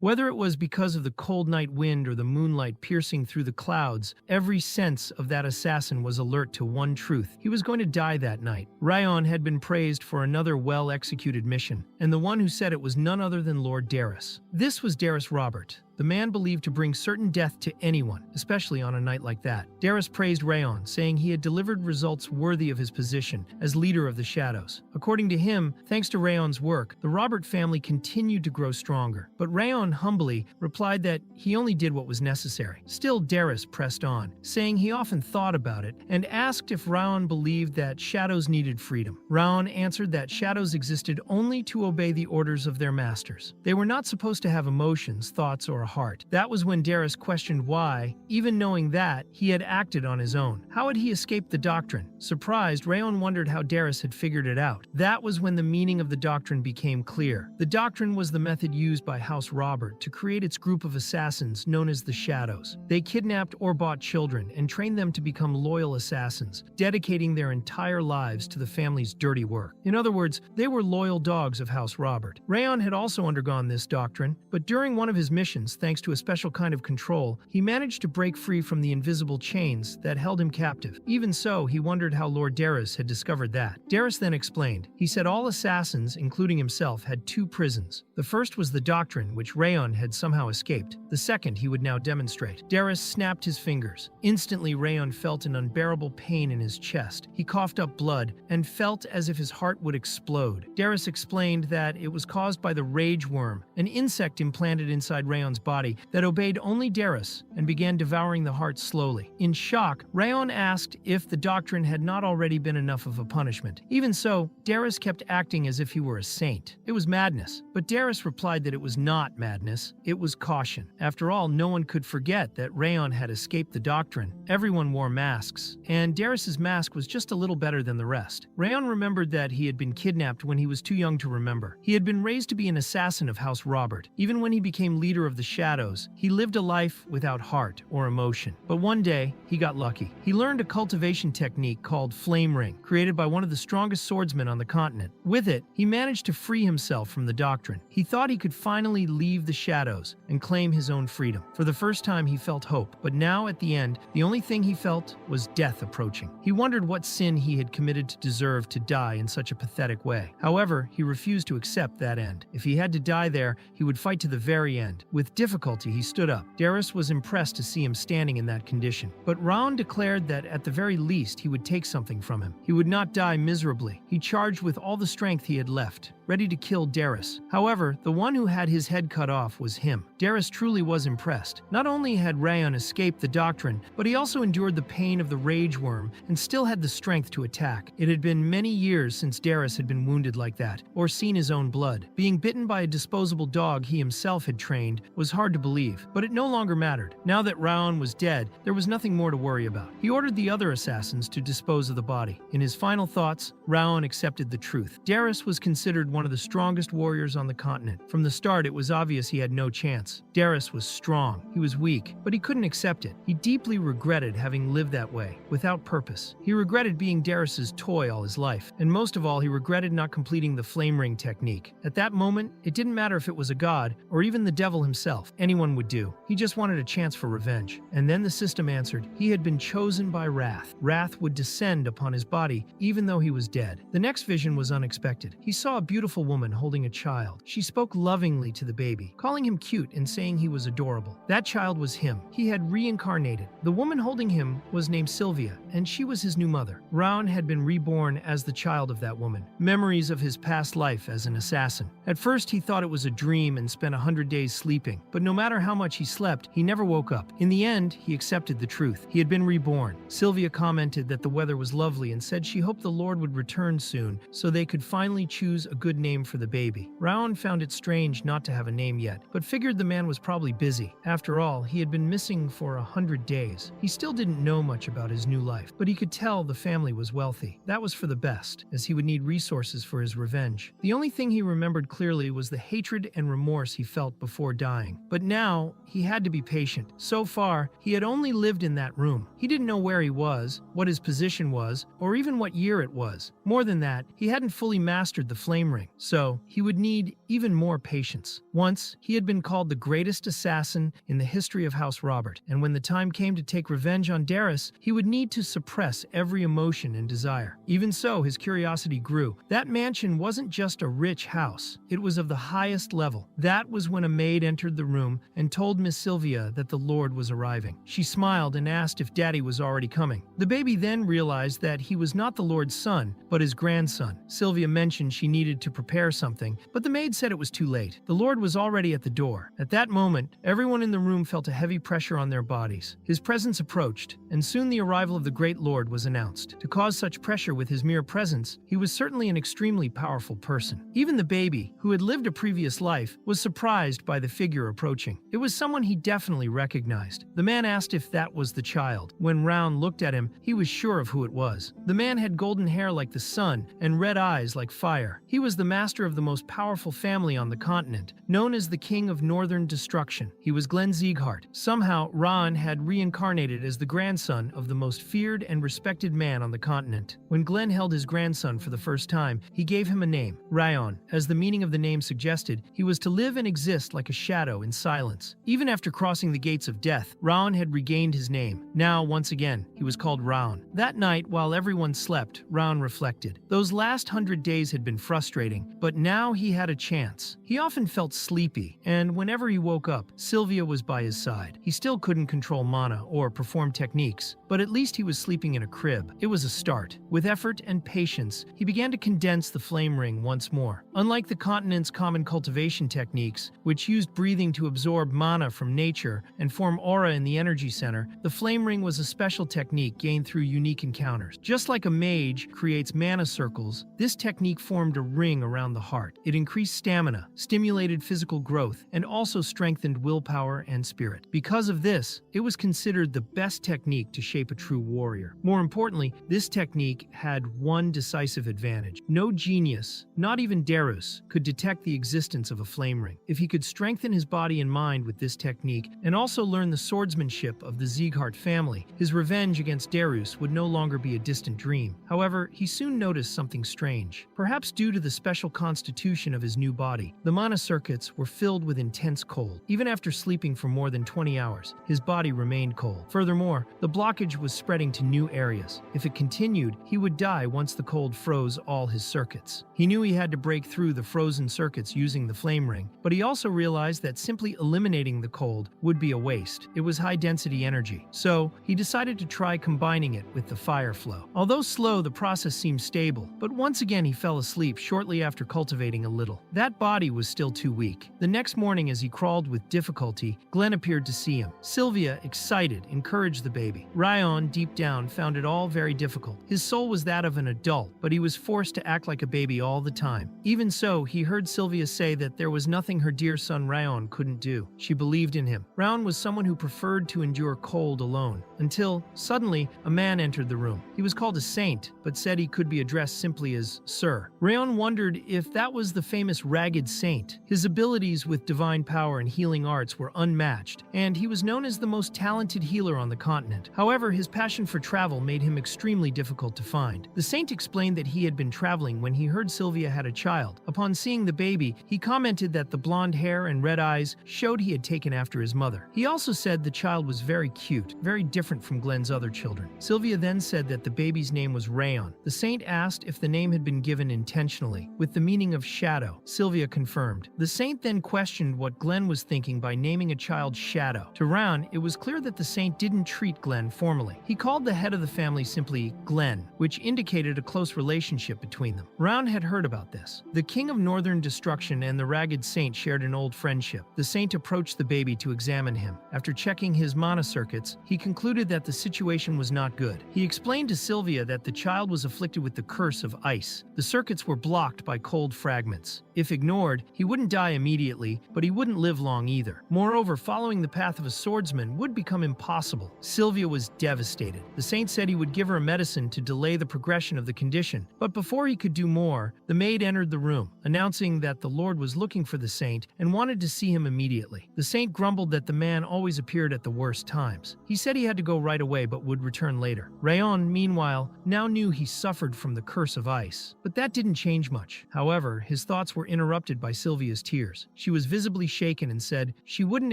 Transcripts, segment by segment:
Whether it was because of the cold night wind or the moonlight piercing through the clouds, every sense of that assassin was alert to one truth. He was going to die that night. Ryan had been praised for another well-executed mission, and the one who said it was none other than Lord Darius. This was Darius Robert, the man believed to bring certain death to anyone, especially on a night like that. Darius praised Rayon, saying he had delivered results worthy of his position as leader of the Shadows. According to him, thanks to Rayon's work, the Robert family continued to grow stronger. But Rayon humbly replied that he only did what was necessary. Still, Darius pressed on, saying he often thought about it, and asked if Rayon believed that Shadows needed freedom. Rayon answered that Shadows existed only to obey the orders of their masters. They were not supposed to have emotions, thoughts, or heart. That was when Darius questioned why, even knowing that, he had acted on his own. How had he escaped the doctrine? Surprised, Rayon wondered how Darius had figured it out. That was when the meaning of the doctrine became clear. The doctrine was the method used by House Robert to create its group of assassins known as the Shadows. They kidnapped or bought children and trained them to become loyal assassins, dedicating their entire lives to the family's dirty work. In other words, they were loyal dogs of House Robert. Rayon had also undergone this doctrine, but during one of his missions, thanks to a special kind of control, he managed to break free from the invisible chains that held him captive. Even so, he wondered how Lord Darius had discovered that. Darius then explained. He said all assassins, including himself, had two prisons. The first was the doctrine, which Rayon had somehow escaped. The second he would now demonstrate. Darius snapped his fingers. Instantly, Rayon felt an unbearable pain in his chest. He coughed up blood and felt as if his heart would explode. Darius explained that it was caused by the rage worm, an insect implanted inside Rayon's body that obeyed only Darius and began devouring the heart slowly. In shock, Rayon asked if the doctrine had not already been enough of a punishment. Even so, Darius kept acting as if he were a saint. It was madness. But Darius replied that it was not madness, it was caution. After all, no one could forget that Rayon had escaped the doctrine. Everyone wore masks, and Darius's mask was just a little better than the rest. Rayon remembered that he had been kidnapped when he was too young to remember. He had been raised to be an assassin of House Robert. Even when he became leader of the Shadows, he lived a life without heart or emotion. But one day, he got lucky. He learned a cultivation technique called Flame Ring, created by one of the strongest swordsmen on the continent. With it, he managed to free himself from the doctrine. He thought he could finally leave the Shadows and claim his own freedom. For the first time, he felt hope. But now, at the end, the only thing he felt was death approaching. He wondered what sin he had committed to deserve to die in such a pathetic way. However, he refused to accept that end. If he had to die there, he would fight to the very end. With difficulty, he stood up. Darius was impressed to see him standing in that condition. But Raon declared that at the very least, he would take something from him. He would not die miserably. He charged with all the strength he had left, ready to kill Darius. However, the one who had his head cut off was him. Darius truly was impressed. Not only had Rayon escaped the doctrine, but he also endured the pain of the rage worm and still had the strength to attack. It had been many years since Darius had been wounded like that, or seen his own blood. Being bitten by a disposable dog he himself had trained was hard to believe, but it no longer mattered. Now that Raon was dead, there was nothing more to worry about. He ordered the other assassins to dispose of the body. In his final thoughts, Raon accepted the truth. Darius was considered one of the strongest warriors on the continent. From the start, it was obvious he had no chance. Darius was strong. He was weak, but he couldn't accept it. He deeply regretted having lived that way, without purpose. He regretted being Darius's toy all his life, and most of all, he regretted not completing the flame ring technique. At that moment, it didn't matter if it was a god, or even the devil himself. Anyone would do. He just wanted a chance for revenge. And then the system answered. He had been chosen by wrath. Wrath would descend upon his body, even though he was dead. The next vision was unexpected. He saw a beautiful woman holding a child. She spoke lovingly to the baby, calling him cute and saying he was adorable. That child was him. He had reincarnated. The woman holding him was named Sylvia, and she was his new mother. Raon had been reborn as the child of that woman. Memories of his past life as an assassin. At first, he thought it was a dream and spent 100 days sleeping, but no matter how much he slept, he never woke up. In the end, he accepted the truth. He had been reborn. Sylvia commented that the weather was lovely and said she hoped the Lord would return soon so they could finally choose a good name for the baby. Raon found it strange not to have a name yet, but figured the man was probably busy. After all, he had been missing for 100 days. He still didn't know much about his new life, but he could tell the family was wealthy. That was for the best, as he would need resources for his revenge. The only thing he remembered clearly was the hatred and remorse he felt before dying. But now, he had to be patient. So far, he had only lived in that room. He didn't know where he was, what his position was, or even what year it was. More than that, he hadn't fully mastered the flame ring. ring, so he would need even more patience. Once, he had been called the greatest assassin in the history of House Robert, and when the time came to take revenge on Darius, he would need to suppress every emotion and desire. Even so, his curiosity grew. That mansion wasn't just a rich house, it was of the highest level. That was when a maid entered the room and told Miss Sylvia that the Lord was arriving. She smiled and asked if Daddy was already coming. The baby then realized that he was not the Lord's son, but his grandson. Sylvia mentioned she needed to prepare something, but the maid said it was too late. The Lord was already at the door. At that moment, everyone in the room felt a heavy pressure on their bodies. His presence approached, and soon the arrival of the great Lord was announced. To cause such pressure with his mere presence, he was certainly an extremely powerful person. Even the baby, who had lived a previous life, was surprised by the figure approaching. It was someone he definitely recognized. The man asked if that was the child. When Round looked at him, he was sure of who it was. The man had golden hair like the sun and red eyes like fire. He was the master of the most powerful family on the continent, known as the King of Northern Destruction. He was Glenn Sieghart. Somehow, Ron had reincarnated as the grandson of the most feared and respected man on the continent. When Glenn held his grandson for the first time, he gave him a name, Ryan. As the meaning of the name suggested, he was to live and exist like a shadow in silence. Even after crossing the gates of death, Ryan had regained his name. Now, once again, he was called Ryan. That night, while everyone slept, Ryan reflected. Those last 100 days had been frustrating, but now he had a chance. He often felt sleepy, and whenever he woke up, Sylvia was by his side. He still couldn't control mana or perform techniques, but at least he was sleeping in a crib. It was a start. With effort and patience, he began to condense the flame ring once more. Unlike the continent's common cultivation techniques, which used breathing to absorb mana from nature and form aura in the energy center, the flame ring was a special technique gained through unique encounters. Just like a mage creates mana circles, this technique formed a ring around the heart. It increased stamina, stimulated physical growth, and also strengthened willpower and spirit. Because of this, it was considered the best technique to shape a true warrior. More importantly, this technique had one decisive advantage. No genius, not even Darius, could detect the existence of a flame ring. If he could strengthen his body and mind with this technique and also learn the swordsmanship of the Sieghart family, his revenge against Darius would no longer be a distant dream. However, he soon noticed something strange. Perhaps due to the special constitution of his new body, the mana circuits were filled with intense cold. Even after sleeping for more than 20 hours, his body remained cold. Furthermore, the blockage was spreading to new areas. If it continued, he would die once the cold froze all his circuits. He knew he had to break through the frozen circuits using the flame ring, but he also realized that simply eliminating the cold would be a waste. It was high-density energy, so he decided to try combining it with the fire flow. Although slow, the process seemed stable, but once again he fell asleep shortly after cultivating a little. That body was still too weak. The next morning, as he crawled with difficulty, Glenn appeared to see him. Sylvia, excited, encouraged the baby. Ryan, deep down, found it all very difficult. His soul was that of an adult, but he was forced to act like a baby all the time. Even so, he heard Sylvia say that there was nothing her dear son Ryan couldn't do. She believed in him. Ryan was someone who preferred to endure cold alone, until, suddenly, a man entered the room. He was called a saint, but said he could be addressed simply as Sir. Ryan wondered if that was the famous Ragged Saint. His abilities with divine power and healing arts were unmatched, and he was known as the most talented healer on the continent. However, his passion for travel made him extremely difficult to find. The saint explained that he had been traveling when he heard Sylvia had a child. Upon seeing the baby, he commented that the blonde hair and red eyes showed he had taken after his mother. He also said the child was very cute, very different from Glenn's other children. Sylvia then said that the baby's name was Rayon. The saint asked if the name had been given intentionally, with the meaning of shadow. Sylvia confirmed. The saint then questioned what Glenn was thinking by naming a child Shadow. To Round, it was clear that the saint didn't treat Glenn formally. He called the head of the family simply Glenn, which indicated a close relationship between them. Round had heard about this. The King of Northern Destruction and the Ragged Saint shared an old friendship. The saint approached the baby to examine him. After checking his mana circuits, he concluded that the situation was not good. He explained to Sylvia that the child was afflicted with the curse of ice. The circuits were blocked by cold fragments. If ignored, he wouldn't die immediately, but he wouldn't live long either. Moreover, following the path of a swordsman would become impossible. Sylvia was devastated. The saint said he would give her a medicine to delay the progression of the condition, but before he could do more, the maid entered the room, announcing that the Lord was looking for the saint and wanted to see him immediately. The saint grumbled that the man always appeared at the worst times. He said he had to go right away but would return later. Rayon, meanwhile, now knew he suffered from the curse of ice, but that didn't change much. much. However, his thoughts were interrupted by Sylvia's tears. She was visibly shaken and said she wouldn't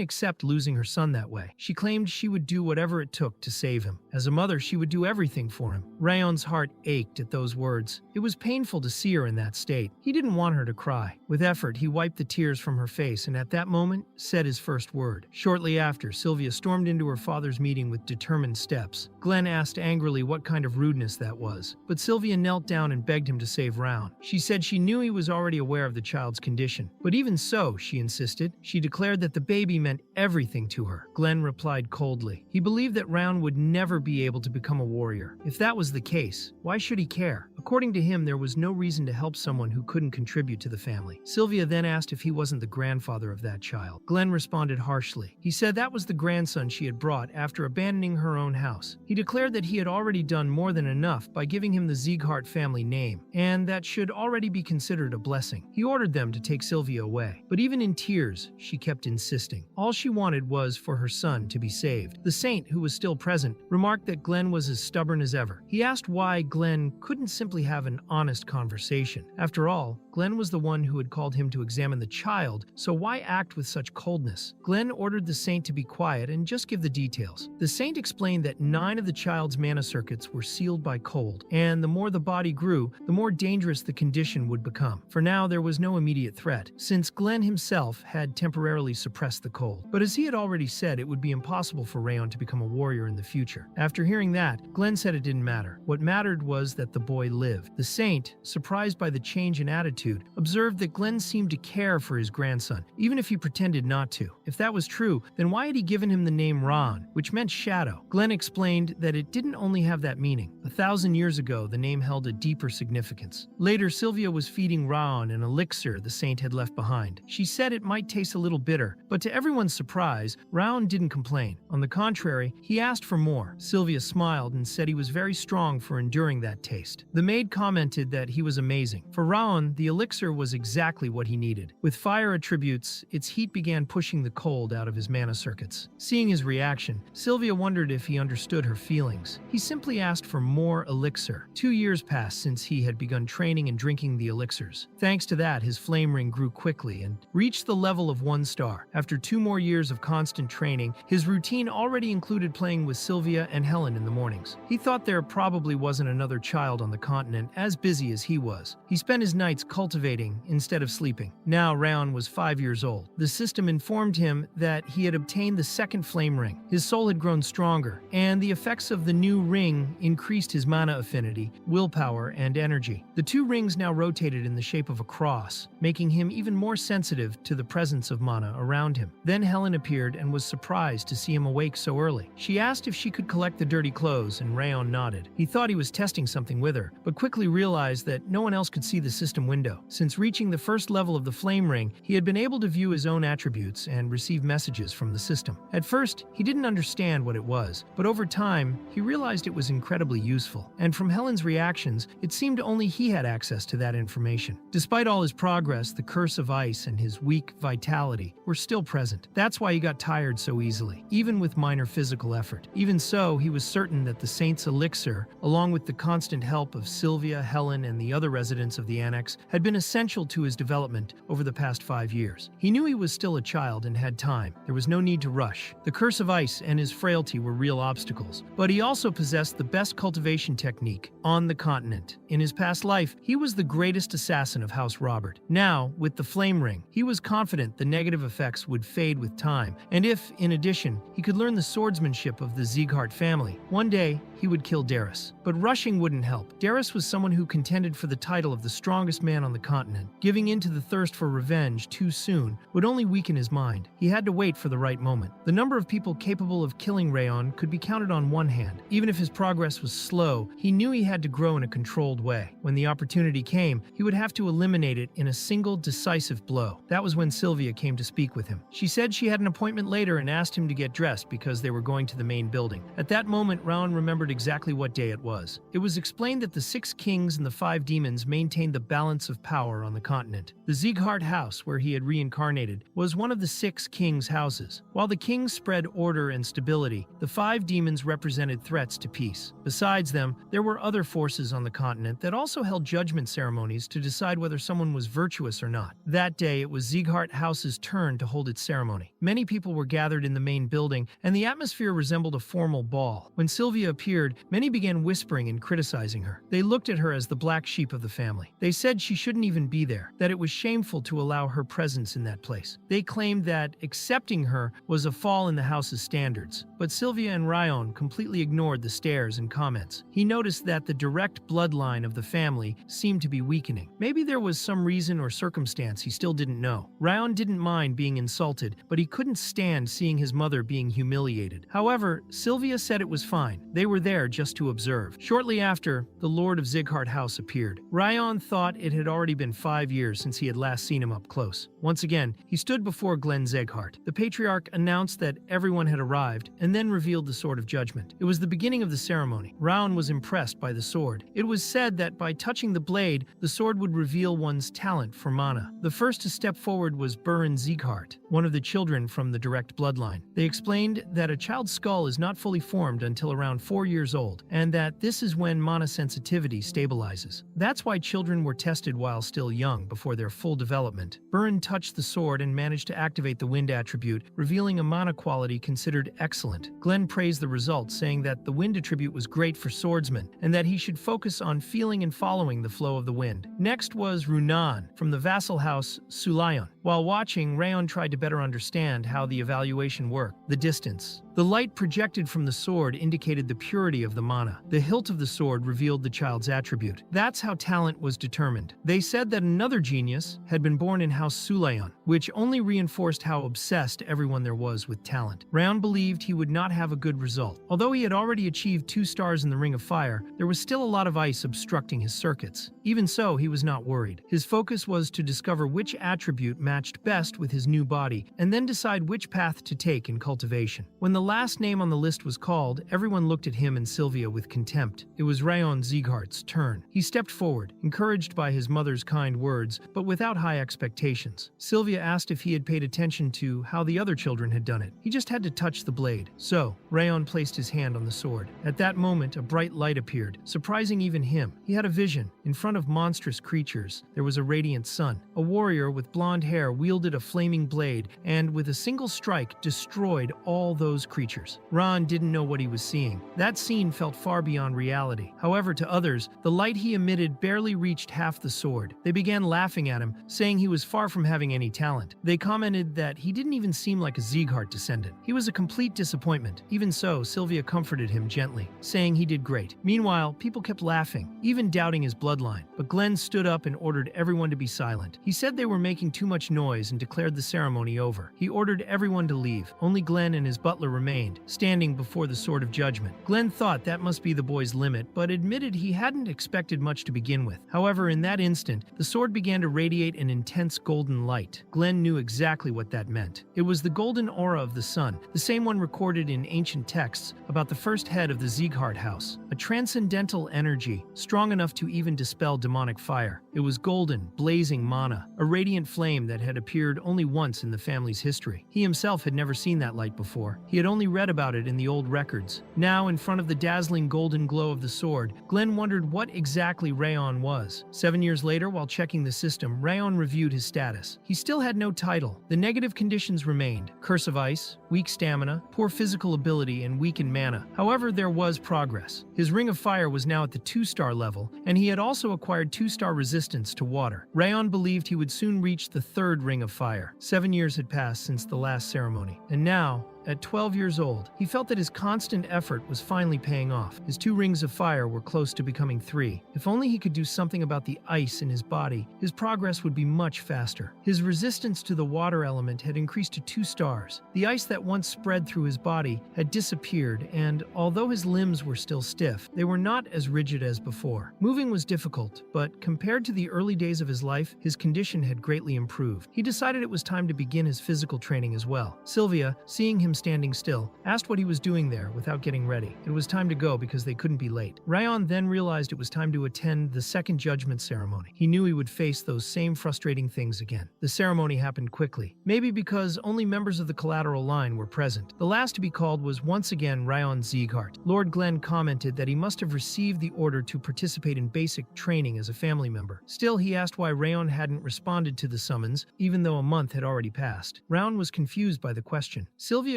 accept losing her son that way. She claimed she would do whatever it took to save him. As a mother, she would do everything for him. Rayon's heart ached at those words. It was painful to see her in that state. He didn't want her to cry. With effort, he wiped the tears from her face and at that moment said his first word. Shortly after, Sylvia stormed into her father's meeting with determined steps. Glenn asked angrily what kind of rudeness that was, but Sylvia knelt down and begged him to save Round. She said she knew he was already aware of the child's condition, but even so, she insisted. She declared that the baby meant everything to her. Glenn replied coldly. He believed that Round would never be able to become a warrior. If that was the case, why should he care? According to him, there was no reason to help someone who couldn't contribute to the family. Sylvia then asked if he wasn't the grandfather of that child. Glenn responded harshly. He said that was the grandson she had brought after abandoning her own house. He declared that he had already done more than enough by giving him the Sieghart family name, and that should already be considered a blessing. He ordered them to take Sylvia away. But even in tears, she kept insisting. All she wanted was for her son to be saved. The saint, who was still present, remarked that Glenn was as stubborn as ever. He asked why Glenn couldn't simply have an honest conversation. After all, Glenn was the one who had called him to examine the child, so why act with such coldness? Glenn ordered the saint to be quiet and just give the details. The saint explained that 9 of the child's mana circuits were sealed by cold, and the more the body grew, the more dangerous the condition would become. For now, there was no immediate threat, since Glenn himself had temporarily suppressed the cold. But as he had already said, it would be impossible for Rayon to become a warrior in the future. After hearing that, Glenn said it didn't matter. What mattered was that the boy lived. The saint, surprised by the change in attitude, observed that Glenn seemed to care for his grandson, even if he pretended not to. If that was true, then why had he given him the name Ran, which meant shadow? Glenn explained that it didn't only have that meaning. 1,000 years ago, the name held a deeper significance. Later, Sylvia was feeding Ran an elixir the saint had left behind. She said it might taste a little bitter, but to everyone's surprise, Ran didn't complain. On the contrary, he asked for more. Sylvia smiled and said he was very strong for enduring that taste. The maid commented that he was amazing. For Ran, the elixir was exactly what he needed. With fire attributes, its heat began pushing the cold out of his mana circuits. Seeing his reaction, Sylvia wondered if he understood her feelings. He simply asked for more elixir. 2 years passed since he had begun training and drinking the elixirs. Thanks to that, his flame ring grew quickly and reached the level of 1 star. After 2 more years of constant training, his routine already included playing with Sylvia and Helen in the mornings. He thought there probably wasn't another child on the continent as busy as he was. He spent his nights cultivating instead of sleeping. Now Rayon was 5 years old. The system informed him that he had obtained the 2nd flame ring. His soul had grown stronger, and the effects of the new ring increased his mana affinity, willpower, and energy. The 2 rings now rotated in the shape of a cross, making him even more sensitive to the presence of mana around him. Then Helen appeared and was surprised to see him awake so early. She asked if she could collect the dirty clothes, and Rayon nodded. He thought he was testing something with her, but quickly realized that no one else could see the system window. Since reaching the 1st level of the flame ring, he had been able to view his own attributes and receive messages from the system. At first, he didn't understand what it was, but over time, he realized it was incredibly useful. And from Helen's reactions, it seemed only he had access to that information. Despite all his progress, the curse of ice and his weak vitality were still present. That's why he got tired so easily, even with minor physical effort. Even so, he was certain that the saint's elixir, along with the constant help of Sylvia, Helen, and the other residents of the annex, had been essential to his development over the past 5 years. He knew he was still a child and had time. There was no need to rush. The curse of ice and his frailty were real obstacles, but he also possessed the best cultivation technique on the continent. In his past life, he was the greatest assassin of House Robert. Now, with the flame ring, he was confident the negative effects would fade with time, and if, in addition, he could learn the swordsmanship of the Sieghart family, one day he would kill Darius. But rushing wouldn't help. Darius was someone who contended for the title of the strongest man on the continent. Giving in to the thirst for revenge too soon would only weaken his mind. He had to wait for the right moment. The number of people capable of killing Rayon could be counted on one hand. Even if his progress was slow, he knew he had to grow in a controlled way. When the opportunity came, he would have to eliminate it in a single decisive blow. That was when Sylvia came to speak with him. She said she had an appointment later and asked him to get dressed because they were going to the main building. At that moment, Rayon remembered exactly what day it was. It was explained that the 6 kings and the 5 demons maintained the balance of power on the continent. The Sieghart house, where he had reincarnated, was one of the 6 kings' houses. While the kings spread order and stability, the 5 demons represented threats to peace. Besides them, there were other forces on the continent that also held judgment ceremonies ceremonies to decide whether someone was virtuous or not. That day, it was Sieghart House's turn to hold its ceremony. Many people were gathered in the main building, and the atmosphere resembled a formal ball. When Sylvia appeared, many began whispering and criticizing her. They looked at her as the black sheep of the family. They said she shouldn't even be there, that it was shameful to allow her presence in that place. They claimed that accepting her was a fall in the house's standards. But Sylvia and Ryan completely ignored the stares and comments. He noticed that the direct bloodline of the family seemed to be weakening. Maybe there was some reason or circumstance he still didn't know. Ryan didn't mind being insulted, but he couldn't stand seeing his mother being humiliated. However, Sylvia said it was fine. They were there just to observe. Shortly after, the Lord of Sieghart House appeared. Ryan thought it had already been 5 years since he had last seen him up close. Once again, he stood before Glenn Sieghart. The patriarch announced that everyone had arrived and then revealed the Sword of Judgment. It was the beginning of the ceremony. Ryan was impressed by the sword. It was said that by touching the blade, the sword would reveal one's talent for mana. The first to step forward was Buren Sieghart, one of the children from the direct bloodline. They explained that a child's skull is not fully formed until around 4 years old, and that this is when mana sensitivity stabilizes. That's why children were tested while still young, before their full development. Buren touched the sword and managed to activate the wind attribute, revealing a mana quality considered excellent. Glenn praised the result, saying that the wind attribute was great for swordsmen, and that he should focus on feeling and following the flow of the wind. Next was Runan, from the vassal house Sulayon. While watching, Rayon tried to better understand how the evaluation worked. The distance. The light projected from the sword indicated the purity of the mana. The hilt of the sword revealed the child's attribute. That's how talent was determined. They said that another genius had been born in House Sulayon, which only reinforced how obsessed everyone there was with talent. Rayon believed he would not have a good result. Although he had already achieved 2 stars in the Ring of Fire, there was still a lot of ice obstructing his circuits. Even so, he was not worried. His focus was to discover which attribute matched best with his new body, and then decide which path to take in cultivation. When the last name on the list was called, everyone looked at him and Sylvia with contempt. It was Rayon Sieghart's turn. He stepped forward, encouraged by his mother's kind words, but without high expectations. Sylvia asked if he had paid attention to how the other children had done it. He just had to touch the blade. So, Rayon placed his hand on the sword. At that moment, a bright light appeared, surprising even him. He had a vision. In front of monstrous creatures, there was a radiant sun. A warrior with blonde hair wielded a flaming blade, and with a single strike, destroyed all those creatures. Ron didn't know what he was seeing. That scene felt far beyond reality. However, to others, the light he emitted barely reached half the sword. They began laughing at him, saying he was far from having any talent. They commented that he didn't even seem like a Sieghart descendant. He was a complete disappointment. Even so, Sylvia comforted him gently, saying he did great. Meanwhile, people kept laughing, even doubting his bloodline. But Glenn stood up and ordered everyone to be silent. He said they were making too much noise and declared the ceremony over. He ordered everyone to leave. Only Glenn and his butler remained, standing before the Sword of Judgment. Glenn thought that must be the boy's limit, but admitted he hadn't expected much to begin with. However, in that instant, the sword began to radiate an intense golden light. Glenn knew exactly what that meant. It was the golden aura of the sun, the same one recorded in ancient texts about the first head of the Sieghart house. A transcendental energy, strong enough to even dispel demonic fire. It was golden, blazing mana, a radiant flame that had appeared only once in the family's history. He himself had never seen that light before. He had only read about it in the old records. Now, in front of the dazzling golden glow of the sword, Glenn wondered what exactly Rayon was. 7 years later, while checking the system, Rayon reviewed his status. He still had no title. The negative conditions remained: curse of ice, weak stamina, poor physical ability, and weakened mana. However, there was progress. His Ring of Fire was now at the 2-star level, and he had also acquired 2-star resistance to water. Rayon believed he would soon reach the 3rd Ring of Fire. 7 years had passed since the last ceremony, and now, at 12 years old, he felt that his constant effort was finally paying off. His 2 rings of fire were close to becoming 3. If only he could do something about the ice in his body, his progress would be much faster. His resistance to the water element had increased to 2 stars. The ice that once spread through his body had disappeared, and although his limbs were still stiff, they were not as rigid as before. Moving was difficult, but compared to the early days of his life, his condition had greatly improved. He decided it was time to begin his physical training as well. Sylvia, seeing him standing still, asked what he was doing there without getting ready. It was time to go because they couldn't be late. Ryan then realized it was time to attend the second judgment ceremony. He knew he would face those same frustrating things again. The ceremony happened quickly, maybe because only members of the collateral line were present. The last to be called was once again Ryan Sieghart. Lord Glenn commented that he must have received the order to participate in basic training as a family member. Still, he asked why Ryan hadn't responded to the summons, even though a month had already passed. Ryan was confused by the question. Sylvia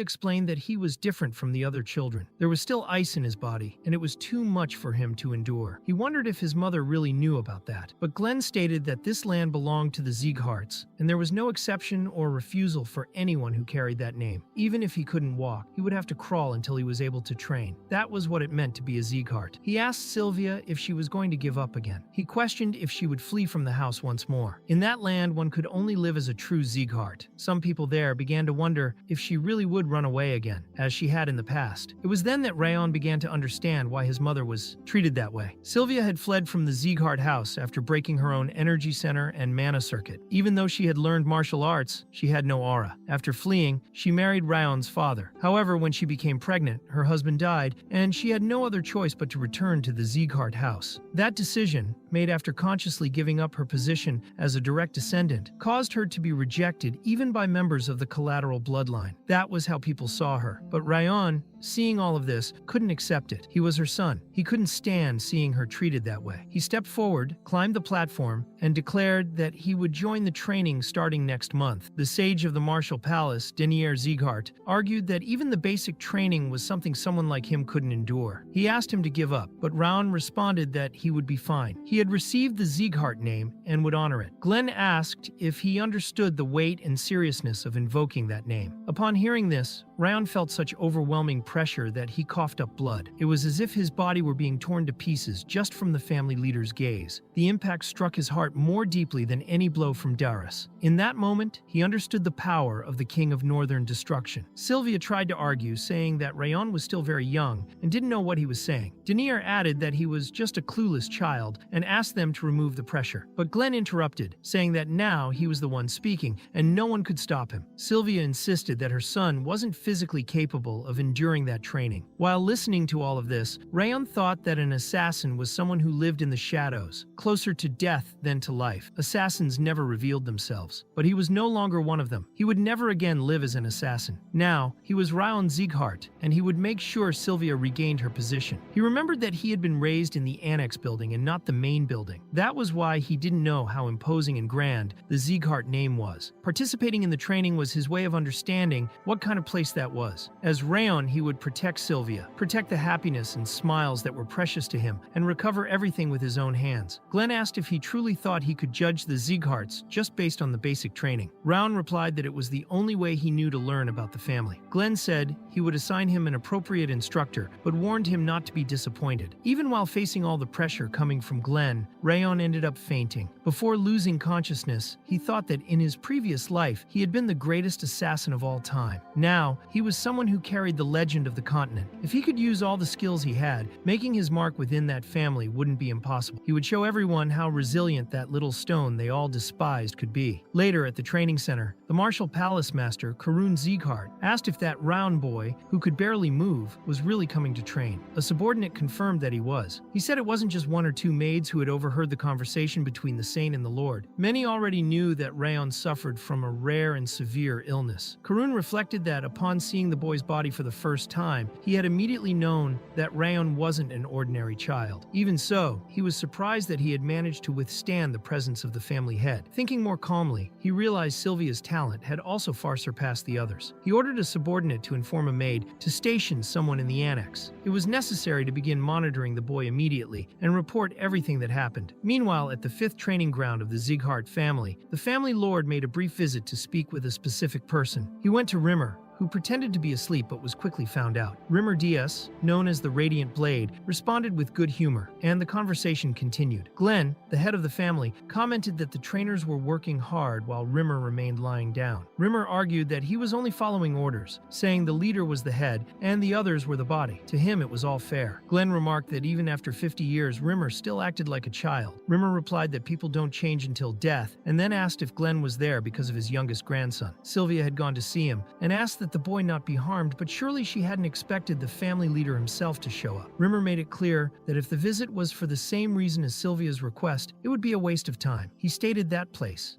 explained that he was different from the other children. There was still ice in his body, and it was too much for him to endure. He wondered if his mother really knew about that. But Glenn stated that this land belonged to the Siegharts, and there was no exception or refusal for anyone who carried that name. Even if he couldn't walk, he would have to crawl until he was able to train. That was what it meant to be a Sieghart. He asked Sylvia if she was going to give up again. He questioned if she would flee from the house once more. In that land, one could only live as a true Sieghart. Some people there began to wonder if she really would run away again, as she had in the past. It was then that Rayon began to understand why his mother was treated that way. Sylvia had fled from the Sieghart house after breaking her own energy center and mana circuit. Even though she had learned martial arts, she had no aura. After fleeing, she married Rayon's father. However, when she became pregnant, her husband died, and she had no other choice but to return to the Sieghart house. That decision, made after consciously giving up her position as a direct descendant, caused her to be rejected even by members of the collateral bloodline. That was how people saw her. But Rayon, seeing all of this, couldn't accept it. He was her son. He couldn't stand seeing her treated that way. He stepped forward, climbed the platform, and declared that he would join the training starting next month. The sage of the martial palace, Denier Sieghart, argued that even the basic training was something someone like him couldn't endure. He asked him to give up, but Raon responded that he would be fine. He had received the Sieghart name and would honor it. Glenn asked if he understood the weight and seriousness of invoking that name. Upon hearing this, Raon felt such overwhelming pressure that he coughed up blood. It was as if his body were being torn to pieces just from the family leader's gaze. The impact struck his heart more deeply than any blow from Darius. In that moment, he understood the power of the King of Northern Destruction. Sylvia tried to argue, saying that Rayon was still very young and didn't know what he was saying. Denier added that he was just a clueless child and asked them to remove the pressure. But Glenn interrupted, saying that now he was the one speaking and no one could stop him. Sylvia insisted that her son wasn't physically capable of enduring that training. While listening to all of this, Rayon thought that an assassin was someone who lived in the shadows, closer to death than to life. Assassins never revealed themselves, but he was no longer one of them. He would never again live as an assassin. Now, he was Rayon Sieghart, and he would make sure Sylvia regained her position. He remembered that he had been raised in the annex building and not the main building. That was why he didn't know how imposing and grand the Sieghart name was. Participating in the training was his way of understanding what kind of place that was. As Rayon, he would protect Sylvia, protect the happiness and smiles that were precious to him, and recover everything with his own hands. Glenn asked if he truly thought he could judge the Siegharts just based on the basic training. Rayon replied that it was the only way he knew to learn about the family. Glenn said he would assign him an appropriate instructor, but warned him not to be disappointed. Even while facing all the pressure coming from Glenn, Rayon ended up fainting. Before losing consciousness, he thought that in his previous life, he had been the greatest assassin of all time. Now, he was someone who carried the legend of the continent. If he could use all the skills he had, making his mark within that family wouldn't be impossible. He would show everyone how resilient that little stone they all despised could be. Later at the training center, the martial palace master, Karun Sieghart, asked if that round boy, who could barely move, was really coming to train. A subordinate confirmed that he was. He said it wasn't just one or two maids who had overheard the conversation between the saint and the lord. Many already knew that Rayon suffered from a rare and severe illness. Karun reflected that upon seeing the boy's body for the first time, he had immediately known that Rayon wasn't an ordinary child. Even so, he was surprised that he had managed to withstand the presence of the family head. Thinking more calmly, he realized Sylvia's talent had also far surpassed the others. He ordered a subordinate to inform a maid to station someone in the annex. It was necessary to begin monitoring the boy immediately and report everything that happened. Meanwhile, at the fifth training ground of the Sieghart family, the family lord made a brief visit to speak with a specific person. He went to Rimmer, who pretended to be asleep but was quickly found out. Rimmer Diaz, known as the Radiant Blade, responded with good humor, and the conversation continued. Glenn, the head of the family, commented that the trainers were working hard while Rimmer remained lying down. Rimmer argued that he was only following orders, saying the leader was the head and the others were the body. To him, it was all fair. Glenn remarked that even after 50 years, Rimmer still acted like a child. Rimmer replied that people don't change until death, and then asked if Glenn was there because of his youngest grandson. Sylvia had gone to see him and asked that that the boy not be harmed, but surely she hadn't expected the family leader himself to show up. Rimmer made it clear that if the visit was for the same reason as Sylvia's request, it would be a waste of time. He stated that place,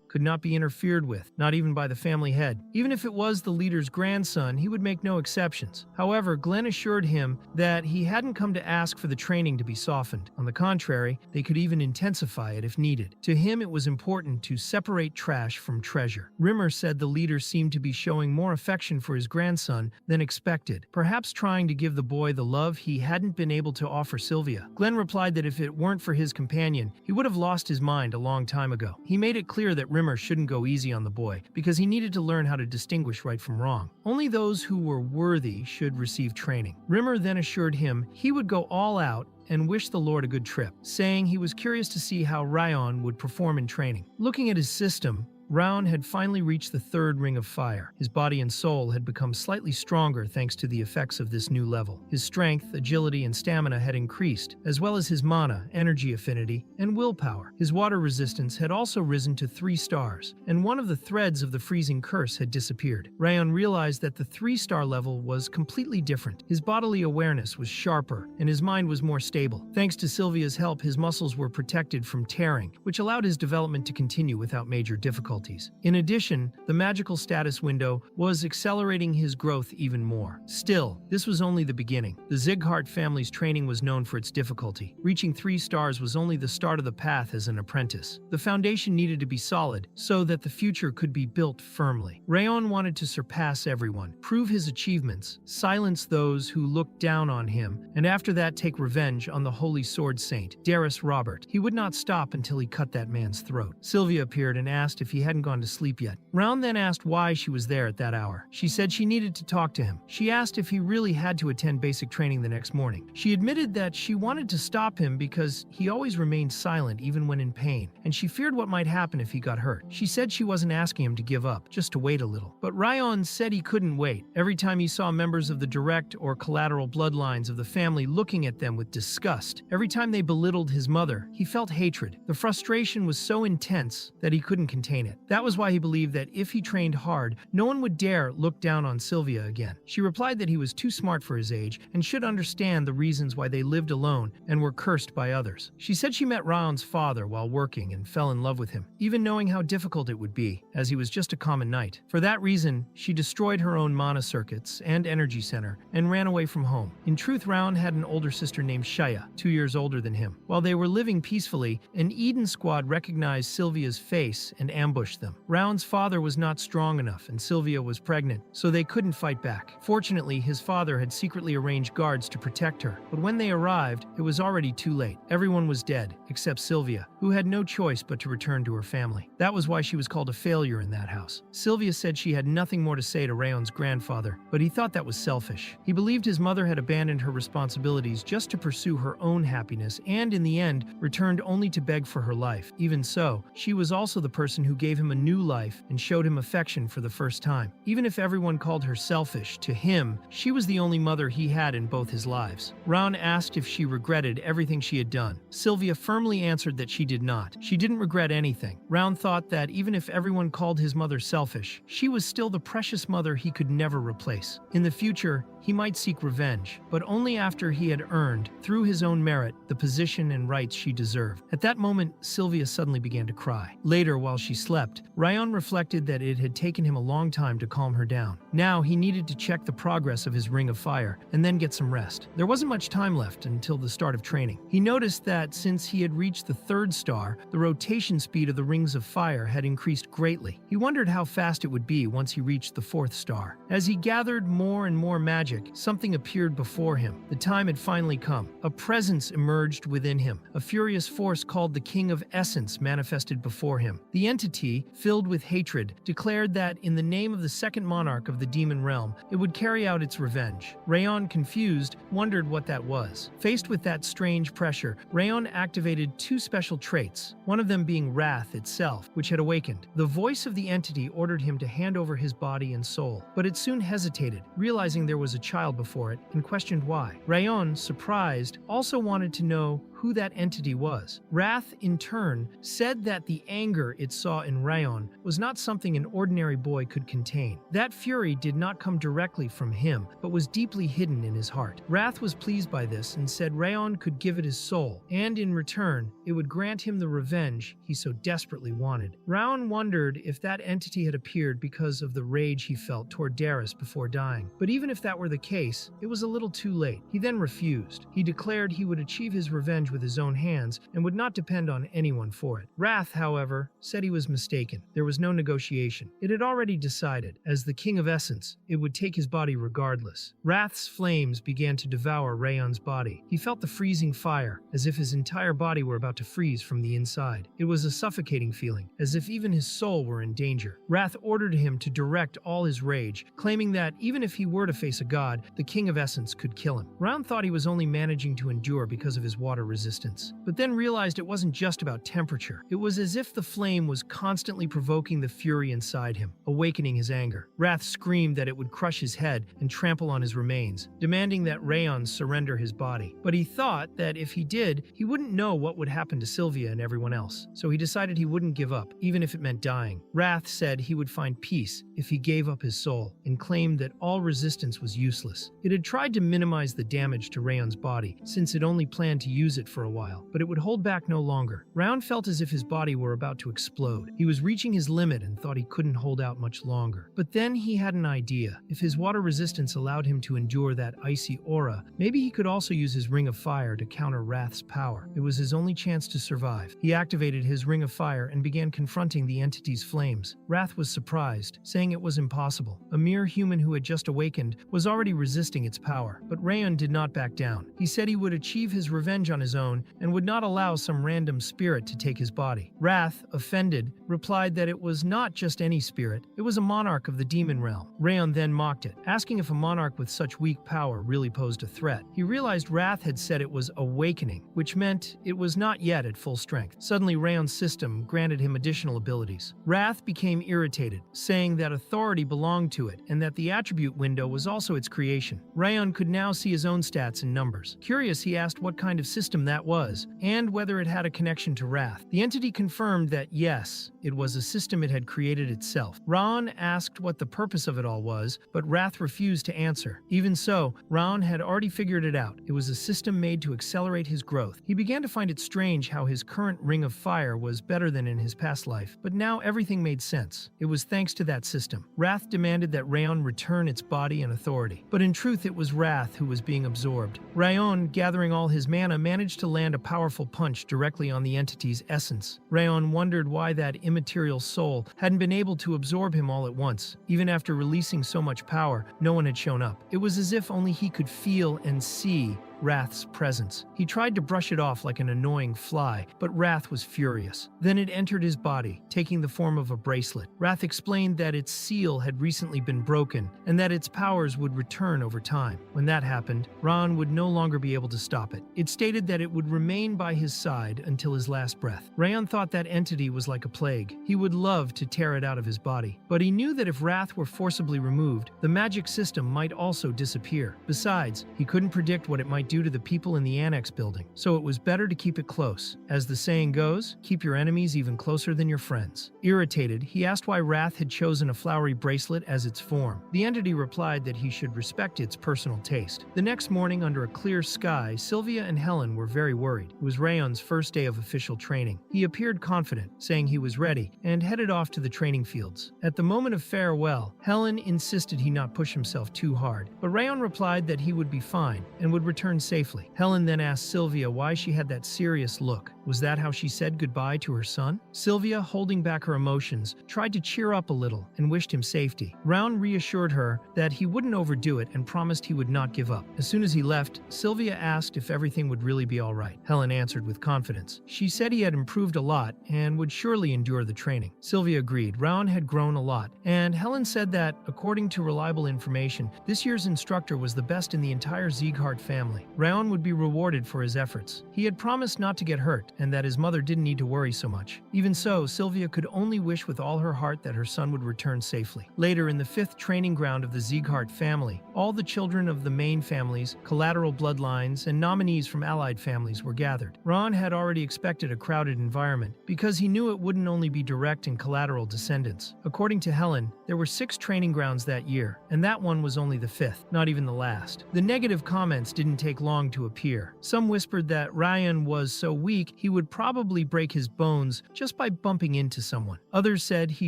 could not be interfered with, not even by the family head. Even if it was the leader's grandson, he would make no exceptions. However, Glenn assured him that he hadn't come to ask for the training to be softened. On the contrary, they could even intensify it if needed. To him, it was important to separate trash from treasure. Rimmer said the leader seemed to be showing more affection for his grandson than expected, perhaps trying to give the boy the love he hadn't been able to offer Sylvia. Glenn replied that if it weren't for his companion, he would have lost his mind a long time ago. He made it clear that Rimmer shouldn't go easy on the boy because he needed to learn how to distinguish right from wrong. Only those who were worthy should receive training. Rimmer then assured him he would go all out and wished the Lord a good trip, saying he was curious to see how Ryan would perform in training. Looking at his system, Ryan had finally reached the third ring of fire. His body and soul had become slightly stronger thanks to the effects of this new level. His strength, agility, and stamina had increased, as well as his mana, energy affinity, and willpower. His water resistance had also risen to 3 stars, and one of the threads of the freezing curse had disappeared. Ryan realized that the 3-star level was completely different. His bodily awareness was sharper, and his mind was more stable. Thanks to Sylvia's help, his muscles were protected from tearing, which allowed his development to continue without major difficulty. In addition, the magical status window was accelerating his growth even more. Still, this was only the beginning. The Zighart family's training was known for its difficulty. Reaching 3 stars was only the start of the path as an apprentice. The foundation needed to be solid so that the future could be built firmly. Ryan wanted to surpass everyone, prove his achievements, silence those who looked down on him, and after that take revenge on the Holy Sword Saint, Darius Robert. He would not stop until he cut that man's throat. Sylvia appeared and asked if he hadn't gone to sleep yet. Round then asked why she was there at that hour. She said she needed to talk to him. She asked if he really had to attend basic training the next morning. She admitted that she wanted to stop him because he always remained silent even when in pain, and she feared what might happen if he got hurt. She said she wasn't asking him to give up, just to wait a little. But Ryan said he couldn't wait. Every time he saw members of the direct or collateral bloodlines of the family looking at them with disgust, every time they belittled his mother, he felt hatred. The frustration was so intense that he couldn't contain it. That was why he believed that if he trained hard, no one would dare look down on Sylvia again. She replied that he was too smart for his age and should understand the reasons why they lived alone and were cursed by others. She said she met Ryan's father while working and fell in love with him, even knowing how difficult it would be, as he was just a common knight. For that reason, she destroyed her own mana circuits and energy center and ran away from home. In truth, Ryan had an older sister named Shaya, 2 years older than him. While they were living peacefully, an Eden squad recognized Sylvia's face and ambushed them. Ryan's father was not strong enough and Sylvia was pregnant, so they couldn't fight back. Fortunately, his father had secretly arranged guards to protect her, but when they arrived, it was already too late. Everyone was dead, except Sylvia, who had no choice but to return to her family. That was why she was called a failure in that house. Sylvia said she had nothing more to say to Ryan's grandfather, but he thought that was selfish. He believed his mother had abandoned her responsibilities just to pursue her own happiness and, in the end, returned only to beg for her life. Even so, she was also the person who gave him a new life and showed him affection for the first time. Even if everyone called her selfish, to him, she was the only mother he had in both his lives. Ryan asked if she regretted everything she had done. Sylvia firmly answered that she did not. She didn't regret anything. Ryan thought that even if everyone called his mother selfish, she was still the precious mother he could never replace. In the future, he might seek revenge, but only after he had earned, through his own merit, the position and rights she deserved. At that moment, Sylvia suddenly began to cry. Later, while she slept, Ryan reflected that it had taken him a long time to calm her down. Now, he needed to check the progress of his ring of fire and then get some rest. There wasn't much time left until the start of training. He noticed that since he had reached the 3rd star, the rotation speed of the rings of fire had increased greatly. He wondered how fast it would be once he reached the 4th star. As he gathered more and more magic, something appeared before him. The time had finally come. A presence emerged within him. A furious force called the King of Essence manifested before him. The entity, filled with hatred, declared that in the name of the 2nd monarch of the demon realm, it would carry out its revenge. Ryan, confused, wondered what that was. Faced with that strange pressure, Ryan activated 2 special traits, one of them being wrath itself, which had awakened. The voice of the entity ordered him to hand over his body and soul, but it soon hesitated, realizing there was a child before it, and questioned why. Ryan, surprised, also wanted to know who that entity was. Wrath, in turn, said that the anger it saw in Rayon was not something an ordinary boy could contain. That fury did not come directly from him, but was deeply hidden in his heart. Wrath was pleased by this and said Rayon could give it his soul, and in return, it would grant him the revenge he so desperately wanted. Rayon wondered if that entity had appeared because of the rage he felt toward Darius before dying. But even if that were the case, it was a little too late. He then refused. He declared he would achieve his revenge with his own hands and would not depend on anyone for it. Wrath, however, said he was mistaken. There was no negotiation. It had already decided, as the King of Essence, it would take his body regardless. Wrath's flames began to devour Rayon's body. He felt the freezing fire, as if his entire body were about to freeze from the inside. It was a suffocating feeling, as if even his soul were in danger. Wrath ordered him to direct all his rage, claiming that even if he were to face a god, the King of Essence could kill him. Rayon thought he was only managing to endure because of his water resistance, but then realized it wasn't just about temperature. It was as if the flame was constantly provoking the fury inside him, awakening his anger. Wrath screamed that it would crush his head and trample on his remains, demanding that Rayon surrender his body. But he thought that if he did, he wouldn't know what would happen to Sylvia and everyone else, so he decided he wouldn't give up, even if it meant dying. Wrath said he would find peace if he gave up his soul, and claimed that all resistance was useless. It had tried to minimize the damage to Rayon's body, since it only planned to use it for a while, but it would hold back no longer. Rayon felt as if his body were about to explode. He was reaching his limit and thought he couldn't hold out much longer. But then he had an idea. If his water resistance allowed him to endure that icy aura, maybe he could also use his ring of fire to counter Wrath's power. It was his only chance to survive. He activated his ring of fire and began confronting the entity's flames. Wrath was surprised, saying it was impossible. A mere human who had just awakened was already resisting its power. But Rayon did not back down. He said he would achieve his revenge on his own and would not allow some random spirit to take his body. Wrath, offended, replied that it was not just any spirit, it was a monarch of the demon realm. Rayon then mocked it, asking if a monarch with such weak power really posed a threat. He realized Wrath had said it was awakening, which meant it was not yet at full strength. Suddenly, Rayon's system granted him additional abilities. Wrath became irritated, saying that authority belonged to it and that the attribute window was also its creation. Rayon could now see his own stats and numbers. Curious, he asked what kind of system that was and whether it had a connection to Wrath. The entity confirmed that yes, it was a system it had created itself. Rayon asked what the purpose of it all was, but Wrath refused to answer. Even so, Rayon had already figured it out. It was a system made to accelerate his growth. He began to find it strange how his current ring of fire was better than in his past life, but now everything made sense. It was thanks to that system. Wrath demanded that Rayon return its body and authority, but in truth it was Wrath who was being absorbed. Rayon, gathering all his mana, managed to land a powerful punch directly on the entity's essence. Rayon wondered why that immaterial soul hadn't been able to absorb him all at once. Even after releasing so much power, no one had shown up. It was as if only he could feel and see Wrath's presence. He tried to brush it off like an annoying fly, but Wrath was furious. Then it entered his body, taking the form of a bracelet. Wrath explained that its seal had recently been broken and that its powers would return over time. When that happened, Rayon would no longer be able to stop it. It stated that it would remain by his side until his last breath. Rayon thought that entity was like a plague. He would love to tear it out of his body, but he knew that if Wrath were forcibly removed, the magic system might also disappear. Besides, he couldn't predict what it might do to the people in the annex building, so it was better to keep it close. As the saying goes, keep your enemies even closer than your friends. Irritated, he asked why Wrath had chosen a flowery bracelet as its form. The entity replied that he should respect its personal taste. The next morning, under a clear sky, Sylvia and Helen were very worried. It was Rayon's first day of official training. He appeared confident, saying he was ready, and headed off to the training fields. At the moment of farewell, Helen insisted he not push himself too hard, but Rayon replied that he would be fine and would return safely. Helen then asked Sylvia why she had that serious look. Was that how she said goodbye to her son? Sylvia, holding back her emotions, tried to cheer up a little and wished him safety. Rayon reassured her that he wouldn't overdo it and promised he would not give up. As soon as he left, Sylvia asked if everything would really be all right. Helen answered with confidence. She said he had improved a lot and would surely endure the training. Sylvia agreed. Rayon had grown a lot, and Helen said that, according to reliable information, this year's instructor was the best in the entire Sieghart family. Rayon would be rewarded for his efforts. He had promised not to get hurt and that his mother didn't need to worry so much. Even so, Sylvia could only wish with all her heart that her son would return safely. Later, in the 5th training ground of the Sieghart family, all the children of the main families, collateral bloodlines, and nominees from allied families were gathered. Ron had already expected a crowded environment because he knew it wouldn't only be direct and collateral descendants. According to Helen, there were 6 training grounds that year, and that one was only the 5th, not even the last. The negative comments didn't take long to appear. Some whispered that Ryan was so weak he would probably break his bones just by bumping into someone. Others said he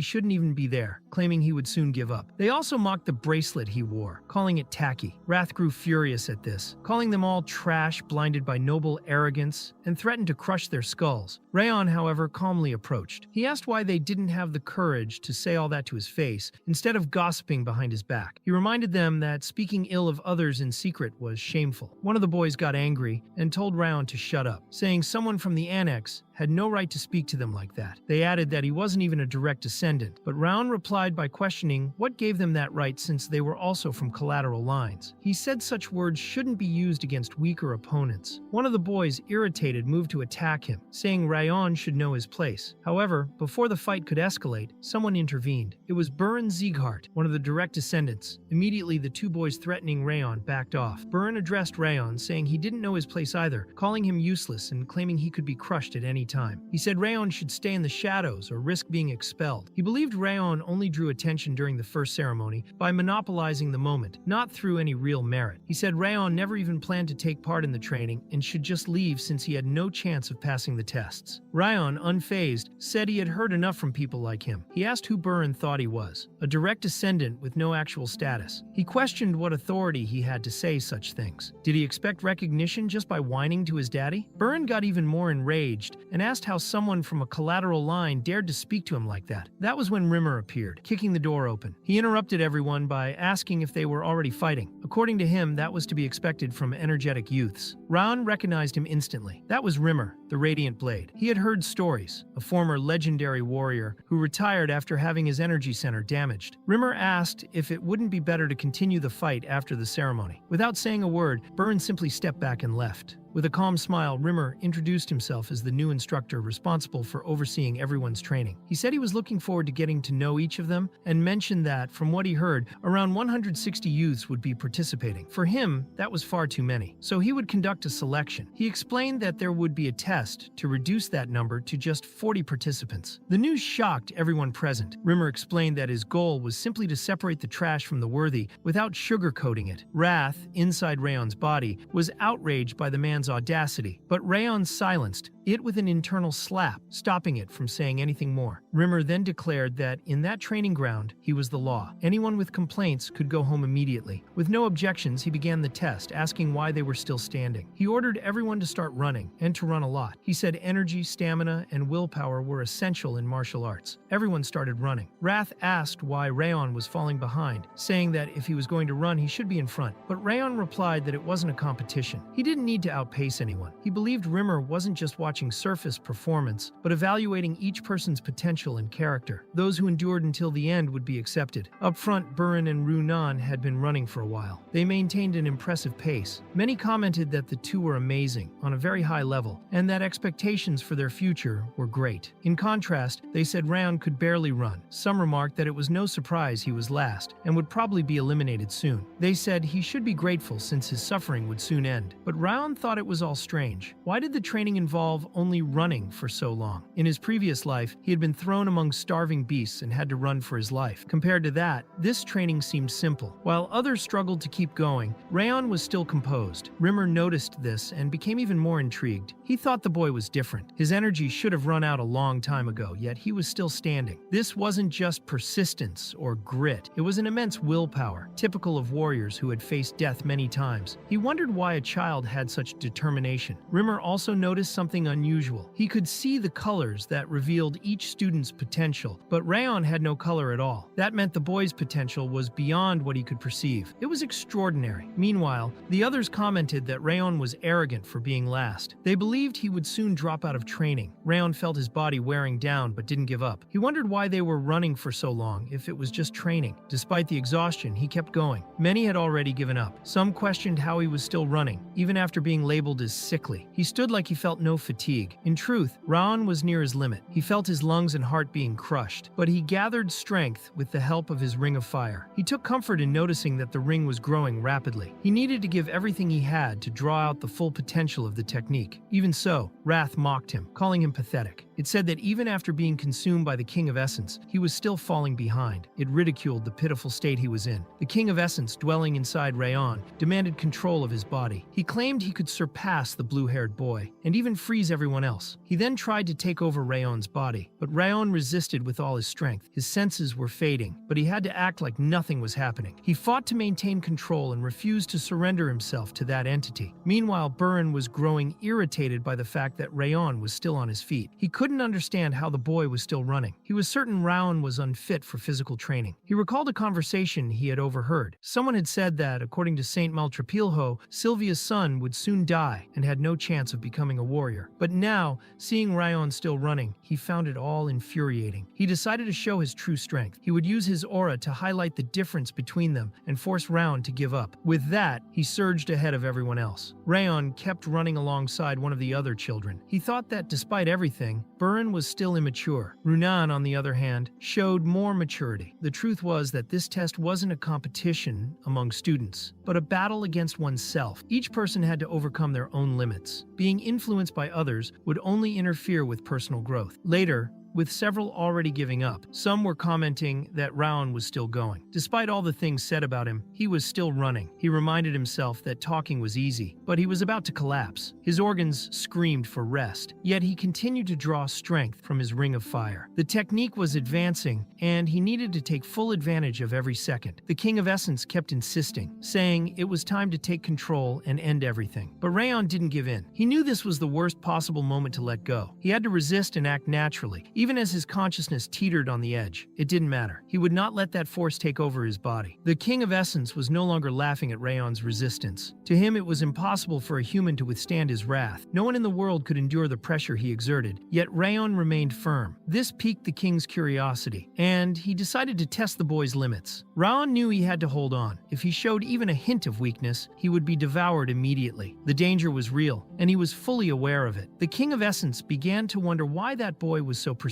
shouldn't even be there, claiming he would soon give up. They also mocked the bracelet he wore, calling it tacky. Wrath grew furious at this, calling them all trash, blinded by noble arrogance, and threatened to crush their skulls. Rayon, however, calmly approached. He asked why they didn't have the courage to say all that to his face, instead of gossiping behind his back. He reminded them that speaking ill of others in secret was shameful. One of the boys got angry and told Rayon to shut up, saying someone from the annex had no right to speak to them like that. They added that he wasn't even a direct descendant, but Rayon replied by questioning what gave them that right since they were also from collateral lines. He said such words shouldn't be used against weaker opponents. One of the boys, irritated, moved to attack him, saying Rayon should know his place. However, before the fight could escalate, someone intervened. It was Burin Sieghart, one of the direct descendants. Immediately, the 2 boys threatening Rayon backed off. Burin addressed Rayon, saying he didn't know his place either, calling him useless and claiming he could be crushed at any time. He said Rayon should stay in the shadows or risk being expelled. He believed Rayon only drew attention during the first ceremony by monopolizing the moment, not through any real merit. He said Rayon never even planned to take part in the training and should just leave since he had no chance of passing the tests. Rayon, unfazed, said he had heard enough from people like him. He asked who Burin thought he was, a direct descendant with no actual status. He questioned what authority he had to say such things. Did he expect recognition just by whining to his daddy? Burin got even more enraged and asked how someone from a collateral line dared to speak to him like that. That was when Rimmer appeared, kicking the door open. He interrupted everyone by asking if they were already fighting. According to him, that was to be expected from energetic youths. Raon recognized him instantly. That was Rimmer, the Radiant Blade. He had heard stories, a former legendary warrior who retired after having his energy center damaged. Rimmer asked if it wouldn't be better to continue the fight after the ceremony. Without saying a word, Burin simply stepped back and left. With a calm smile, Rimmer introduced himself as the new instructor responsible for overseeing everyone's training. He said he was looking forward to getting to know each of them and mentioned that, from what he heard, around 160 youths would be participating. For him, that was far too many, so he would conduct a selection. He explained that there would be a test to reduce that number to just 40 participants. The news shocked everyone present. Rimmer explained that his goal was simply to separate the trash from the worthy without sugarcoating it. Wrath, inside Rayon's body, was outraged by the man's audacity, but Rayon silenced it with an internal slap, stopping it from saying anything more. Rimmer then declared that in that training ground, he was the law. Anyone with complaints could go home immediately. With no objections, he began the test, asking why they were still standing. He ordered everyone to start running, and to run a lot. He said energy, stamina, and willpower were essential in martial arts. Everyone started running. Wrath asked why Rayon was falling behind, saying that if he was going to run, he should be in front. But Rayon replied that it wasn't a competition. He didn't need to outpace anyone. He believed Rimmer wasn't just watching surface performance, but evaluating each person's potential and character. Those who endured until the end would be accepted. Up front, Burin and Runan had been running for a while. They maintained an impressive pace. Many commented that the two were amazing, on a very high level, and that expectations for their future were great. In contrast, they said Rayon could barely run. Some remarked that it was no surprise he was last, and would probably be eliminated soon. They said he should be grateful since his suffering would soon end. But Rayon thought it was all strange. Why did the training involve only running for so long? In his previous life, he had been thrown among starving beasts and had to run for his life. Compared to that, this training seemed simple. While others struggled to keep going, Rayon was still composed. Rimmer noticed this and became even more intrigued. He thought the boy was different. His energy should have run out a long time ago, yet he was still standing. This wasn't just persistence or grit. It was an immense willpower, typical of warriors who had faced death many times. He wondered why a child had such determination. Rimmer also noticed something unusual. He could see the colors that revealed each student's student's potential, but Rayon had no color at all. That meant the boy's potential was beyond what he could perceive. It was extraordinary. Meanwhile, the others commented that Rayon was arrogant for being last. They believed he would soon drop out of training. Rayon felt his body wearing down but didn't give up. He wondered why they were running for so long if it was just training. Despite the exhaustion, he kept going. Many had already given up. Some questioned how he was still running, even after being labeled as sickly. He stood like he felt no fatigue. In truth, Raon was near his limit. He felt his lungs and heart being crushed, but he gathered strength with the help of his ring of fire. He took comfort in noticing that the ring was growing rapidly. He needed to give everything he had to draw out the full potential of the technique. Even so, Wrath mocked him, calling him pathetic. It said that even after being consumed by the King of Essence, he was still falling behind. It ridiculed the pitiful state he was in. The King of Essence, dwelling inside Rayon, demanded control of his body. He claimed he could surpass the blue-haired boy, and even freeze everyone else. He then tried to take over Rayon's body, but Rayon resisted with all his strength. His senses were fading, but he had to act like nothing was happening. He fought to maintain control and refused to surrender himself to that entity. Meanwhile, Burin was growing irritated by the fact that Rayon was still on his feet. He couldn't understand how the boy was still running. He was certain Rayon was unfit for physical training. He recalled a conversation he had overheard. Someone had said that, according to Saint Maltrapilho, Sylvia's son would soon die and had no chance of becoming a warrior. But now, seeing Rayon still running, he found it all infuriating. He decided to show his true strength. He would use his aura to highlight the difference between them and force Rayon to give up. With that, he surged ahead of everyone else. Rayon kept running alongside one of the other children. He thought that despite everything, Burin was still immature. Runan, on the other hand, showed more maturity. The truth was that this test wasn't a competition among students, but a battle against oneself. Each person had to overcome their own limits. Being influenced by others would only interfere with personal growth. Later, with several already giving up, some were commenting that Raon was still going. Despite all the things said about him, he was still running. He reminded himself that talking was easy, but he was about to collapse. His organs screamed for rest, yet he continued to draw strength from his ring of fire. The technique was advancing, and he needed to take full advantage of every second. The King of Essence kept insisting, saying it was time to take control and end everything. But Raon didn't give in. He knew this was the worst possible moment to let go. He had to resist and act naturally. Even as his consciousness teetered on the edge, it didn't matter. He would not let that force take over his body. The King of Essence was no longer laughing at Rayon's resistance. To him, it was impossible for a human to withstand his wrath. No one in the world could endure the pressure he exerted, yet Rayon remained firm. This piqued the king's curiosity, and he decided to test the boy's limits. Rayon knew he had to hold on. If he showed even a hint of weakness, he would be devoured immediately. The danger was real, and he was fully aware of it. The King of Essence began to wonder why that boy was so persistent.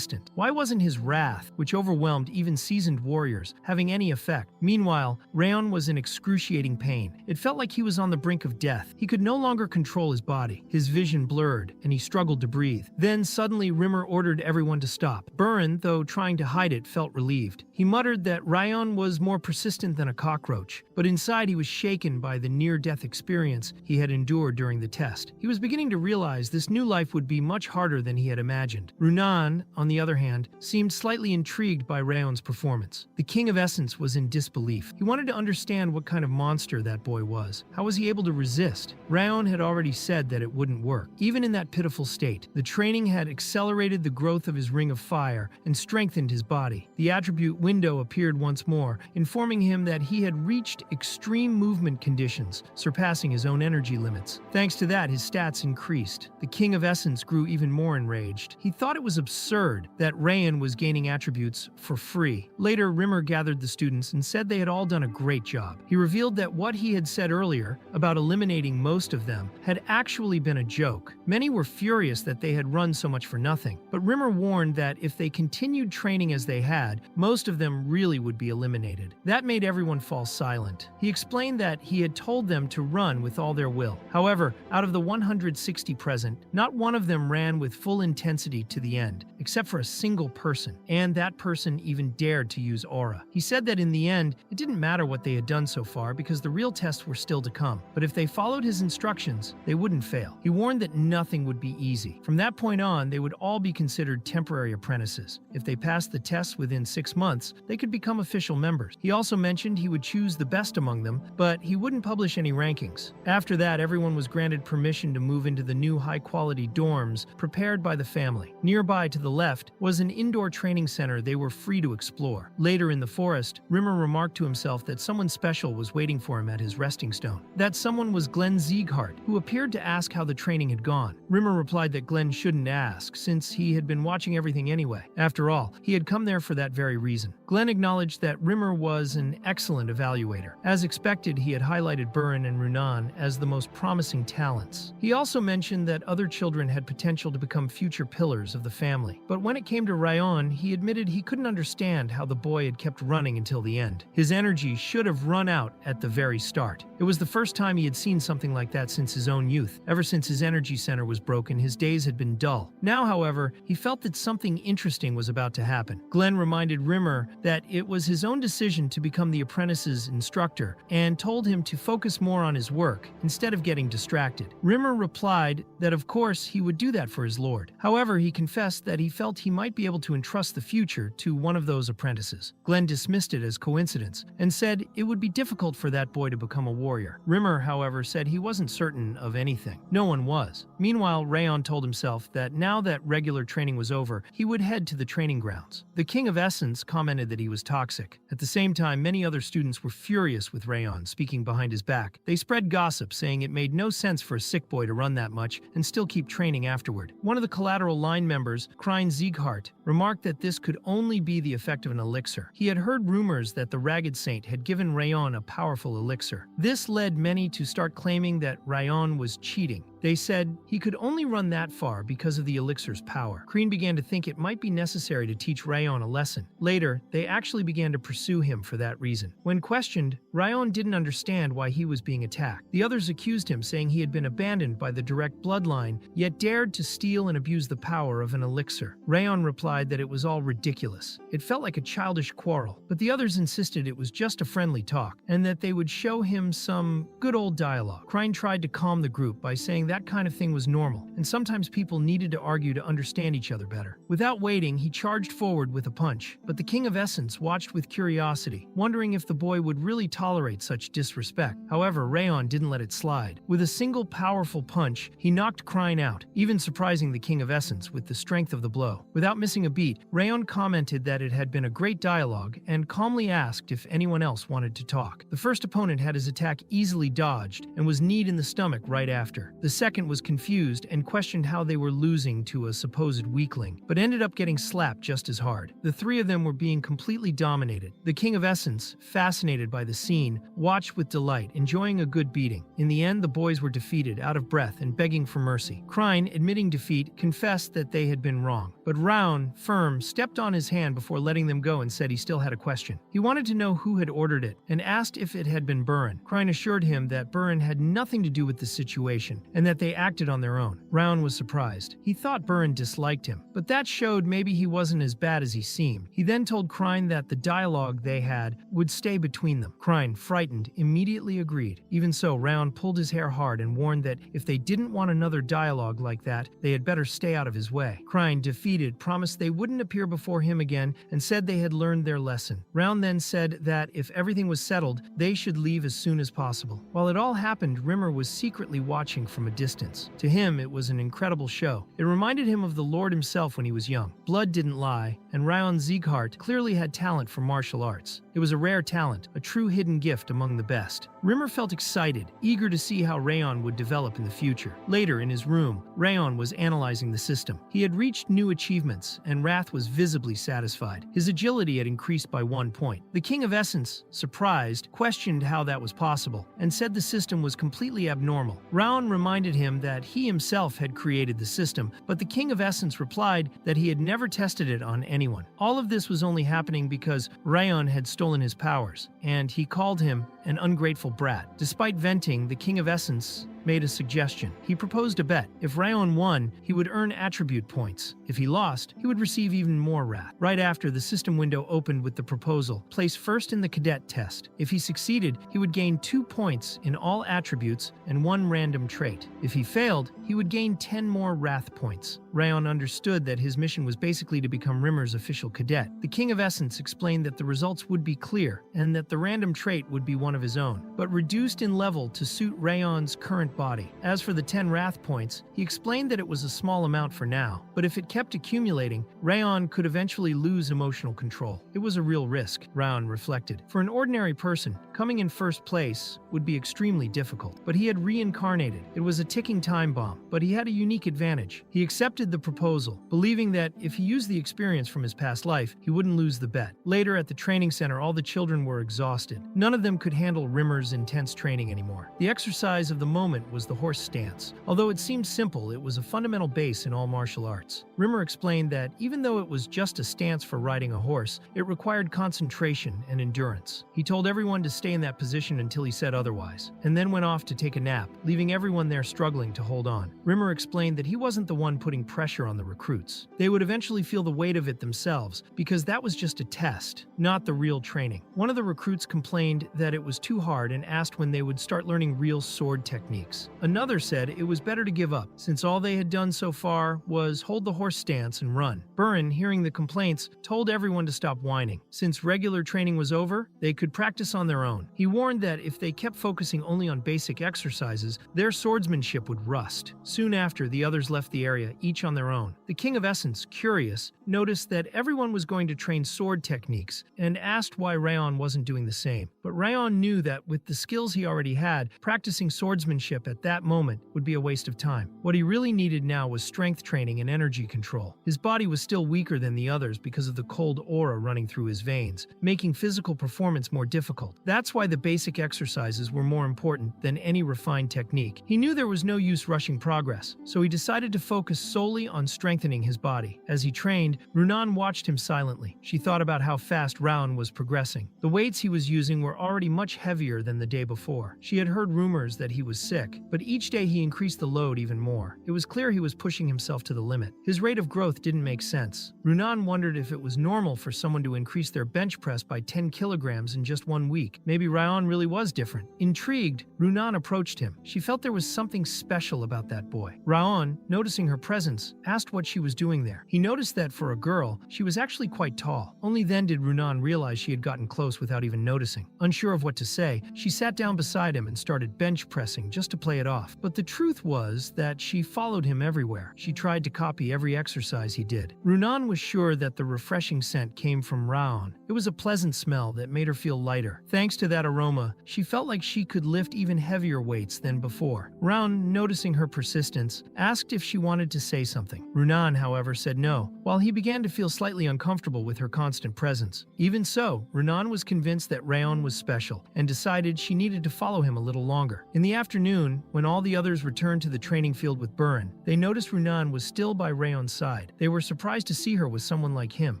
Why wasn't his wrath, which overwhelmed even seasoned warriors, having any effect? Meanwhile, Rayon was in excruciating pain. It felt like he was on the brink of death. He could no longer control his body. His vision blurred, and he struggled to breathe. Then suddenly Rimmer ordered everyone to stop. Burin, though trying to hide it, felt relieved. He muttered that Rayon was more persistent than a cockroach, but inside he was shaken by the near-death experience he had endured during the test. He was beginning to realize this new life would be much harder than he had imagined. Runan, on the other hand, seemed slightly intrigued by Rayon's performance. The King of Essence was in disbelief. He wanted to understand what kind of monster that boy was. How was he able to resist? Rayon had already said that it wouldn't work. Even in that pitiful state, the training had accelerated the growth of his ring of fire and strengthened his body. The attribute window appeared once more, informing him that he had reached extreme movement conditions, surpassing his own energy limits. Thanks to that, his stats increased. The King of Essence grew even more enraged. He thought it was absurd that Rayon was gaining attributes for free. Later, Rimmer gathered the students and said they had all done a great job. He revealed that what he had said earlier about eliminating most of them had actually been a joke. Many were furious that they had run so much for nothing, but Rimmer warned that if they continued training as they had, most of them really would be eliminated. That made everyone fall silent. He explained that he had told them to run with all their will. However, out of the 160 present, not one of them ran with full intensity to the end, except for a single person, and that person even dared to use aura. He said that in the end, it didn't matter what they had done so far because the real tests were still to come, but if they followed his instructions, they wouldn't fail. He warned that nothing would be easy. From that point on, they would all be considered temporary apprentices. If they passed the tests within 6 months, they could become official members. He also mentioned he would choose the best among them, but he wouldn't publish any rankings. After that, everyone was granted permission to move into the new high-quality dorms prepared by the family. Nearby to the left was an indoor training center they were free to explore. Later in the forest, Rimmer remarked to himself that someone special was waiting for him at his resting stone. That someone was Glenn Sieghart, who appeared to ask how the training had gone. Rimmer replied that Glenn shouldn't ask, since he had been watching everything anyway. After all, he had come there for that very reason. Glenn acknowledged that Rimmer was an excellent evaluator. As expected, he had highlighted Burin and Runan as the most promising talents. He also mentioned that other children had potential to become future pillars of the family. But when it came to Ryan, he admitted he couldn't understand how the boy had kept running until the end. His energy should have run out at the very start. It was the first time he had seen something like that since his own youth. Ever since his energy center was broken, his days had been dull. Now, however, he felt that something interesting was about to happen. Glenn reminded Rimmer that it was his own decision to become the apprentice's instructor and told him to focus more on his work instead of getting distracted. Rimmer replied that of course he would do that for his lord. However, he confessed that he felt he might be able to entrust the future to one of those apprentices. Glenn dismissed it as coincidence and said it would be difficult for that boy to become a warrior. Rimmer, however, said he wasn't certain of anything. No one was. Meanwhile, Rayon told himself that now that regular training was over, he would head to the training grounds. The King of Essence commented that he was toxic. At the same time, many other students were furious with Rayon, speaking behind his back. They spread gossip, saying it made no sense for a sick boy to run that much and still keep training afterward. One of the collateral line members, Krein Sieghart, remarked that this could only be the effect of an elixir. He had heard rumors that the Ragged Saint had given Rayon a powerful elixir. This led many to start claiming that Rayon was cheating. They said he could only run that far because of the elixir's power. Kreen began to think it might be necessary to teach Rayon a lesson. Later, they actually began to pursue him for that reason. When questioned, Rayon didn't understand why he was being attacked. The others accused him, saying he had been abandoned by the direct bloodline, yet dared to steal and abuse the power of an elixir. Rayon replied that it was all ridiculous. It felt like a childish quarrel, but the others insisted it was just a friendly talk, and that they would show him some good old dialogue. Krine tried to calm the group by saying that kind of thing was normal, and sometimes people needed to argue to understand each other better. Without waiting, he charged forward with a punch, but the King of Essence watched with curiosity, wondering if the boy would really tolerate such disrespect. However, Rayon didn't let it slide. With a single powerful punch, he knocked Krine out, even surprising the King of Essence with the strength of the blow. Without missing a beat, Rayon commented that it had been a great dialogue and calmly asked if anyone else wanted to talk. The first opponent had his attack easily dodged and was kneed in the stomach right after. The second was confused and questioned how they were losing to a supposed weakling, but ended up getting slapped just as hard. The three of them were being completely dominated. The King of Essence, fascinated by the scene, watched with delight, enjoying a good beating. In the end, the boys were defeated, out of breath and begging for mercy. Krine, admitting defeat, confessed that they had been wrong. But Raun, firm, stepped on his hand before letting them go and said he still had a question. He wanted to know who had ordered it and asked if it had been Burin. Krine assured him that Burin had nothing to do with the situation and that they acted on their own. Raun was surprised. He thought Burin disliked him, but that showed maybe he wasn't as bad as he seemed. He then told Krine that the dialogue they had would stay between them. Krine, frightened, immediately agreed. Even so, Raun pulled his hair hard and warned that if they didn't want another dialogue like that, they had better stay out of his way. Krine, defeated, promised they wouldn't appear before him again and said they had learned their lesson. Raun then said that if everything was settled, they should leave as soon as possible. While it all happened, Rimmer was secretly watching from a distance. To him, it was an incredible show. It reminded him of the Lord himself when he was young. Blood didn't lie, and Rayon Sieghart clearly had talent for martial arts. It was a rare talent, a true hidden gift among the best. Rimmer felt excited, eager to see how Rayon would develop in the future. Later, in his room, Rayon was analyzing the system. He had reached new achievements, and Wrath was visibly satisfied. His agility had increased by 1 point. The King of Essence, surprised, questioned how that was possible, and said the system was completely abnormal. Raon reminded him that he himself had created the system, but the King of Essence replied that he had never tested it on anyone. All of this was only happening because Rayon had stolen his powers, and he called him an ungrateful brat. Despite venting, the King of Essence made a suggestion. He proposed a bet. If Rayon won, he would earn attribute points. If he lost, he would receive even more wrath. Right after, the system window opened with the proposal: place first in the cadet test. If he succeeded, he would gain 2 points in all attributes and 1 random trait. If he failed, he would gain 10 more wrath points. Rayon understood that his mission was basically to become Rimmer's official cadet. The King of Essence explained that the results would be clear and that the random trait would be one of his own, but reduced in level to suit Rayon's current different body. As for the 10 wrath points, he explained that it was a small amount for now, but if it kept accumulating, Rayon could eventually lose emotional control. It was a real risk, Rayon reflected. For an ordinary person, coming in first place would be extremely difficult, but he had reincarnated. It was a ticking time bomb, but he had a unique advantage. He accepted the proposal, believing that if he used the experience from his past life, he wouldn't lose the bet. Later at the training center, all the children were exhausted. None of them could handle Rimmer's intense training anymore. The exercise of the moment was the horse stance. Although it seemed simple, it was a fundamental base in all martial arts. Rimmer explained that even though it was just a stance for riding a horse, it required concentration and endurance. He told everyone to stay in that position until he said otherwise, and then went off to take a nap, leaving everyone there struggling to hold on. Rimmer explained that he wasn't the one putting pressure on the recruits. They would eventually feel the weight of it themselves, because that was just a test, not the real training. One of the recruits complained that it was too hard and asked when they would start learning real sword techniques. Another said it was better to give up, since all they had done so far was hold the horse stance and run. Burin, hearing the complaints, told everyone to stop whining. Since regular training was over, they could practice on their own. He warned that if they kept focusing only on basic exercises, their swordsmanship would rust. Soon after, the others left the area, each on their own. The King of Essence, curious, noticed that everyone was going to train sword techniques and asked why Rayon wasn't doing the same. But Rayon knew that with the skills he already had, practicing swordsmanship at that moment would be a waste of time. What he really needed now was strength training and energy control. His body was still weaker than the others because of the cold aura running through his veins, making physical performance more difficult. That's why the basic exercises were more important than any refined technique. He knew there was no use rushing progress, so he decided to focus solely on strengthening his body. As he trained, Runan watched him silently. She thought about how fast Raon was progressing. The weights he was using were already much heavier than the day before. She had heard rumors that he was sick, but each day he increased the load even more. It was clear he was pushing himself to the limit. His rate of growth didn't make sense. Runan wondered if it was normal for someone to increase their bench press by 10 kilograms in just 1 week. Maybe Raon really was different. Intrigued, Runan approached him. She felt there was something special about that boy. Raon, noticing her presence, asked what she was doing there. He noticed that for a girl, she was actually quite tall. Only then did Runan realize she had gotten close without even noticing. Unsure of what to say, she sat down beside him and started bench pressing just to play it off. But the truth was that she followed him everywhere. She tried to copy every exercise he did. Runan was sure that the refreshing scent came from Raon. It was a pleasant smell that made her feel lighter. Thanks to that aroma, she felt like she could lift even heavier weights than before. Raon, noticing her persistence, asked if she wanted to say something. Runan, however, said no, while he began to feel slightly uncomfortable with her constant presence. Even so, Runan was convinced that Raon was special and decided she needed to follow him a little longer. In the afternoon, when all the others returned to the training field with Burin, they noticed Runan was still by Rayon's side. They were surprised to see her with someone like him,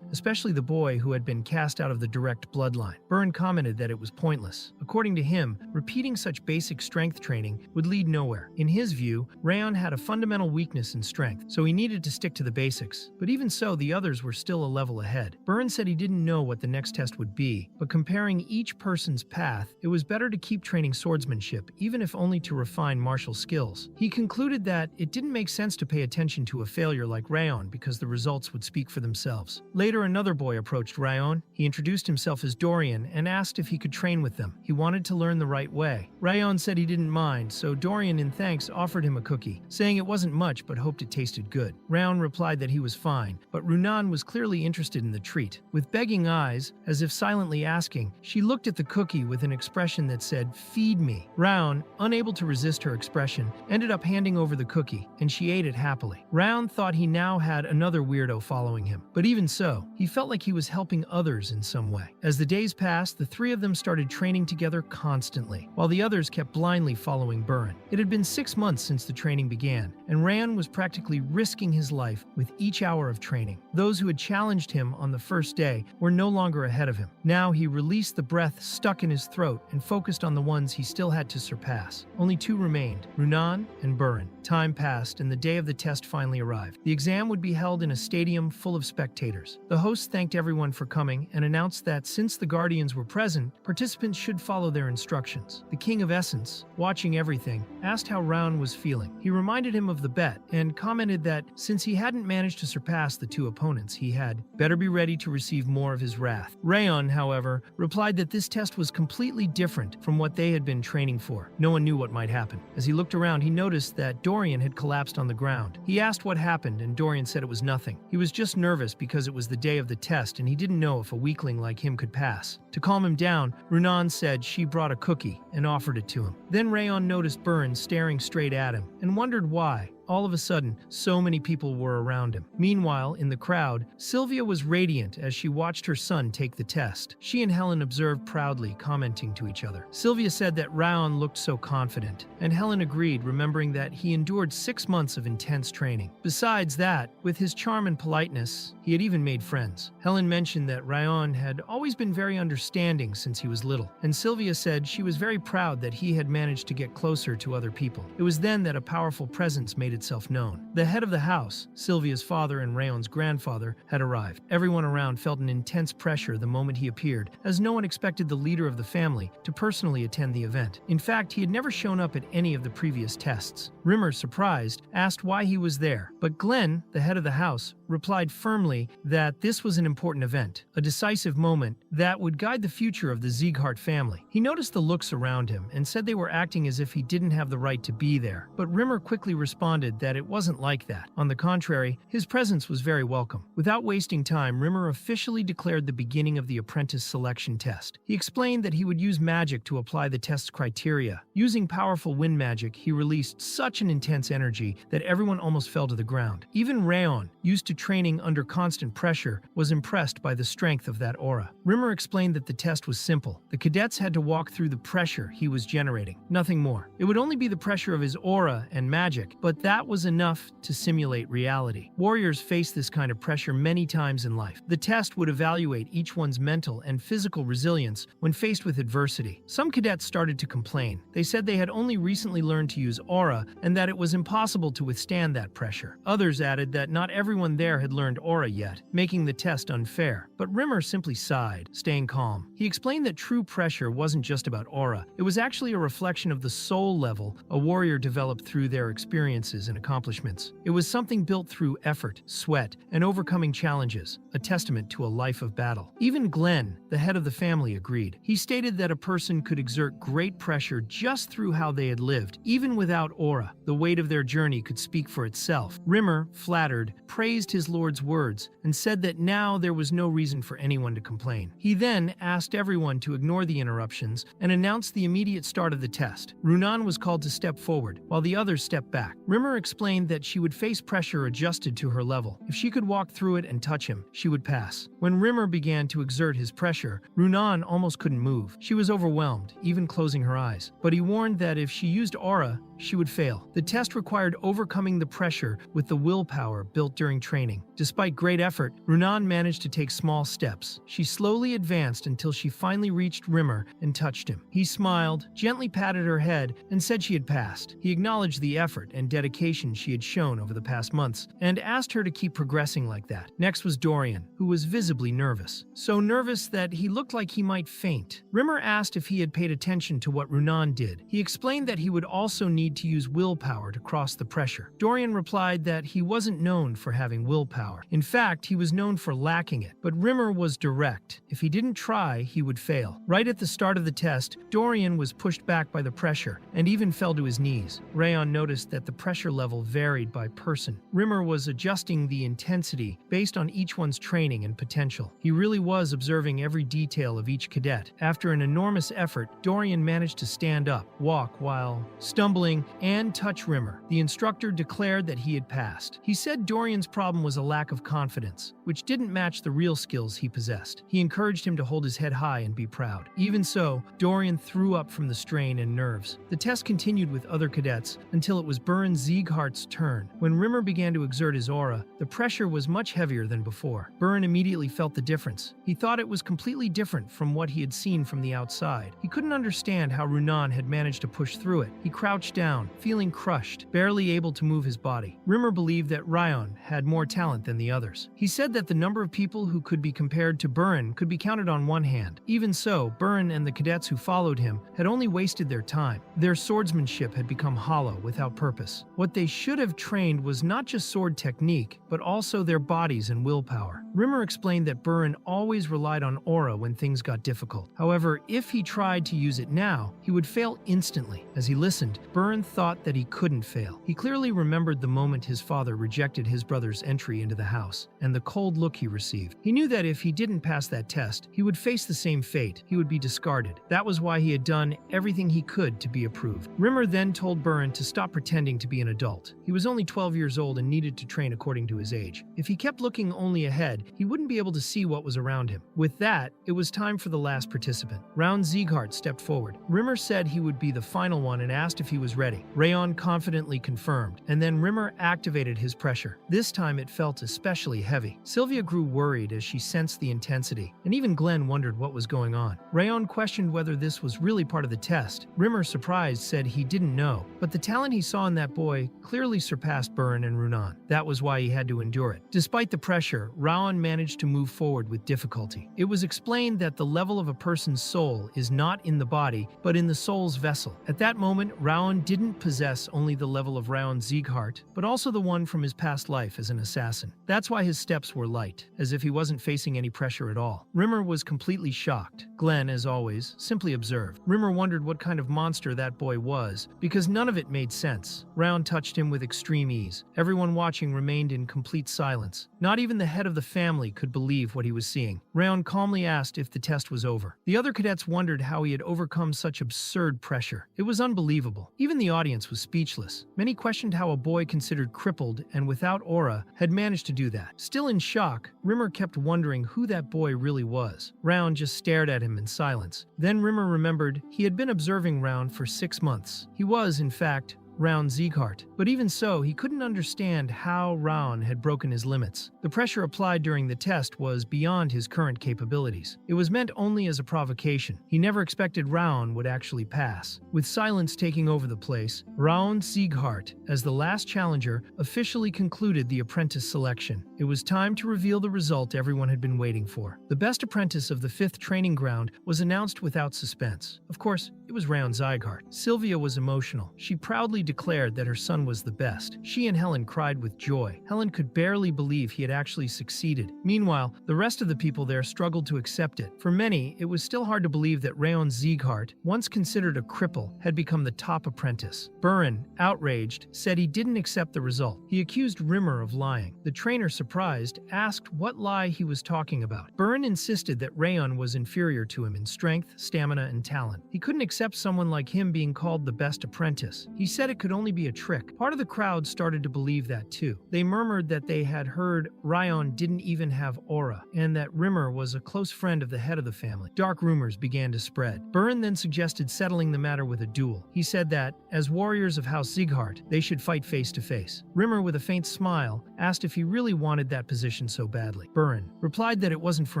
especially the boy who had been cast out of the direct bloodline. Burin commented that it was pointless. According to him, repeating such basic strength training would lead nowhere. In his view, Rayon had a fundamental weakness in strength, so he needed to stick to the basics. But even so, the others were still a level ahead. Burin said he didn't know what the next test would be, but comparing each person's path, it was better to keep training swordsmanship, even if only to refine martial skills. He concluded that it didn't make sense to pay attention to a failure like Rayon because the results would speak for themselves. Later, another boy approached Rayon. He introduced himself as Dorian and asked if he could train with them. He wanted to learn the right way. Rayon said he didn't mind, so Dorian, in thanks, offered him a cookie, saying it wasn't much but hoped it tasted good. Rayon replied that he was fine, but Runan was clearly interested in the treat. With begging eyes, as if silently asking, she looked at the cookie with an expression that said, "Feed me." Rayon, unable to resist her expression, ended up handing over the cookie, and she ate it happily. Rayon thought he now had another weirdo following him, but even so, he felt like he was helping others in some way. As the days passed, the three of them started training together constantly, while the others kept blindly following Burin. It had been 6 months since the training began, and Rayon was practically risking his life with each hour of training. Those who had challenged him on the first day were no longer ahead of him. Now he released the breath stuck in his throat and focused on the ones he still had to surpass. Only 2 remained, Runan and Burin. Time passed, and the day of the test finally arrived. The exam would be held in a stadium full of spectators. The host thanked everyone for coming and announced that since the Guardians were present, participants should follow their instructions. The King of Essence, watching everything, asked how Raon was feeling. He reminded him of the bet and commented that since he hadn't managed to surpass the 2 opponents, he had better be ready to receive more of his wrath. Rayon, however, replied that this test was completely different from what they had been training for. No one knew what might happened. As he looked around, he noticed that Dorian had collapsed on the ground. He asked what happened, and Dorian said it was nothing. He was just nervous because it was the day of the test and he didn't know if a weakling like him could pass. To calm him down, Runan said she brought a cookie and offered it to him. Then Rayon noticed Burn staring straight at him and wondered why. All of a sudden, so many people were around him. Meanwhile, in the crowd, Sylvia was radiant as she watched her son take the test. She and Helen observed proudly, commenting to each other. Sylvia said that Rayon looked so confident, and Helen agreed, remembering that he endured 6 months of intense training. Besides that, with his charm and politeness, he had even made friends. Helen mentioned that Rayon had always been very understanding since he was little, and Sylvia said she was very proud that he had managed to get closer to other people. It was then that a powerful presence made itself known. The head of the house, Sylvia's father and Rayon's grandfather, had arrived. Everyone around felt an intense pressure the moment he appeared, as no one expected the leader of the family to personally attend the event. In fact, he had never shown up at any of the previous tests. Rimmer, surprised, asked why he was there, but Glenn, the head of the house, replied firmly that this was an important event, a decisive moment that would guide the future of the Sieghart family. He noticed the looks around him and said they were acting as if he didn't have the right to be there, but Rimmer quickly responded that it wasn't like that. On the contrary, his presence was very welcome. Without wasting time, Rimmer officially declared the beginning of the apprentice selection test. He explained that he would use magic to apply the test's criteria. Using powerful wind magic, he released such an intense energy that everyone almost fell to the ground. Even Rayon, used to training under constant pressure, was impressed by the strength of that aura. Rimmer explained that the test was simple. The cadets had to walk through the pressure he was generating, nothing more. It would only be the pressure of his aura and magic, but that was enough to simulate reality. Warriors face this kind of pressure many times in life. The test would evaluate each one's mental and physical resilience when faced with adversity. Some cadets started to complain. They said they had only recently learned to use aura and that it was impossible to withstand that pressure. Others added that not everyone there had learned aura yet, making the test unfair. But Rimmer simply sighed, staying calm. He explained that true pressure wasn't just about aura. It was actually a reflection of the soul level a warrior developed through their experiences and accomplishments. It was something built through effort, sweat, and overcoming challenges, a testament to a life of battle. Even Glenn, the head of the family, agreed. He stated that a person could exert great pressure just through how they had lived, even without aura. The weight of their journey could speak for itself. Rimmer, flattered, praised his lord's words and said that now there was no reason for anyone to complain. He then asked everyone to ignore the interruptions and announced the immediate start of the test. Runan was called to step forward, while the others stepped back. Rimmer explained that she would face pressure adjusted to her level. If she could walk through it and touch him, she would pass. When Rimmer began to exert his pressure, Runan almost couldn't move. She was overwhelmed, even closing her eyes. But he warned that if she used aura, she would fail. The test required overcoming the pressure with the willpower built during training. Despite great effort, Runan managed to take small steps. She slowly advanced until she finally reached Rimmer and touched him. He smiled, gently patted her head, and said she had passed. He acknowledged the effort and dedication she had shown over the past months and asked her to keep progressing like that. Next was Dorian, who was visibly nervous. So nervous that he looked like he might faint. Rimmer asked if he had paid attention to what Runan did. He explained that he would also need to use willpower to cross the pressure. Dorian replied that he wasn't known for having willpower. In fact, he was known for lacking it. But Rimmer was direct. If he didn't try, he would fail. Right at the start of the test, Dorian was pushed back by the pressure and even fell to his knees. Rayon noticed that the pressure level varied by person. Rimmer was adjusting the intensity based on each one's training and potential. He really was observing every detail of each cadet. After an enormous effort, Dorian managed to stand up, walk while stumbling, and touch Rimmer. The instructor declared that he had passed. He said Dorian's problem was a lack of confidence, which didn't match the real skills he possessed. He encouraged him to hold his head high and be proud. Even so, Dorian threw up from the strain and nerves. The test continued with other cadets until it was Burn Sieghart's turn. When Rimmer began to exert his aura, the pressure was much heavier than before. Burn immediately felt the difference. He thought it was completely different from what he had seen from the outside. He couldn't understand how Runan had managed to push through it. He crouched down, feeling crushed, barely able to move his body. Rimmer believed that Rayon had more talent than the others. He said that the number of people who could be compared to Burn could be counted on one hand. Even so, Burn and the cadets who followed him had only wasted their time. Their swordsmanship had become hollow, without purpose. What What they should have trained was not just sword technique, but also their bodies and willpower. Rimmer explained that Burin always relied on aura when things got difficult. However, if he tried to use it now, he would fail instantly. As he listened, Burin thought that he couldn't fail. He clearly remembered the moment his father rejected his brother's entry into the house, and the cold look he received. He knew that if he didn't pass that test, he would face the same fate. He would be discarded. That was why he had done everything he could to be approved. Rimmer then told Burin to stop pretending to be an adult. He was only 12 years old and needed to train according to his age. If he kept looking only ahead, he wouldn't be able to see what was around him. With that, it was time for the last participant. Round Sieghart stepped forward. Rimmer said he would be the final one and asked if he was ready. Rayon confidently confirmed, and then Rimmer activated his pressure. This time it felt especially heavy. Sylvia grew worried as she sensed the intensity, and even Glenn wondered what was going on. Rayon questioned whether this was really part of the test. Rimmer, surprised, said he didn't know, but the talent he saw in that boy clearly surpassed Burin and Runan. That was why he had to endure it. Despite the pressure, Raon managed to move forward with difficulty. It was explained that the level of a person's soul is not in the body, but in the soul's vessel. At that moment, Raon didn't possess only the level of Raon Sieghart, but also the one from his past life as an assassin. That's why his steps were light, as if he wasn't facing any pressure at all. Rimmer was completely shocked. Glenn, as always, simply observed. Rimmer wondered what kind of monster that boy was, because none of it made sense. Raon touched him with extreme ease. Everyone watching remained in complete silence. Not even the head of the family could believe what he was seeing. Raon calmly asked if the test was over. The other cadets wondered how he had overcome such absurd pressure. It was unbelievable. Even the audience was speechless. Many questioned how a boy considered crippled and without aura had managed to do that. Still in shock, Rimmer kept wondering who that boy really was. Raon just stared at him in silence. Then Rimmer remembered he had been observing Raon for 6 months. He was, in fact, Raon Sieghart. But even so, he couldn't understand how Raon had broken his limits. The pressure applied during the test was beyond his current capabilities. It was meant only as a provocation. He never expected Raon would actually pass. With silence taking over the place, Raon Sieghart, as the last challenger, officially concluded the apprentice selection. It was time to reveal the result everyone had been waiting for. The best apprentice of the 5th training ground was announced without suspense. Of course, it was Raon Sieghart. Sylvia was emotional. She proudly declared that her son was the best. She and Helen cried with joy. Helen could barely believe he had actually succeeded. Meanwhile, the rest of the people there struggled to accept it. For many, it was still hard to believe that Raon Sieghart, once considered a cripple, had become the top apprentice. Burin, outraged, said he didn't accept the result. He accused Rimmer of lying. The trainer, surprised, asked what lie he was talking about. Burin insisted that Rayon was inferior to him in strength, stamina, and talent. He couldn't accept someone like him being called the best apprentice. He said it could only be a trick. Part of the crowd started to believe that too. They murmured that they had heard Rayon didn't even have aura, and that Rimmer was a close friend of the head of the family. Dark rumors began to spread. Burin then suggested settling the matter with a duel. He said that, as warriors of House Sieghart, they should fight face to face. Rimmer, with a faint smile, asked if he really wanted that position so badly. Burin replied that it wasn't for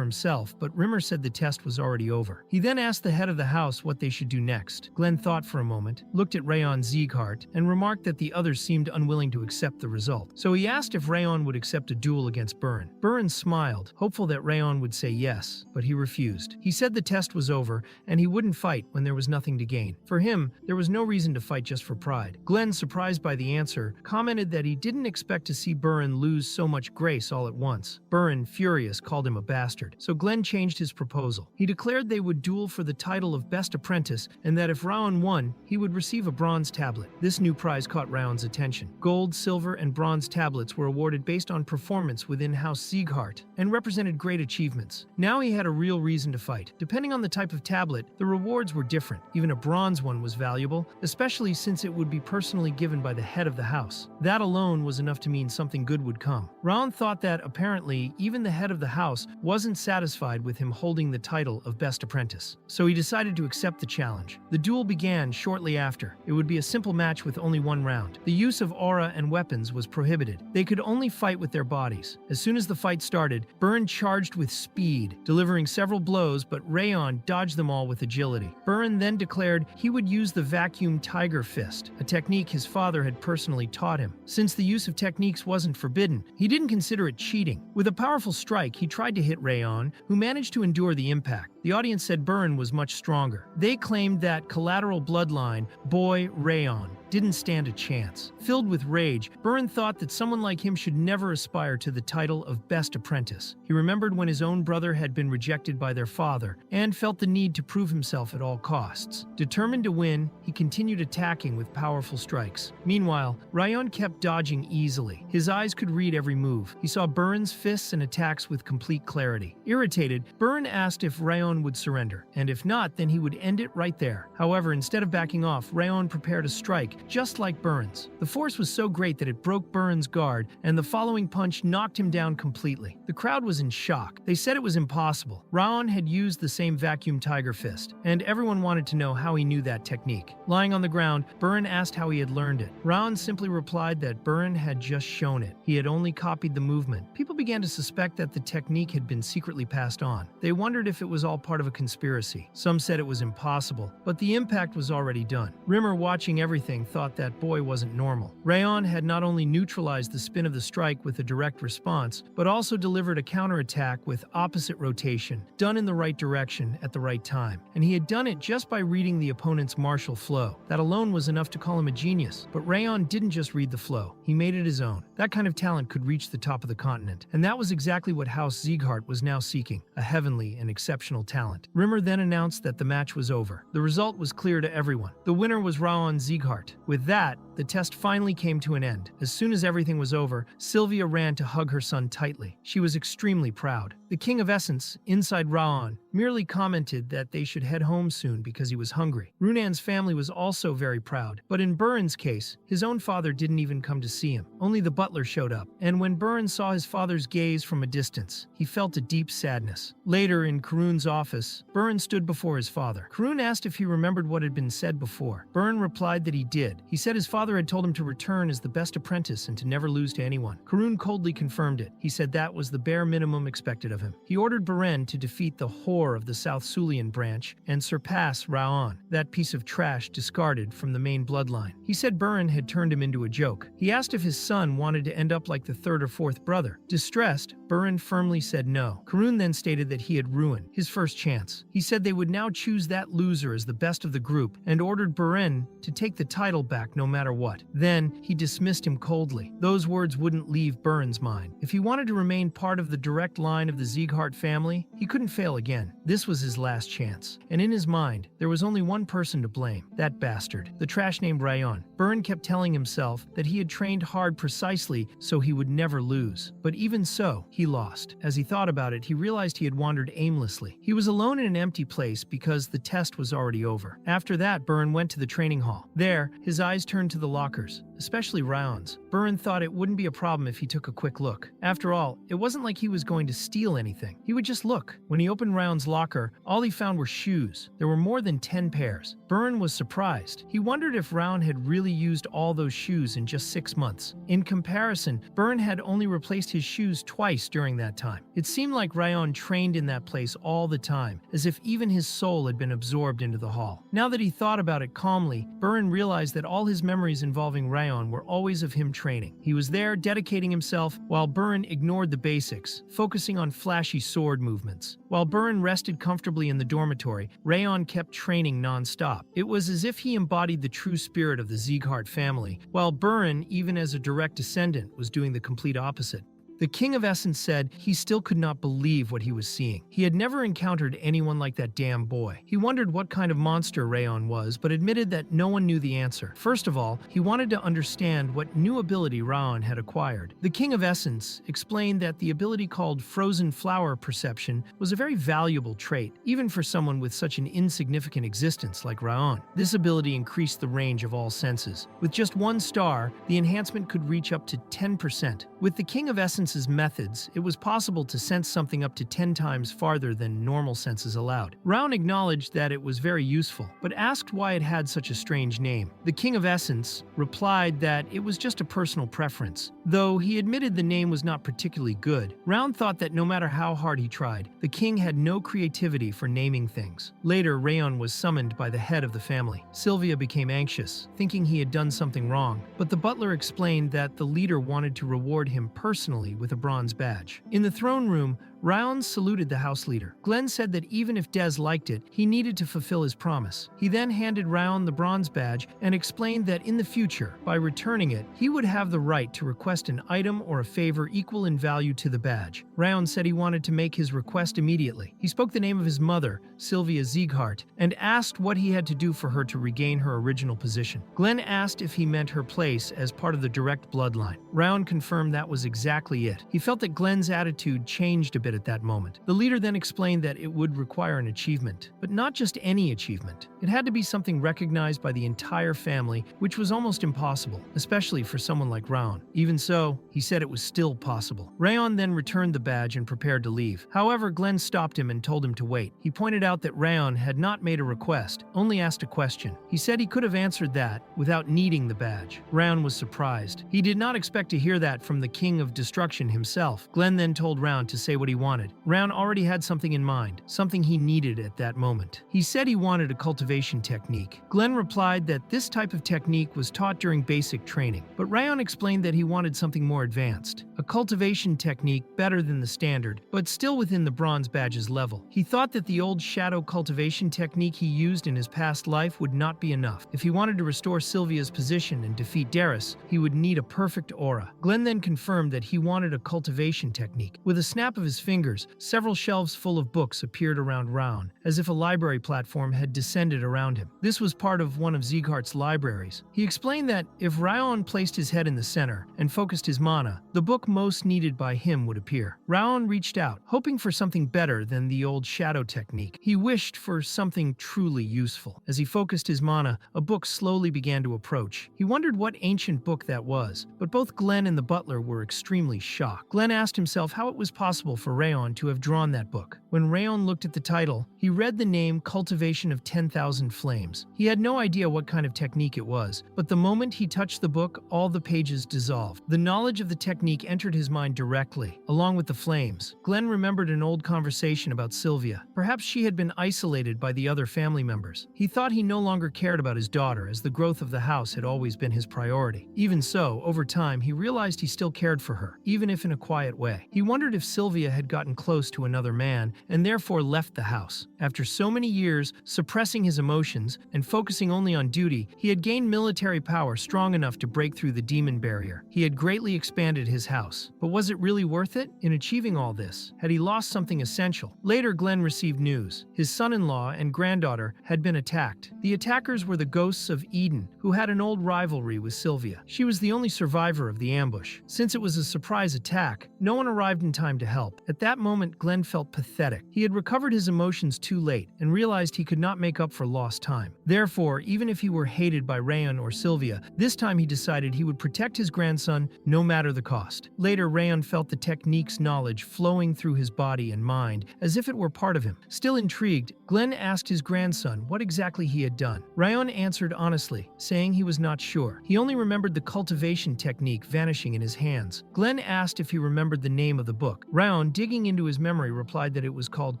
himself, but Rimmer said the test was already over. He then asked the head of the house what they should do next. Glenn thought for a moment, looked at Rayon Sieghart, and remarked that the others seemed unwilling to accept the result. So he asked if Rayon would accept a duel against Burin. Burin smiled, hopeful that Rayon would say yes, but he refused. He said the test was over, and he wouldn't fight when there was nothing to gain. For him, there was no reason to fight just for pride. Glenn, surprised by the answer, commented that he didn't expect to see Burin lose so much grace all at once. Burin, furious, called him a bastard. So Glenn changed his proposal. He declared they would duel for the title of Best Apprentice, and that if Rayon won, he would receive a bronze tablet. This new prize caught Rayon's attention. Gold, silver, and bronze tablets were awarded based on performance within House Sieghart, and represented great achievements. Now he had a real reason to fight. Depending on the type of tablet, the rewards were different. Even a bronze one was valuable, especially since it would be personally given by the head of the house. That alone was enough to mean something good would come. Raon thought that, apparently, even the head of the house wasn't satisfied with him holding the title of Best Apprentice. So he decided to accept the challenge. The duel began shortly after. It would be a simple match with only one round. The use of aura and weapons was prohibited. They could only fight with their bodies. As soon as the fight started, Burin charged with speed, delivering several blows, but Rayon dodged them all with agility. Burin then declared he would use the vacuum tiger fist, a technique his father had personally taught him. Since the use of techniques wasn't forbidden, he didn't consider it cheating. With a powerful strike, he tried to hit Rayon, who managed to endure the impact. The audience said Burin was much stronger. They claimed that collateral bloodline, boy Rayon, didn't stand a chance. Filled with rage, Burn thought that someone like him should never aspire to the title of Best Apprentice. He remembered when his own brother had been rejected by their father and felt the need to prove himself at all costs. Determined to win, he continued attacking with powerful strikes. Meanwhile, Ryan kept dodging easily. His eyes could read every move. He saw Burn's fists and attacks with complete clarity. Irritated, Burn asked if Ryan would surrender, and if not, then he would end it right there. However, instead of backing off, Ryan prepared a strike, just like Burn's. The force was so great that it broke Burn's guard, and the following punch knocked him down completely. The crowd was in shock. They said it was impossible. Ryan had used the same vacuum tiger fist, and everyone wanted to know how he knew that technique. Lying on the ground, Burn asked how he had learned it. Ryan simply replied that Burn had just shown it. He had only copied the movement. People began to suspect that the technique had been secretly passed on. They wondered if it was all part of a conspiracy. Some said it was impossible, but the impact was already done. Rimmer, watching everything, thought that boy wasn't normal. Rayon had not only neutralized the spin of the strike with a direct response, but also delivered a counterattack with opposite rotation, done in the right direction at the right time. And he had done it just by reading the opponent's martial flow. That alone was enough to call him a genius. But Rayon didn't just read the flow, he made it his own. That kind of talent could reach the top of the continent. And that was exactly what House Sieghart was now seeking, a heavenly and exceptional talent. Rimmer then announced that the match was over. The result was clear to everyone. The winner was Rayon Sieghart. With that, the test finally came to an end. As soon as everything was over, Sylvia ran to hug her son tightly. She was extremely proud. The King of Essence, inside Raon, merely commented that they should head home soon because he was hungry. Runan's family was also very proud, but in Burns' case, his own father didn't even come to see him. Only the butler showed up, and when Burns saw his father's gaze from a distance, he felt a deep sadness. Later, in Karun's office, Burns stood before his father. Karun asked if he remembered what had been said before. Burn replied that he did. He said his father had told him to return as the best apprentice and to never lose to anyone. Karun coldly confirmed it. He said that was the bare minimum expected of him. He ordered Beren to defeat the whore of the South Sulian branch and surpass Raon, that piece of trash discarded from the main bloodline. He said Beren had turned him into a joke. He asked if his son wanted to end up like the third or fourth brother. Distressed, Beren firmly said no. Karun then stated that he had ruined his first chance. He said they would now choose that loser as the best of the group and ordered Beren to take the title back no matter what. Then, he dismissed him coldly. Those words wouldn't leave Bern's mind. If he wanted to remain part of the direct line of the Sieghart family, he couldn't fail again. This was his last chance. And in his mind, there was only one person to blame. That bastard. The trash named Rayon. Bern kept telling himself that he had trained hard precisely so he would never lose. But even so, he lost. As he thought about it, he realized he had wandered aimlessly. He was alone in an empty place because the test was already over. After that, Bern went to the training hall. There, his eyes turned to the lockers, especially Rayon's. Bern thought it wouldn't be a problem if he took a quick look. After all, it wasn't like he was going to steal anything. He would just look. When he opened Rayon's locker, all he found were shoes. There were more than 10 pairs. Bern was surprised. He wondered if Rayon had really used all those shoes in just 6 months. In comparison, Bern had only replaced his shoes twice during that time. It seemed like Rayon trained in that place all the time, as if even his soul had been absorbed into the hall. Now that he thought about it calmly, Bern realized that all his memories involving Rayon were always of him training. He was there dedicating himself while Bern ignored the basics, focusing on flashy sword movements. While Bern rested comfortably in the dormitory, Rayon kept training non-stop. It was as if he embodied the true spirit of the Sieghart family, while Bern, even as a direct descendant, was doing the complete opposite. The King of Essence said he still could not believe what he was seeing. He had never encountered anyone like that damn boy. He wondered what kind of monster Rayon was, but admitted that no one knew the answer. First of all, he wanted to understand what new ability Rayon had acquired. The King of Essence explained that the ability called Frozen Flower Perception was a very valuable trait, even for someone with such an insignificant existence like Rayon. This ability increased the range of all senses. With just 1 star, the enhancement could reach up to 10%. With the King of Essence's methods, it was possible to sense something up to 10 times farther than normal senses allowed. Rayon acknowledged that it was very useful, but asked why it had such a strange name. The King of Essence replied that it was just a personal preference. Though he admitted the name was not particularly good, Rayon thought that no matter how hard he tried, the king had no creativity for naming things. Later, Rayon was summoned by the head of the family. Sylvia became anxious, thinking he had done something wrong, but the butler explained that the leader wanted to reward him personally with a bronze badge. In the throne room, Ryan saluted the house leader. Glenn said that even if Des liked it, he needed to fulfill his promise. He then handed Ryan the bronze badge and explained that in the future, by returning it, he would have the right to request an item or a favor equal in value to the badge. Ryan said he wanted to make his request immediately. He spoke the name of his mother, Sylvia Sieghart, and asked what he had to do for her to regain her original position. Glenn asked if he meant her place as part of the direct bloodline. Ryan confirmed that was exactly it. He felt that Glenn's attitude changed a bit at that moment. The leader then explained that it would require an achievement, but not just any achievement. It had to be something recognized by the entire family, which was almost impossible, especially for someone like Ryan. Even so, he said it was still possible. Ryan then returned the badge and prepared to leave. However, Glenn stopped him and told him to wait. He pointed out that Ryan had not made a request, only asked a question. He said he could have answered that without needing the badge. Ryan was surprised. He did not expect to hear that from the King of Destruction himself. Glenn then told Ryan to say what he wanted. Ryan already had something in mind, something he needed at that moment. He said he wanted a cultivation technique. Glenn replied that this type of technique was taught during basic training, but Ryan explained that he wanted something more advanced, a cultivation technique better than the standard, but still within the bronze badge's level. He thought that the old shadow cultivation technique he used in his past life would not be enough. If he wanted to restore Sylvia's position and defeat Darius, he would need a perfect aura. Glenn then confirmed that he wanted a cultivation technique. With a snap of his fingers, several shelves full of books appeared around Ryan, as if a library platform had descended around him. This was part of one of Sieghart's libraries. He explained that if Ryan placed his head in the center and focused his mana, the book most needed by him would appear. Ryan reached out, hoping for something better than the old shadow technique. He wished for something truly useful. As he focused his mana, a book slowly began to approach. He wondered what ancient book that was, but both Glenn and the butler were extremely shocked. Glenn asked himself how it was possible for Ryan to have drawn that book. When Ryan looked at the title, he read the name Cultivation of 10,000 Flames. He had no idea what kind of technique it was, but the moment he touched the book, all the pages dissolved. The knowledge of the technique entered his mind directly, along with the flames. Glenn remembered an old conversation about Sylvia. Perhaps she had been isolated by the other family members. He thought he no longer cared about his daughter, as the growth of the house had always been his priority. Even so, over time, he realized he still cared for her, even if in a quiet way. He wondered if Sylvia had gotten close to another man and therefore left the house. After so many years suppressing his emotions and focusing only on duty, he had gained military power strong enough to break through the demon barrier. He had greatly expanded his house. But was it really worth it? In achieving all this, had he lost something essential? Later, Glenn received news. His son-in-law and granddaughter had been attacked. The attackers were the ghosts of Eden, who had an old rivalry with Sylvia. She was the only survivor of the ambush. Since it was a surprise attack, no one arrived in time to help. At that moment, Glenn felt pathetic. He had recovered his emotions too late and realized he could not make up for lost time. Therefore, even if he were hated by Rayon or Sylvia, this time he decided he would protect his grandson no matter the cost. Later, Rayon felt the technique's knowledge flowing through his body and mind, as if it were part of him. Still intrigued, Glenn asked his grandson what exactly he had done. Rayon answered honestly, saying he was not sure. He only remembered the cultivation technique vanishing in his hands. Glenn asked if he remembered the name of the book. Rayon, digging into his memory, replied that it was called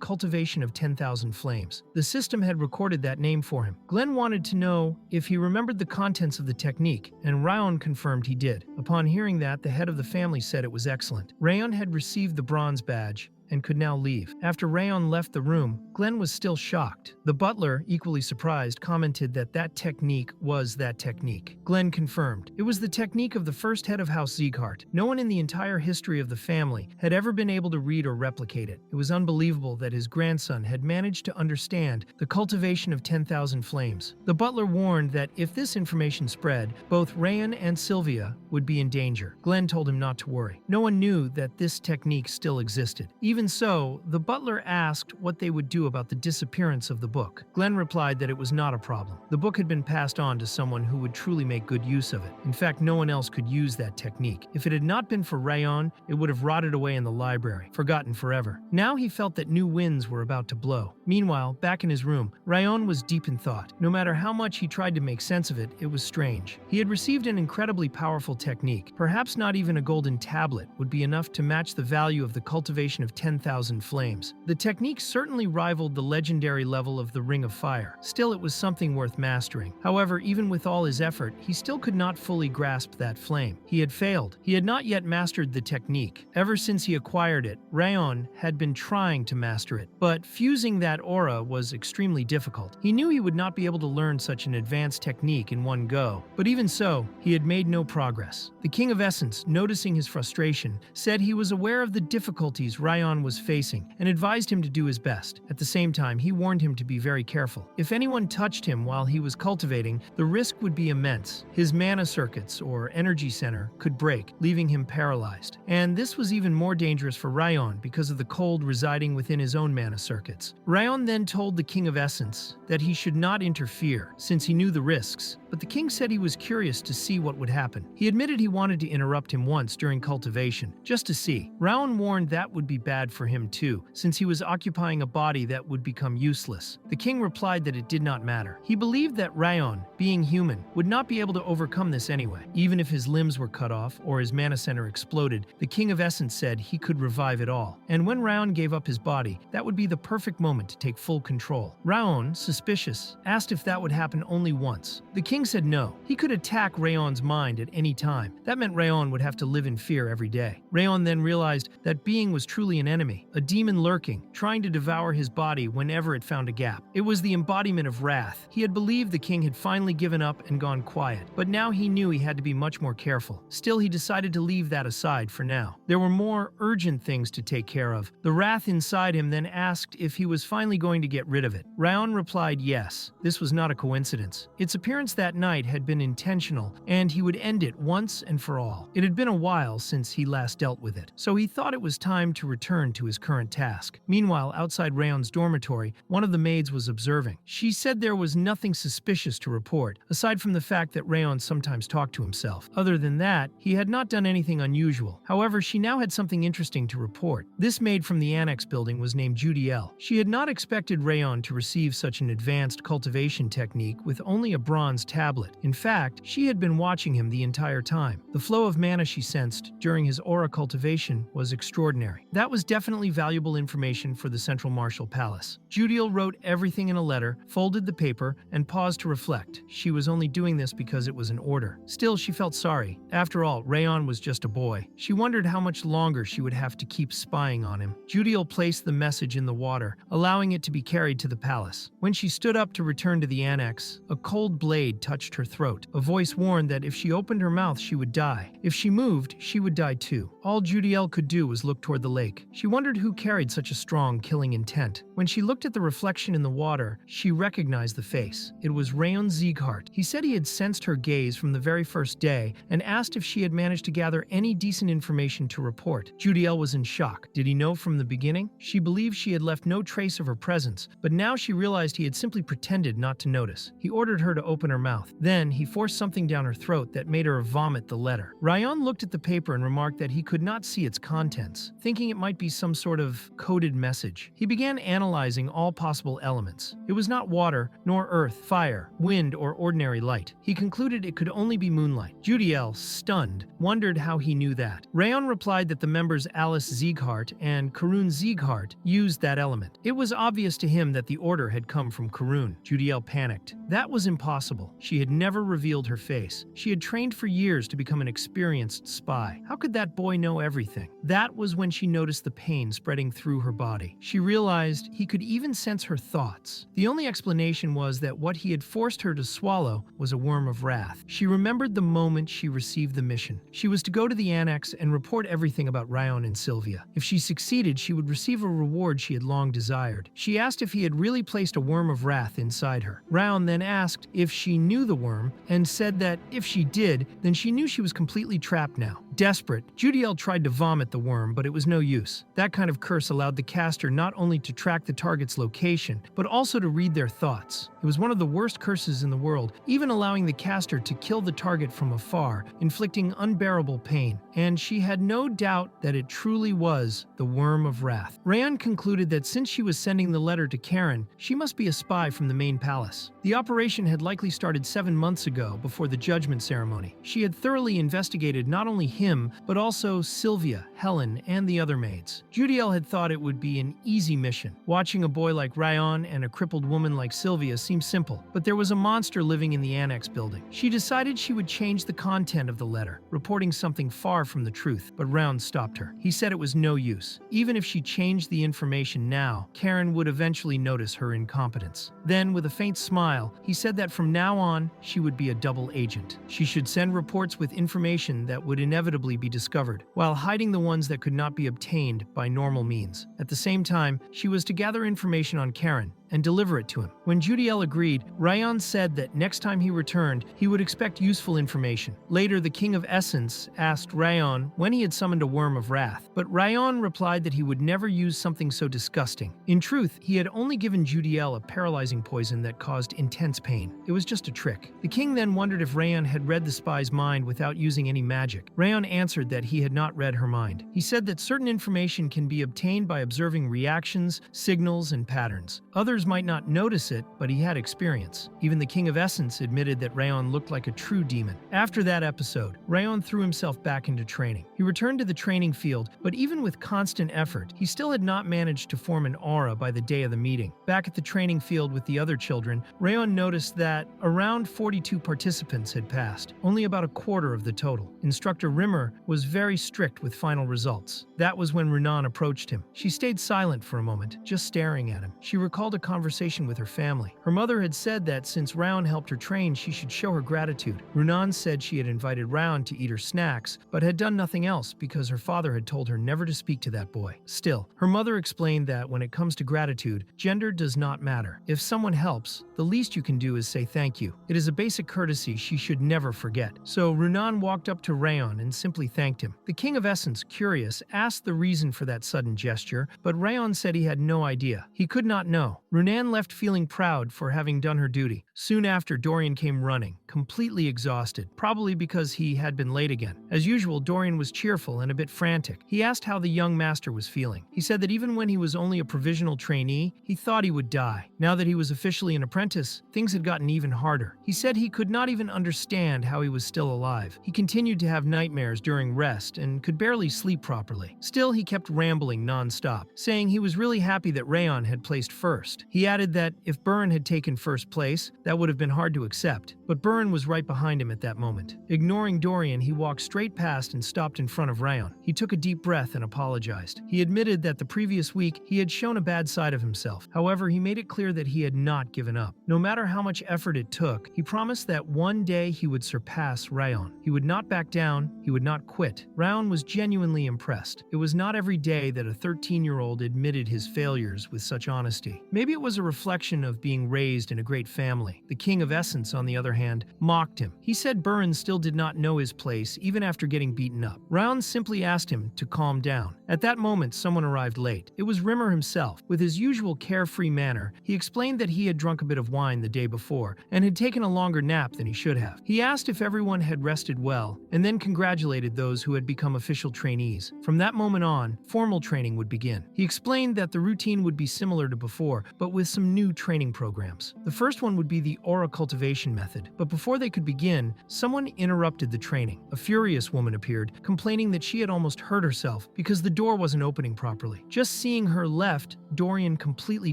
Cultivation of 10,000 Flames. The system had recorded that name for him. Glenn wanted to know if he remembered the contents of the technique, and Rayon confirmed he did. Upon hearing that, the head of the family said it was excellent. Rayon had received the bronze badge and could now leave. After Rayon left the room, Glenn was still shocked. The butler, equally surprised, commented that that technique was that technique. Glenn confirmed. It was the technique of the first head of House Sieghart. No one in the entire history of the family had ever been able to read or replicate it. It was unbelievable that his grandson had managed to understand the cultivation of 10,000 flames. The butler warned that if this information spread, both Rayon and Sylvia would be in danger. Glenn told him not to worry. No one knew that this technique still existed. Even so, the butler asked what they would do about the disappearance of the book. Glenn replied that it was not a problem. The book had been passed on to someone who would truly make good use of it. In fact, no one else could use that technique. If it had not been for Rayon, it would have rotted away in the library, forgotten forever. Now he felt that new winds were about to blow. Meanwhile, back in his room, Rayon was deep in thought. No matter how much he tried to make sense of it, it was strange. He had received an incredibly powerful technique. Perhaps not even a golden tablet would be enough to match the value of the cultivation of 10,000 flames. The technique certainly rivaled the legendary level of the Ring of Fire. Still, it was something worth mastering. However, even with all his effort, he still could not fully grasp that flame. He had failed. He had not yet mastered the technique. Ever since he acquired it, Rayon had been trying to master it, but fusing that aura was extremely difficult. He knew he would not be able to learn such an advanced technique in one go, but even so, he had made no progress. The King of Essence, noticing his frustration, said he was aware of the difficulties Rayon was facing and advised him to do his best. At the same time, he warned him to be very careful. If anyone touched him while he was cultivating, the risk would be immense. His mana circuits, or energy center, could break, leaving him paralyzed. And this was even more dangerous for Rayon because of the cold residing within his own mana circuits. Rayon then told the King of Essence that he should not interfere, since he knew the risks, but the king said he was curious to see what would happen. He admitted he wanted to interrupt him once during cultivation, just to see. Rayon warned that would be bad for him too, since he was occupying a body that would become useless. The king replied that it did not matter. He believed that Rayon, being human, would not be able to overcome this anyway. Even if his limbs were cut off or his mana center exploded, the King of Essence said he could revive it all. And when Rayon gave up his body, that would be the perfect moment to take full control. Rayon, suspicious, asked if that would happen only once. The king said no. He could attack Rayon's mind at any time. That meant Rayon would have to live in fear every day. Rayon then realized that being was truly an enemy, a demon lurking, trying to devour his body whenever it found a gap. It was the embodiment of wrath. He had believed the king had finally given up and gone quiet, but now he knew he had to be much more careful. Still, he decided to leave that aside for now. There were more urgent things to take care of. The wrath inside him then asked if he was finally going to get rid of it. Rayon replied yes. This was not a coincidence. Its appearance that night had been intentional, and he would end it once and for all. It had been a while since he last dealt with it, so he thought it was time to return to his current task. Meanwhile, outside Rayon's dormitory, one of the maids was observing. She said there was nothing suspicious to report, aside from the fact that Rayon sometimes talked to himself. Other than that, he had not done anything unusual. However, she now had something interesting to report. This maid from the annex building was named Judiel. She had not expected Rayon to receive such an advanced cultivation technique with only a bronze tablet. In fact, she had been watching him the entire time. The flow of mana she sensed during his aura cultivation was extraordinary. That was definitely valuable information for the Central Martial Palace. Judiel wrote everything in a letter, folded the paper, and paused to reflect. She was only doing this because it was an order. Still, she felt sorry. After all, Rayon was just a boy. She wondered how much longer she would have to keep spying on him. Judiel placed the message in the water, allowing it to be carried to the palace. When she stood up to return to the annex, a cold blade touched her throat. A voice warned that if she opened her mouth, she would die. If she moved, she would die too. All Judiel could do was look toward the lake. She wondered who carried such a strong killing intent. When she looked at the reflection in the water, she recognized the face. It was Rayon Sieghart. He said he had sensed her gaze from the very first day and asked if she had managed to gather any decent information to report. Judiel was in shock. Did he know from the beginning? She believed she had left no trace of her presence, but now she realized he had simply pretended not to notice. He ordered her to open her mouth. Then, he forced something down her throat that made her vomit the letter. Rayon looked at the paper and remarked that he could not see its contents, thinking it might be some sort of coded message. He began analyzing all possible elements. It was not water, nor earth, fire, wind, or ordinary light. He concluded it could only be moonlight. Judiel, stunned, wondered how he knew that. Rayon replied that the members Alice Sieghart and Karun Sieghart used that element. It was obvious to him that the order had come from Karun. Judiel panicked. That was impossible. She had never revealed her face. She had trained for years to become an experienced spy. How could that boy know everything? That was when she noticed the pain spreading through her body. She realized he could even sense her thoughts. The only explanation was that what he had forced her to swallow was a worm of wrath. She remembered the moment she received the mission. She was to go to the annex and report everything about Rayon and Sylvia. If she succeeded, she would receive a reward she had long desired. She asked if he had really placed a worm of wrath inside her. Rayon then asked if she knew the worm and said that if she did, then she knew she was completely trapped now. Desperate, Judiel tried to vomit the worm, but it was no use. That kind of curse allowed the caster not only to track the target's location, but also to read their thoughts. It was one of the worst curses in the world, even allowing the caster to kill the target from afar, inflicting unbearable pain. And she had no doubt that it truly was the Worm of Wrath. Rayon concluded that since she was sending the letter to Karen, she must be a spy from the main palace. The operation had likely started 7 months ago, before the judgment ceremony. She had thoroughly investigated not only him, him, but also Sylvia, Helen, and the other maids. Judiel had thought it would be an easy mission. Watching a boy like Ryan and a crippled woman like Sylvia seemed simple, but there was a monster living in the annex building. She decided she would change the content of the letter, reporting something far from the truth, but Round stopped her. He said it was no use. Even if she changed the information now, Karen would eventually notice her incompetence. Then, with a faint smile, he said that from now on, she would be a double agent. She should send reports with information that would inevitably be discovered, while hiding the ones that could not be obtained by normal means. At the same time, she was to gather information on Karen and deliver it to him. When Judiel agreed, Ryan said that next time he returned, he would expect useful information. Later, the King of Essence asked Ryan when he had summoned a Worm of Wrath, but Ryan replied that he would never use something so disgusting. In truth, he had only given Judiel a paralyzing poison that caused intense pain. It was just a trick. The king then wondered if Ryan had read the spy's mind without using any magic. Ryan answered that he had not read her mind. He said that certain information can be obtained by observing reactions, signals, and patterns. Others might not notice it, but he had experience. Even the King of Essence admitted that Rayon looked like a true demon. After that episode, Rayon threw himself back into training. He returned to the training field, but even with constant effort, he still had not managed to form an aura by the day of the meeting. Back at the training field with the other children, Rayon noticed that around 42 participants had passed, only about a quarter of the total. Instructor Rimmer was very strict with final results. That was when Runan approached him. She stayed silent for a moment, just staring at him. She recalled a conversation with her family. Her mother had said that since Round helped her train, she should show her gratitude. Runan said she had invited Round to eat her snacks, but had done nothing else because her father had told her never to speak to that boy. Still, her mother explained that when it comes to gratitude, gender does not matter. If someone helps, the least you can do is say thank you. It is a basic courtesy she should never forget. So Runan walked up to Rayon and simply thanked him. The King of Essence, curious, asked the reason for that sudden gesture, but Rayon said he had no idea. He could not know. Runan left feeling proud for having done her duty. Soon after, Dorian came running, completely exhausted, probably because he had been late again. As usual, Dorian was cheerful and a bit frantic. He asked how the young master was feeling. He said that even when he was only a provisional trainee, he thought he would die. Now that he was officially an apprentice, things had gotten even harder. He said he could not even understand how he was still alive. He continued to have nightmares during rest and could barely sleep properly. Still, he kept rambling non-stop, saying he was really happy that Rayon had placed first. He added that if Burn had taken first place, that would have been hard to accept, but Burn was right behind him at that moment. Ignoring Dorian, he walked straight past and stopped in front of Rayon. He took a deep breath and apologized. He admitted that the previous week he had shown a bad side of himself. However, he made it clear that he had not given up. No matter how much effort it took, he promised that one day he would surpass Rayon. He would not back down, he would not quit. Rayon was genuinely impressed. It was not every day that a 13-year-old admitted his failures with such honesty. Maybe it was a reflection of being raised in a great family. The King of Essence, on the other hand, mocked him. He said Burn still did not know his place even after getting beaten up. Rayon simply asked him to calm down. At that moment, someone arrived late. It was Rimmer himself. With his usual carefree manner, he explained that he had drunk a bit of wine the day before and had taken a longer nap than he should have. He asked if everyone had rested well and then congratulated those who had become official trainees. From that moment on, formal training would begin. He explained that the routine would be similar to before, but with some new training programs. The first one would be the aura cultivation method, but before they could begin, someone interrupted the training. A furious woman appeared, complaining that she had almost hurt herself because the door wasn't opening properly. Just seeing her left Dorian completely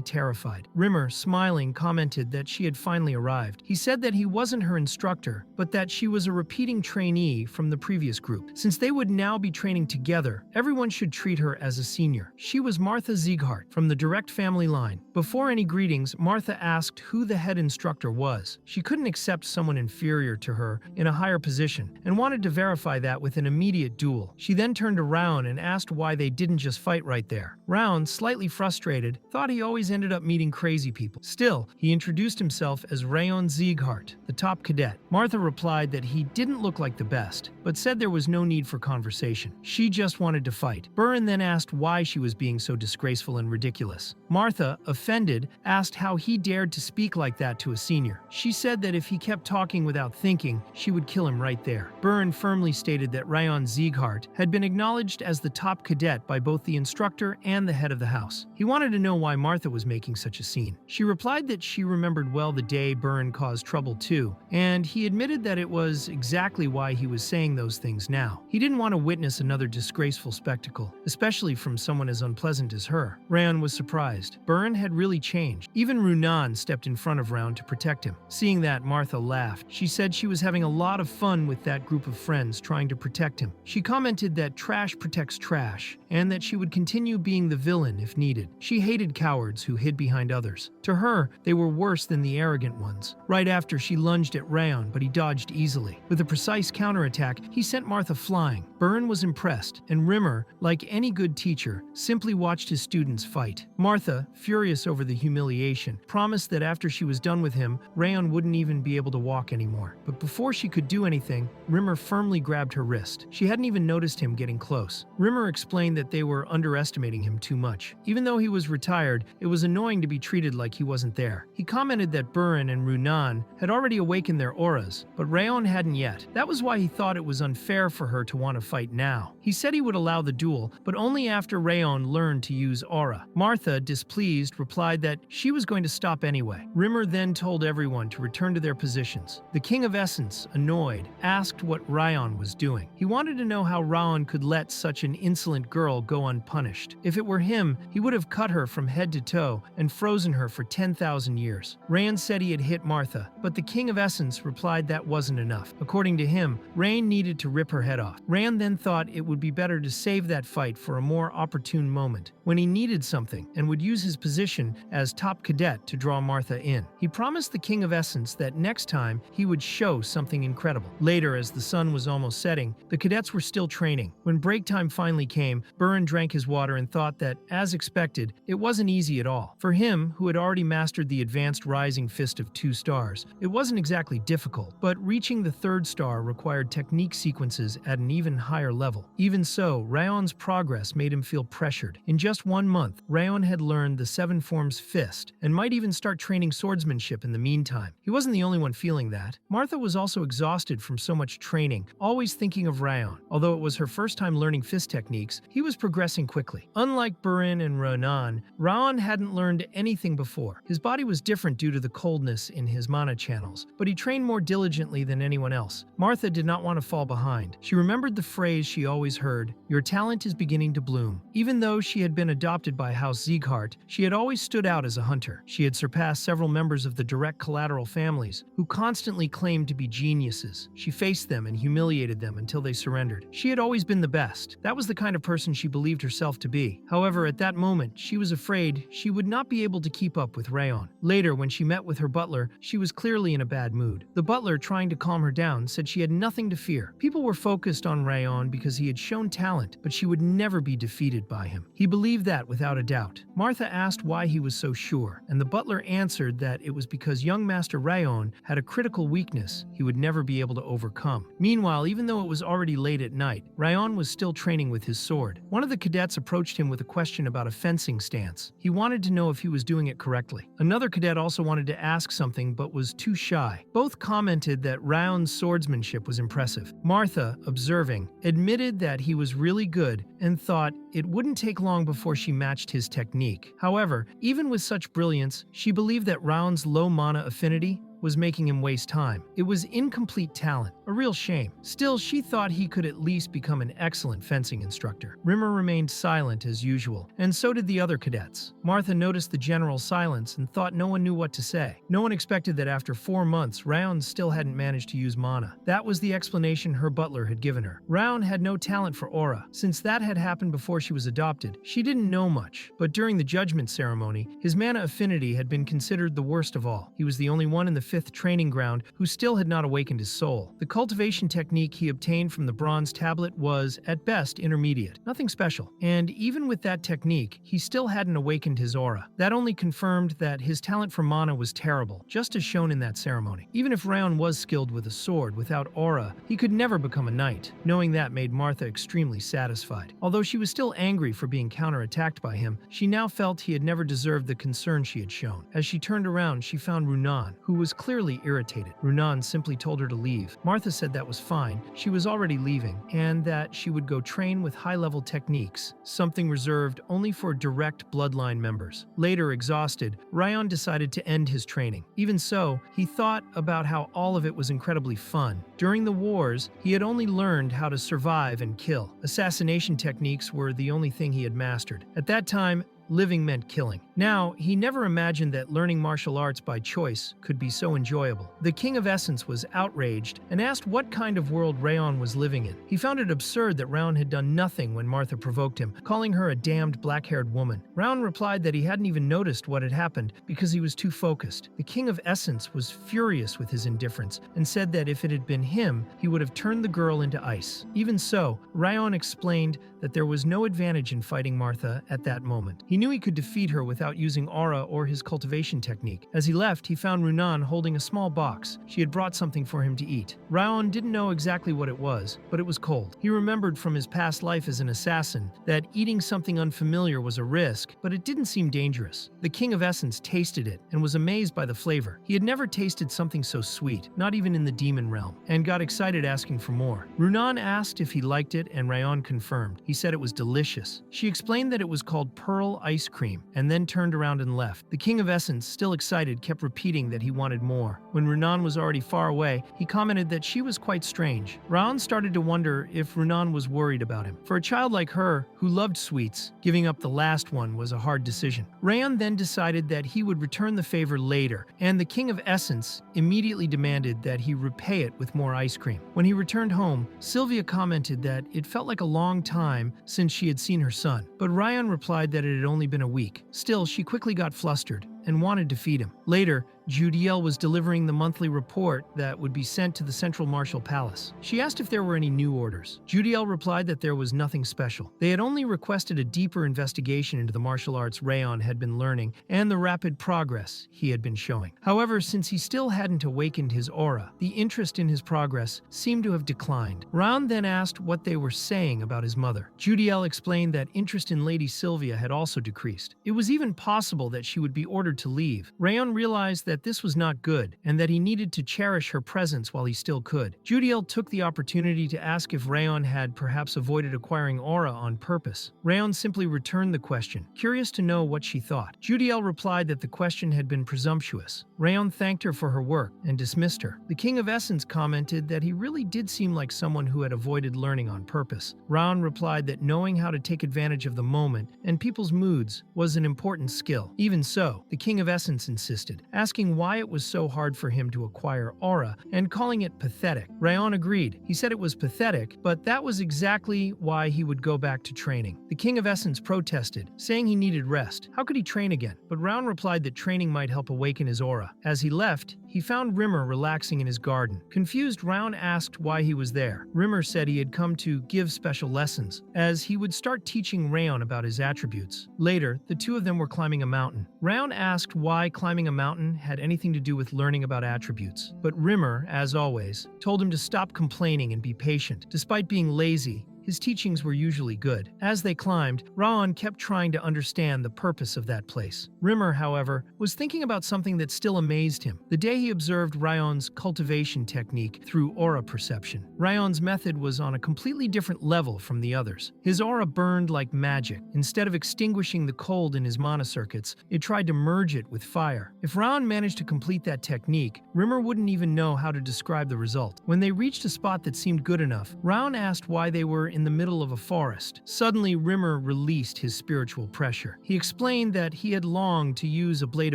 terrified. Rimmer, smiling, commented that she had finally arrived. He said that he wasn't her instructor, but that she was a repeating trainee from the previous group. Since they would now be training together, everyone should treat her as a senior. She was Martha Sieghart from the direct family line. Before any greetings, Martha asked who the head instructor was. She couldn't accept someone inferior to her in a higher position and wanted to verify that with an immediate duel. She then turned to Round and asked why they didn't just fight right there. Round, slightly frustrated, thought he always ended up meeting crazy people. Still, he introduced himself as Rayon Sieghart, the top cadet. Martha replied that he didn't look like the best, but said there was no need for conversation. She just wanted to fight. Burn then asked why she was being so disgraceful and ridiculous. Martha, offended, offended, asked how he dared to speak like that to a senior. She said that if he kept talking without thinking, she would kill him right there. Buren firmly stated that Ryan Sieghart had been acknowledged as the top cadet by both the instructor and the head of the house. He wanted to know why Martha was making such a scene. She replied that she remembered well the day Buren caused trouble too, and he admitted that it was exactly why he was saying those things now. He didn't want to witness another disgraceful spectacle, especially from someone as unpleasant as her. Ryan was surprised. Buren had really changed. Even Runan stepped in front of Round to protect him. Seeing that, Martha laughed. She said she was having a lot of fun with that group of friends trying to protect him. She commented that trash protects trash, and that she would continue being the villain if needed. She hated cowards who hid behind others. To her, they were worse than the arrogant ones. Right after, she lunged at Rayon, but he dodged easily. With a precise counterattack, he sent Martha flying. Buren was impressed, and Rimmer, like any good teacher, simply watched his students fight. Martha, furious over the humiliation, promised that after she was done with him, Rayon wouldn't even be able to walk anymore. But before she could do anything, Rimmer firmly grabbed her wrist. She hadn't even noticed him getting close. Rimmer explained that they were underestimating him too much. Even though he was retired, it was annoying to be treated like he wasn't there. He commented that Buren and Runan had already awakened their auras, but Rayon hadn't yet. That was why he thought it was unfair for her to want to fight now. He said he would allow the duel, but only after Rayon learned to use aura. Martha, displeased, replied that she was going to stop anyway. Rimmer then told everyone to return to their positions. The King of Essence, annoyed, asked what Rayon was doing. He wanted to know how Rayon could let such an insolent girl go unpunished. If it were him, he would have cut her from head to toe and frozen her for 10,000 years. Rayon said he had hit Martha, but the King of Essence replied that wasn't enough. According to him, Rain needed to rip her head off. Rayon then thought it would be better to save that fight for a more opportune moment, when he needed something, and would use his position as top cadet to draw Martha in. He promised the King of Essence that next time he would show something incredible. Later, as the sun was almost setting, the cadets were still training. When break time finally came, Buren drank his water and thought that, as expected, it wasn't easy at all. For him, who had already mastered the advanced rising fist of 2 stars, it wasn't exactly difficult, but reaching the 3rd star required technique sequences at an even higher level. Even so, Rayon's progress made him feel pressured. In just 1 month, Rayon had learned the 7 forms fist, and might even start training swordsmanship in the meantime. He wasn't the only one feeling that. Martha was also exhausted from so much training, always thinking of Rayon. Although it was her first time learning fist techniques, he was progressing quickly. Unlike Buren and Ronan, Rayon hadn't learned anything before. His body was different due to the coldness in his mana channels, but he trained more diligently than anyone else. Martha did not want to fall behind. She remembered the phrase she always heard, "Your talent is beginning to bloom." Even though she had been adopted by House Sieghart, she had always stood out as a hunter. She had surpassed several members of the direct collateral families, who constantly claimed to be geniuses. She faced them and humiliated them until they surrendered. She had always been the best. That was the kind of person she believed herself to be. However, at that moment, she was afraid she would not be able to keep up with Rayon. Later, when she met with her butler, she was clearly in a bad mood. The butler, trying to calm her down, said she had nothing to fear. People were focused on Rayon because he had shown talent, but she would never be defeated by him. He believed that without a doubt. Martha asked why he was so sure, and the butler answered that it was because young Master Rayon had a critical weakness he would never be able to overcome. Meanwhile, even though it was already late at night, Rayon was still training with his sword. One of the cadets approached him with a question about a fencing stance. He wanted to know if he was doing it correctly. Another cadet also wanted to ask something but was too shy. Both commented that Rayon's swordsmanship was impressive. Martha, observing, admitted that he was really good and thought it wouldn't take long before she matched his technique. However, even with such brilliance, she believed that Rayon's low mana affinity was making him waste time. It was incomplete talent, a real shame. Still, she thought he could at least become an excellent fencing instructor. Rimmer remained silent as usual, and so did the other cadets. Martha noticed the general silence and thought no one knew what to say. No one expected that after 4 months, Rayon still hadn't managed to use mana. That was the explanation her butler had given her. Rayon had no talent for aura. Since that had happened before she was adopted, she didn't know much, but during the judgment ceremony, his mana affinity had been considered the worst of all. He was the only one in the fifth training ground who still had not awakened his soul. The cultivation technique he obtained from the bronze tablet was, at best, intermediate, nothing special. And even with that technique, he still hadn't awakened his aura. That only confirmed that his talent for mana was terrible, just as shown in that ceremony. Even if Raion was skilled with a sword, without aura, he could never become a knight. Knowing that made Martha extremely satisfied. Although she was still angry for being counterattacked by him, she now felt he had never deserved the concern she had shown. As she turned around, she found Runan, who was clearly irritated. Runan simply told her to leave. Martha said that was fine, she was already leaving, and that she would go train with high-level techniques, something reserved only for direct bloodline members. Later, exhausted, Raion decided to end his training. Even so, he thought about how all of it was incredibly fun. During the wars, he had only learned how to survive and kill. Assassination techniques were the only thing he had mastered. At that time, living meant killing. Now, he never imagined that learning martial arts by choice could be so enjoyable. The King of Essence was outraged and asked what kind of world Raion was living in. He found it absurd that Raion had done nothing when Martha provoked him, calling her a damned black-haired woman. Raion replied that he hadn't even noticed what had happened because he was too focused. The King of Essence was furious with his indifference and said that if it had been him, he would have turned the girl into ice. Even so, Raion explained that there was no advantage in fighting Martha at that moment. He knew he could defeat her without using aura or his cultivation technique. As he left, he found Runan holding a small box. She had brought something for him to eat. Raion didn't know exactly what it was, but it was cold. He remembered from his past life as an assassin that eating something unfamiliar was a risk, but it didn't seem dangerous. The King of Essence tasted it and was amazed by the flavor. He had never tasted something so sweet, not even in the demon realm, and got excited asking for more. Runan asked if he liked it, and Raion confirmed. He said it was delicious. She explained that it was called pearl ice cream, and then turned around and left. The King of Essence, still excited, kept repeating that he wanted more. When Runan was already far away, he commented that she was quite strange. Raion started to wonder if Runan was worried about him. For a child like her, who loved sweets, giving up the last one was a hard decision. Raion then decided that he would return the favor later, and the King of Essence immediately demanded that he repay it with more ice cream. When he returned home, Sylvia commented that it felt like a long time since she had seen her son, but Raion replied that it had only been a week. Still, she quickly got flustered and wanted to feed him. Later, Judiel was delivering the monthly report that would be sent to the Central Martial Palace. She asked if there were any new orders. Judiel replied that there was nothing special. They had only requested a deeper investigation into the martial arts Raion had been learning and the rapid progress he had been showing. However, since he still hadn't awakened his aura, the interest in his progress seemed to have declined. Raion then asked what they were saying about his mother. Judiel explained that interest in Lady Sylvia had also decreased. It was even possible that she would be ordered to leave. Raion realized that this was not good, and that he needed to cherish her presence while he still could. Judiel took the opportunity to ask if Raion had perhaps avoided acquiring aura on purpose. Raion simply returned the question, curious to know what she thought. Judiel replied that the question had been presumptuous. Raion thanked her for her work and dismissed her. The King of Essence commented that he really did seem like someone who had avoided learning on purpose. Raion replied that knowing how to take advantage of the moment and people's moods was an important skill. Even so, the King of Essence insisted, asking why it was so hard for him to acquire aura and calling it pathetic. Raion agreed. He said it was pathetic, but that was exactly why he would go back to training. The King of Essence protested, saying he needed rest. How could he train again? But Raion replied that training might help awaken his aura. As he left, he found Rimmer relaxing in his garden. Confused, Raion asked why he was there. Rimmer said he had come to give special lessons, as he would start teaching Raion about his attributes. Later, the two of them were climbing a mountain. Raion asked why climbing a mountain had anything to do with learning about attributes. But Rimmer, as always, told him to stop complaining and be patient. Despite being lazy, his teachings were usually good. As they climbed, Raion kept trying to understand the purpose of that place. Rimmer, however, was thinking about something that still amazed him. The day he observed Raion's cultivation technique through aura perception. Raion's method was on a completely different level from the others. His aura burned like magic. Instead of extinguishing the cold in his mana circuits, it tried to merge it with fire. If Raion managed to complete that technique, Rimmer wouldn't even know how to describe the result. When they reached a spot that seemed good enough, Raion asked why they were in the middle of a forest. Suddenly, Rimmer released his spiritual pressure. He explained that he had longed to use a blade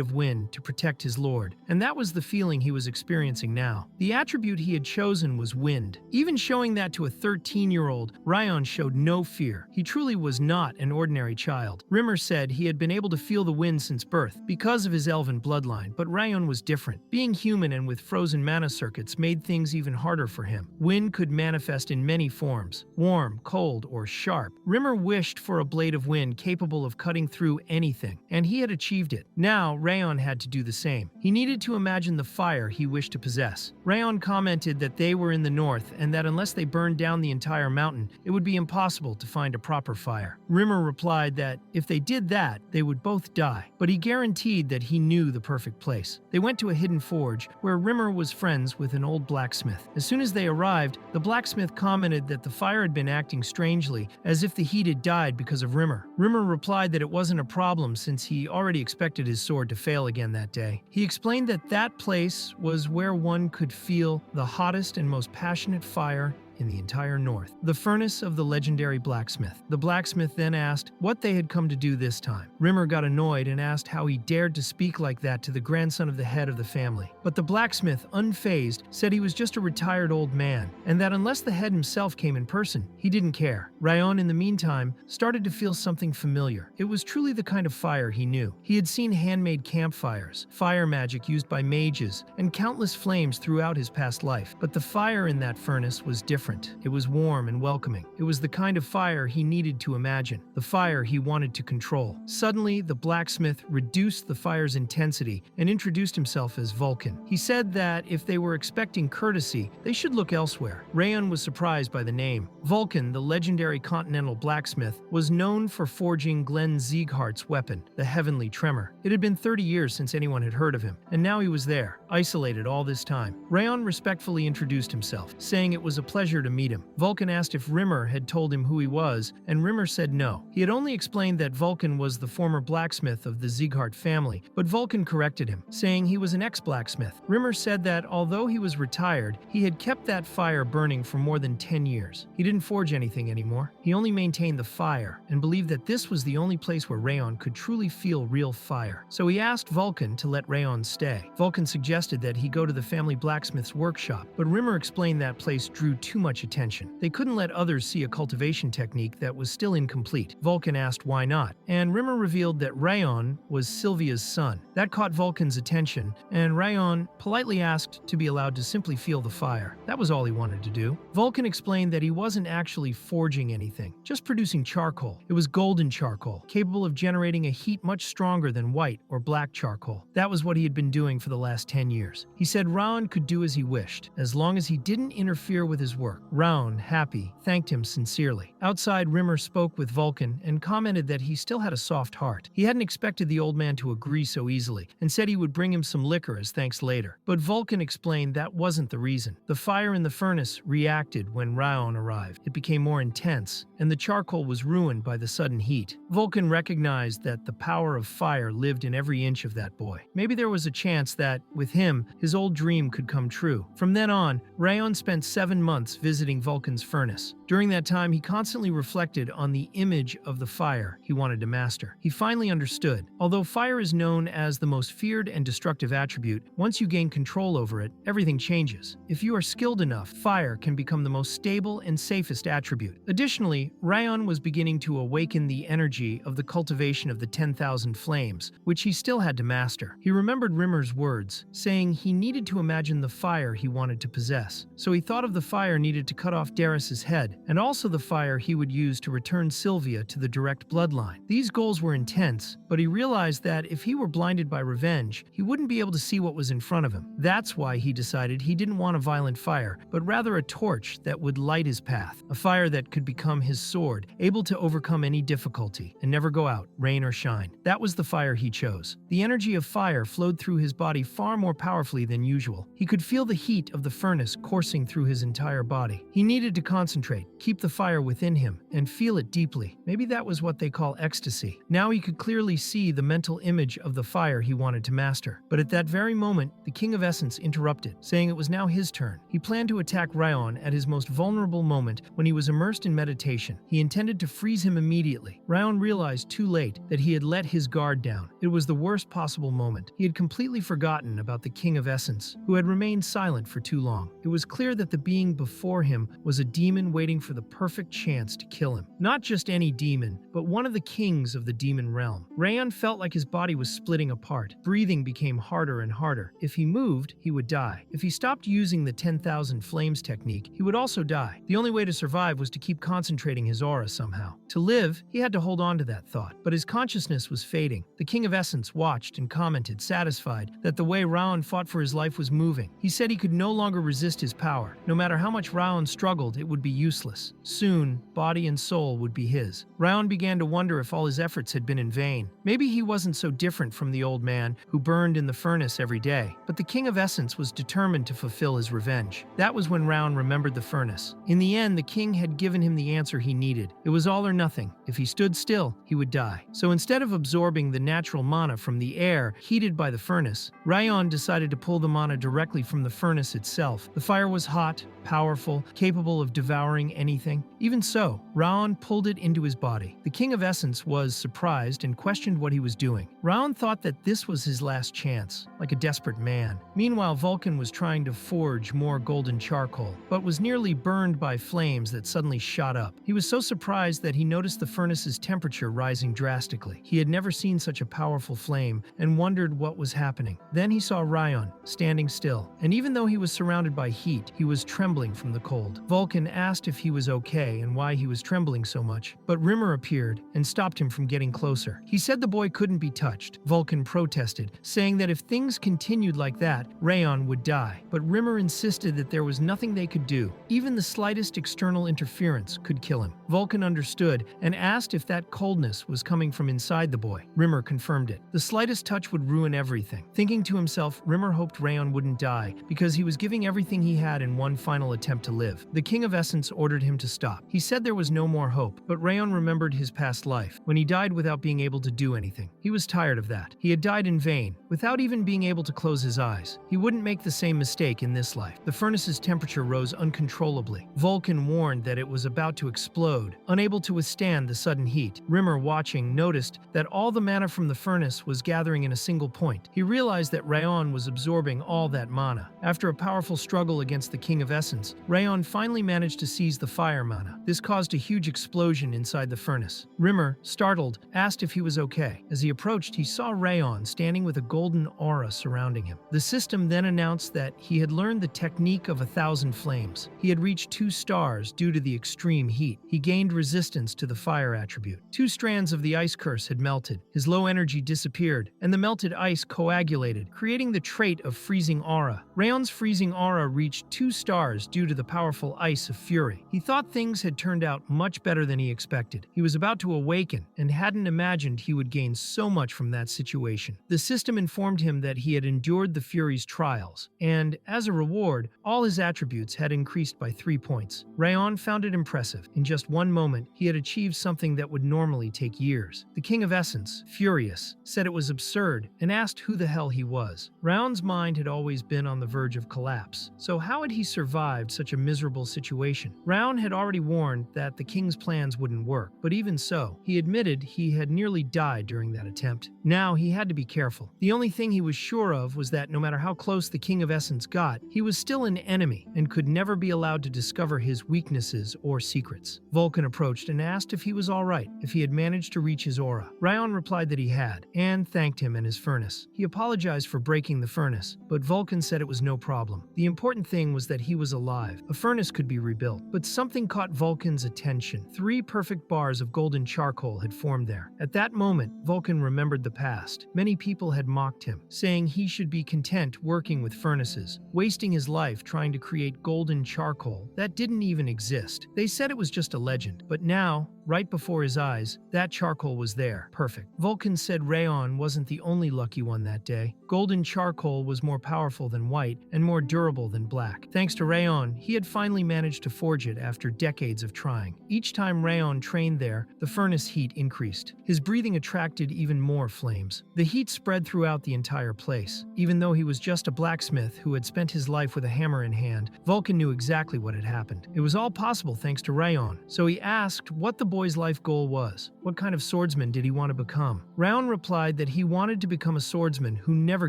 of wind to protect his lord, and that was the feeling he was experiencing now. The attribute he had chosen was wind. Even showing that to a 13-year-old, Ryan showed no fear. He truly was not an ordinary child. Rimmer said he had been able to feel the wind since birth because of his elven bloodline, but Ryan was different. Being human and with frozen mana circuits made things even harder for him. Wind could manifest in many forms: warm, cold, or sharp. Rimmer wished for a blade of wind capable of cutting through anything, and he had achieved it. Now, Rayon had to do the same. He needed to imagine the fire he wished to possess. Rayon commented that they were in the north and that unless they burned down the entire mountain, it would be impossible to find a proper fire. Rimmer replied that if they did that, they would both die, but he guaranteed that he knew the perfect place. They went to a hidden forge where Rimmer was friends with an old blacksmith. As soon as they arrived, the blacksmith commented that the fire had been acting strangely, as if the heat had died because of Rimmer. Rimmer replied that it wasn't a problem since he already expected his sword to fail again that day. He explained that that place was where one could feel the hottest and most passionate fire in the entire north, the furnace of the legendary blacksmith. The blacksmith then asked what they had come to do this time. Rimmer got annoyed and asked how he dared to speak like that to the grandson of the head of the family. But the blacksmith, unfazed, said he was just a retired old man, and that unless the head himself came in person, he didn't care. Rayon, in the meantime, started to feel something familiar. It was truly the kind of fire he knew. He had seen handmade campfires, fire magic used by mages, and countless flames throughout his past life. But the fire in that furnace was different. It was warm and welcoming. It was the kind of fire he needed to imagine, the fire he wanted to control. Suddenly, the blacksmith reduced the fire's intensity and introduced himself as Vulcan. He said that if they were expecting courtesy, they should look elsewhere. Rayon was surprised by the name. Vulcan, the legendary continental blacksmith, was known for forging Glenn Sieghart's weapon, the Heavenly Tremor. It had been 30 years since anyone had heard of him, and now he was there, isolated all this time. Rayon respectfully introduced himself, saying it was a pleasure to meet him. Vulcan asked if Rimmer had told him who he was, and Rimmer said no. He had only explained that Vulcan was the former blacksmith of the Sieghart family, but Vulcan corrected him, saying he was an ex-blacksmith. Rimmer said that although he was retired, he had kept that fire burning for more than 10 years. He didn't forge anything anymore. He only maintained the fire, and believed that this was the only place where Rayon could truly feel real fire. So he asked Vulcan to let Rayon stay. Vulcan suggested that he go to the family blacksmith's workshop, but Rimmer explained that place drew too much attention. They couldn't let others see a cultivation technique that was still incomplete. Vulcan asked why not, and Rimmer revealed that Rayon was Sylvia's son. That caught Vulcan's attention, and Rayon politely asked to be allowed to simply feel the fire. That was all he wanted to do. Vulcan explained that he wasn't actually forging anything, just producing charcoal. It was golden charcoal, capable of generating a heat much stronger than white or black charcoal. That was what he had been doing for the last 10 years. He said Raon could do as he wished, as long as he didn't interfere with his work. Raon, happy, thanked him sincerely. Outside, Rimmer spoke with Vulcan and commented that he still had a soft heart. He hadn't expected the old man to agree so easily, and said he would bring him some liquor as thanks later. But Vulcan explained that wasn't the reason. The fire in the furnace reacted when Raon arrived. It became more intense, and the charcoal was ruined by the sudden heat. Vulcan recognized that the power of fire lived in every inch of that boy. Maybe there was a chance that, with him, his old dream could come true. From then on, Rayon spent 7 months visiting Vulcan's furnace. During that time, he constantly reflected on the image of the fire he wanted to master. He finally understood. Although fire is known as the most feared and destructive attribute, once you gain control over it, everything changes. If you are skilled enough, fire can become the most stable and safest attribute. Additionally, Rayon was beginning to awaken the energy of the cultivation of the 10,000 flames, which he still had to master. He remembered Rimmer's words, saying he needed to imagine the fire he wanted to possess. So he thought of the fire needed to cut off Darius's head, and also the fire he would use to return Sylvia to the direct bloodline. These goals were intense, but he realized that if he were blinded by revenge, he wouldn't be able to see what was in front of him. That's why he decided he didn't want a violent fire, but rather a torch that would light his path, a fire that could become his sword, able to overcome any difficulty and never go out, rain or shine. That was the fire he chose. The energy of fire flowed through his body far more powerfully than usual. He could feel the heat of the furnace coursing through his entire body. body. He needed to concentrate, keep the fire within him, and feel it deeply. Maybe that was what they call ecstasy. Now he could clearly see the mental image of the fire he wanted to master. But at that very moment, the King of Essence interrupted, saying it was now his turn. He planned to attack Ryan at his most vulnerable moment when he was immersed in meditation. He intended to freeze him immediately. Ryan realized too late that he had let his guard down. It was the worst possible moment. He had completely forgotten about the King of Essence, who had remained silent for too long. It was clear that the being before him was a demon waiting for the perfect chance to kill him. Not just any demon, but one of the kings of the demon realm. Ryan felt like his body was splitting apart. Breathing became harder and harder. If he moved, he would die. If he stopped using the 10,000 flames technique, he would also die. The only way to survive was to keep concentrating his aura somehow. To live, he had to hold on to that thought, but his consciousness was fading. The King of Essence watched and commented, satisfied that the way Ryan fought for his life was moving. He said he could no longer resist his power. No matter how much Ryan struggled, it would be useless. Soon, body and soul would be his. Ryan began to wonder if all his efforts had been in vain. Maybe he wasn't so different from the old man who burned in the furnace every day. But the King of Essence was determined to fulfill his revenge. That was when Ryan remembered the furnace. In the end, the king had given him the answer he needed. It was all or nothing. If he stood still, he would die. So instead of absorbing the natural mana from the air heated by the furnace, Ryan decided to pull the mana directly from the furnace itself. The fire was hot, powerful, capable of devouring anything. Even so, Ryan pulled it into his body. The King of Essence was surprised and questioned what he was doing. Ryan thought that this was his last chance, like a desperate man. Meanwhile, Vulcan was trying to forge more golden charcoal, but was nearly burned by flames that suddenly shot up. He was so surprised that he noticed the furnace's temperature rising drastically. He had never seen such a powerful flame and wondered what was happening. Then he saw Ryan standing still, and even though he was surrounded by heat, he was trembling from the cold. Vulcan asked if he was okay and why he was trembling so much, but Rimmer appeared and stopped him from getting closer. He said the boy couldn't be touched. Vulcan protested, saying that if things continued like that, Ryan would die. But Rimmer insisted that there was nothing they could do. Even the slightest external interference could kill him. Vulcan understood and asked if that coldness was coming from inside the boy. Rimmer confirmed it. The slightest touch would ruin everything. Thinking to himself, Rimmer hoped Ryan wouldn't die because he was giving everything he had in one final attempt to live. The King of Essence ordered him to stop. He said there was no more hope, but Ryan remembered his past life, when he died without being able to do anything. He was tired of that. He had died in vain, without even being able to close his eyes. He wouldn't make the same mistake in this life. The furnace's temperature rose uncontrollably. Vulcan warned that it was about to explode, unable to withstand the sudden heat. Rimmer, watching, noticed that all the mana from the furnace was gathering in a single point. He realized that Ryan was absorbing all that mana. After a powerful struggle against the King of Essence, Ryan finally managed to seize the fire mana. This caused a huge explosion inside the furnace. Rimmer, startled, asked if he was okay. As he approached, he saw Ryan standing with a golden aura surrounding him. The system then announced that he had learned the technique of 1,000 flames. He had reached 2 stars due to the extreme heat. He gained resistance to the fire attribute. 2 strands of the ice curse had melted. His low energy disappeared, and the melted ice coagulated, creating the trait of freezing aura. Ryan's freezing aura reached 2 stars due to the powerful ice of fury. He thought things had turned out much better than he expected. He was about to awaken and hadn't imagined he would gain so much from that situation. The system informed him that he had endured the Fury's trials, and as a reward, all his attributes had increased by 3 points. Ryan found it impressive. In just one moment, he had achieved something that would normally take years. The King of Essence, furious, said it was absurd and asked who the hell he was. Ryan's mind had always been on the verge of collapse, so how had he survived such a miserable situation? Ryan had already warned that the king's plans wouldn't work, but even so, he admitted he had nearly died during that attempt. Now he had to be careful. The only thing he was sure of was that no matter how close the King of Essence got, he was still an enemy and could never be allowed to discover his weaknesses or secrets. Vulcan approached and asked if he was alright, if he had managed to reach his aura. Ryan replied that he had, and thanked him and his furnace. He apologized for breaking the furnace, but Vulcan said it was no problem. The important thing was that he was alive. A furnace could be rebuilt, but something caught Vulcan's attention. 3 perfect bars of golden charcoal had formed there. At that moment, Vulcan remembered the past. Many people had mocked him, saying he should be content working with furnaces, wasting his life trying to create golden charcoal that didn't even exist. They said it was just a legend, but now, right before his eyes, that charcoal was there, perfect. Vulcan said Ryan wasn't the only lucky one that day. Golden charcoal was more powerful than white and more durable than black. Thanks to Ryan, he he had finally managed to forge it after decades of trying. Each time Rayon trained there, the furnace heat increased. His breathing attracted even more flames. The heat spread throughout the entire place. Even though he was just a blacksmith who had spent his life with a hammer in hand, Vulcan knew exactly what had happened. It was all possible thanks to Rayon. So he asked what the boy's life goal was. What kind of swordsman did he want to become? Rayon replied that he wanted to become a swordsman who never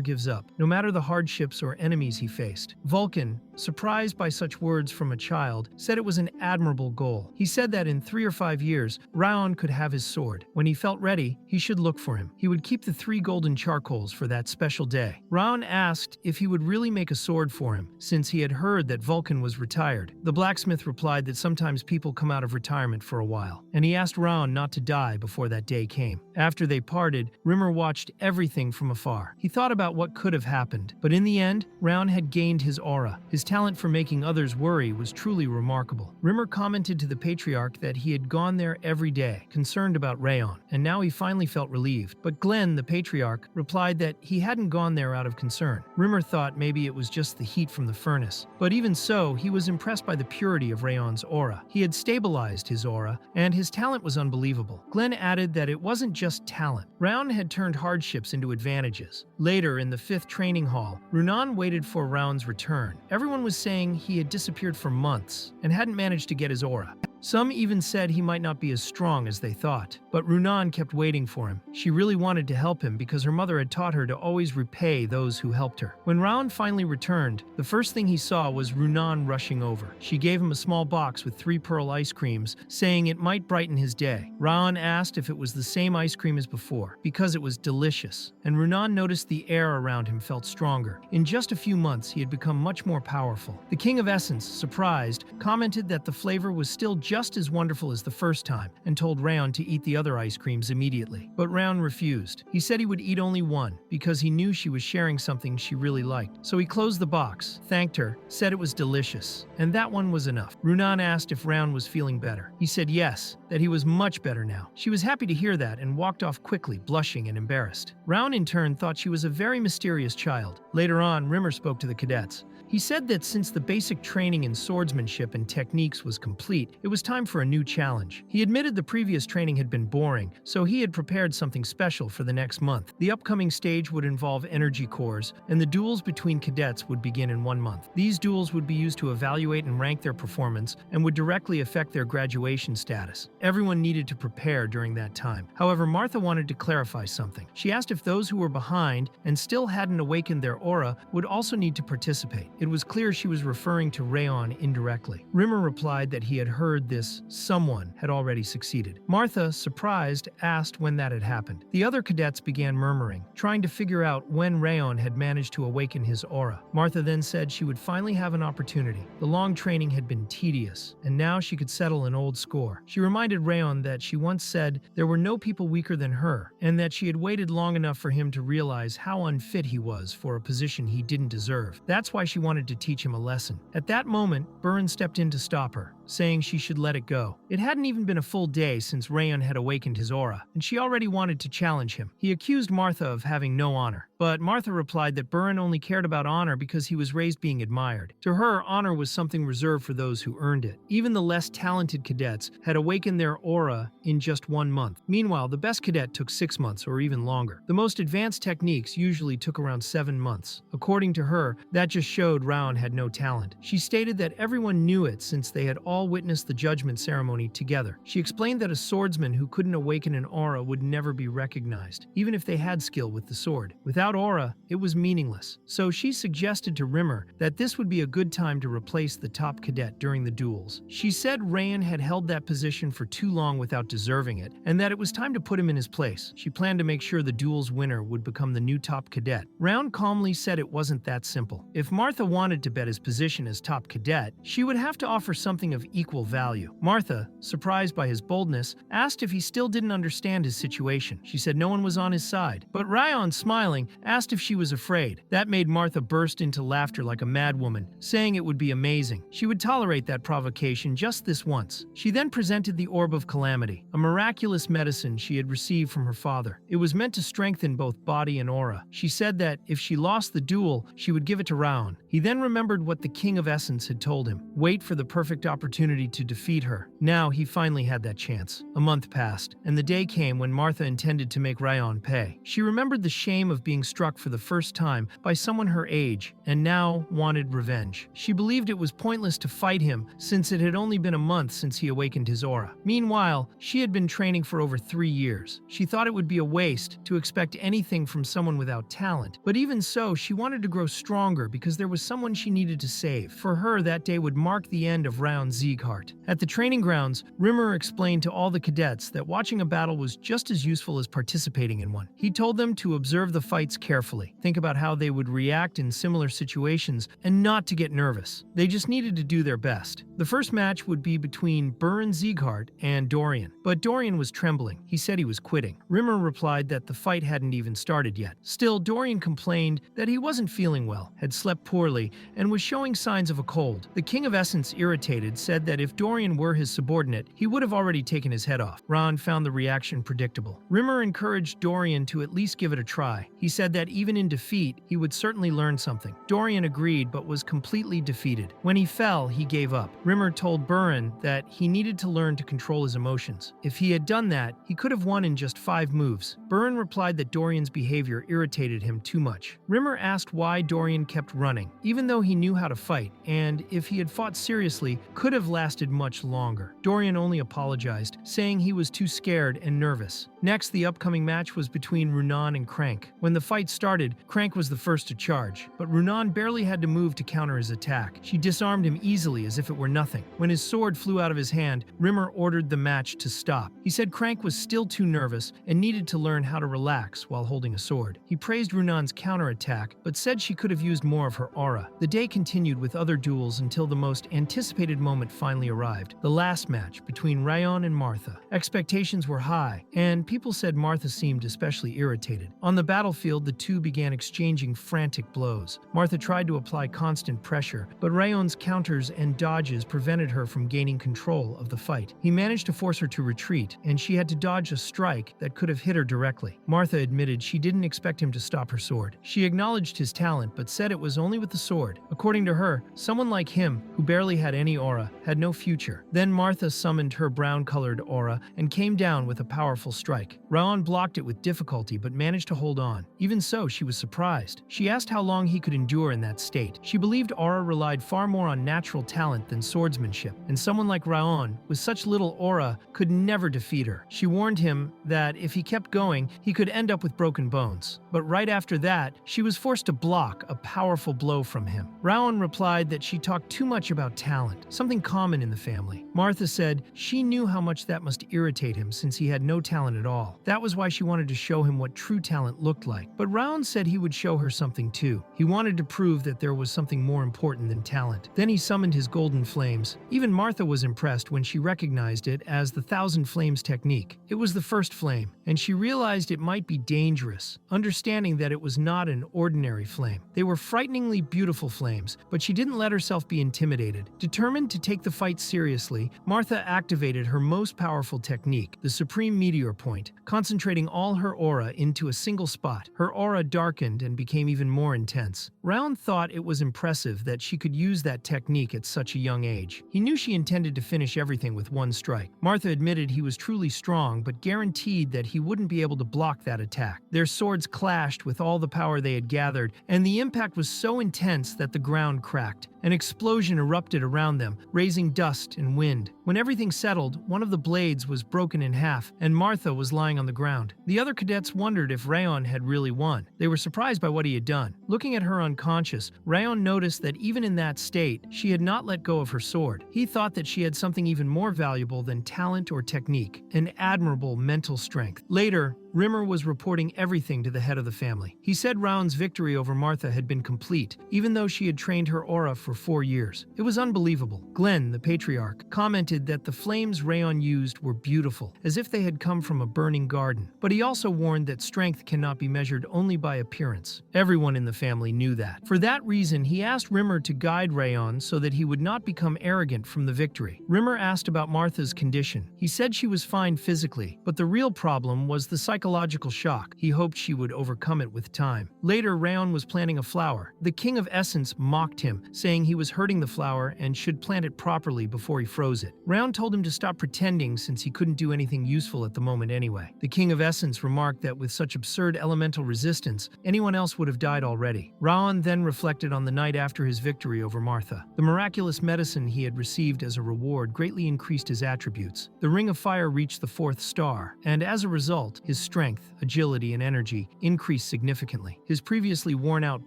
gives up, no matter the hardships or enemies he faced. Vulcan, surprised by such words from a child, said it was an admirable goal. He said that in 3 or 5 years, Rayon could have his sword. When he felt ready, he should look for him. He would keep the 3 golden charcoals for that special day. Rayon asked if he would really make a sword for him, since he had heard that Vulcan was retired. The blacksmith replied that sometimes people come out of retirement for a while, and he asked Rayon not to die before that day came. After they parted, Rimmer watched everything from afar. He thought about what could have happened, but in the end, Rayon had gained his aura. His talent for making others worry was truly remarkable. Rimmer commented to the patriarch that he had gone there every day, concerned about Rayon, and now he finally felt relieved. But Glenn, the patriarch, replied that he hadn't gone there out of concern. Rimmer thought maybe it was just the heat from the furnace. But even so, he was impressed by the purity of Rayon's aura. He had stabilized his aura, and his talent was unbelievable. Glenn added that it wasn't just talent. Rayon had turned hardships into advantages. Later, in the 5th training hall, Runan waited for Rayon's return. Everyone was saying he had disappeared for months and hadn't managed to get his aura. Some even said he might not be as strong as they thought. But Runan kept waiting for him. She really wanted to help him because her mother had taught her to always repay those who helped her. When Rayon finally returned, the first thing he saw was Runan rushing over. She gave him a small box with 3 pearl ice creams, saying it might brighten his day. Rayon asked if it was the same ice cream as before, because it was delicious. And Runan noticed the air around him felt stronger. In just a few months, he had become much more powerful. The King of Essence, surprised, commented that the flavor was still just as wonderful as the first time, and told Rayon to eat the other ice creams immediately. But Rayon refused. He said he would eat only one, because he knew she was sharing something she really liked. So he closed the box, thanked her, said it was delicious, and that one was enough. Runan asked if Rayon was feeling better. He said yes, that he was much better now. She was happy to hear that and walked off quickly, blushing and embarrassed. Rayon in turn thought she was a very mysterious child. Later on, Rimmer spoke to the cadets. He said that since the basic training in swordsmanship and techniques was complete, it was time for a new challenge. He admitted the previous training had been boring, so he had prepared something special for the next month. The upcoming stage would involve energy cores, and the duels between cadets would begin in 1 month. These duels would be used to evaluate and rank their performance and would directly affect their graduation status. Everyone needed to prepare during that time. However, Martha wanted to clarify something. She asked if those who were behind and still hadn't awakened their aura would also need to participate. It was clear she was referring to Rayon indirectly. Rimmer replied that he had heard this someone had already succeeded. Martha, surprised, asked when that had happened. The other cadets began murmuring, trying to figure out when Rayon had managed to awaken his aura. Martha then said she would finally have an opportunity. The long training had been tedious, and now she could settle an old score. She reminded Rayon that she once said there were no people weaker than her, and that she had waited long enough for him to realize how unfit he was for a position he didn't deserve. That's why she wanted to teach him a lesson. At that moment, Burin stepped in to stop her, saying she should let it go. It hadn't even been a full day since Rayon had awakened his aura, and she already wanted to challenge him. He accused Martha of having no honor, but Martha replied that Burin only cared about honor because he was raised being admired. To her, honor was something reserved for those who earned it. Even the less talented cadets had awakened their aura in just 1 month. Meanwhile, the best cadet took 6 months or even longer. The most advanced techniques usually took around 7 months. According to her, that just showed Rayon had no talent. She stated that everyone knew it since they had all witnessed the judgment ceremony together. She explained that a swordsman who couldn't awaken an aura would never be recognized, even if they had skill with the sword. Without aura, it was meaningless. So she suggested to Rimmer that this would be a good time to replace the top cadet during the duels. She said Rayon had held that position for too long without deserving it, and that it was time to put him in his place. She planned to make sure the duel's winner would become the new top cadet. Rayon calmly said it wasn't that simple. If Martha wanted to bet his position as top cadet, she would have to offer something of of equal value. Martha, surprised by his boldness, asked if he still didn't understand his situation. She said no one was on his side. But Ryan, smiling, asked if she was afraid. That made Martha burst into laughter like a madwoman, saying it would be amazing. She would tolerate that provocation just this once. She then presented the Orb of Calamity, a miraculous medicine she had received from her father. It was meant to strengthen both body and aura. She said that if she lost the duel, she would give it to Ryan. He then remembered what the King of Essence had told him. Wait for the perfect opportunity to defeat her. Now he finally had that chance. A month passed, and the day came when Martha intended to make Ryan pay. She remembered the shame of being struck for the first time by someone her age, and now wanted revenge. She believed it was pointless to fight him since it had only been a month since he awakened his aura. Meanwhile, she had been training for over 3 years. She thought it would be a waste to expect anything from someone without talent, but even so, she wanted to grow stronger because there was someone she needed to save. For her, that day would mark the end of Ryan Sieghart. At the training grounds, Rimmer explained to all the cadets that watching a battle was just as useful as participating in one. He told them to observe the fights carefully, think about how they would react in similar situations, and not to get nervous. They just needed to do their best. The first match would be between Buren Sieghart and Dorian, but Dorian was trembling. He said he was quitting. Rimmer replied that the fight hadn't even started yet. Still, Dorian complained that he wasn't feeling well, had slept poorly, and was showing signs of a cold. The King of Essence, irritated, said that if Dorian were his subordinate, he would have already taken his head off. Ron found the reaction predictable. Rimmer encouraged Dorian to at least give it a try. He said that even in defeat, he would certainly learn something. Dorian agreed, but was completely defeated. When he fell, he gave up. Rimmer told Buren that he needed to learn to control his emotions. If he had done that, he could have won in just 5 moves. Buren replied that Dorian's behavior irritated him too much. Rimmer asked why Dorian kept running, even though he knew how to fight, and if he had fought seriously, could have lasted much longer. Dorian only apologized, saying he was too scared and nervous. Next, the upcoming match was between Runan and Crank. When the fight started, Crank was the first to charge, but Runan barely had to move to counter his attack. She disarmed him easily as if it were nothing. When his sword flew out of his hand, Rimmer ordered the match to stop. He said Crank was still too nervous and needed to learn how to relax while holding a sword. He praised Runan's counterattack, but said she could have used more of her aura. The day continued with other duels until the most anticipated moment finally arrived, the last match between Ryan and Martha. Expectations were high, and people said Martha seemed especially irritated. On the battlefield, the two began exchanging frantic blows. Martha tried to apply constant pressure, but Ryan's counters and dodges prevented her from gaining control of the fight. He managed to force her to retreat, and she had to dodge a strike that could have hit her directly. Martha admitted she didn't expect him to stop her sword. She acknowledged his talent, but said it was only with the sword. According to her, someone like him, who barely had any aura, had no future. Then Martha summoned her brown-colored aura and came down with a powerful strike. Ryan blocked it with difficulty but managed to hold on. Even so, she was surprised. She asked how long he could endure in that state. She believed aura relied far more on natural talent than swordsmanship, and someone like Ryan, with such little aura, could never defeat her. She warned him that if he kept going, he could end up with broken bones. But right after that, she was forced to block a powerful blow from him. Ryan replied that she talked too much about talent, something common in the family. Martha said she knew how much that must irritate him since he had no talent at all. That was why she wanted to show him what true talent looked like. But Ryan said he would show her something too. He wanted to prove that there was something more important than talent. Then he summoned his golden flames. Even Martha was impressed when she recognized it as the Thousand Flames technique. It was the first flame, and she realized it might be dangerous, understanding that it was not an ordinary flame. They were frighteningly beautiful flames, but she didn't let herself be intimidated. Determined to take the fight seriously, Martha activated her most powerful technique, the Supreme Meteor Point, concentrating all her aura into a single spot. Her aura darkened and became even more intense. Ryan thought it was impressive that she could use that technique at such a young age. He knew she intended to finish everything with one strike. Martha admitted he was truly strong, but guaranteed that he wouldn't be able to block that attack. Their swords clashed with all the power they had gathered, and the impact was so intense that the ground cracked. An explosion erupted around them, raising dust and wind. When everything settled, one of the blades was broken in half, and Martha was lying on the ground. The other cadets wondered if Ryan had really won. They were surprised by what he had done. Looking at her unconscious, Ryan noticed that even in that state, she had not let go of her sword. He thought that she had something even more valuable than talent or technique, an admirable mental strength. Later, Rimmer was reporting everything to the head of the family. He said Raon's victory over Martha had been complete, even though she had trained her aura for 4 years. It was unbelievable. Glenn, the patriarch, commented that the flames Raon used were beautiful, as if they had come from a burning garden. But he also warned that strength cannot be measured only by appearance. Everyone in the family knew that. For that reason, he asked Rimmer to guide Raon so that he would not become arrogant from the victory. Rimmer asked about Martha's condition. He said she was fine physically, but the real problem was the psychological shock. He hoped she would overcome it with time. Later, Raon was planting a flower. The King of Essence mocked him, saying he was hurting the flower and should plant it properly before he froze it. Raon told him to stop pretending since he couldn't do anything useful at the moment anyway. The King of Essence remarked that with such absurd elemental resistance, anyone else would have died already. Raon then reflected on the night after his victory over Martha. The miraculous medicine he had received as a reward greatly increased his attributes. The Ring of Fire reached the 4th star, and as a result, his strength, agility, and energy increased significantly. His previously worn-out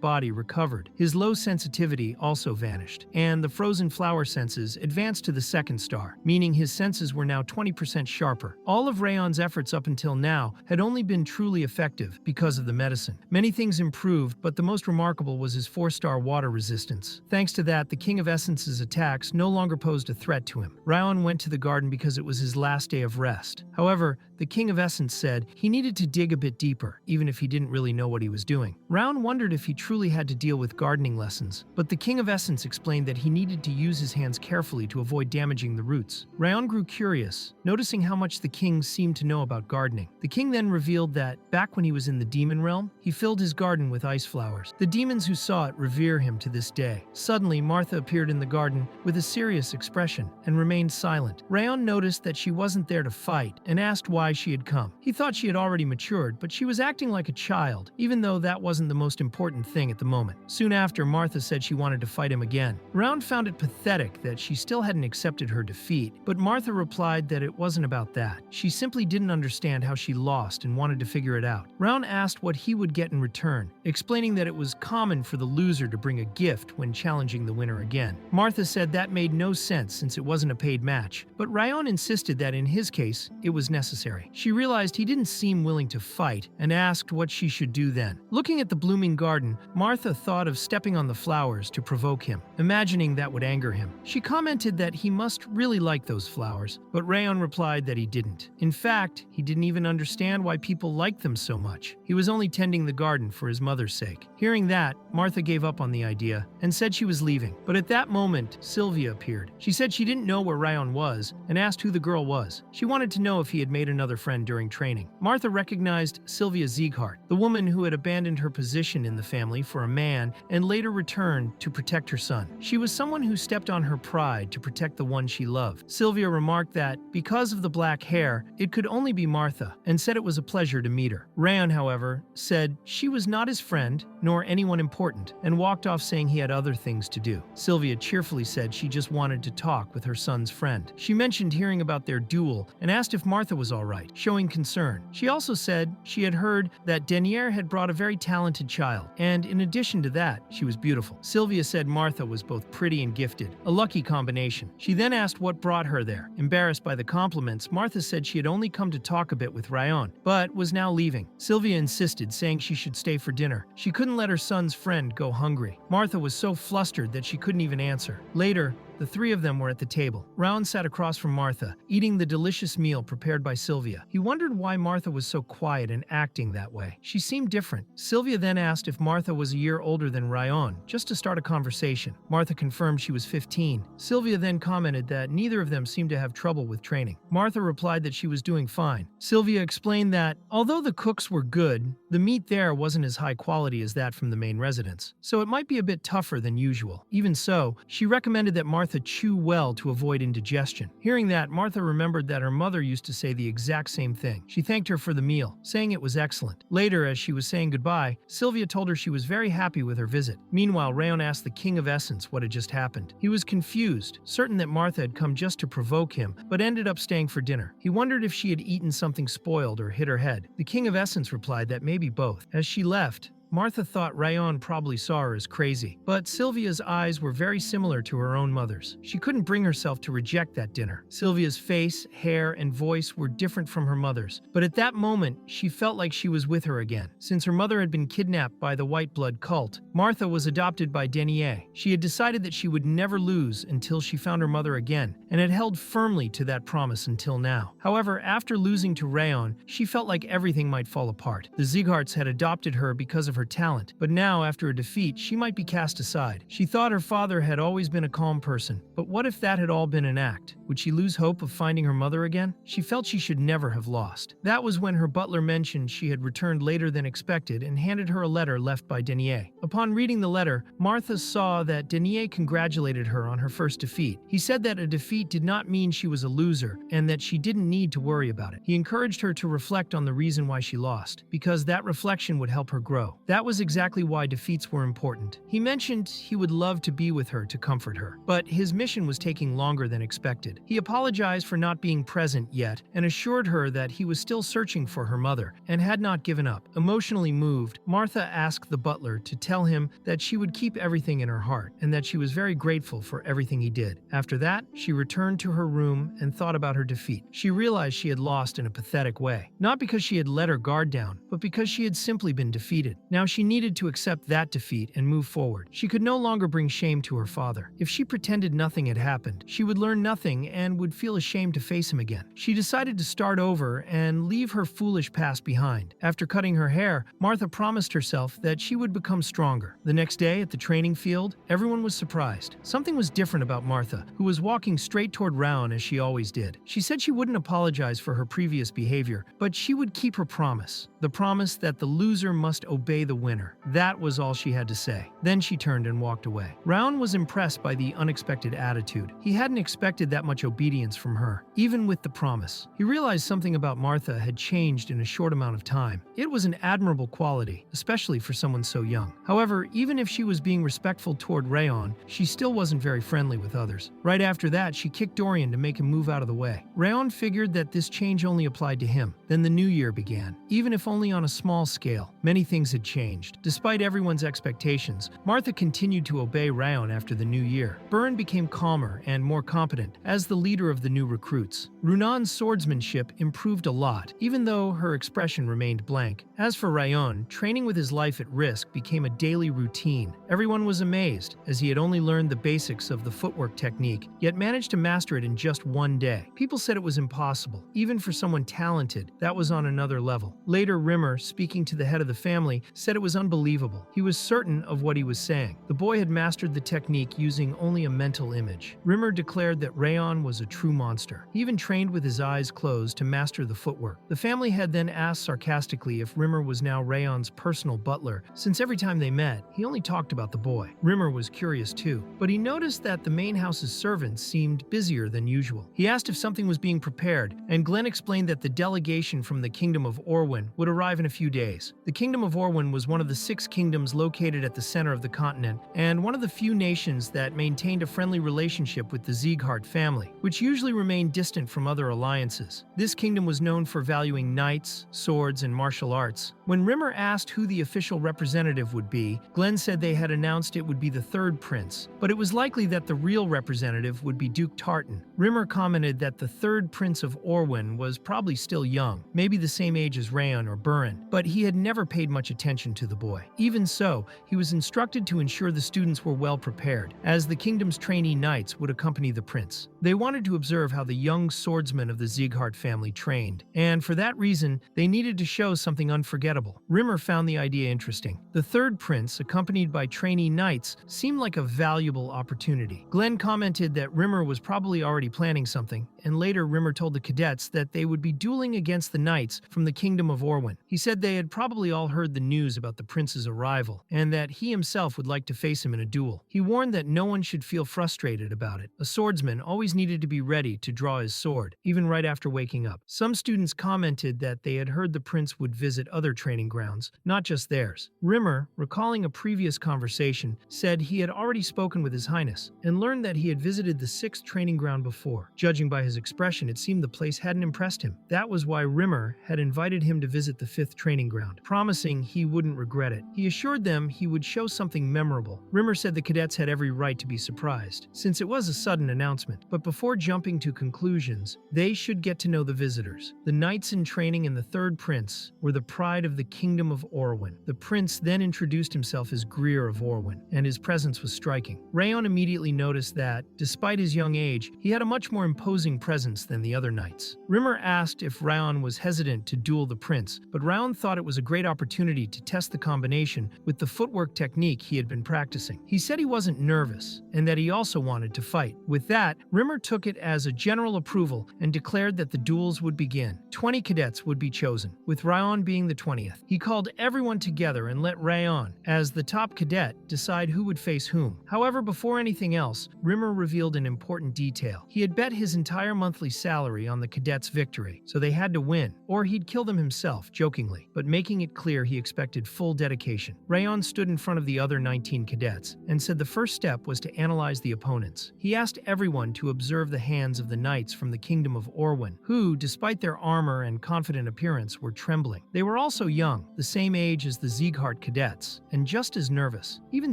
body recovered. His low sensitivity also vanished, and the frozen flower senses advanced to the 2nd star, meaning his senses were now 20% sharper. All of Raon's efforts up until now had only been truly effective because of the medicine. Many things improved, but the most remarkable was his 4-star water resistance. Thanks to that, the King of Essence's attacks no longer posed a threat to him. Raon went to the garden because it was his last day of rest. However, the King of Essence said he needed to dig a bit deeper, even if he didn't really know what he was doing. Raon wondered if he truly had to deal with gardening lessons, but the King of Essence explained that he needed to use his hands carefully to avoid damaging the roots. Raon grew curious, noticing how much the king seemed to know about gardening. The king then revealed that, back when he was in the demon realm, he filled his garden with ice flowers. The demons who saw it revere him to this day. Suddenly, Martha appeared in the garden with a serious expression and remained silent. Raon noticed that she wasn't there to fight and asked why she had come. He thought she had already matured, but she was acting like a child, even though that wasn't the most important thing at the moment. Soon after, Martha said she wanted to fight him again. Raon found it pathetic that she still hadn't accepted her defeat, but Martha replied that it wasn't about that. She simply didn't understand how she lost and wanted to figure it out. Raon asked what he would get in return, explaining that it was common for the loser to bring a gift when challenging the winner again. Martha said that made no sense since it wasn't a paid match, but Raon insisted that in his case, it was necessary. She realized he didn't seem willing to fight and asked what she should do then. Looking at the blooming garden, Martha thought of stepping on the flowers to provoke him, imagining that would anger him. She commented that he must really like those flowers, but Raon replied that he didn't. In fact, he didn't even understand why people liked them so much. He was only tending the garden for his mother's sake. Hearing that, Martha gave up on the idea and said she was leaving. But at that moment, Sylvia appeared. She said she didn't know where Raon was and asked who the girl was. She wanted to know if he had made another friend during training. Martha recognized Sylvia Sieghart, the woman who had abandoned her position in the family for a man and later returned to protect her son. She was someone who stepped on her pride to protect the one she loved. Sylvia remarked that, because of the black hair, it could only be Martha, and said it was a pleasure to meet her. Raon, however, said she was not his friend, nor anyone important, and walked off saying he had other things to do. Sylvia cheerfully said she just wanted to talk with her son's friend. She mentioned hearing about their duel and asked if Martha was all right, showing concern. She also said she had heard that Denier had brought a very talented child, and in addition to that, she was beautiful. Sylvia said Martha was both pretty and gifted, a lucky combination. She then asked what brought her there. Embarrassed by the compliments, Martha said she had only come to talk a bit with Raon, but was now leaving. Sylvia insisted, saying she should stay for dinner. She couldn't let her son's friend go hungry. Martha was so flustered that she couldn't even answer. Later, the three of them were at the table. Raon sat across from Martha, eating the delicious meal prepared by Sylvia. He wondered why Martha was so quiet and acting that way. She seemed different. Sylvia then asked if Martha was a year older than Raon, just to start a conversation. Martha confirmed she was 15. Sylvia then commented that neither of them seemed to have trouble with training. Martha replied that she was doing fine. Sylvia explained that, although the cooks were good, the meat there wasn't as high quality as that from the main residence, so it might be a bit tougher than usual. Even so, she recommended that Martha chew well to avoid indigestion. Hearing that, Martha remembered that her mother used to say the exact same thing. She thanked her for the meal, saying it was excellent. Later, as she was saying goodbye, Sylvia told her she was very happy with her visit. Meanwhile, Raon asked the King of Essence what had just happened. He was confused, certain that Martha had come just to provoke him, but ended up staying for dinner. He wondered if she had eaten something spoiled or hit her head. The King of Essence replied that maybe both. As she left, Martha thought Rayon probably saw her as crazy, but Sylvia's eyes were very similar to her own mother's. She couldn't bring herself to reject that dinner. Sylvia's face, hair, and voice were different from her mother's, but at that moment, she felt like she was with her again. Since her mother had been kidnapped by the White Blood cult, Martha was adopted by Denier. She had decided that she would never lose until she found her mother again, and had held firmly to that promise until now. However, after losing to Rayon, she felt like everything might fall apart. The Ziegharts had adopted her because of her talent, but now, after a defeat, she might be cast aside. She thought her father had always been a calm person, but what if that had all been an act? Would she lose hope of finding her mother again? She felt she should never have lost. That was when her butler mentioned she had returned later than expected and handed her a letter left by Denier. Upon reading the letter, Martha saw that Denier congratulated her on her first defeat. He said that a defeat did not mean she was a loser and that she didn't need to worry about it. He encouraged her to reflect on the reason why she lost, because that reflection would help her grow. That was exactly why defeats were important. He mentioned he would love to be with her to comfort her, but his mission was taking longer than expected. He apologized for not being present yet and assured her that he was still searching for her mother and had not given up. Emotionally moved, Martha asked the butler to tell him that she would keep everything in her heart and that she was very grateful for everything he did. After that, she returned to her room and thought about her defeat. She realized she had lost in a pathetic way, not because she had let her guard down, but because she had simply been defeated. Now she needed to accept that defeat and move forward. She could no longer bring shame to her father. If she pretended nothing had happened, she would learn nothing and would feel ashamed to face him again. She decided to start over and leave her foolish past behind. After cutting her hair, Martha promised herself that she would become stronger. The next day at the training field, everyone was surprised. Something was different about Martha, who was walking straight toward Raon as she always did. She said she wouldn't apologize for her previous behavior, but she would keep her promise. The promise that the loser must obey the winner. That was all she had to say. Then she turned and walked away. Raon was impressed by the unexpected attitude. He hadn't expected that much obedience from her, even with the promise. He realized something about Martha had changed in a short amount of time. It was an admirable quality, especially for someone so young. However, even if she was being respectful toward Rayon, she still wasn't very friendly with others. Right after that, she kicked Dorian to make him move out of the way. Rayon figured that this change only applied to him. Then the new year began. Even if only on a small scale, many things had changed. Despite everyone's expectations, Martha continued to obey Rayon after the new year. Byrne became calmer and more competent as the leader of the new recruits. Runan's swordsmanship improved a lot, even though her expression remained blank. As for Rayon, training with his life at risk became a daily routine. Everyone was amazed, as he had only learned the basics of the footwork technique, yet managed to master it in just one day. People said it was impossible. Even for someone talented, that was on another level. Later, Rimmer, speaking to the head of the family, said it was unbelievable. He was certain of what he was saying. The boy had mastered the technique using only a mental image. Rimmer declared that Rayon was a true monster. He even trained with his eyes closed to master the footwork. The family had then asked sarcastically if Rimmer was now Rayon's personal butler, since every time they met, he only talked about the boy. Rimmer was curious too, but he noticed that the main house's servants seemed busier than usual. He asked if something was being prepared, and Glenn explained that the delegation from the Kingdom of Orwyn would arrive in a few days. The Kingdom of Orwyn was one of the 6 kingdoms located at the center of the continent, and one of the few nations that maintained a friendly relationship with the Sieghart family, which usually remained distant from other alliances. This kingdom was known for valuing knights, swords, and martial arts. When Rimmer asked who the official representative would be, Glenn said they had announced it would be the 3rd prince, but it was likely that the real representative would be Duke Tartan. Rimmer commented that the 3rd prince of Orwyn was probably still young, maybe the same age as Rayon or Burin, but he had never paid much attention to the boy. Even so, he was instructed to ensure the students were well prepared, as the kingdom's trainee knights would accompany the prince. They wanted to observe how the young swordsmen of the Sieghart family trained, and for that reason, they needed to show something unforgettable. Rimmer found the idea interesting. The 3rd prince, accompanied by trainee knights, seemed like a valuable opportunity. Glenn commented that Rimmer was probably already planning something, and later Rimmer told the cadets that they would be dueling against the knights from the Kingdom of Orwyn. He said they had probably all heard the news about the prince's arrival, and that he himself would like to face him in a duel. He warned that no one should feel frustrated about it. A swordsman always needed to be ready to draw his sword, even right after waking up. Some students commented that they had heard the prince would visit other training grounds, not just theirs. Rimmer, recalling a previous conversation, said he had already spoken with His Highness, and learned that he had visited the 6th training ground before. Judging by his his expression, it seemed the place hadn't impressed him. That was why Rimmer had invited him to visit the 5th training ground, promising he wouldn't regret it. He assured them he would show something memorable. Rimmer said the cadets had every right to be surprised, since it was a sudden announcement. But before jumping to conclusions, they should get to know the visitors. The knights in training and the 3rd prince were the pride of the kingdom of Orwin. The prince then introduced himself as Greer of Orwin, and his presence was striking. Rayon immediately noticed that, despite his young age, he had a much more imposing presence than the other knights. Rimmer asked if Rayon was hesitant to duel the prince, but Rayon thought it was a great opportunity to test the combination with the footwork technique he had been practicing. He said he wasn't nervous, and that he also wanted to fight. With that, Rimmer took it as a general approval and declared that the duels would begin. 20 cadets would be chosen, with Rayon being the 20th. He called everyone together and let Rayon, as the top cadet, decide who would face whom. However, before anything else, Rimmer revealed an important detail. He had bet his entire monthly salary on the cadets' victory, so they had to win, or he'd kill them himself, jokingly, but making it clear he expected full dedication. Rayon stood in front of the other 19 cadets and said the first step was to analyze the opponents. He asked everyone to observe the hands of the knights from the kingdom of Orwin, who, despite their armor and confident appearance, were trembling. They were also young, the same age as the Sieghart cadets, and just as nervous. Even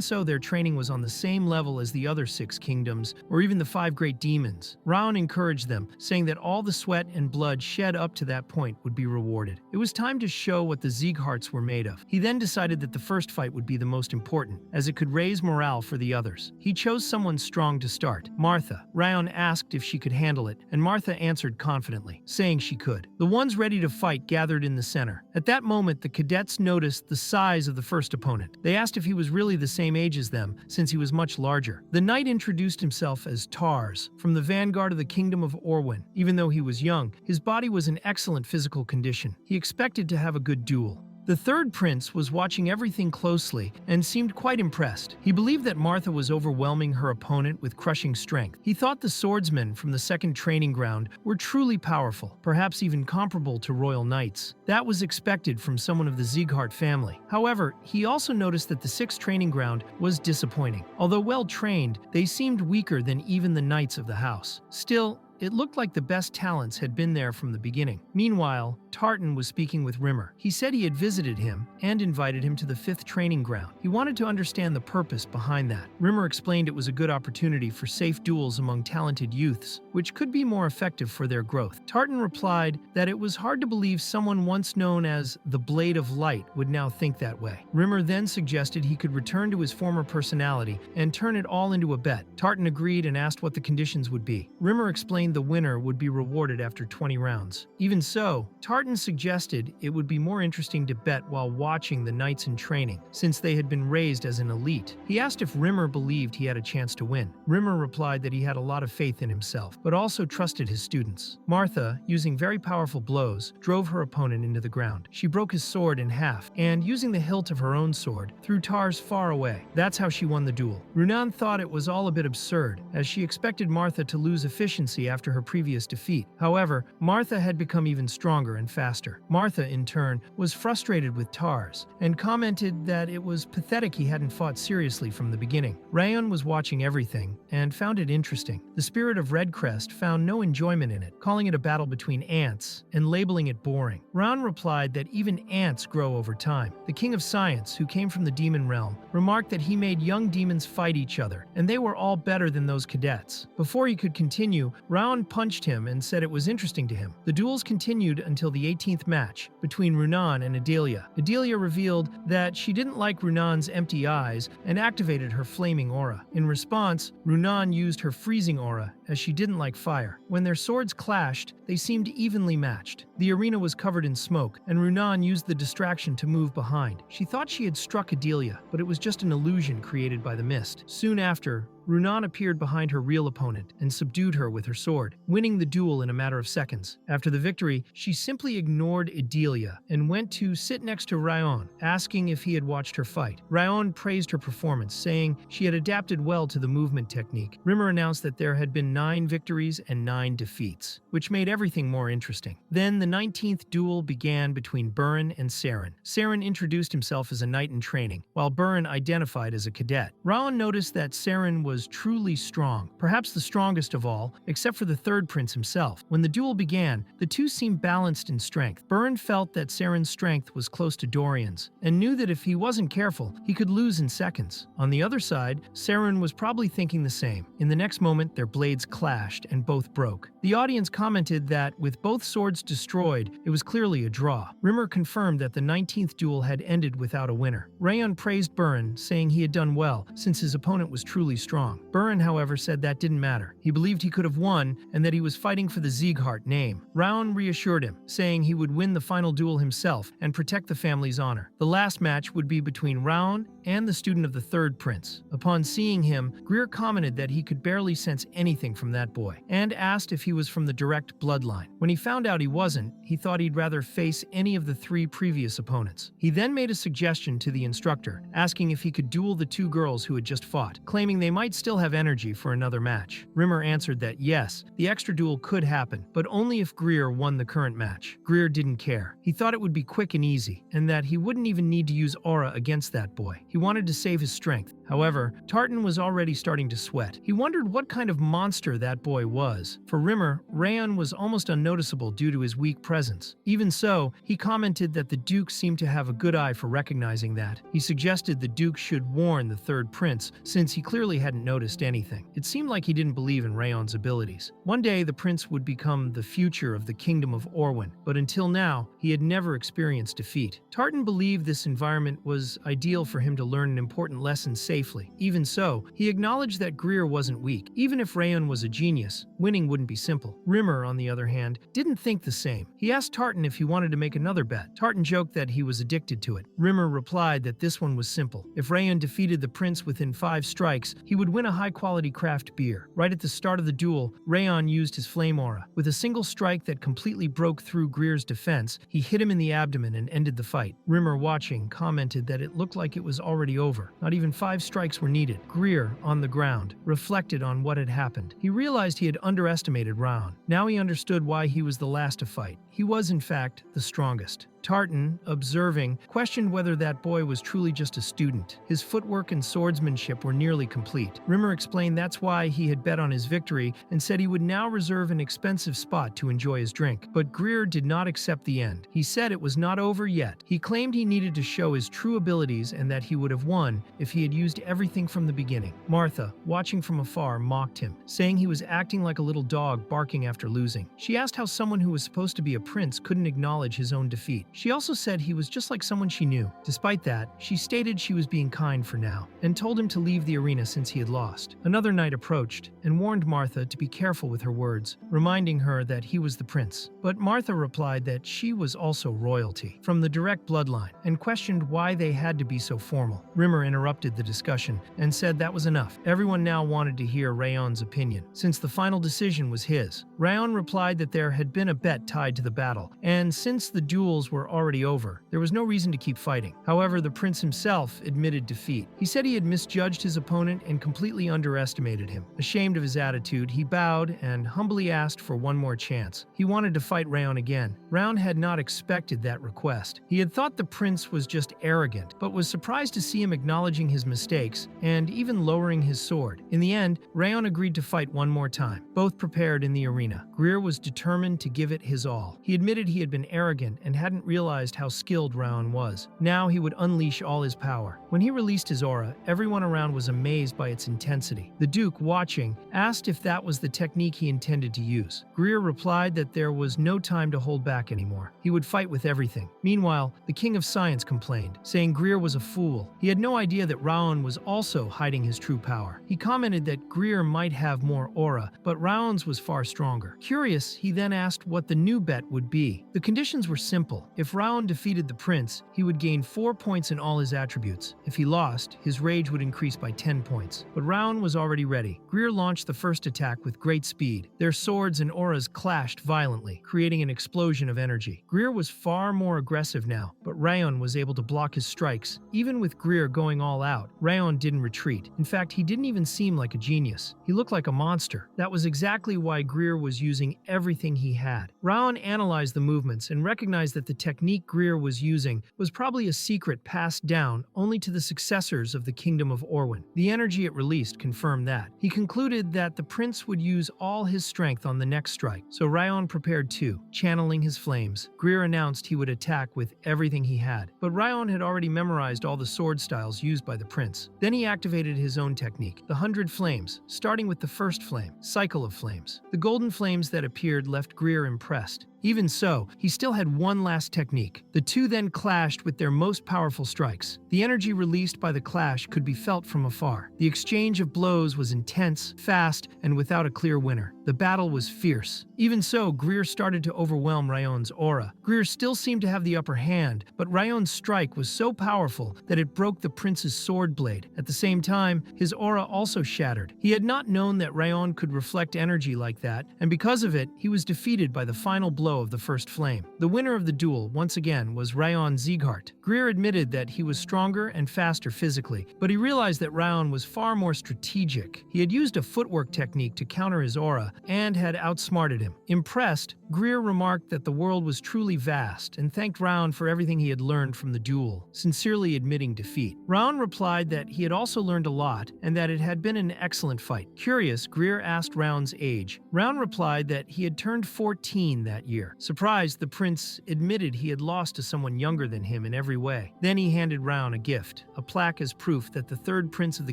so, their training was on the same level as the other 6 kingdoms, or even the 5 great demons. Rayon encouraged them, saying that all the sweat and blood shed up to that point would be rewarded. It was time to show what the Siegharts were made of. He then decided that the first fight would be the most important, as it could raise morale for the others. He chose someone strong to start, Martha. Rayon asked if she could handle it, and Martha answered confidently, saying she could. The ones ready to fight gathered in the center. At that moment, the cadets noticed the size of the first opponent. They asked if he was really the same age as them, since he was much larger. The knight introduced himself as Tars, from the vanguard of the kingdom of Orwin. Even though he was young, his body was in excellent physical condition. He expected to have a good duel. The 3rd prince was watching everything closely and seemed quite impressed. He believed that Martha was overwhelming her opponent with crushing strength. He thought the swordsmen from the 2nd training ground were truly powerful, perhaps even comparable to royal knights. That was expected from someone of the Sieghart family. However, he also noticed that the 6th training ground was disappointing. Although well trained, they seemed weaker than even the knights of the house. Still, it looked like the best talents had been there from the beginning. Meanwhile, Tartan was speaking with Rimmer. He said he had visited him and invited him to the 5th training ground. He wanted to understand the purpose behind that. Rimmer explained it was a good opportunity for safe duels among talented youths, which could be more effective for their growth. Tartan replied that it was hard to believe someone once known as the Blade of Light would now think that way. Rimmer then suggested he could return to his former personality and turn it all into a bet. Tartan agreed and asked what the conditions would be. Rimmer explained the winner would be rewarded after 20 rounds. Even so, Tartan suggested it would be more interesting to bet while watching the knights in training, since they had been raised as an elite. He asked if Rimmer believed he had a chance to win. Rimmer replied that he had a lot of faith in himself, but also trusted his students. Martha, using very powerful blows, drove her opponent into the ground. She broke his sword in half, and using the hilt of her own sword, threw Tars far away. That's how she won the duel. Runan thought it was all a bit absurd, as she expected Martha to lose efficiency after her previous defeat. However, Martha had become even stronger and faster. Martha, in turn, was frustrated with Tars, and commented that it was pathetic he hadn't fought seriously from the beginning. Rayon was watching everything, and found it interesting. The spirit of Redcrest found no enjoyment in it, calling it a battle between ants, and labeling it boring. Raon replied that even ants grow over time. The King of Science, who came from the demon realm, remarked that he made young demons fight each other, and they were all better than those cadets. Before he could continue, Raon punched him and said it was interesting to him. The duels continued until the 18th match between Runan and Adelia. Adelia revealed that she didn't like Runan's empty eyes and activated her flaming aura. In response, Runan used her freezing aura, as she didn't like fire. When their swords clashed, they seemed evenly matched. The arena was covered in smoke, and Runan used the distraction to move behind. She thought she had struck Adelia, but it was just an illusion created by the mist. Soon after, Runan appeared behind her real opponent and subdued her with her sword, winning the duel in a matter of seconds. After the victory, she simply ignored Adelia and went to sit next to Rayon, asking if he had watched her fight. Rayon praised her performance, saying she had adapted well to the movement technique. Rimmer announced that there had been 9 victories and 9 defeats, which made everything more interesting. Then the 19th duel began between Burin and Saren. Saren introduced himself as a knight in training, while Burin identified as a cadet. Raon noticed that Saren was truly strong, perhaps the strongest of all, except for the third prince himself. When the duel began, the two seemed balanced in strength. Burin felt that Saren's strength was close to Dorian's, and knew that if he wasn't careful, he could lose in seconds. On the other side, Saren was probably thinking the same. In the next moment, their blades clashed and both broke. The audience commented that, with both swords destroyed, it was clearly a draw. Rimmer confirmed that the 19th duel had ended without a winner. Rayon praised Burin, saying he had done well, since his opponent was truly strong. Burin, however, said that didn't matter. He believed he could have won, and that he was fighting for the Sieghart name. Raon reassured him, saying he would win the final duel himself and protect the family's honor. The last match would be between Raon and the student of the third prince. Upon seeing him, Greer commented that he could barely sense anything from that boy, and asked if he was from the direct bloodline. When he found out he wasn't, he thought he'd rather face any of the 3 previous opponents. He then made a suggestion to the instructor, asking if he could duel the 2 girls who had just fought, claiming they might still have energy for another match. Rimmer answered that yes, the extra duel could happen, but only if Greer won the current match. Greer didn't care. He thought it would be quick and easy, and that he wouldn't even need to use aura against that boy. He wanted to save his strength. However, Tartan was already starting to sweat. He wondered what kind of monster that boy was. For Rimmer, Rayon was almost unnoticeable due to his weak presence. Even so, he commented that the Duke seemed to have a good eye for recognizing that. He suggested the Duke should warn the third prince, since he clearly hadn't noticed anything. It seemed like he didn't believe in Rayon's abilities. One day, the prince would become the future of the kingdom of Orwyn, but until now, he had never experienced defeat. Tartan believed this environment was ideal for him to learn an important lesson safely. Even so, he acknowledged that Greer wasn't weak. Even if Rayon was a genius, winning wouldn't be simple. Rimmer, on the other hand, didn't think the same. He asked Tartan if he wanted to make another bet. Tartan joked that he was addicted to it. Rimmer replied that this one was simple. If Rayon defeated the prince within 5 strikes, he would win a high-quality craft beer. Right at the start of the duel, Rayon used his flame aura. With a single strike that completely broke through Greer's defense, he hit him in the abdomen and ended the fight. Rimmer, watching, commented that it looked like it was already over. Not even 5 strikes were needed. Greer, on the ground, reflected on what had happened. He realized he had underestimated Raon. Now he understood why he was the last to fight. He was, in fact, the strongest. Tartan, observing, questioned whether that boy was truly just a student. His footwork and swordsmanship were nearly complete. Rimmer explained that's why he had bet on his victory and said he would now reserve an expensive spot to enjoy his drink. But Greer did not accept the end. He said it was not over yet. He claimed he needed to show his true abilities and that he would have won if he had used everything from the beginning. Martha, watching from afar, mocked him, saying he was acting like a little dog barking after losing. She asked how someone who was supposed to be a prince couldn't acknowledge his own defeat. She also said he was just like someone she knew. Despite that, she stated she was being kind for now, and told him to leave the arena since he had lost. Another knight approached, and warned Martha to be careful with her words, reminding her that he was the prince. But Martha replied that she was also royalty, from the direct bloodline, and questioned why they had to be so formal. Rimmer interrupted the discussion, and said that was enough. Everyone now wanted to hear Rayon's opinion, since the final decision was his. Rayon replied that there had been a bet tied to the battle, and since the duels were already over, there was no reason to keep fighting. However, the prince himself admitted defeat. He said he had misjudged his opponent and completely underestimated him. Ashamed of his attitude, he bowed and humbly asked for one more chance. He wanted to fight Rayon again. Rayon had not expected that request. He had thought the prince was just arrogant, but was surprised to see him acknowledging his mistakes and even lowering his sword. In the end, Rayon agreed to fight one more time. Both prepared in the arena. Greer was determined to give it his all. He admitted he had been arrogant and hadn't realized how skilled Raon was. Now he would unleash all his power. When he released his aura, everyone around was amazed by its intensity. The Duke, watching, asked if that was the technique he intended to use. Greer replied that there was no time to hold back anymore. He would fight with everything. Meanwhile, the King of Science complained, saying Greer was a fool. He had no idea that Raon was also hiding his true power. He commented that Greer might have more aura, but Raon's was far stronger. Curious, he then asked what the new bet would be. The conditions were simple. If Raon defeated the prince, he would gain 4 points in all his attributes. If he lost, his rage would increase by 10 points. But Raon was already ready. Greer launched the first attack with great speed. Their swords and auras clashed violently, creating an explosion of energy. Greer was far more aggressive now, but Raon was able to block his strikes. Even with Greer going all out, Raon didn't retreat. In fact, he didn't even seem like a genius. He looked like a monster. That was exactly why Greer was using everything he had. Raon analyzed the movements and recognized that the technique Greer was using was probably a secret passed down only to the successors of the Kingdom of Orwin. The energy it released confirmed that. He concluded that the prince would use all his strength on the next strike, so Raon prepared too, channeling his flames. Greer announced he would attack with everything he had, but Raon had already memorized all the sword styles used by the prince. Then he activated his own technique, the 100 Flames, starting with the first flame, Cycle of Flames. The golden flames that appeared left Greer impressed. Even so, he still had one last technique. The two then clashed with their most powerful strikes. The energy released by the clash could be felt from afar. The exchange of blows was intense, fast, and without a clear winner. The battle was fierce. Even so, Greer started to overwhelm Raon's aura. Greer still seemed to have the upper hand, but Raon's strike was so powerful that it broke the prince's sword blade. At the same time, his aura also shattered. He had not known that Raon could reflect energy like that, and because of it, he was defeated by the final blow of the first flame. The winner of the duel, once again, was Raon Sieghart. Greer admitted that he was stronger and faster physically, but he realized that Raon was far more strategic. He had used a footwork technique to counter his aura and had outsmarted him. Impressed, Greer remarked that the world was truly vast and thanked Raon for everything he had learned from the duel, sincerely admitting defeat. Raon replied that he had also learned a lot and that it had been an excellent fight. Curious, Greer asked Raon's age. Raon replied that he had turned 14 that year. Surprised, the prince admitted he had lost to someone younger than him in every way. Then he handed Raon a gift, a plaque as proof that the third prince of the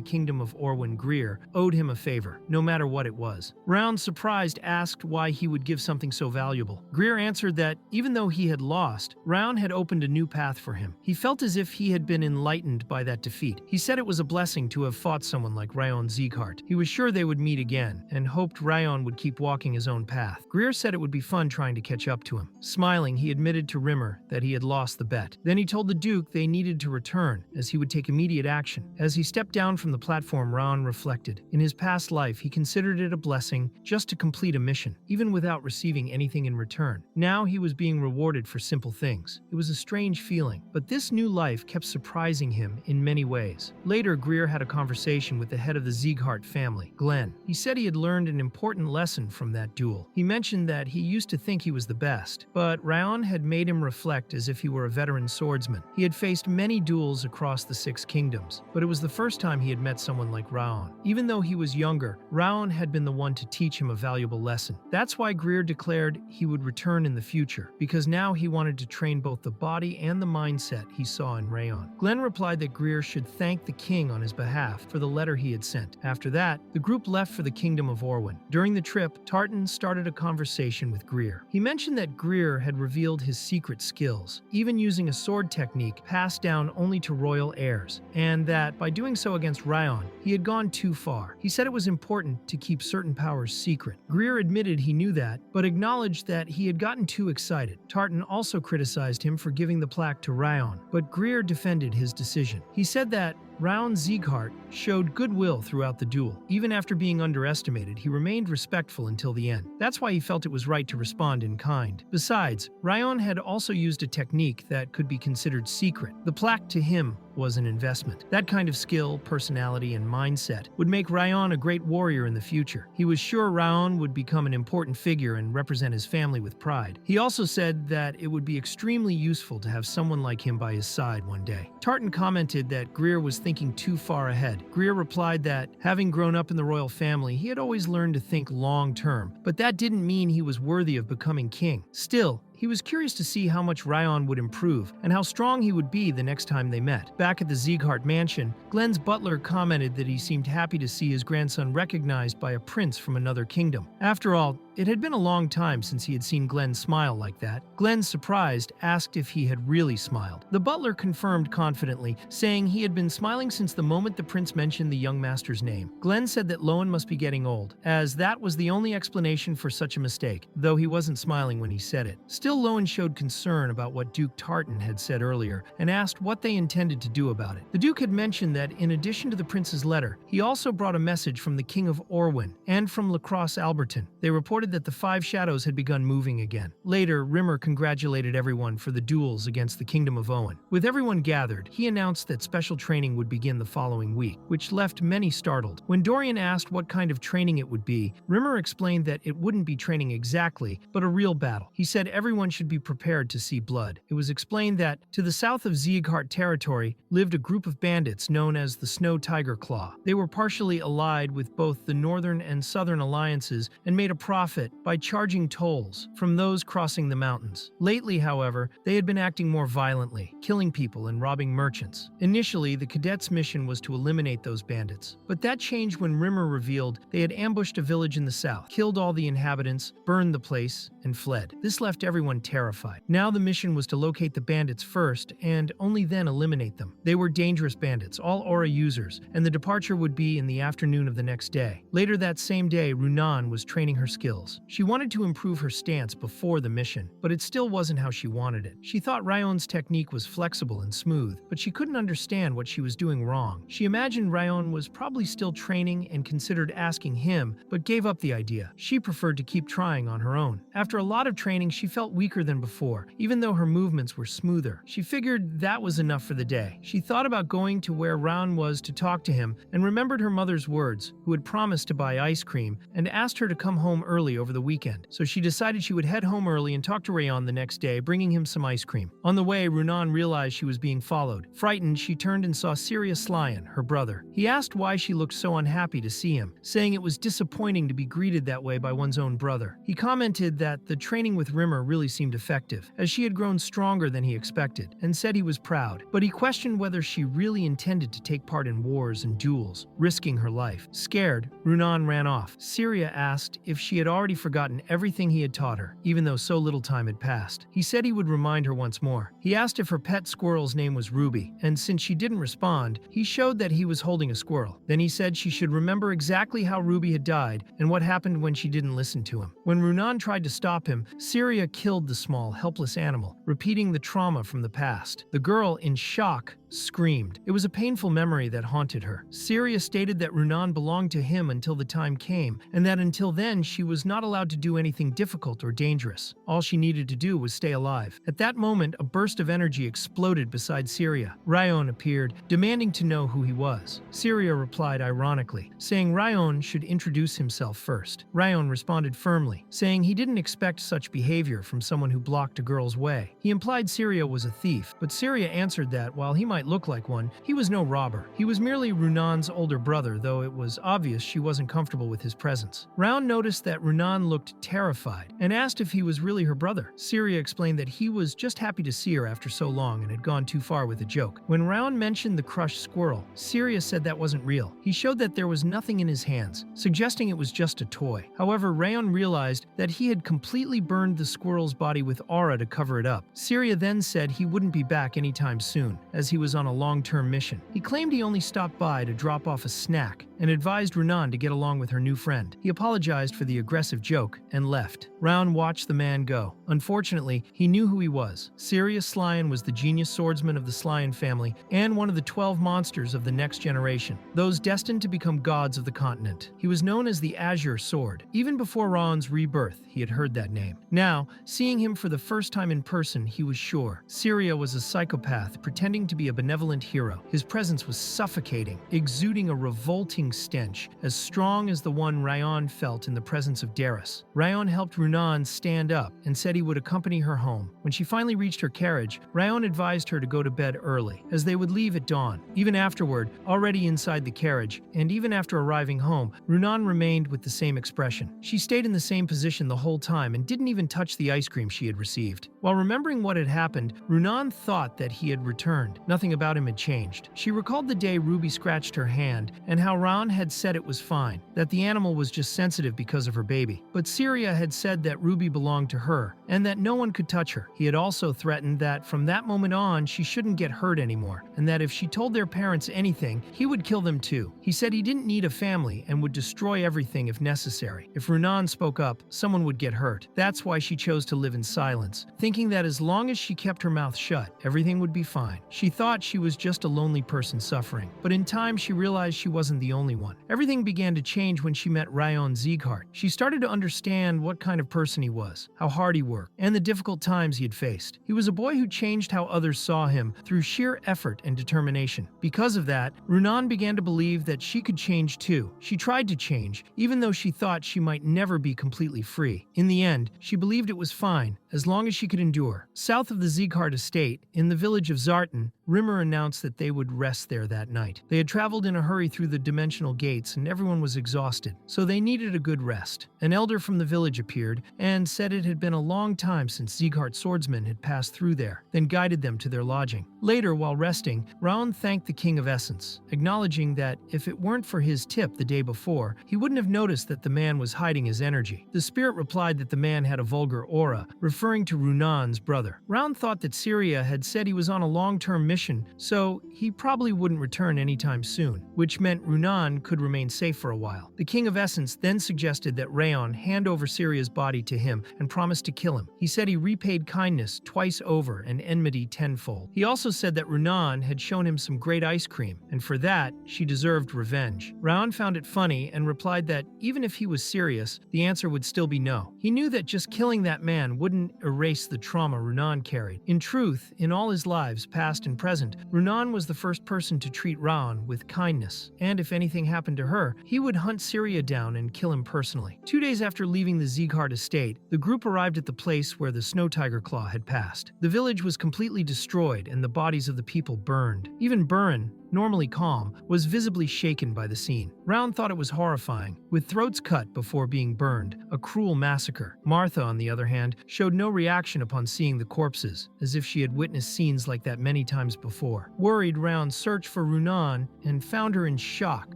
Kingdom of Orwin, Greer, owed him a favor, no matter what it was. Raon, surprised, asked why he would give something so valuable. Greer answered that, even though he had lost, Raon had opened a new path for him. He felt as if he had been enlightened by that defeat. He said it was a blessing to have fought someone like Raon Sieghart. He was sure they would meet again, and hoped Raon would keep walking his own path. Greer said it would be fun trying to catch up to him. Smiling, he admitted to Rimmer that he had lost the bet. Then he told the Duke they needed to return, as he would take immediate action. As he stepped down from the platform, Raon reflected. In his past life, he considered it a blessing just to complete a mission, even without receiving anything in return. Now he was being rewarded for simple things. It was a strange feeling, but this new life kept surprising him in many ways. Later, Greer had a conversation with the head of the Sieghart family, Glenn. He said he had learned an important lesson from that duel. He mentioned that he used to think he was the best, but Raon had made him reflect as if he were a veteran swordsman. He had faced many duels across the 6 kingdoms, but it was the first time he had met someone like Raon. Even though he was younger, Raon had been the one to teach him a valuable lesson. That's why Greer declared he would return in the future, because now he wanted to train both the body and the mindset he saw in Raon. Glenn replied that Greer should thank the king on his behalf for the letter he had sent. After that, the group left for the Kingdom of Orwin. During the trip, Tartan started a conversation with Greer. He mentioned that Greer had revealed his secret skills, even using a sword technique passed down only to royal heirs, and that by doing so against Raon, he had gone too far. He said it was important to keep certain powers secret. Greer admitted he knew that, but acknowledged that he had gotten too excited. Tartan also criticized him for giving the plaque to Raon, but Greer defended his decision. He said that Raon Sieghart showed goodwill throughout the duel. Even after being underestimated, he remained respectful until the end. That's why he felt it was right to respond in kind. Besides, Raon had also used a technique that could be considered secret. The plaque to him was an investment. That kind of skill, personality, and mindset would make Raon a great warrior in the future. He was sure Raon would become an important figure and represent his family with pride. He also said that it would be extremely useful to have someone like him by his side one day. Tartan commented that Greer was thinking too far ahead. Greer replied that, having grown up in the royal family, he had always learned to think long-term, but that didn't mean he was worthy of becoming king. Still, he was curious to see how much Raon would improve and how strong he would be the next time they met. Back at the Sieghart mansion, Glenn's butler commented that he seemed happy to see his grandson recognized by a prince from another kingdom. After all, it had been a long time since he had seen Glenn smile like that. Glenn, surprised, asked if he had really smiled. The butler confirmed confidently, saying he had been smiling since the moment the prince mentioned the young master's name. Glenn said that Lowen must be getting old, as that was the only explanation for such a mistake, though he wasn't smiling when he said it. Still, Still, Lowen showed concern about what Duke Tartan had said earlier and asked what they intended to do about it. The Duke had mentioned that in addition to the prince's letter, he also brought a message from the King of Orwyn and from Lacrosse Alberton. They reported that the Five Shadows had begun moving again. Later, Rimmer congratulated everyone for the duels against the Kingdom of Owen. With everyone gathered, he announced that special training would begin the following week, which left many startled. When Dorian asked what kind of training it would be, Rimmer explained that it wouldn't be training exactly, but a real battle. He said everyone should be prepared to see blood. It was explained that, to the south of Zieghart territory, lived a group of bandits known as the Snow Tiger Claw. They were partially allied with both the Northern and Southern alliances and made a profit by charging tolls from those crossing the mountains. Lately, however, they had been acting more violently, killing people and robbing merchants. Initially, the cadets' mission was to eliminate those bandits, but that changed when Rimmer revealed they had ambushed a village in the south, killed all the inhabitants, burned the place, and fled. This left everyone terrified. Now the mission was to locate the bandits first and only then eliminate them. They were dangerous bandits, all aura users, and the departure would be in the afternoon of the next day. Later that same day, Runan was training her skills. She wanted to improve her stance before the mission, but it still wasn't how she wanted it. She thought Ryon's technique was flexible and smooth, but she couldn't understand what she was doing wrong. She imagined Ryon was probably still training and considered asking him, but gave up the idea. She preferred to keep trying on her own. After a lot of training, she felt weaker than before, even though her movements were smoother. She figured that was enough for the day. She thought about going to where Ryon was to talk to him and remembered her mother's words, who had promised to buy ice cream and asked her to come home early over the weekend. So she decided she would head home early and talk to Rayon the next day, bringing him some ice cream. On the way, Runan realized she was being followed. Frightened, she turned and saw Sirius Lyon, her brother. He asked why she looked so unhappy to see him, saying it was disappointing to be greeted that way by one's own brother. He commented that the training with Rimmer really seemed effective, as she had grown stronger than he expected, and said he was proud. But he questioned whether she really intended to take part in wars and duels, risking her life. Scared, Runan ran off. Syria asked if she had already forgotten everything he had taught her, even though so little time had passed. He said he would remind her once more. He asked if her pet squirrel's name was Ruby, and since she didn't respond, he showed that he was holding a squirrel. Then he said she should remember exactly how Ruby had died and what happened when she didn't listen to him. When Runan tried to stop him, Syria killed the small, helpless animal, repeating the trauma from the past. The girl, in shock, screamed. It was a painful memory that haunted her. Syria stated that Runan belonged to him until the time came, and that until then she was not allowed to do anything difficult or dangerous. All she needed to do was stay alive. At that moment, a burst of energy exploded beside Syria. Ryon appeared, demanding to know who he was. Syria replied ironically, saying Ryon should introduce himself first. Ryon responded firmly, saying he didn't expect such behavior from someone who blocked a girl's way. He implied Syria was a thief, but Syria answered that while he might look like one, he was no robber. He was merely Runan's older brother, though it was obvious she wasn't comfortable with his presence. Round noticed that Runan looked terrified and asked if he was really her brother. Syria explained that he was just happy to see her after so long and had gone too far with a joke. When Round mentioned the crushed squirrel, Syria said that wasn't real. He showed that there was nothing in his hands, suggesting it was just a toy. However, Rayon realized that he had completely burned the squirrel's body with aura to cover it up. Syria then said he wouldn't be back anytime soon, as he was on a long-term mission. He claimed he only stopped by to drop off a snack and advised Runan to get along with her new friend. He apologized for the aggressive joke and left. Round watched the man go. Unfortunately, he knew who he was. Sirius Slyan was the genius swordsman of the Slyan family and one of the 12 monsters of the next generation, those destined to become gods of the continent. He was known as the Azure Sword. Even before Raon's rebirth, he had heard that name. Now, seeing him for the first time in person, he was sure. Syria was a psychopath pretending to be a benevolent hero. His presence was suffocating, exuding a revolting stench, as strong as the one Rayon felt in the presence of Darius. Rayon helped Runan stand up and said he would accompany her home. When she finally reached her carriage, Rayon advised her to go to bed early, as they would leave at dawn. Even afterward, already inside the carriage, and even after arriving home, Runan remained with the same expression. She stayed in the same position the whole time and didn't even touch the ice cream she had received. While remembering what had happened, Runan thought that he had returned. Nothing about him had changed. She recalled the day Ruby scratched her hand and how Raon Raon had said it was fine, that the animal was just sensitive because of her baby. But Syria had said that Ruby belonged to her, and that no one could touch her. He had also threatened that from that moment on, she shouldn't get hurt anymore, and that if she told their parents anything, he would kill them too. He said he didn't need a family and would destroy everything if necessary. If Runan spoke up, someone would get hurt. That's why she chose to live in silence, thinking that as long as she kept her mouth shut, everything would be fine. She thought she was just a lonely person suffering, but in time she realized she wasn't the only one. Everything began to change when she met Rayon Sieghart. She started to understand what kind of person he was, how hard he worked, and the difficult times he had faced. He was a boy who changed how others saw him through sheer effort and determination. Because of that, Runan began to believe that she could change too. She tried to change, even though she thought she might never be completely free. In the end, she believed it was fine, as long as she could endure. South of the Sieghart estate, in the village of Zartan, Rimmer announced that they would rest there that night. They had traveled in a hurry through the dimensional gates and everyone was exhausted, so they needed a good rest. An elder from the village appeared and said it had been a long time since Sieghart swordsmen had passed through there, then guided them to their lodging. Later, while resting, Raon thanked the King of Essence, acknowledging that if it weren't for his tip the day before, he wouldn't have noticed that the man was hiding his energy. The spirit replied that the man had a vulgar aura, referring to Runan's brother. Raon thought that Syria had said he was on a long-term mission, so he probably wouldn't return anytime soon, which meant Runan could remain safe for a while. The King of Essence then suggested that Raon hand over Syria's body to him and promised to kill him. He said he repaid kindness twice over and enmity tenfold. He also said that Runan had shown him some great ice cream, and for that, she deserved revenge. Raon found it funny and replied that even if he was serious, the answer would still be no. He knew that just killing that man wouldn't erase the trauma Runan carried. In truth, in all his lives, past and present, Runan was the first person to treat Raon with kindness, and if anything happened to her, he would hunt Syria down and kill him personally. 2 days after leaving the Sieghart estate, the group arrived at the place where the Snow Tiger Claw had passed. The village was completely destroyed and the bodies of the people burned. Even Burin, normally calm, was visibly shaken by the scene. Raon thought it was horrifying, with throats cut before being burned, a cruel massacre. Martha, on the other hand, showed no reaction upon seeing the corpses, as if she had witnessed scenes like that many times before. Worried, Raon searched for Runan and found her in shock,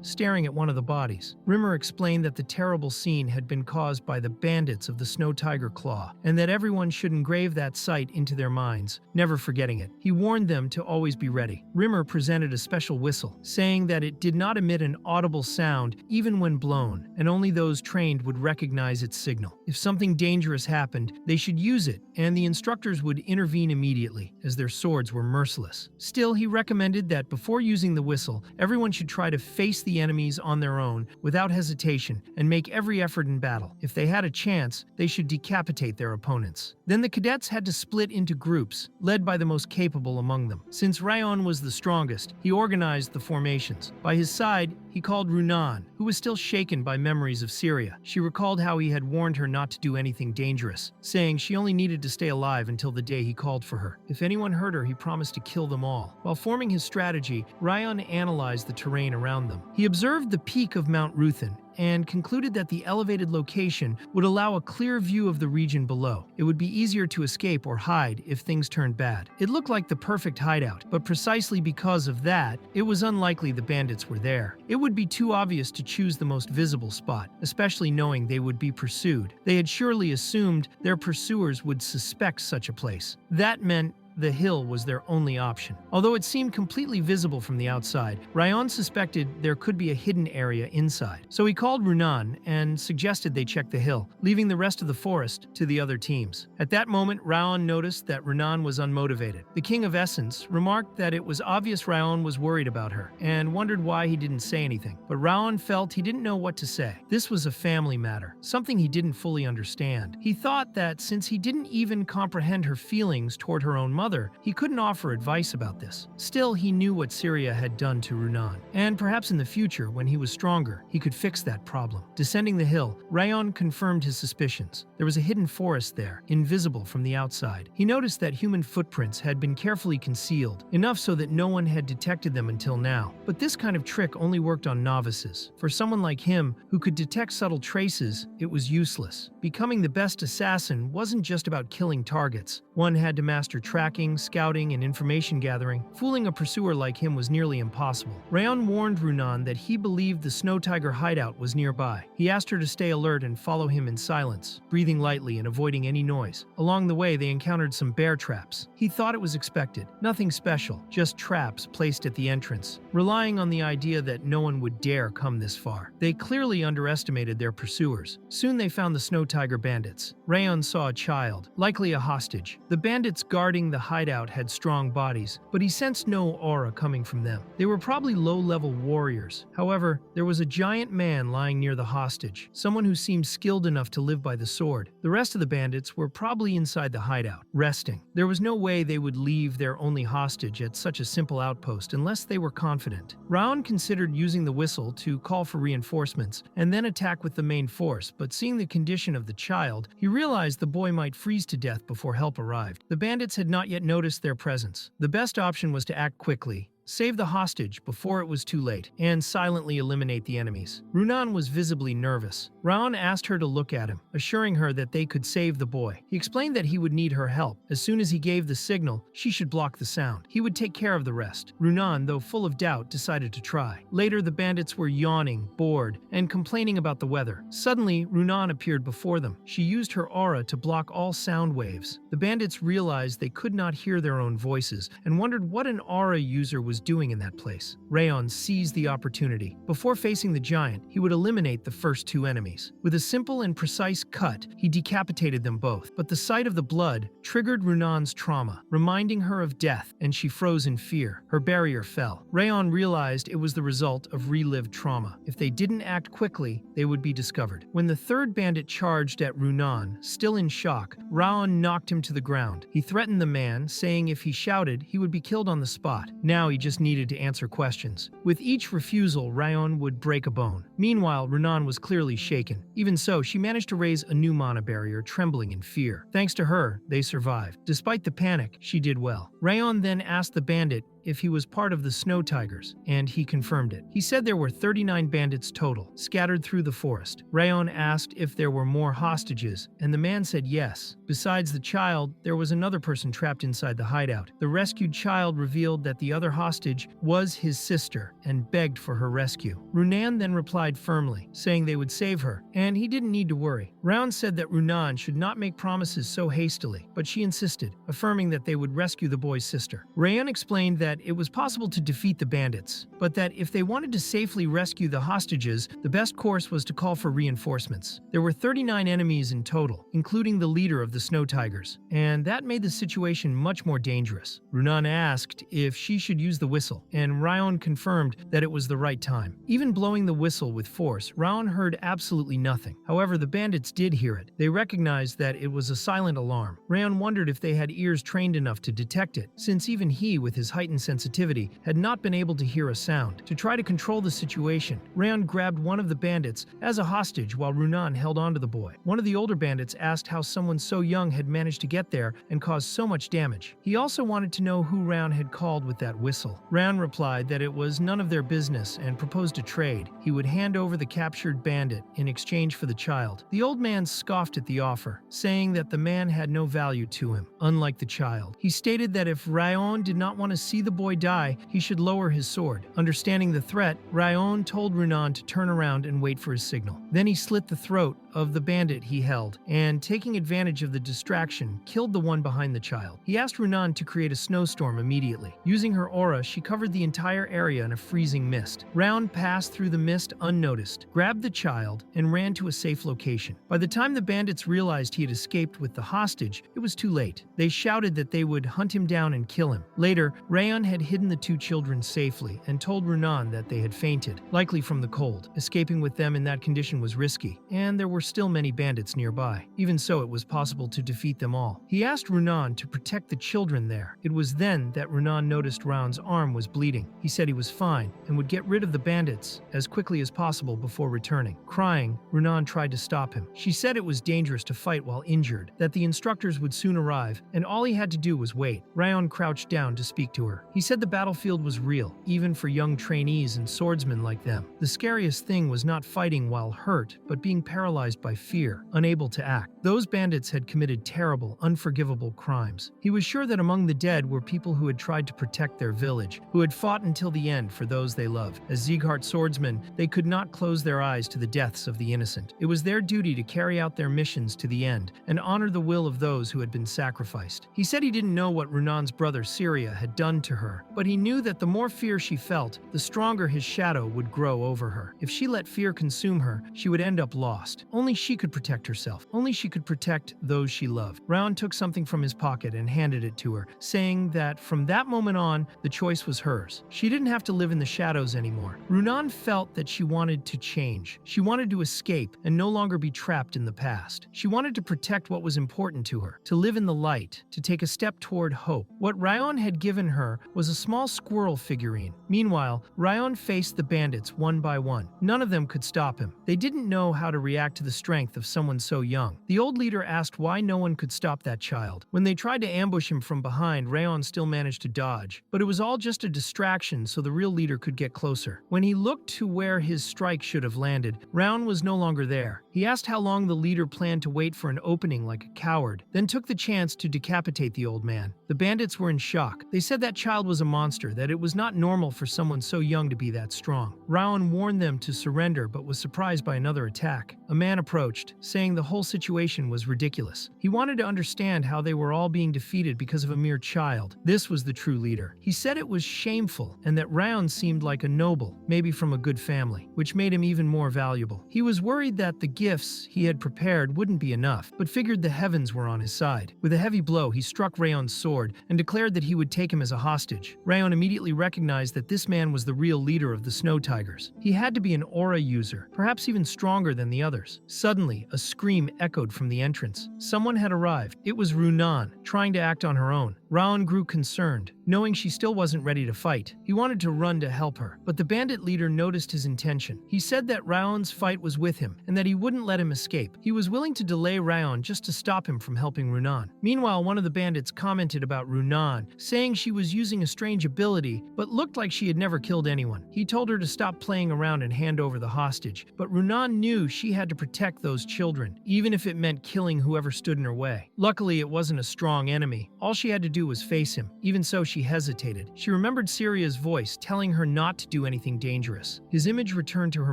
staring at one of the bodies. Rimmer explained that the terrible scene had been caused by the bandits of the Snow Tiger Claw, and that everyone should engrave that sight into their minds, never forgetting it. He warned them to always be ready. Rimmer presented a special whistle, saying that it did not emit an audible sound even when blown, and only those trained would recognize its signal. If something dangerous happened, they should use it, and the instructors would intervene immediately, as their swords were merciless. Still, he recommended that before using the whistle, everyone should try to face the enemies on their own without hesitation and make every effort in battle. If they had a chance, they should decapitate their opponents. Then the cadets had to split into groups, led by the most capable among them. Since Rayon was the strongest, he organized the formations. By his side, he called Runan, who was still shaken by memories of Syria. She recalled how he had warned her not to do anything dangerous, saying she only needed to stay alive until the day he called for her. If anyone hurt her, he promised to kill them all. While forming his strategy, Rayon analyzed the terrain around them. He observed the peak of Mount Ruthin and concluded that the elevated location would allow a clear view of the region below. It would be easier to escape or hide if things turned bad. It looked like the perfect hideout, but precisely because of that, it was unlikely the bandits were there. It would be too obvious to choose the most visible spot, especially knowing they would be pursued. They had surely assumed their pursuers would suspect such a place. That meant the hill was their only option. Although it seemed completely visible from the outside, Rayon suspected there could be a hidden area inside. So he called Runan and suggested they check the hill, leaving the rest of the forest to the other teams. At that moment, Rayon noticed that Runan was unmotivated. The King of Essence remarked that it was obvious Rayon was worried about her and wondered why he didn't say anything. But Rayon felt he didn't know what to say. This was a family matter, something he didn't fully understand. He thought that since he didn't even comprehend her feelings toward her own mother, he couldn't offer advice about this. Still, he knew what Syria had done to Runan, and perhaps in the future, when he was stronger, he could fix that problem. Descending the hill, Rayon confirmed his suspicions. There was a hidden forest there, invisible from the outside. He noticed that human footprints had been carefully concealed, enough so that no one had detected them until now. But this kind of trick only worked on novices. For someone like him, who could detect subtle traces, it was useless. Becoming the best assassin wasn't just about killing targets. One had to master tracking tracking, scouting, and information gathering, fooling a pursuer like him was nearly impossible. Rayon warned Runan that he believed the snow tiger hideout was nearby. He asked her to stay alert and follow him in silence, breathing lightly and avoiding any noise. Along the way, they encountered some bear traps. He thought it was expected. Nothing special, just traps placed at the entrance, relying on the idea that no one would dare come this far. They clearly underestimated their pursuers. Soon they found the snow tiger bandits. Rayon saw a child, likely a hostage. The bandits guarding the hideout had strong bodies, but he sensed no aura coming from them. They were probably low-level warriors. However, there was a giant man lying near the hostage, someone who seemed skilled enough to live by the sword. The rest of the bandits were probably inside the hideout, resting. There was no way they would leave their only hostage at such a simple outpost unless they were confident. Raon considered using the whistle to call for reinforcements and then attack with the main force, but seeing the condition of the child, he realized the boy might freeze to death before help arrived. The bandits had not yet noticed their presence. The best option was to act quickly, save the hostage before it was too late, and silently eliminate the enemies. Runan was visibly nervous. Raon asked her to look at him, assuring her that they could save the boy. He explained that he would need her help. As soon as he gave the signal, she should block the sound. He would take care of the rest. Runan, though full of doubt, decided to try. Later, the bandits were yawning, bored, and complaining about the weather. Suddenly, Runan appeared before them. She used her aura to block all sound waves. The bandits realized they could not hear their own voices and wondered what an aura user was doing in that place. Rayon seized the opportunity. Before facing the giant, he would eliminate the first two enemies. With a simple and precise cut, he decapitated them both. But the sight of the blood triggered Runan's trauma, reminding her of death, and she froze in fear. Her barrier fell. Rayon realized it was the result of relived trauma. If they didn't act quickly, they would be discovered. When the third bandit charged at Runan, still in shock, Rayon knocked him to the ground. He threatened the man, saying if he shouted, he would be killed on the spot. Now he just needed to answer questions. With each refusal, Rayon would break a bone. Meanwhile, Runan was clearly shaken. Even so, she managed to raise a new mana barrier, trembling in fear. Thanks to her, they survived. Despite the panic, she did well. Rayon then asked the bandit if he was part of the Snow Tigers, and he confirmed it. He said there were 39 bandits total, scattered through the forest. Rayon asked if there were more hostages, and the man said yes. Besides the child, there was another person trapped inside the hideout. The rescued child revealed that the other hostage was his sister and begged for her rescue. Runan then replied firmly, saying they would save her, and he didn't need to worry. Rayon said that Runan should not make promises so hastily, but she insisted, affirming that they would rescue the boy's sister. Rayon explained that it was possible to defeat the bandits, but that if they wanted to safely rescue the hostages, the best course was to call for reinforcements. There were 39 enemies in total, including the leader of the Snow Tigers, and that made the situation much more dangerous. Runan asked if she should use the whistle, and Rayon confirmed that it was the right time. Even blowing the whistle with force, Rayon heard absolutely nothing. However, the bandits did hear it. They recognized that it was a silent alarm. Rayon wondered if they had ears trained enough to detect it, since even he, with his heightened sensitivity, had not been able to hear a sound. To try to control the situation, Rayon grabbed one of the bandits as a hostage while Runan held onto the boy. One of the older bandits asked how someone so young had managed to get there and cause so much damage. He also wanted to know who Rayon had called with that whistle. Rayon replied that it was none of their business and proposed a trade. He would hand over the captured bandit in exchange for the child. The old man scoffed at the offer, saying that the man had no value to him, unlike the child. He stated that if Rayon did not want to see the boy die, he should lower his sword. Understanding the threat, Rayon told Runan to turn around and wait for his signal. Then he slit the throat of the bandit he held, and taking advantage of the distraction, killed the one behind the child. He asked Runan to create a snowstorm immediately. Using her aura, she covered the entire area in a freezing mist. Rayon passed through the mist unnoticed, grabbed the child, and ran to a safe location. By the time the bandits realized he had escaped with the hostage, it was too late. They shouted that they would hunt him down and kill him. Later, Rayon had hidden the two children safely and told Runan that they had fainted, likely from the cold. Escaping with them in that condition was risky, and there were still many bandits nearby. Even so, it was possible to defeat them all. He asked Runan to protect the children there. It was then that Runan noticed Raon's arm was bleeding. He said he was fine and would get rid of the bandits as quickly as possible before returning. Crying, Runan tried to stop him. She said it was dangerous to fight while injured, that the instructors would soon arrive, and all he had to do was wait. Rayon crouched down to speak to her. He said the battlefield was real, even for young trainees and swordsmen like them. The scariest thing was not fighting while hurt, but being paralyzed by fear, unable to act. Those bandits had committed terrible, unforgivable crimes. He was sure that among the dead were people who had tried to protect their village, who had fought until the end for those they loved. As Sieghart swordsmen, they could not close their eyes to the deaths of the innocent. It was their duty to carry out their missions to the end and honor the will of those who had been sacrificed. He said he didn't know what Runan's brother Syria had done to her, but he knew that the more fear she felt, the stronger his shadow would grow over her. If she let fear consume her, she would end up lost. Only she could protect herself. Only she could protect those she loved. Raon took something from his pocket and handed it to her, saying that from that moment on, the choice was hers. She didn't have to live in the shadows anymore. Runan felt that she wanted to change. She wanted to escape and no longer be trapped in the past. She wanted to protect what was important to her, to live in the light, to take a step toward hope. What Raon had given her was a small squirrel figurine. Meanwhile, Raon faced the bandits one by one. None of them could stop him. They didn't know how to react to the strength of someone so young. The old leader asked why no one could stop that child. When they tried to ambush him from behind, Raon still managed to dodge. But it was all just a distraction so the real leader could get closer. When he looked to where his strike should have landed, Raon was no longer there. He asked how long the leader planned to wait for an opening like a coward, then took the chance to decapitate the old man. The bandits were in shock. They said that child was a monster, that it was not normal for someone so young to be that strong. Raon warned them to surrender but was surprised by another attack. A man approached, saying the whole situation was ridiculous. He wanted to understand how they were all being defeated because of a mere child. This was the true leader. He said it was shameful and that Raon seemed like a noble, maybe from a good family, which made him even more valuable. He was worried that the gifts he had prepared wouldn't be enough, but figured the heavens were on his side. With a heavy blow, he struck Raon's sword and declared that he would take him as a hostage. Raon immediately recognized that this man was the real leader of the Snow Tigers. He had to be an aura user, perhaps even stronger than the others. Suddenly, a scream echoed from the entrance. Someone had arrived. It was Runan, trying to act on her own. Raon grew concerned, knowing she still wasn't ready to fight. He wanted to run to help her, but the bandit leader noticed his intention. He said that Raon's fight was with him and that he wouldn't let him escape. He was willing to delay Raon just to stop him from helping Runan. Meanwhile, one of the bandits commented about Runan, saying she was using a strange ability, but looked like she had never killed anyone. He told her to stop playing around and hand over the hostage, but Runan knew she had to protect those children, even if it meant killing whoever stood in her way. Luckily, it wasn't a strong enemy. All she had to do was face him. Even so, she hesitated. She remembered Syria's voice telling her not to do anything dangerous. His image returned to her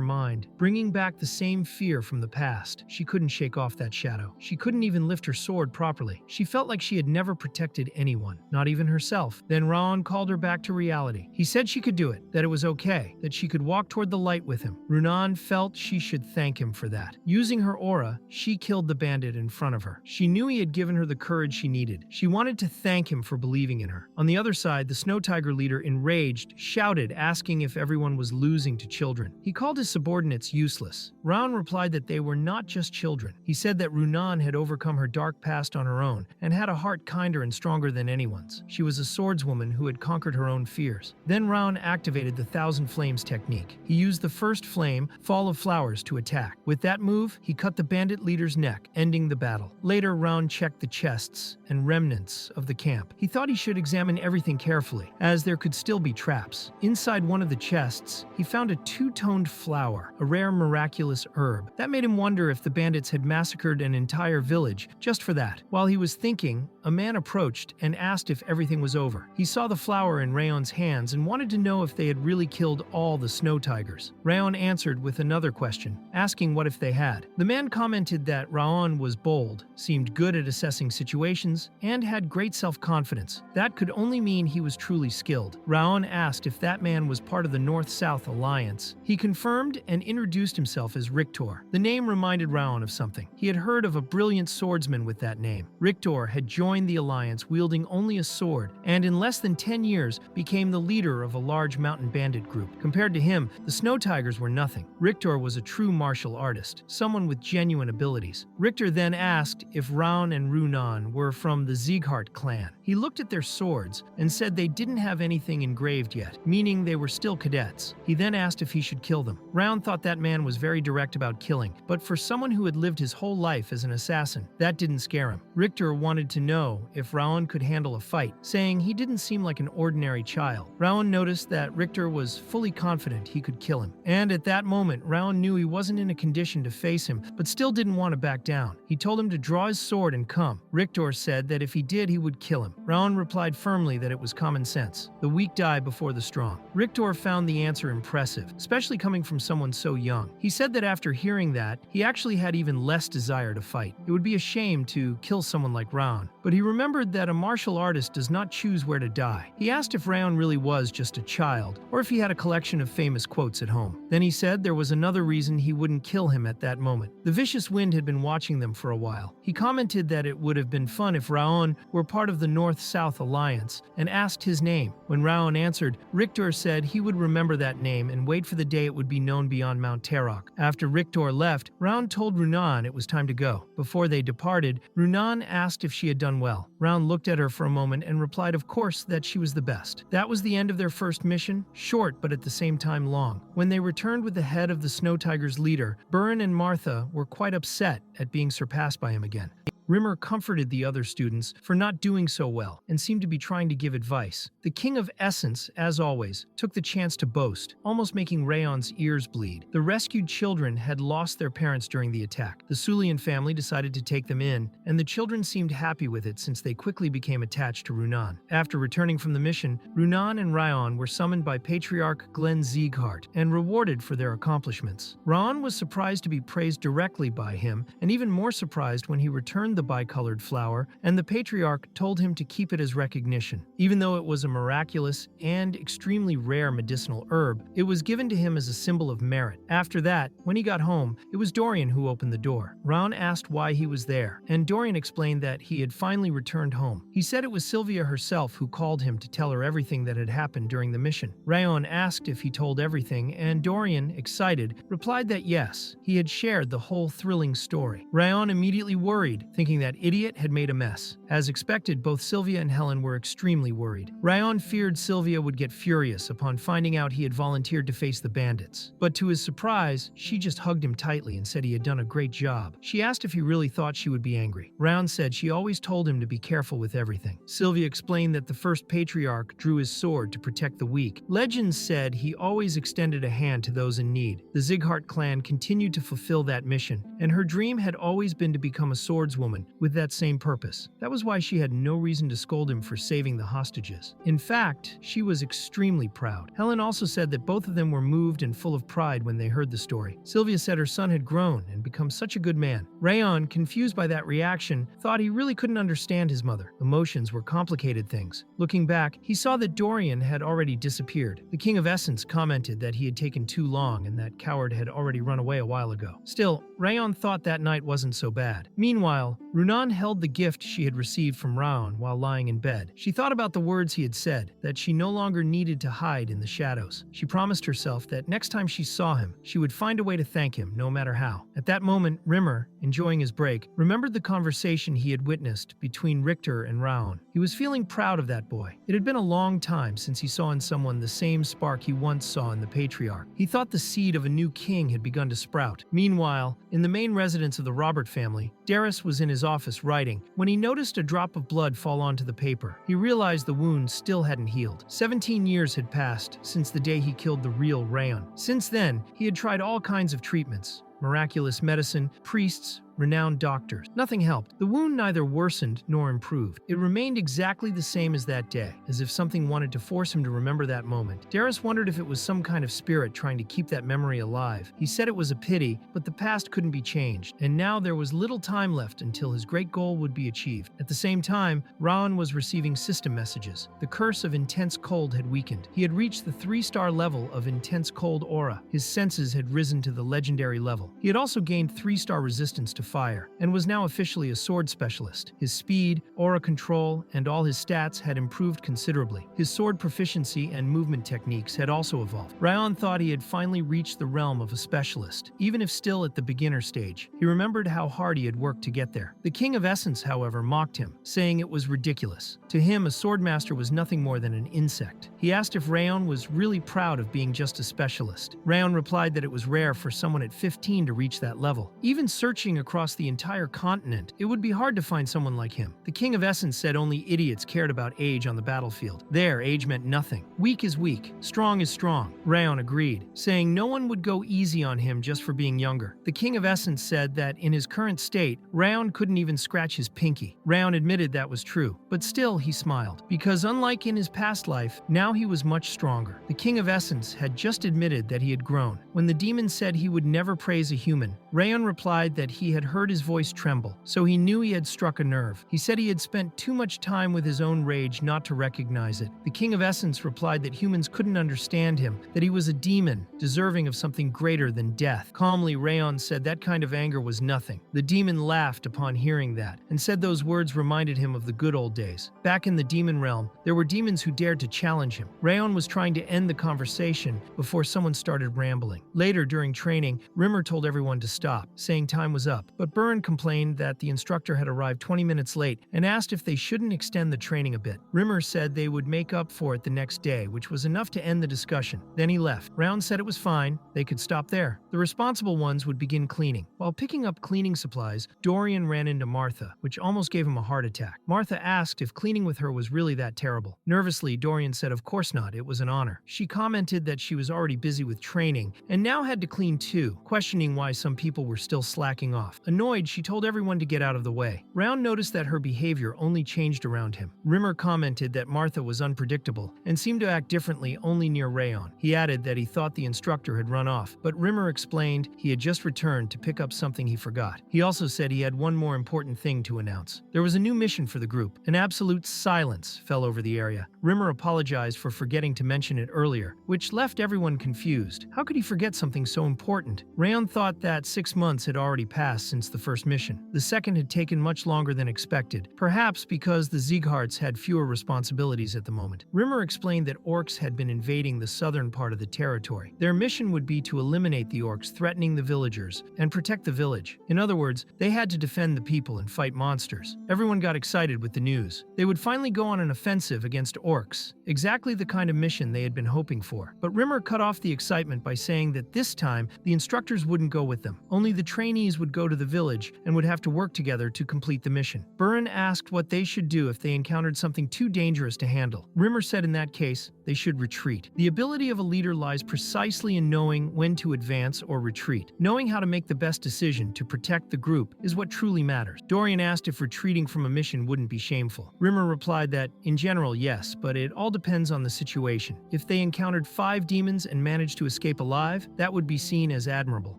mind, bringing back the same fear from the past. She couldn't shake off that shadow. She couldn't even lift her sword properly. She felt like she had never protected anyone, not even herself. Then Raon called her back to reality. He said she could do it, that it was okay, that she could walk toward the light with him. Runan felt she should thank him for that. Using her aura, she killed the bandit in front of her. She knew he had given her the courage she needed. She wanted to thank him for believing in her. On the other side, the Snow Tiger leader, enraged, shouted, asking if everyone was losing to children. He called his subordinates useless. Raon replied that they were not just children. He said that Runan had overcome her dark past on her own and had a heart kinder and stronger than anyone's. She was a swordswoman who had conquered her own fears. Then Raon activated the Thousand Flames technique. He used the first flame, Fall of Flowers, to attack. With that move, he cut the bandit leader's neck, ending the battle. Later, Raon checked the chests and remnants of the camp. He thought he should examine everything carefully, as there could still be traps. Inside one of the chests, he found a two-toned flower, a rare miraculous herb. That made him wonder if the bandits had massacred an entire village just for that. While he was thinking, a man approached and asked if everything was over. He saw the flower in Raon's hands and wanted to know if they had really killed all the Snow Tigers. Raon answered with another question, asking what if they had. The man commented that Raon was bold, seemed good at assessing situations, and had great self-confidence. That could only mean he was truly skilled. Raon asked if that man was part of the North-South Alliance. He confirmed and introduced himself as Rictor. The name reminded Raon of something. He had heard of a brilliant swordsman with that name. Rictor had joined the alliance wielding only a sword, and in less than 10 years became the leader of a large mountain bandit group. Compared to him, the Snow Tigers were nothing. Rictor was a true martial artist, someone with genuine abilities. Rictor then asked if Raon and Runan were from the Sieghart clan. He looked at their swords and said they didn't have anything engraved yet, meaning they were still cadets. He then asked if he should kill them. Raon thought that man was very direct about killing, but for someone who had lived his whole life as an assassin, that didn't scare him. Rictor wanted to know know if Raon could handle a fight, saying he didn't seem like an ordinary child. Raon noticed that Richter was fully confident he could kill him. And at that moment, Raon knew he wasn't in a condition to face him, but still didn't want to back down. He told him to draw his sword and come. Richter said that if he did, he would kill him. Raon replied firmly that it was common sense. The weak die before the strong. Richter found the answer impressive, especially coming from someone so young. He said that after hearing that, he actually had even less desire to fight. It would be a shame to kill someone like Raon, but he remembered that a martial artist does not choose where to die. He asked if Raon really was just a child, or if he had a collection of famous quotes at home. Then he said there was another reason he wouldn't kill him at that moment. The vicious wind had been watching them for a while. He commented that it would have been fun if Raon were part of the North-South Alliance, and asked his name. When Raon answered, Richter said he would remember that name and wait for the day it would be known beyond Mount Terok. After Richter left, Raon told Runan it was time to go. Before they departed, Runan asked if she had done well. Raon looked at her for a moment and replied of course that she was the best. That was the end of their first mission, short but at the same time long. When they returned with the head of the Snow Tiger's leader, Burin and Martha were quite upset at being surpassed by him again. Rimmer comforted the other students for not doing so well and seemed to be trying to give advice. The King of Essence, as always, took the chance to boast, almost making Rayon's ears bleed. The rescued children had lost their parents during the attack. The Sulian family decided to take them in, and the children seemed happy with it since they quickly became attached to Runan. After returning from the mission, Runan and Rayon were summoned by Patriarch Glenn Sieghart and rewarded for their accomplishments. Raon was surprised to be praised directly by him, and even more surprised when he returned the bicolored flower, and the Patriarch told him to keep it as recognition. Even though it was a miraculous and extremely rare medicinal herb, it was given to him as a symbol of merit. After that, when he got home, it was Dorian who opened the door. Raon asked why he was there, and Dorian explained that he had finally returned home. He said it was Sylvia herself who called him to tell her everything that had happened during the mission. Raon asked if he told everything, and Dorian, excited, replied that yes, he had shared the whole thrilling story. Raon immediately worried, thinking that idiot had made a mess. As expected, both Sylvia and Helen were extremely worried. Rayon feared Sylvia would get furious upon finding out he had volunteered to face the bandits. But to his surprise, she just hugged him tightly and said he had done a great job. She asked if he really thought she would be angry. Rayon said she always told him to be careful with everything. Sylvia explained that the first patriarch drew his sword to protect the weak. Legends said he always extended a hand to those in need. The Sieghart clan continued to fulfill that mission, and her dream had always been to become a swordswoman with that same purpose. That was why she had no reason to scold him for saving the hostages. In fact, she was extremely proud. Helen also said that both of them were moved and full of pride when they heard the story. Sylvia said her son had grown and become such a good man. Rayon, confused by that reaction, thought he really couldn't understand his mother. Emotions were complicated things. Looking back, he saw that Dorian had already disappeared. The King of Essence commented that he had taken too long and that Coward had already run away a while ago. Still, Rayon thought that night wasn't so bad. Meanwhile, Runan held the gift she had received from Raon while lying in bed. She thought about the words he had said, that she no longer needed to hide in the shadows. She promised herself that next time she saw him, she would find a way to thank him, no matter how. At that moment, Rimmer, enjoying his break, remembered the conversation he had witnessed between Richter and Raon. He was feeling proud of that boy. It had been a long time since he saw in someone the same spark he once saw in the Patriarch. He thought the seed of a new king had begun to sprout. Meanwhile, in the main residence of the Robert family, Darius was in his office writing when he noticed a drop of blood fall onto the paper. He realized the wound still hadn't healed. 17 years had passed since the day he killed the real Rayon. Since then, he had tried all kinds of treatments. Miraculous medicine, priests, renowned doctors. Nothing helped. The wound neither worsened nor improved. It remained exactly the same as that day, as if something wanted to force him to remember that moment. Darius wondered if it was some kind of spirit trying to keep that memory alive. He said it was a pity, but the past couldn't be changed, and now there was little time left until his great goal would be achieved. At the same time, Raon was receiving system messages. The curse of intense cold had weakened. He had reached the 3-star level of intense cold aura. His senses had risen to the legendary level. He had also gained 3-star resistance to fire, and was now officially a sword specialist. His speed, aura control, and all his stats had improved considerably. His sword proficiency and movement techniques had also evolved. Rayon thought he had finally reached the realm of a specialist, even if still at the beginner stage. He remembered how hard he had worked to get there. The King of Essence, however, mocked him, saying it was ridiculous. To him, a swordmaster was nothing more than an insect. He asked if Rayon was really proud of being just a specialist. Rayon replied that it was rare for someone at 15 to reach that level. Even searching across across the entire continent. It would be hard to find someone like him. The King of Essence said only idiots cared about age on the battlefield. There, age meant nothing. Weak is weak, strong is strong. Rayon agreed, saying no one would go easy on him just for being younger. The King of Essence said that in his current state, Rayon couldn't even scratch his pinky. Rayon admitted that was true, but still he smiled, because unlike in his past life, now he was much stronger. The King of Essence had just admitted that he had grown. When the demon said he would never praise a human, Rayon replied that he had heard his voice tremble, so he knew he had struck a nerve. He said he had spent too much time with his own rage not to recognize it. The King of Essence replied that humans couldn't understand him, that he was a demon, deserving of something greater than death. Calmly, Rayon said that kind of anger was nothing. The demon laughed upon hearing that, and said those words reminded him of the good old days. Back in the demon realm, there were demons who dared to challenge him. Rayon was trying to end the conversation before someone started rambling. Later, during training, Rimmer told everyone to stop, saying time was up, but Burn complained that the instructor had arrived 20 minutes late and asked if they shouldn't extend the training a bit. Rimmer said they would make up for it the next day, which was enough to end the discussion. Then he left. Round said it was fine, they could stop there. The responsible ones would begin cleaning. While picking up cleaning supplies, Dorian ran into Martha, which almost gave him a heart attack. Martha asked if cleaning with her was really that terrible. Nervously, Dorian said of course not, it was an honor. She commented that she was already busy with training and now had to clean too, questioning why some people were still slacking off. Annoyed, she told everyone to get out of the way. Round noticed that her behavior only changed around him. Rimmer commented that Martha was unpredictable and seemed to act differently only near Rayon. He added that he thought the instructor had run off, but Rimmer explained he had just returned to pick up something he forgot. He also said he had one more important thing to announce. There was a new mission for the group. An absolute silence fell over the area. Rimmer apologized for forgetting to mention it earlier, which left everyone confused. How could he forget something so important? Rayon thought that 6 months had already passed since the first mission. The second had taken much longer than expected, perhaps because the Ziegharts had fewer responsibilities at the moment. Rimmer explained that orcs had been invading the southern part of the territory. Their mission would be to eliminate the orcs threatening the villagers and protect the village. In other words, they had to defend the people and fight monsters. Everyone got excited with the news. They would finally go on an offensive against orcs, exactly the kind of mission they had been hoping for. But Rimmer cut off the excitement by saying that this time the instructors wouldn't go with them. Only the trainees would go to the village and would have to work together to complete the mission. Burn asked what they should do if they encountered something too dangerous to handle. Rimmer said in that case, they should retreat. The ability of a leader lies precisely in knowing when to advance or retreat. Knowing how to make the best decision to protect the group is what truly matters. Dorian asked if retreating from a mission wouldn't be shameful. Rimmer replied that, in general, yes, but it all depends on the situation. If they encountered 5 demons and managed to escape alive, that would be seen as admirable.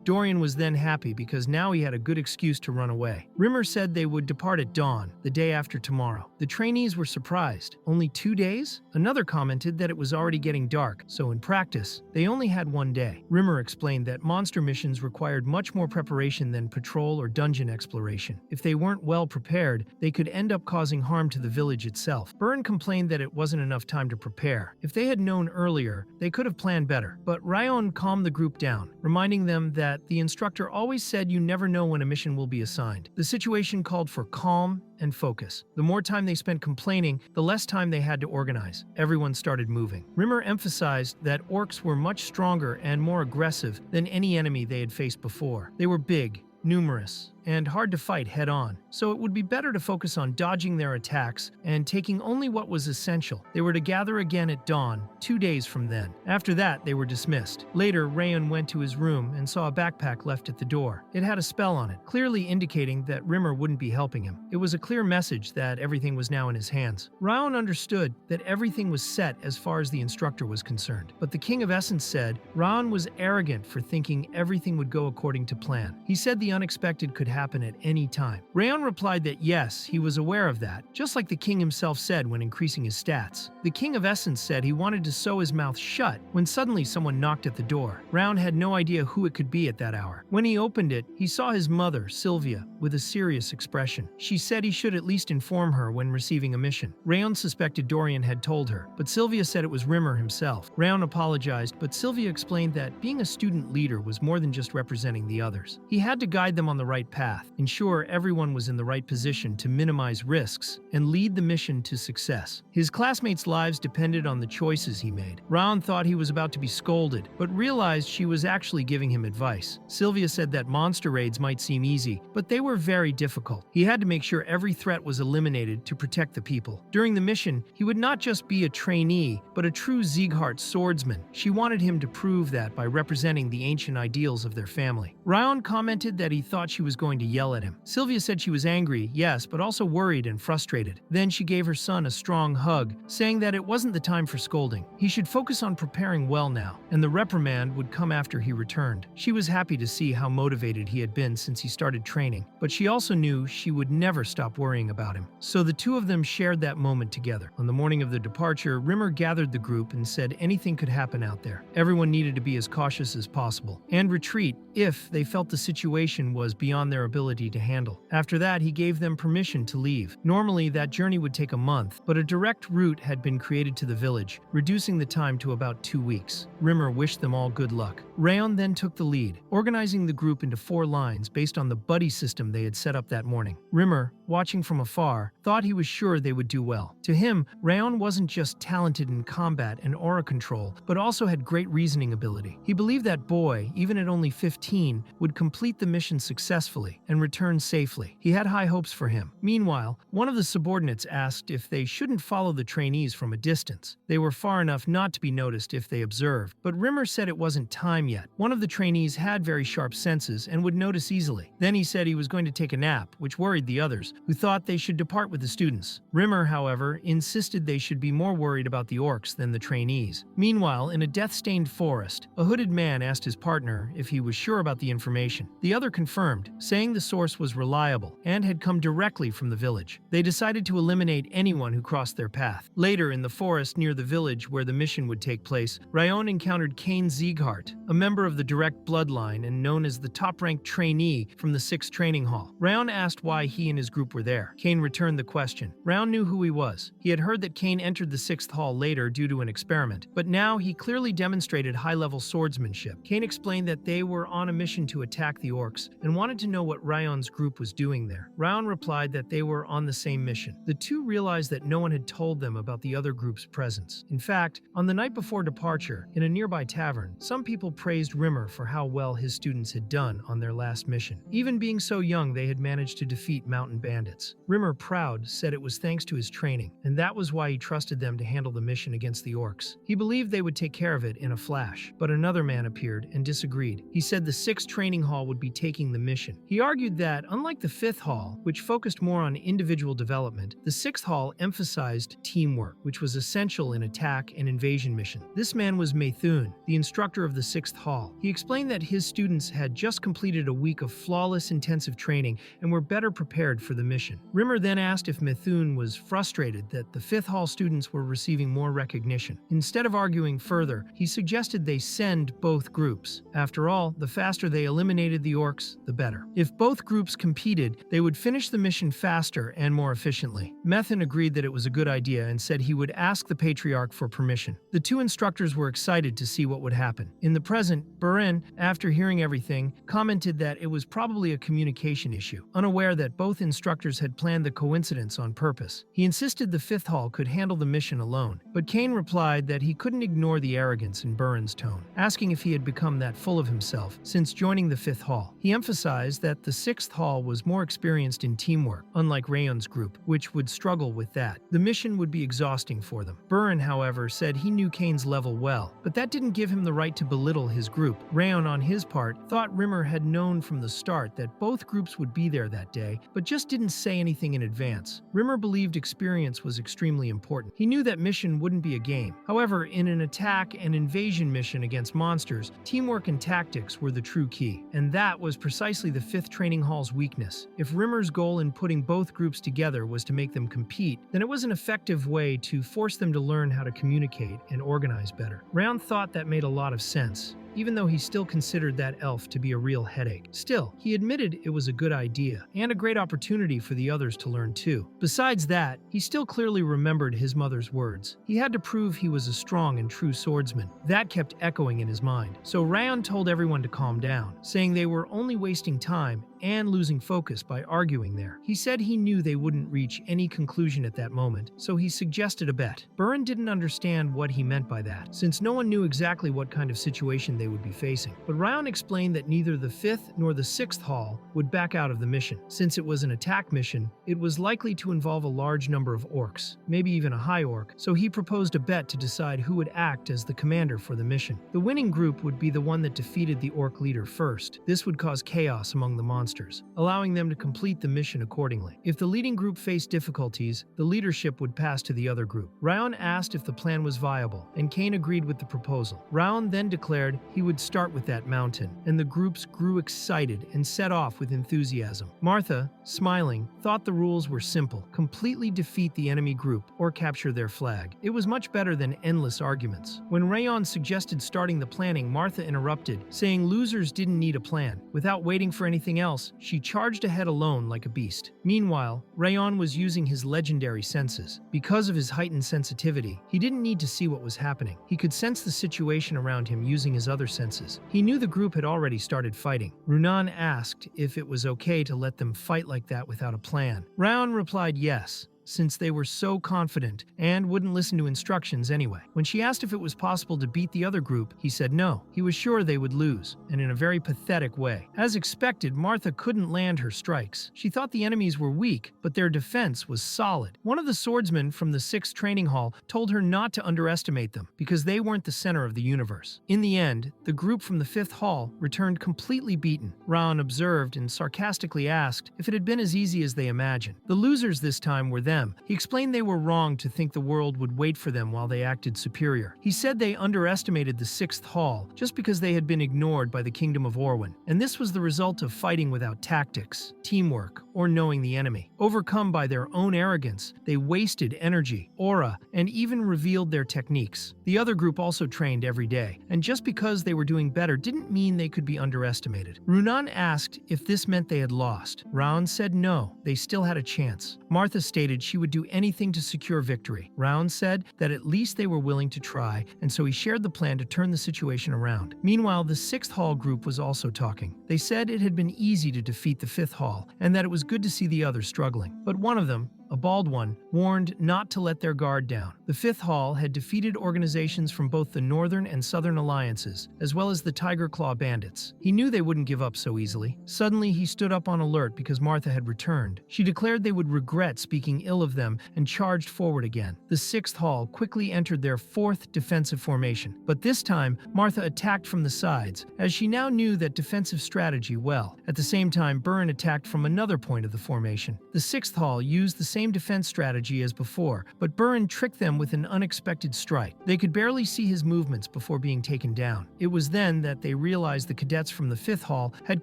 Dorian was then happy because now he had a good excuse to run away. Rimmer said they would depart at dawn, the day after tomorrow. The trainees were surprised. Only 2 days? Another commented that it was already getting dark, so in practice, they only had 1 day. Rimmer explained that monster missions required much more preparation than patrol or dungeon exploration. If they weren't well prepared, they could end up causing harm to the village itself. Byrne complained that it wasn't enough time to prepare. If they had known earlier, they could have planned better. But Rayon calmed the group down, reminding them that the instructor always said you never know when a mission will be assigned. The situation called for calm and focus. The more time they spent complaining, the less time they had to organize. Everyone started moving. Rimmer emphasized that orcs were much stronger and more aggressive than any enemy they had faced before. They were big, numerous, and hard to fight head-on, so it would be better to focus on dodging their attacks and taking only what was essential. They were to gather again at dawn, 2 days from then. After that, they were dismissed. Later, Rayon went to his room and saw a backpack left at the door. It had a spell on it, clearly indicating that Rimmer wouldn't be helping him. It was a clear message that everything was now in his hands. Rayon understood that everything was set as far as the instructor was concerned, but the King of Essence said Rayon was arrogant for thinking everything would go according to plan. He said the unexpected could happen at any time. Rayon replied that yes, he was aware of that, just like the king himself said when increasing his stats. The King of Essence said he wanted to sew his mouth shut when suddenly someone knocked at the door. Rayon had no idea who it could be at that hour. When he opened it, he saw his mother, Sylvia, with a serious expression. She said he should at least inform her when receiving a mission. Rayon suspected Dorian had told her, but Sylvia said it was Rimmer himself. Rayon apologized, but Sylvia explained that being a student leader was more than just representing the others. He had to guide them on the right path. path, ensure everyone was in the right position to minimize risks, and lead the mission to success. His classmates' lives depended on the choices he made. Raon thought he was about to be scolded, but realized she was actually giving him advice. Sylvia said that monster raids might seem easy, but they were very difficult. He had to make sure every threat was eliminated to protect the people. During the mission, he would not just be a trainee, but a true Sieghart swordsman. She wanted him to prove that by representing the ancient ideals of their family. Raon commented that he thought she was going to yell at him. Sylvia said she was angry, yes, but also worried and frustrated. Then she gave her son a strong hug, saying that it wasn't the time for scolding. He should focus on preparing well now, and the reprimand would come after he returned. She was happy to see how motivated he had been since he started training, but she also knew she would never stop worrying about him. So the two of them shared that moment together. On the morning of the departure, Rimmer gathered the group and said anything could happen out there. Everyone needed to be as cautious as possible and retreat if they felt the situation was beyond their ability to handle. After that, he gave them permission to leave. Normally, that journey would take a month, but a direct route had been created to the village, reducing the time to about 2 weeks. Rimmer wished them all good luck. Raon then took the lead, organizing the group into 4 lines based on the buddy system they had set up that morning. Rimmer, watching from afar, thought he was sure they would do well. To him, Raon wasn't just talented in combat and aura control, but also had great reasoning ability. He believed that boy, even at only 15, would complete the mission successfully and return safely. He had high hopes for him. Meanwhile, one of the subordinates asked if they shouldn't follow the trainees from a distance. They were far enough not to be noticed if they observed, but Rimmer said it wasn't time yet. One of the trainees had very sharp senses and would notice easily. Then he said he was going to take a nap, which worried the others, who thought they should depart with the students. Rimmer, however, insisted they should be more worried about the orcs than the trainees. Meanwhile, in a death-stained forest, a hooded man asked his partner if he was sure about the information. The other confirmed, saying the source was reliable and had come directly from the village. They decided to eliminate anyone who crossed their path. Later, in the forest near the village where the mission would take place, Raon encountered Kane Sieghart, a member of the direct bloodline and known as the top-ranked trainee from the 6th training hall. Raon asked why he and his group were there. Kane returned the question. Raon knew who he was. He had heard that Kane entered the 6th hall later due to an experiment, but now he clearly demonstrated high-level swordsmanship. Kane explained that they were on a mission to attack the orcs and wanted to know what Raon's group was doing there. Raon replied that they were on the same mission. The two realized that no one had told them about the other group's presence. In fact, on the night before departure, in a nearby tavern, some people praised Rimmer for how well his students had done on their last mission. Even being so young, they had managed to defeat mountain bandits. Rimmer, proud, said it was thanks to his training, and that was why he trusted them to handle the mission against the orcs. He believed they would take care of it in a flash, but another man appeared and disagreed. He said the 6th training hall would be taking the mission. He argued that, unlike the 5th hall, which focused more on individual development, the 6th hall emphasized teamwork, which was essential in attack and invasion mission. This man was Methune, the instructor of the 6th hall. He explained that his students had just completed a week of flawless intensive training and were better prepared for the mission. Rimmer then asked if Methune was frustrated that the 5th hall students were receiving more recognition. Instead of arguing further, he suggested they send both groups. After all, the faster they eliminated the orcs, the better. If both groups competed, they would finish the mission faster and more efficiently. Methune agreed that it was a good idea and said he would ask the Patriarch for permission. The two instructors were excited to see what would happen. In the present, Buren, after hearing everything, commented that it was probably a communication issue, unaware that both instructors had planned the coincidence on purpose. He insisted the 5th hall could handle the mission alone, but Kane replied that he couldn't ignore the arrogance in Buren's tone, asking if he had become that full of himself since joining the 5th hall. He emphasized that the 6th hall was more experienced in teamwork, unlike Rayon's group, which would struggle with that. The mission would be exhausting for them. Buren, however, said he knew Kane's level well, but that didn't give him the right to belittle his group. Rayon, on his part, thought Rimmer had known from the start that both groups would be there that day, but just didn't say anything in advance. Rimmer believed experience was extremely important. He knew that mission wouldn't be a game. However, in an attack and invasion mission against monsters, teamwork and tactics were the true key, and that was precisely the 5th training hall's weakness. If Rimmer's goal in putting both groups together was to make them compete, then it was an effective way to force them to learn how to communicate and organize better. Round thought that made a lot of sense, even though he still considered that elf to be a real headache. Still, he admitted it was a good idea, and a great opportunity for the others to learn too. Besides that, he still clearly remembered his mother's words. He had to prove he was a strong and true swordsman. That kept echoing in his mind. So Rayon told everyone to calm down, saying they were only wasting time and losing focus by arguing there. He said he knew they wouldn't reach any conclusion at that moment, so he suggested a bet. Burin didn't understand what he meant by that, since no one knew exactly what kind of situation they would be facing. But Ryan explained that neither the 5th nor the 6th Hall would back out of the mission. Since it was an attack mission, it was likely to involve a large number of orcs, maybe even a high orc, so he proposed a bet to decide who would act as the commander for the mission. The winning group would be the one that defeated the orc leader first. This would cause chaos among the monsters, allowing them to complete the mission accordingly. If the leading group faced difficulties, the leadership would pass to the other group. Ryan asked if the plan was viable, and Kane agreed with the proposal. Ryan then declared he would start with that mountain, and the groups grew excited and set off with enthusiasm. Martha, smiling, thought the rules were simple: completely defeat the enemy group or capture their flag. It was much better than endless arguments. When Rayon suggested starting the planning, Martha interrupted, saying losers didn't need a plan. Without waiting for anything else, she charged ahead alone like a beast. Meanwhile, Rayon was using his legendary senses. Because of his heightened sensitivity, he didn't need to see what was happening. He could sense the situation around him using his other senses. He knew the group had already started fighting. Runan asked if it was okay to let them fight like that without a plan. Rayon replied yes, since they were so confident and wouldn't listen to instructions anyway. When she asked if it was possible to beat the other group, he said no. He was sure they would lose, and in a very pathetic way. As expected, Martha couldn't land her strikes. She thought the enemies were weak, but their defense was solid. One of the swordsmen from the 6th training hall told her not to underestimate them, because they weren't the center of the universe. In the end, the group from the 5th hall returned completely beaten. Raon observed and sarcastically asked if it had been as easy as they imagined. The losers this time were them. He explained they were wrong to think the world would wait for them while they acted superior. He said they underestimated the 6th Hall just because they had been ignored by the Kingdom of Orwyn, and this was the result of fighting without tactics, teamwork, or knowing the enemy. Overcome by their own arrogance, they wasted energy, aura, and even revealed their techniques. The other group also trained every day, and just because they were doing better didn't mean they could be underestimated. Runan asked if this meant they had lost. Raon said no, they still had a chance. Martha stated she would do anything to secure victory. Raon said that at least they were willing to try, and so he shared the plan to turn the situation around. Meanwhile, the 6th Hall group was also talking. They said it had been easy to defeat the 5th Hall, and that it was good to see the others struggling. But one of them, a bald one, warned not to let their guard down. The 5th Hall had defeated organizations from both the Northern and Southern Alliances, as well as the Tiger Claw Bandits. He knew they wouldn't give up so easily. Suddenly, he stood up on alert because Martha had returned. She declared they would regret speaking ill of them and charged forward again. The 6th Hall quickly entered their 4th defensive formation, but this time, Martha attacked from the sides, as she now knew that defensive strategy well. At the same time, Burin attacked from another point of the formation. The 6th Hall used the same defense strategy as before, but Burin tricked them with an unexpected strike. They could barely see his movements before being taken down. It was then that they realized the cadets from the 5th Hall had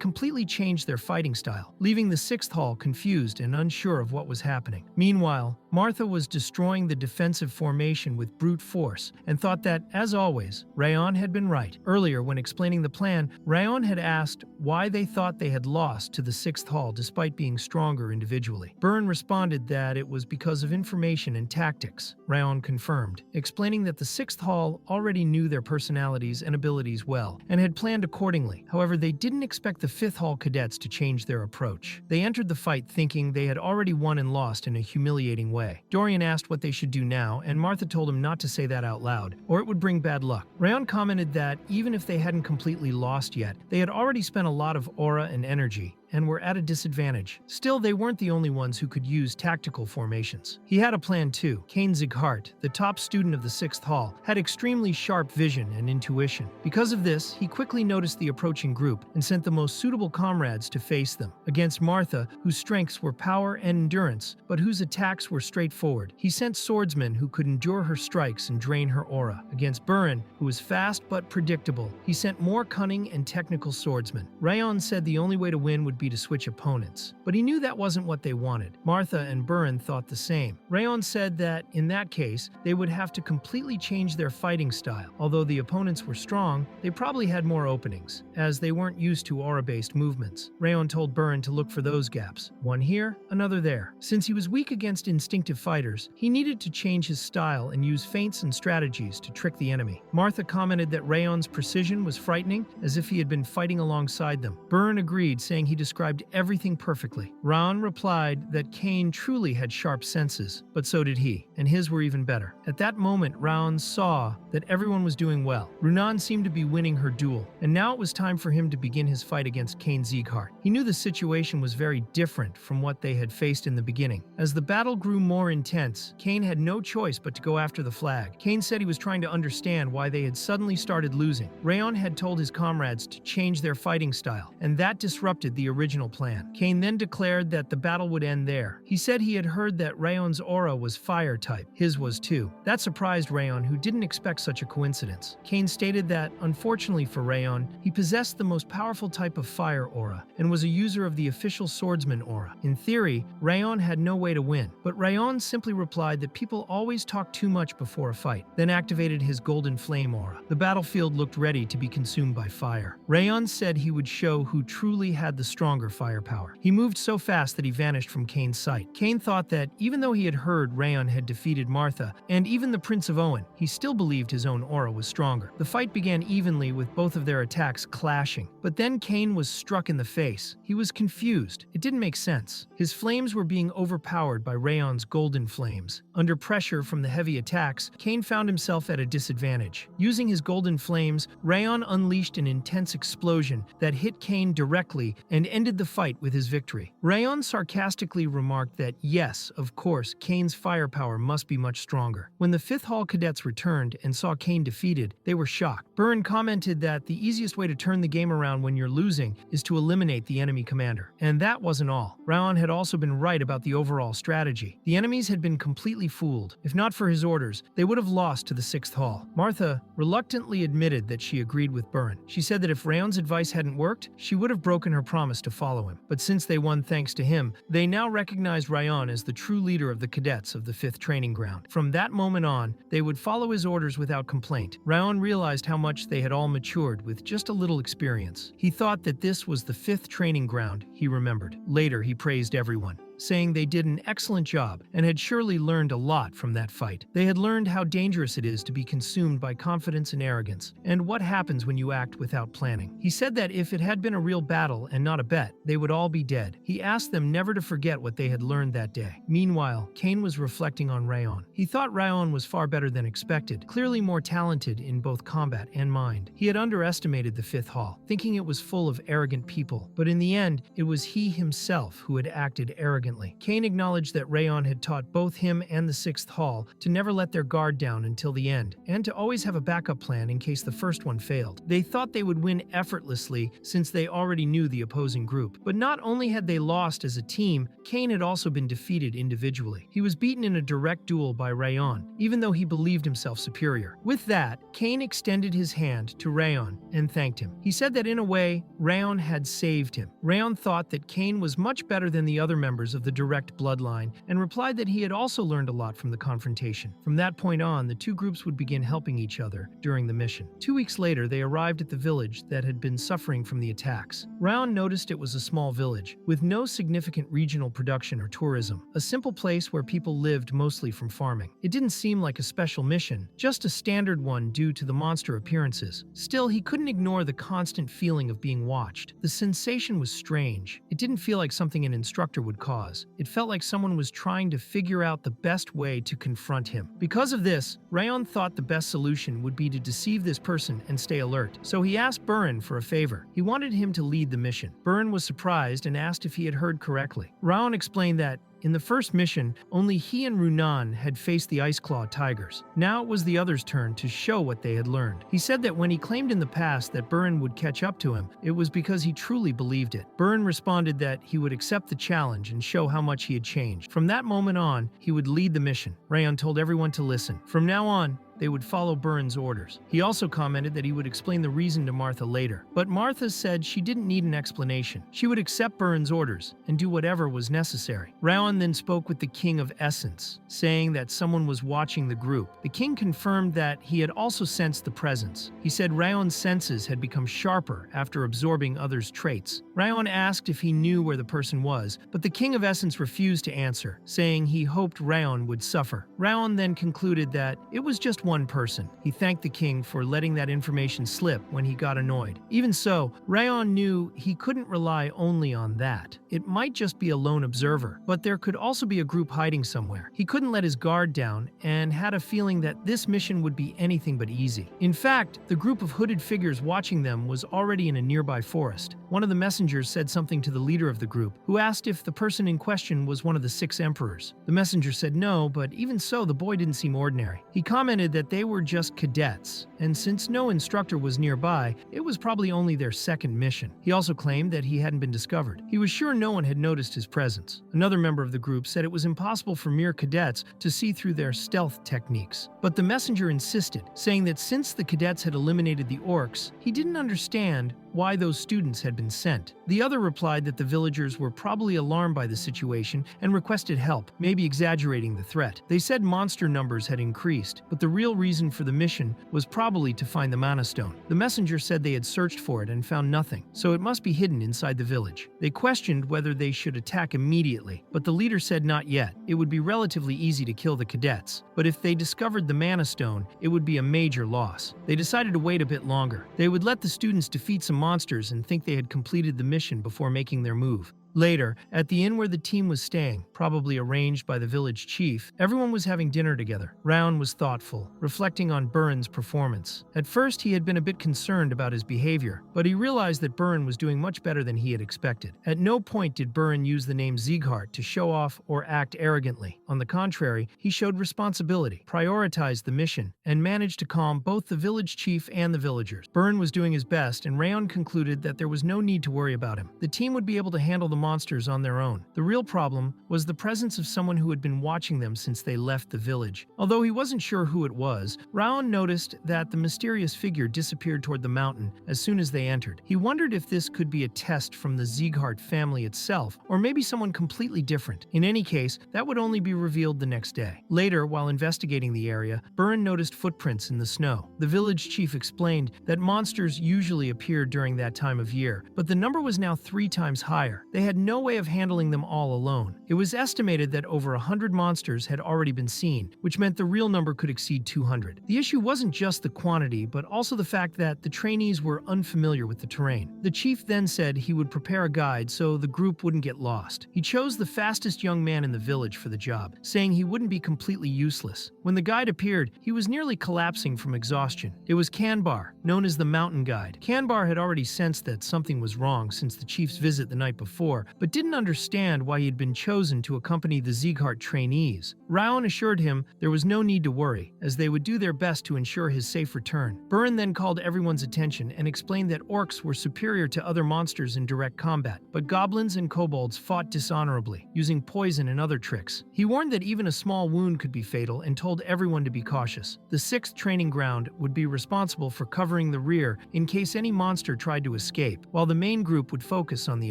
completely changed their fighting style, leaving the 6th Hall confused and unsure of what was happening. Meanwhile, Martha was destroying the defensive formation with brute force and thought that, as always, Rayon had been right. Earlier, when explaining the plan, Rayon had asked why they thought they had lost to the 6th Hall despite being stronger individually. Burin responded that it was because of information and tactics. Rayon confirmed, explaining that the 6th Hall already knew their personalities and abilities well and had planned accordingly. However, they didn't expect the 5th Hall cadets to change their approach. They entered the fight thinking they had already won and lost in a humiliating way. Dorian asked what they should do now, and Martha told him not to say that out loud, or it would bring bad luck. Rayon commented that even if they hadn't completely lost yet, they had already spent a lot of aura and energy, and were at a disadvantage. Still, they weren't the only ones who could use tactical formations. He had a plan too. Kane Zighart, the top student of the 6th Hall, had extremely sharp vision and intuition. Because of this, he quickly noticed the approaching group and sent the most suitable comrades to face them. Against Martha, whose strengths were power and endurance, but whose attacks were straightforward, he sent swordsmen who could endure her strikes and drain her aura. Against Burin, who was fast but predictable, he sent more cunning and technical swordsmen. Rayon said the only way to win would be to switch opponents, but he knew that wasn't what they wanted. Martha and Burin thought the same. Rayon said that, in that case, they would have to completely change their fighting style. Although the opponents were strong, they probably had more openings, as they weren't used to aura-based movements. Rayon told Burin to look for those gaps. One here, another there. Since he was weak against instinctive fighters, he needed to change his style and use feints and strategies to trick the enemy. Martha commented that Rayon's precision was frightening, as if he had been fighting alongside them. Burin agreed, saying he described described everything perfectly. Raon replied that Cain truly had sharp senses, but so did he, and his were even better. At that moment, Raon saw that everyone was doing well. Runan seemed to be winning her duel, and now it was time for him to begin his fight against Cain Sieghart. He knew the situation was very different from what they had faced in the beginning. As the battle grew more intense, Cain had no choice but to go after the flag. Cain said he was trying to understand why they had suddenly started losing. Raon had told his comrades to change their fighting style, and that disrupted the original plan. Cain then declared that the battle would end there. He said he had heard that Raon's aura was fire type. His was too. That surprised Raon, who didn't expect such a coincidence. Cain stated that, unfortunately for Raon, he possessed the most powerful type of fire aura and was a user of the official swordsman aura. In theory, Raon had no way to win, but Raon simply replied that people always talk too much before a fight, then activated his golden flame aura. The battlefield looked ready to be consumed by fire. Raon said he would show who truly had the stronger firepower. He moved so fast that he vanished from Cain's sight. Cain thought that even though he had heard Raon had defeated Martha and even the Prince of Owen, he still believed his own aura was stronger. The fight began evenly with both of their attacks clashing, but then Cain was struck in the face. He was confused. It didn't make sense. His flames were being overpowered by Raon's golden flames. Under pressure from the heavy attacks, Cain found himself at a disadvantage. Using his golden flames, Raon unleashed an intense explosion that hit Cain directly and ended the fight with his victory. Raon sarcastically remarked that yes, of course, Cain's firepower must be much stronger. When the 5th Hall cadets returned and saw Cain defeated, they were shocked. Burn commented that the easiest way to turn the game around when you're losing is to eliminate the enemy commander. And that wasn't all. Raon had also been right about the overall strategy. The enemies had been completely fooled. If not for his orders, they would have lost to the 6th Hall. Martha reluctantly admitted that she agreed with Burn. She said that if Raon's advice hadn't worked, she would have broken her promise to follow him. But since they won thanks to him, they now recognized Raon as the true leader of the cadets of the 5th training ground. From that moment on, they would follow his orders without complaint. Raon realized how much they had all matured with just a little experience. He thought that this was the 5th training ground, he remembered. Later, he praised everyone, saying they did an excellent job and had surely learned a lot from that fight. They had learned how dangerous it is to be consumed by confidence and arrogance, and what happens when you act without planning. He said that if it had been a real battle and not a bet, they would all be dead. He asked them never to forget what they had learned that day. Meanwhile, Cain was reflecting on Raon. He thought Raon was far better than expected, clearly more talented in both combat and mind. He had underestimated the 5th Hall, thinking it was full of arrogant people, but in the end, it was he himself who had acted arrogantly. Cain acknowledged that Raon had taught both him and the 6th Hall to never let their guard down until the end, and to always have a backup plan in case the first one failed. They thought they would win effortlessly since they already knew the opposing group. But not only had they lost as a team, Cain had also been defeated individually. He was beaten in a direct duel by Raon, even though he believed himself superior. With that, Cain extended his hand to Raon and thanked him. He said that in a way, Raon had saved him. Raon thought that Cain was much better than the other members of the direct bloodline and replied that he had also learned a lot from the confrontation. From that point on, the two groups would begin helping each other during the mission. 2 weeks later, they arrived at the village that had been suffering from the attacks. Raon noticed it was a small village with no significant regional production or tourism, a simple place where people lived mostly from farming. It didn't seem like a special mission, just a standard one due to the monster appearances. Still, he couldn't ignore the constant feeling of being watched. The sensation was strange. It didn't feel like something an instructor would cause. It felt like someone was trying to figure out the best way to confront him. Because of this, Raon thought the best solution would be to deceive this person and stay alert. So he asked Burn for a favor. He wanted him to lead the mission. Burn was surprised and asked if he had heard correctly. Raon explained that in the first mission, only he and Runan had faced the Ice Claw Tigers. Now it was the others' turn to show what they had learned. He said that when he claimed in the past that Burn would catch up to him, it was because he truly believed it. Burn responded that he would accept the challenge and show how much he had changed. From that moment on, he would lead the mission. Raon told everyone to listen. From now on, they would follow Burn's orders. He also commented that he would explain the reason to Martha later. But Martha said she didn't need an explanation. She would accept Burn's orders and do whatever was necessary. Raon then spoke with the King of Essence, saying that someone was watching the group. The king confirmed that he had also sensed the presence. He said Raon's senses had become sharper after absorbing others' traits. Raon asked if he knew where the person was, but the King of Essence refused to answer, saying he hoped Raon would suffer. Raon then concluded that it was just just one person. He thanked the king for letting that information slip when he got annoyed. Even so, Rayon knew he couldn't rely only on that. It might just be a lone observer, but there could also be a group hiding somewhere. He couldn't let his guard down and had a feeling that this mission would be anything but easy. In fact, the group of hooded figures watching them was already in a nearby forest. One of the messengers said something to the leader of the group, who asked if the person in question was one of the 6 emperors. The messenger said no, but even so, the boy didn't seem ordinary. He commented that they were just cadets, and since no instructor was nearby, it was probably only their second mission. He also claimed that he hadn't been discovered. He was sure no one had noticed his presence. Another member of the group said it was impossible for mere cadets to see through their stealth techniques. But the messenger insisted, saying that since the cadets had eliminated the orcs, he didn't understand why those students had been sent. The other replied that the villagers were probably alarmed by the situation and requested help, maybe exaggerating the threat. They said monster numbers had increased, but the real reason for the mission was probably to find the mana stone. The messenger said they had searched for it and found nothing, so it must be hidden inside the village. They questioned whether they should attack immediately, but the leader said not yet. It would be relatively easy to kill the cadets, but if they discovered the mana stone, it would be a major loss. They decided to wait a bit longer. They would let the students defeat some monsters and think they had completed the mission before making their move. Later, at the inn where the team was staying, probably arranged by the village chief, everyone was having dinner together. Raon was thoughtful, reflecting on Burin's performance. At first, he had been a bit concerned about his behavior, but he realized that Burin was doing much better than he had expected. At no point did Burin use the name Sieghart to show off or act arrogantly. On the contrary, he showed responsibility, prioritized the mission, and managed to calm both the village chief and the villagers. Burin was doing his best, and Raon concluded that there was no need to worry about him. The team would be able to handle the monsters on their own. The real problem was the presence of someone who had been watching them since they left the village. Although he wasn't sure who it was, Raon noticed that the mysterious figure disappeared toward the mountain as soon as they entered. He wondered if this could be a test from the Sieghart family itself, or maybe someone completely different. In any case, that would only be revealed the next day. Later, while investigating the area, Burin noticed footprints in the snow. The village chief explained that monsters usually appeared during that time of year, but the number was now 3 times higher. They had no way of handling them all alone. It was estimated that over 100 monsters had already been seen, which meant the real number could exceed 200. The issue wasn't just the quantity, but also the fact that the trainees were unfamiliar with the terrain. The chief then said he would prepare a guide so the group wouldn't get lost. He chose the fastest young man in the village for the job, saying he wouldn't be completely useless. When the guide appeared, he was nearly collapsing from exhaustion. It was Kanbar, known as the mountain guide. Kanbar had already sensed that something was wrong since the chief's visit the night before, but didn't understand why he had been chosen to accompany the Sieghart trainees. Raon assured him there was no need to worry, as they would do their best to ensure his safe return. Burin then called everyone's attention and explained that orcs were superior to other monsters in direct combat, but goblins and kobolds fought dishonorably, using poison and other tricks. He warned that even a small wound could be fatal and told everyone to be cautious. The 6th training ground would be responsible for covering the rear in case any monster tried to escape, while the main group would focus on the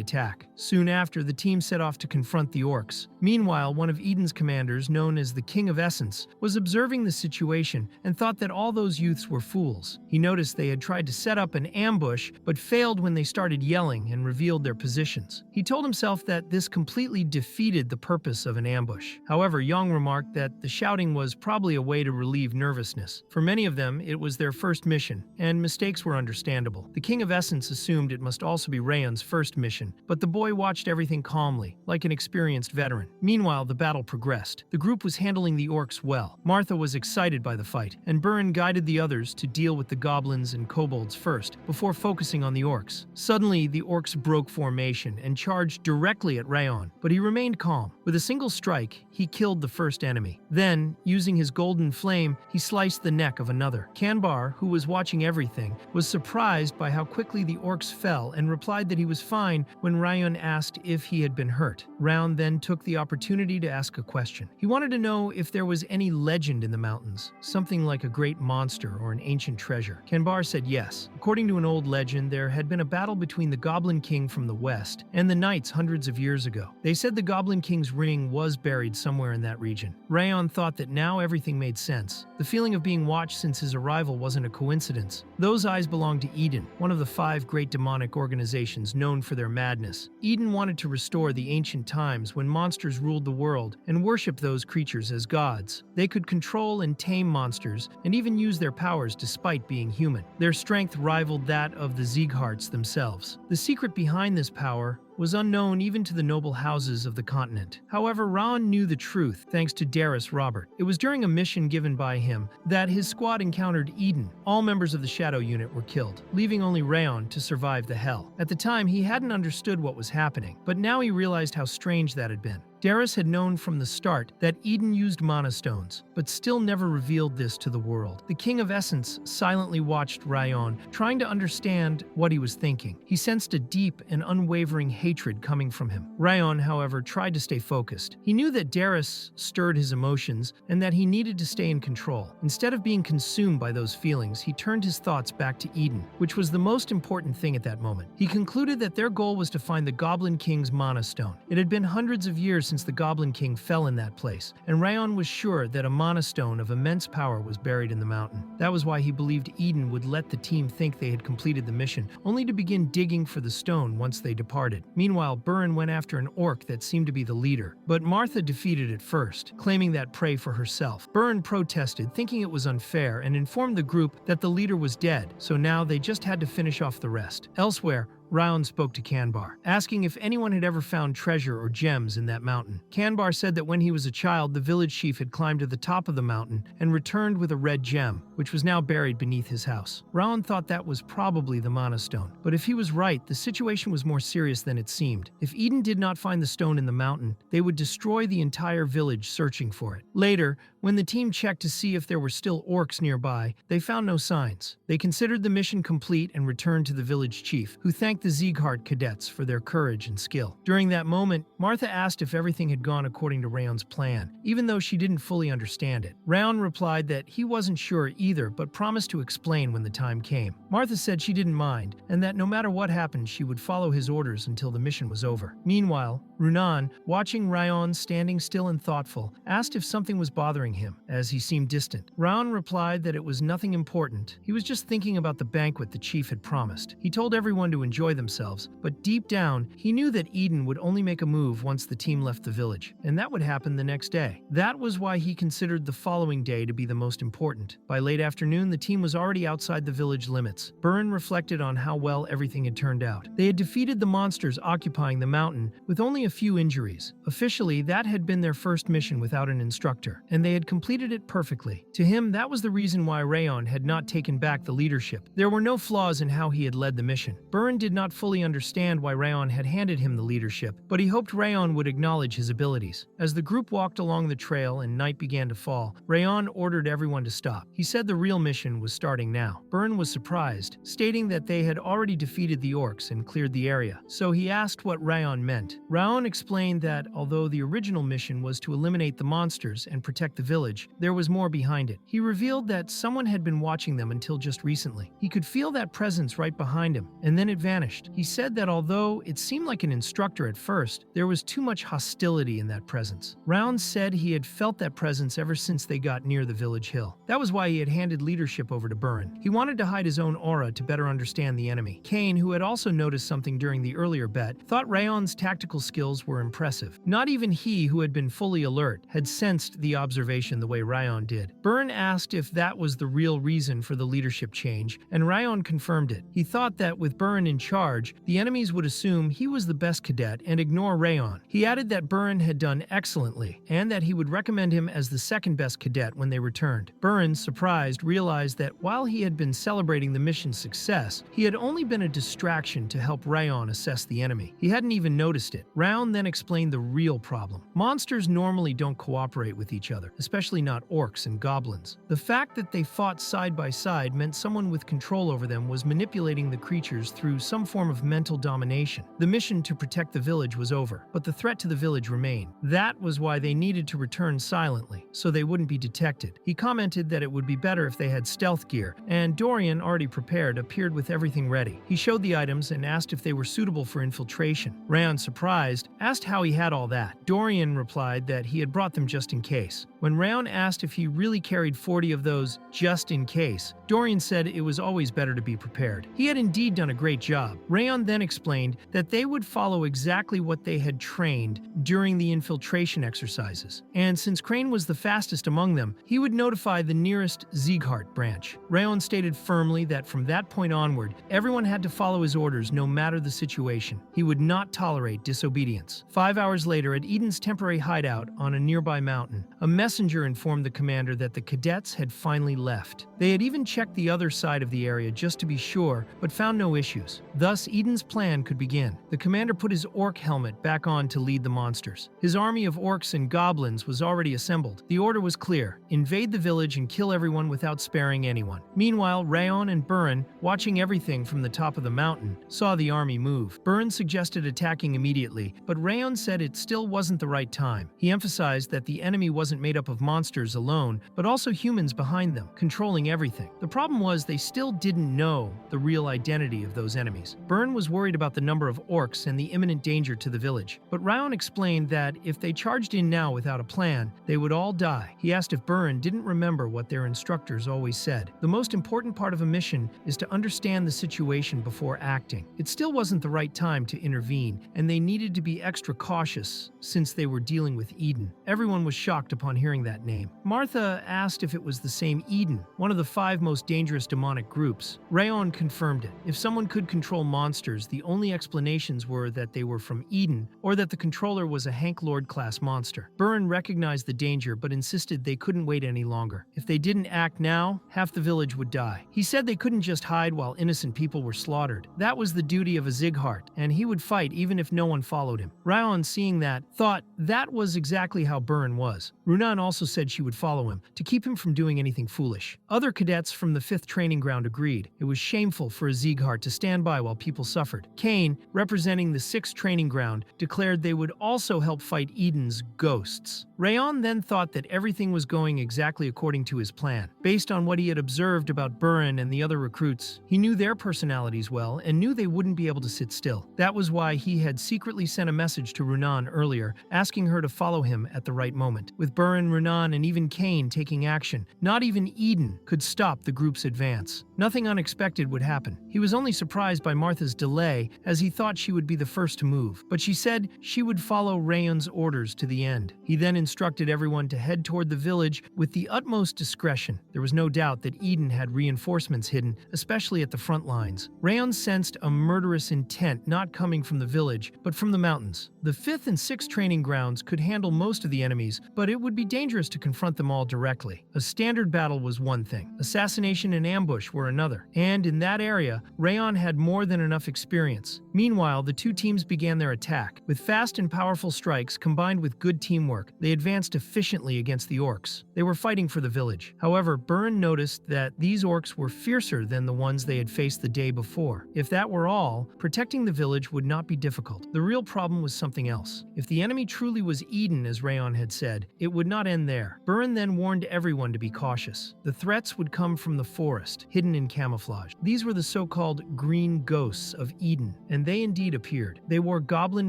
attack. Soon after, the team set off to confront the orcs. Meanwhile, one of Eden's commanders, known as the King of Essence, was observing the situation and thought that all those youths were fools. He noticed they had tried to set up an ambush, but failed when they started yelling and revealed their positions. He told himself that this completely defeated the purpose of an ambush. However, Yang remarked that the shouting was probably a way to relieve nervousness. For many of them, it was their first mission, and mistakes were understandable. The King of Essence assumed it must also be Rayon's first mission, but the boy watched everything calmly, like an experienced veteran. Meanwhile, the battle progressed. The group was handling the orcs well. Martha was excited by the fight, and Burin guided the others to deal with the goblins and kobolds first, before focusing on the orcs. Suddenly, the orcs broke formation and charged directly at Rayon, but he remained calm. With a single strike, he killed the first enemy. Then, using his golden flame, he sliced the neck of another. Kanbar, who was watching everything, was surprised by how quickly the orcs fell and replied that he was fine when Rayon asked if he had been hurt. Raon then took the opportunity to ask a question. He wanted to know if there was any legend in the mountains, something like a great monster or an ancient treasure. Kanbar said yes. According to an old legend, there had been a battle between the Goblin King from the west and the knights hundreds of years ago. They said the Goblin King's ring was buried somewhere in that region. Rayon thought that now everything made sense. The feeling of being watched since his arrival wasn't a coincidence. Those eyes belonged to Eden, one of the 5 great demonic organizations known for their madness. Eden Eden wanted to restore the ancient times when monsters ruled the world and worship those creatures as gods. They could control and tame monsters and even use their powers despite being human. Their strength rivaled that of the Ziegharts themselves. The secret behind this power was unknown even to the noble houses of the continent. However, Raon knew the truth thanks to Darius Robert. It was during a mission given by him that his squad encountered Eden. All members of the Shadow Unit were killed, leaving only Raon to survive the hell. At the time, he hadn't understood what was happening, but now he realized how strange that had been. Darius had known from the start that Eden used mana stones, but still never revealed this to the world. The King of Essence silently watched Raon, trying to understand what he was thinking. He sensed a deep and unwavering hatred coming from him. Raon, however, tried to stay focused. He knew that Darius stirred his emotions and that he needed to stay in control. Instead of being consumed by those feelings, he turned his thoughts back to Eden, which was the most important thing at that moment. He concluded that their goal was to find the Goblin King's mana stone. It had been hundreds of years since the Goblin King fell in that place, and Raon was sure that a mana stone of immense power was buried in the mountain. That was why he believed Eden would let the team think they had completed the mission, only to begin digging for the stone once they departed. Meanwhile, Burn went after an orc that seemed to be the leader, but Martha defeated it first, claiming that prey for herself. Burn protested, thinking it was unfair, and informed the group that the leader was dead, so now they just had to finish off the rest. Elsewhere, Raon spoke to Kanbar, asking if anyone had ever found treasure or gems in that mountain. Kanbar said that when he was a child, the village chief had climbed to the top of the mountain and returned with a red gem, which was now buried beneath his house. Raon thought that was probably the mana stone, but if he was right, the situation was more serious than it seemed. If Eden did not find the stone in the mountain, they would destroy the entire village searching for it. Later, when the team checked to see if there were still orcs nearby, they found no signs. They considered the mission complete and returned to the village chief, who thanked the Zieghart cadets for their courage and skill. During that moment, Martha asked if everything had gone according to Raon's plan, even though she didn't fully understand it. Raon replied that he wasn't sure either, but promised to explain when the time came. Martha said she didn't mind, and that no matter what happened, she would follow his orders until the mission was over. Meanwhile, Runan, watching Raon standing still and thoughtful, asked if something was bothering him, as he seemed distant. Raon replied that it was nothing important. He was just thinking about the banquet the chief had promised. He told everyone to enjoy themselves, but deep down, he knew that Eden would only make a move once the team left the village, and that would happen the next day. That was why he considered the following day to be the most important. By late afternoon, the team was already outside the village limits. Burn reflected on how well everything had turned out. They had defeated the monsters occupying the mountain with only a few injuries. Officially, that had been their first mission without an instructor, and they had completed it perfectly. To him, that was the reason why Raon had not taken back the leadership. There were no flaws in how he had led the mission. Burn did not fully understand why Raon had handed him the leadership, but he hoped Raon would acknowledge his abilities. As the group walked along the trail and night began to fall, Raon ordered everyone to stop. He said the real mission was starting now. Burn was surprised, stating that they had already defeated the orcs and cleared the area, so he asked what Raon meant. Raon explained that although the original mission was to eliminate the monsters and protect the village, there was more behind it. He revealed that someone had been watching them until just recently. He could feel that presence right behind him, and then it vanished. He said that although it seemed like an instructor at first, there was too much hostility in that presence. Raon said he had felt that presence ever since they got near the village hill. That was why he had handed leadership over to Burn. He wanted to hide his own aura to better understand the enemy. Kane, who had also noticed something during the earlier bet, thought Raon's tactical skills were impressive. Not even he, who had been fully alert, had sensed the observation the way Raon did. Burn asked if that was the real reason for the leadership change, and Raon confirmed it. He thought that with Burn in charge, the enemies would assume he was the best cadet and ignore Raon. He added that Burn had done excellently, and that he would recommend him as the second best cadet when they returned. Burn, surprised, realized that while he had been celebrating the mission's success, he had only been a distraction to help Raon assess the enemy. He hadn't even noticed it. Raon then explained the real problem. Monsters normally don't cooperate with each other, especially not orcs and goblins. The fact that they fought side by side meant someone with control over them was manipulating the creatures through some form of mental domination. The mission to protect the village was over, but the threat to the village remained. That was why they needed to return silently, so they wouldn't be detected. He commented that it would be better if they had stealth gear, and Dorian, already prepared, appeared with everything ready. He showed the items and asked if they were suitable for infiltration. Raon, surprised, asked how he had all that. Dorian replied that he had brought them just in case. When Rayon asked if he really carried 40 of those just in case, Dorian said it was always better to be prepared. He had indeed done a great job. Rayon then explained that they would follow exactly what they had trained during the infiltration exercises, and since Crane was the fastest among them, he would notify the nearest Sieghart branch. Rayon stated firmly that from that point onward, everyone had to follow his orders no matter the situation. He would not tolerate disobedience. 5 hours later, at Eden's temporary hideout on a nearby mountain, a messenger informed the commander that the cadets had finally left. They had even checked the other side of the area just to be sure, but found no issues. Thus, Eden's plan could begin. The commander put his orc helmet back on to lead the monsters. His army of orcs and goblins was already assembled. The order was clear: invade the village and kill everyone without sparing anyone. Meanwhile, Rayon and Burin, watching everything from the top of the mountain, saw the army move. Burin suggested attacking immediately, but Rayon said it still wasn't the right time. He emphasized that the enemy wasn't made up of monsters alone, but also humans behind them, controlling everything. The problem was they still didn't know the real identity of those enemies. Burin was worried about the number of orcs and the imminent danger to the village, but Rayon explained that if they charged in now without a plan, they would all die. He asked if Burin didn't remember what their instructors always said: the most important part of a mission is to understand the situation before acting. It still wasn't the right time to intervene, and they needed to be extra cautious since they were dealing with Eden. Everyone was shocked upon hearing that name. Martha asked if it was the same Eden, one of the 5 most dangerous demonic groups. Rayon confirmed it. If someone could control monsters, the only explanations were that they were from Eden, or that the controller was a Hank Lord-class monster. Burin recognized the danger, but insisted they couldn't wait any longer. If they didn't act now, half the village would die. He said they couldn't just hide while innocent people were slaughtered. That was the duty of a Sieghart, and he would fight even if no one followed him. Rayon, seeing that, thought that was exactly how Burin was. Runan also said she would follow him, to keep him from doing anything foolish. Other cadets from the 5th training ground agreed. It was shameful for a Sieghart to stand by while people suffered. Kane, representing the 6th training ground, declared they would also help fight Eden's ghosts. Rayon then thought that everything was going exactly according to his plan. Based on what he had observed about Burin and the other recruits, he knew their personalities well and knew they wouldn't be able to sit still. That was why he had secretly sent a message to Runan earlier, asking her to follow him at the right moment. With Burin, Runan, and even Kane taking action, not even Eden could stop the group's advance. Nothing unexpected would happen. He was only surprised by Martha's delay, as he thought she would be the first to move, but she said she would follow Rayon's orders to the end. He then instructed everyone to head toward the village with the utmost discretion. There was no doubt that Eden had reinforcements hidden, especially at the front lines. Rayon sensed a murderous intent not coming from the village, but from the mountains. The 5th and 6th training grounds could handle most of the enemies, but it would be dangerous to confront them all directly. A standard battle was one thing, assassination and ambush were another, and in that area, Rayon had more than enough experience. Meanwhile, the 2 teams began their attack. With fast and powerful strikes combined with good teamwork, they advanced efficiently against the orcs. They were fighting for the village. However, Burin noticed that these orcs were fiercer than the ones they had faced the day before. If that were all, protecting the village would not be difficult. The real problem was something else. If the enemy truly was Eden, as Rayon had said, it would not end there. Burin then warned everyone to be cautious. The threats would come from the forest, hidden in camouflage. These were the so-called green ghosts of Eden, and they indeed appeared. They wore goblin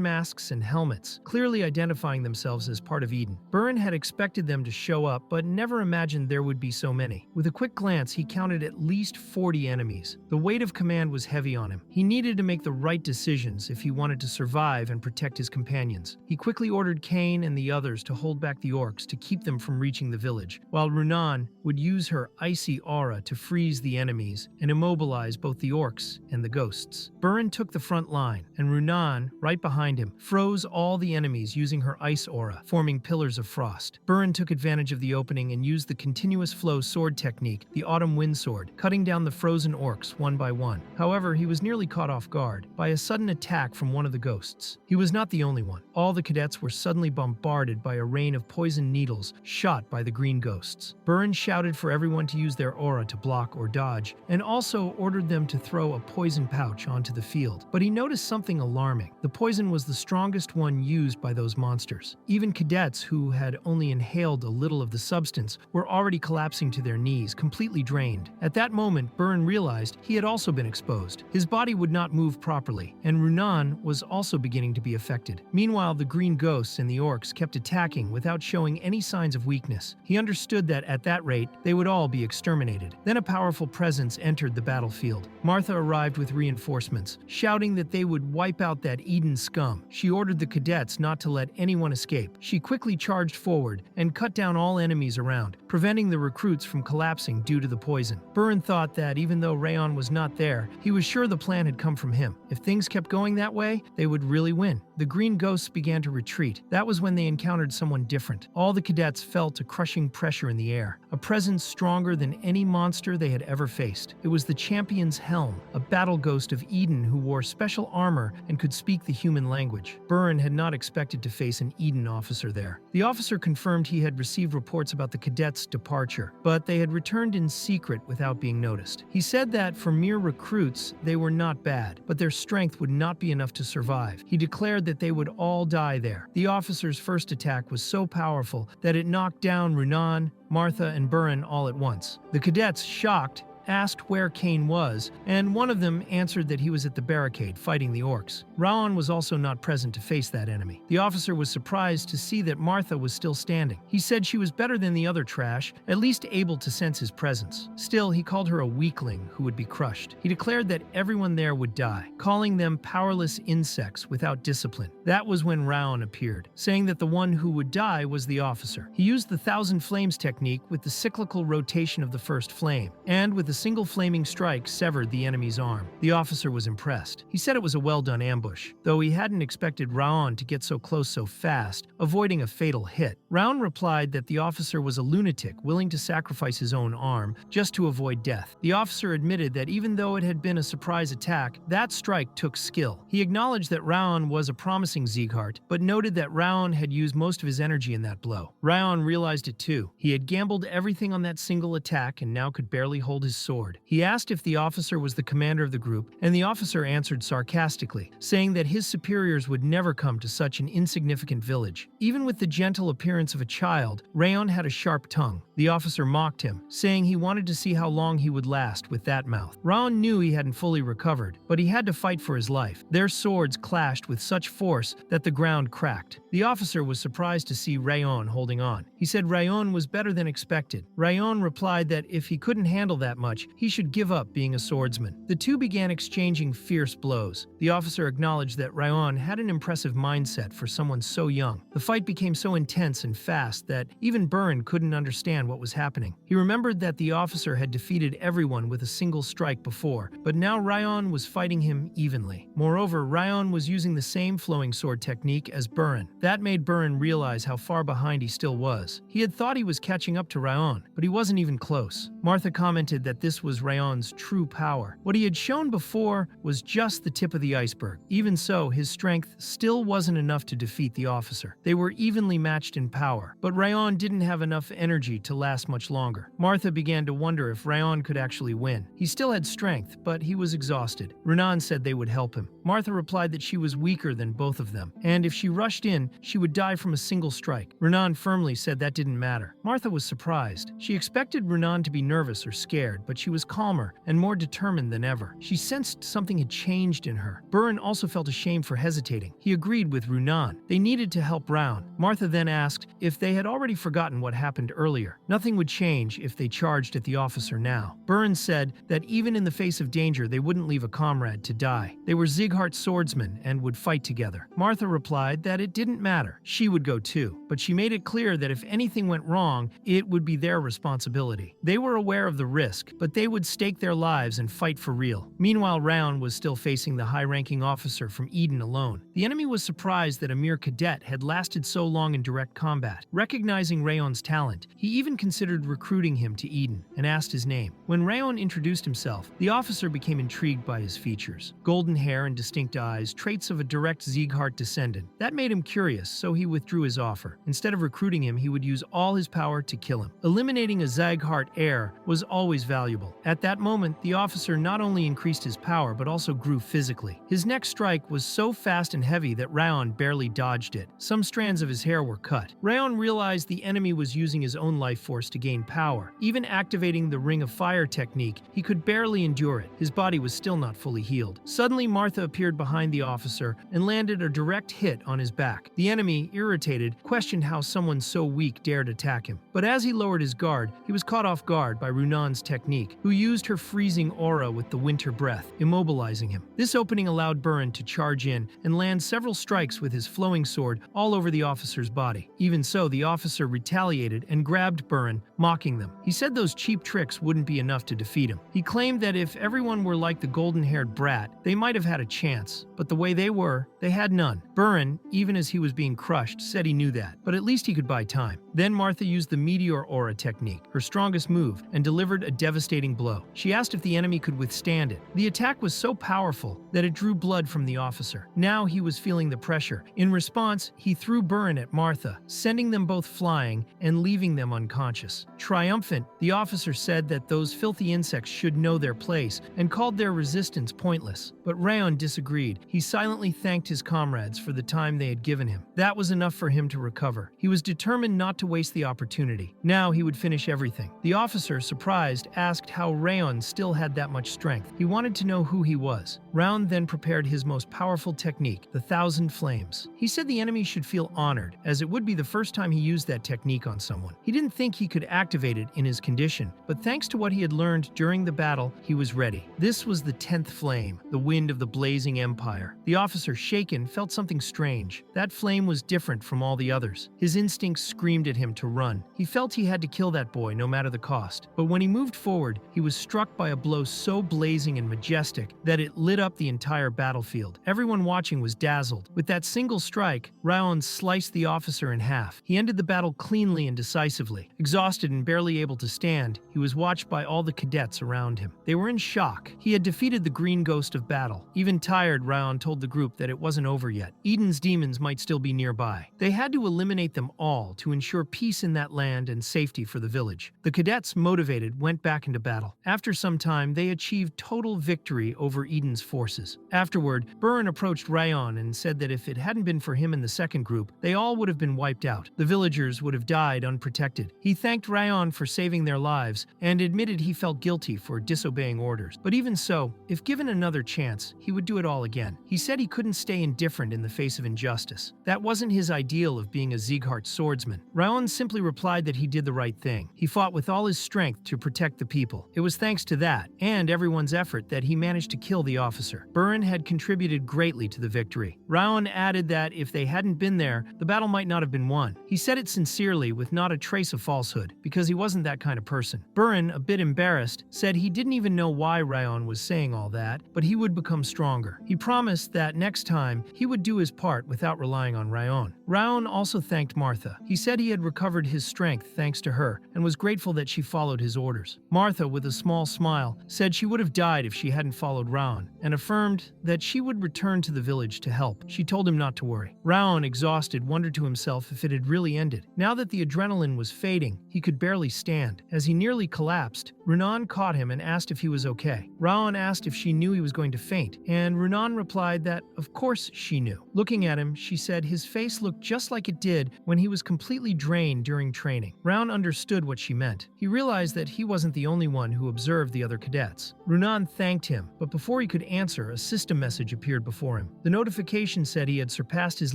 masks and helmets, clearly identifying themselves as part of Eden. Burin had expected them to show up, but never imagined there would be so many. With a quick glance, he counted at least 40 enemies. The weight of command was heavy on him. He needed to make the right decisions if he wanted to survive and protect his companions. He quickly ordered Kane and the others to hold back the orcs to keep them from reaching the village, while Runan would use her icy aura to freeze the enemies and immobilize both the orcs and the ghosts. Burin took the front line, and Runan, right behind him, froze all the enemies using her ice aura, forming pillars of frost. Burin took advantage of the opening and used the continuous flow sword technique, the autumn wind sword, cutting down the frozen orcs one by one. However, he was nearly caught off guard by a sudden attack from one of the ghosts. He was not the only one. All the cadets were suddenly bombarded by a rain of poison needles shot by the green ghosts. Burin shouted for everyone to use their aura to block or dodge, and also ordered them to throw a poison pouch onto the field. But he noticed something alarming. The poison was the strongest one used by those monsters. Even cadets who who had only inhaled a little of the substance, were already collapsing to their knees, completely drained. At that moment, Burn realized he had also been exposed. His body would not move properly, and Runan was also beginning to be affected. Meanwhile, the green ghosts and the orcs kept attacking without showing any signs of weakness. He understood that at that rate, they would all be exterminated. Then a powerful presence entered the battlefield. Martha arrived with reinforcements, shouting that they would wipe out that Eden scum. She ordered the cadets not to let anyone escape. She quickly charged forward and cut down all enemies around, preventing the recruits from collapsing due to the poison. Burn thought that even though Rayon was not there, he was sure the plan had come from him. If things kept going that way, they would really win. The green ghosts began to retreat. That was when they encountered someone different. All the cadets felt a crushing pressure in the air, a presence stronger than any monster they had ever faced. It was the champion's helm, a battle ghost of Eden who wore special armor and could speak the human language. Burn had not expected to face an Eden officer there. The officer confirmed he had received reports about the cadets' departure, but they had returned in secret without being noticed. He said that for mere recruits, they were not bad, but their strength would not be enough to survive. He declared that they would all die there. The officer's first attack was so powerful that it knocked down Runan, Martha, and Burn all at once. The cadets, shocked, asked where Kane was, and one of them answered that he was at the barricade fighting the orcs. Raon was also not present to face that enemy. The officer was surprised to see that Martha was still standing. He said she was better than the other trash, at least able to sense his presence. Still, he called her a weakling who would be crushed. He declared that everyone there would die, calling them powerless insects without discipline. That was when Raon appeared, saying that the one who would die was the officer. He used the Thousand Flames technique with the cyclical rotation of the first flame, and with a single flaming strike severed the enemy's arm. The officer was impressed. He said it was a well-done ambush, though he hadn't expected Raon to get so close so fast, avoiding a fatal hit. Raon replied that the officer was a lunatic willing to sacrifice his own arm just to avoid death. The officer admitted that even though it had been a surprise attack, that strike took skill. He acknowledged that Raon was a promising Sieghart, but noted that Raon had used most of his energy in that blow. Raon realized it too. He had gambled everything on that single attack and now could barely hold his sword. He asked if the officer was the commander of the group, and the officer answered sarcastically, saying that his superiors would never come to such an insignificant village. Even with the gentle appearance of a child, Rayon had a sharp tongue. The officer mocked him, saying he wanted to see how long he would last with that mouth. Raon knew he hadn't fully recovered, but he had to fight for his life. Their swords clashed with such force that the ground cracked. The officer was surprised to see Rayon holding on. He said Rayon was better than expected. Rayon replied that if he couldn't handle that much, he should give up being a swordsman. The two began exchanging fierce blows. The officer acknowledged that Rayon had an impressive mindset for someone so young. The fight became so intense and fast that even Burn couldn't understand what was happening. He remembered that the officer had defeated everyone with a single strike before, but now Rayon was fighting him evenly. Moreover, Rayon was using the same flowing sword technique as Burn. That made Burn realize how far behind he still was. He had thought he was catching up to Rayon, but he wasn't even close. Martha commented that this was Rayon's true power. What he had shown before was just the tip of the iceberg. Even so, his strength still wasn't enough to defeat the officer. They were evenly matched in power, but Rayon didn't have enough energy to last much longer. Martha began to wonder if Rayon could actually win. He still had strength, but he was exhausted. Renan said they would help him. Martha replied that she was weaker than both of them, and if she rushed in, she would die from a single strike. Renan firmly said that didn't matter. Martha was surprised. She expected Renan to be nervous or scared, but she was calmer and more determined than ever. She sensed something had changed in her. Burn also felt ashamed for hesitating. He agreed with Runan. They needed to help Brown. Martha then asked if they had already forgotten what happened earlier. Nothing would change if they charged at the officer now. Burn said that even in the face of danger, they wouldn't leave a comrade to die. They were Sieghart swordsmen and would fight together. Martha replied that it didn't matter. She would go too, but she made it clear that if anything went wrong, it would be their responsibility. They were aware of the risk, but they would stake their lives and fight for real. Meanwhile, Raon was still facing the high-ranking officer from Eden alone. The enemy was surprised that a mere cadet had lasted so long in direct combat. Recognizing Rayon's talent, he even considered recruiting him to Eden and asked his name. When Rayon introduced himself, the officer became intrigued by his features. Golden hair and distinct eyes, traits of a direct Sieghart descendant. That made him curious, so he withdrew his offer. Instead of recruiting him, he would use all his power to kill him. Eliminating a Sieghart heir was always valuable. valuable. At that moment, the officer not only increased his power but also grew physically. His next strike was so fast and heavy that Rayon barely dodged it. Some strands of his hair were cut. Rayon realized the enemy was using his own life force to gain power. Even activating the Ring of Fire technique, he could barely endure it. His body was still not fully healed. Suddenly, Martha appeared behind the officer and landed a direct hit on his back. The enemy, irritated, questioned how someone so weak dared attack him. But as he lowered his guard, he was caught off guard by Runan's technique, who used her freezing aura with the winter breath, immobilizing him. This opening allowed Burin to charge in and land several strikes with his flowing sword all over the officer's body. Even so, the officer retaliated and grabbed Burin, mocking them. He said those cheap tricks wouldn't be enough to defeat him. He claimed that if everyone were like the golden-haired brat, they might have had a chance, but the way they were, they had none. Burin, even as he was being crushed, said he knew that, but at least he could buy time. Then Martha used the meteor aura technique, her strongest move, and delivered a devastating blow. She asked if the enemy could withstand it. The attack was so powerful that it drew blood from the officer. Now he was feeling the pressure. In response, he threw Burin at Martha, sending them both flying and leaving them unconscious. Triumphant, the officer said that those filthy insects should know their place and called their resistance pointless. But Rayon disagreed. He silently thanked his comrades for the time they had given him. That was enough for him to recover. He was determined not to waste the opportunity. Now he would finish everything. The officer, surprised, asked how Rayon still had that much strength. He wanted to know who he was. Rayon then prepared his most powerful technique, the 1,000 Flames. He said the enemy should feel honored, as it would be the first time he used that technique on someone. He didn't think he could activate it in his condition, but thanks to what he had learned during the battle, he was ready. This was the 10th flame, the wind of the blazing empire. The officer, shaken, felt something strange. That flame was different from all the others. His instincts screamed at him to run. He felt he had to kill that boy no matter the cost. But when he moved forward, he was struck by a blow so blazing and majestic that it lit up the entire battlefield. Everyone watching was dazzled. With that single strike, Rayon sliced the officer in half. He ended the battle cleanly and decisively. Exhausted and barely able to stand, he was watched by all the cadets around him. They were in shock. He had defeated the green ghost of battle. Even tired, Rayon told the group that it wasn't over yet. Eden's demons might still be nearby. They had to eliminate them all to ensure peace in that land and safety for the village. The cadets, motivated, went back into battle. After some time, they achieved total victory over Eden's forces. Afterward, Burin approached Rayon and said that if it hadn't been for him in the second group, they all would have been wiped out. The villagers would have died unprotected. He thanked Rayon for saving their lives and admitted he felt guilty for disobeying orders. But even so, if given another chance, he would do it all again. He said he couldn't stay indifferent in the face of injustice. That wasn't his ideal of being a Sieghart swordsman. Rayon simply replied that he did the right thing. He fought with all his strength to protect the people. It was thanks to that, and everyone's effort, that he managed to kill the officer. Burin had contributed greatly to the victory. Rayon added that if they hadn't been there, the battle might not have been won. He said it sincerely, with not a trace of falsehood, because he wasn't that kind of person. Burin, a bit embarrassed, said he didn't even know why Rayon was saying all that, but he would become stronger. He promised that next time, he would do his part without relying on Rayon. Rayon also thanked Martha. He said he had recovered his strength thanks to her, and was grateful that she followed his orders. Martha, with a small smile, said she would have died if she hadn't followed Rayon, and affirmed that she would return to the village to help. She told him not to worry. Rayon, exhausted, wondered to himself if it had really ended. Now that the adrenaline was fading, he could barely stand. As he nearly collapsed, Runan caught him and asked if he was okay. Rayon asked if she knew he was going to faint, and Runan replied that, of course, she knew. Looking at him, she said his face looked just like it did when he was completely drained during training. Rayon understood what she meant. He realized that he wasn't the only one who observed the other cadets. Runan thanked him, but before he could answer, a system message appeared before him. The notification said he had surpassed his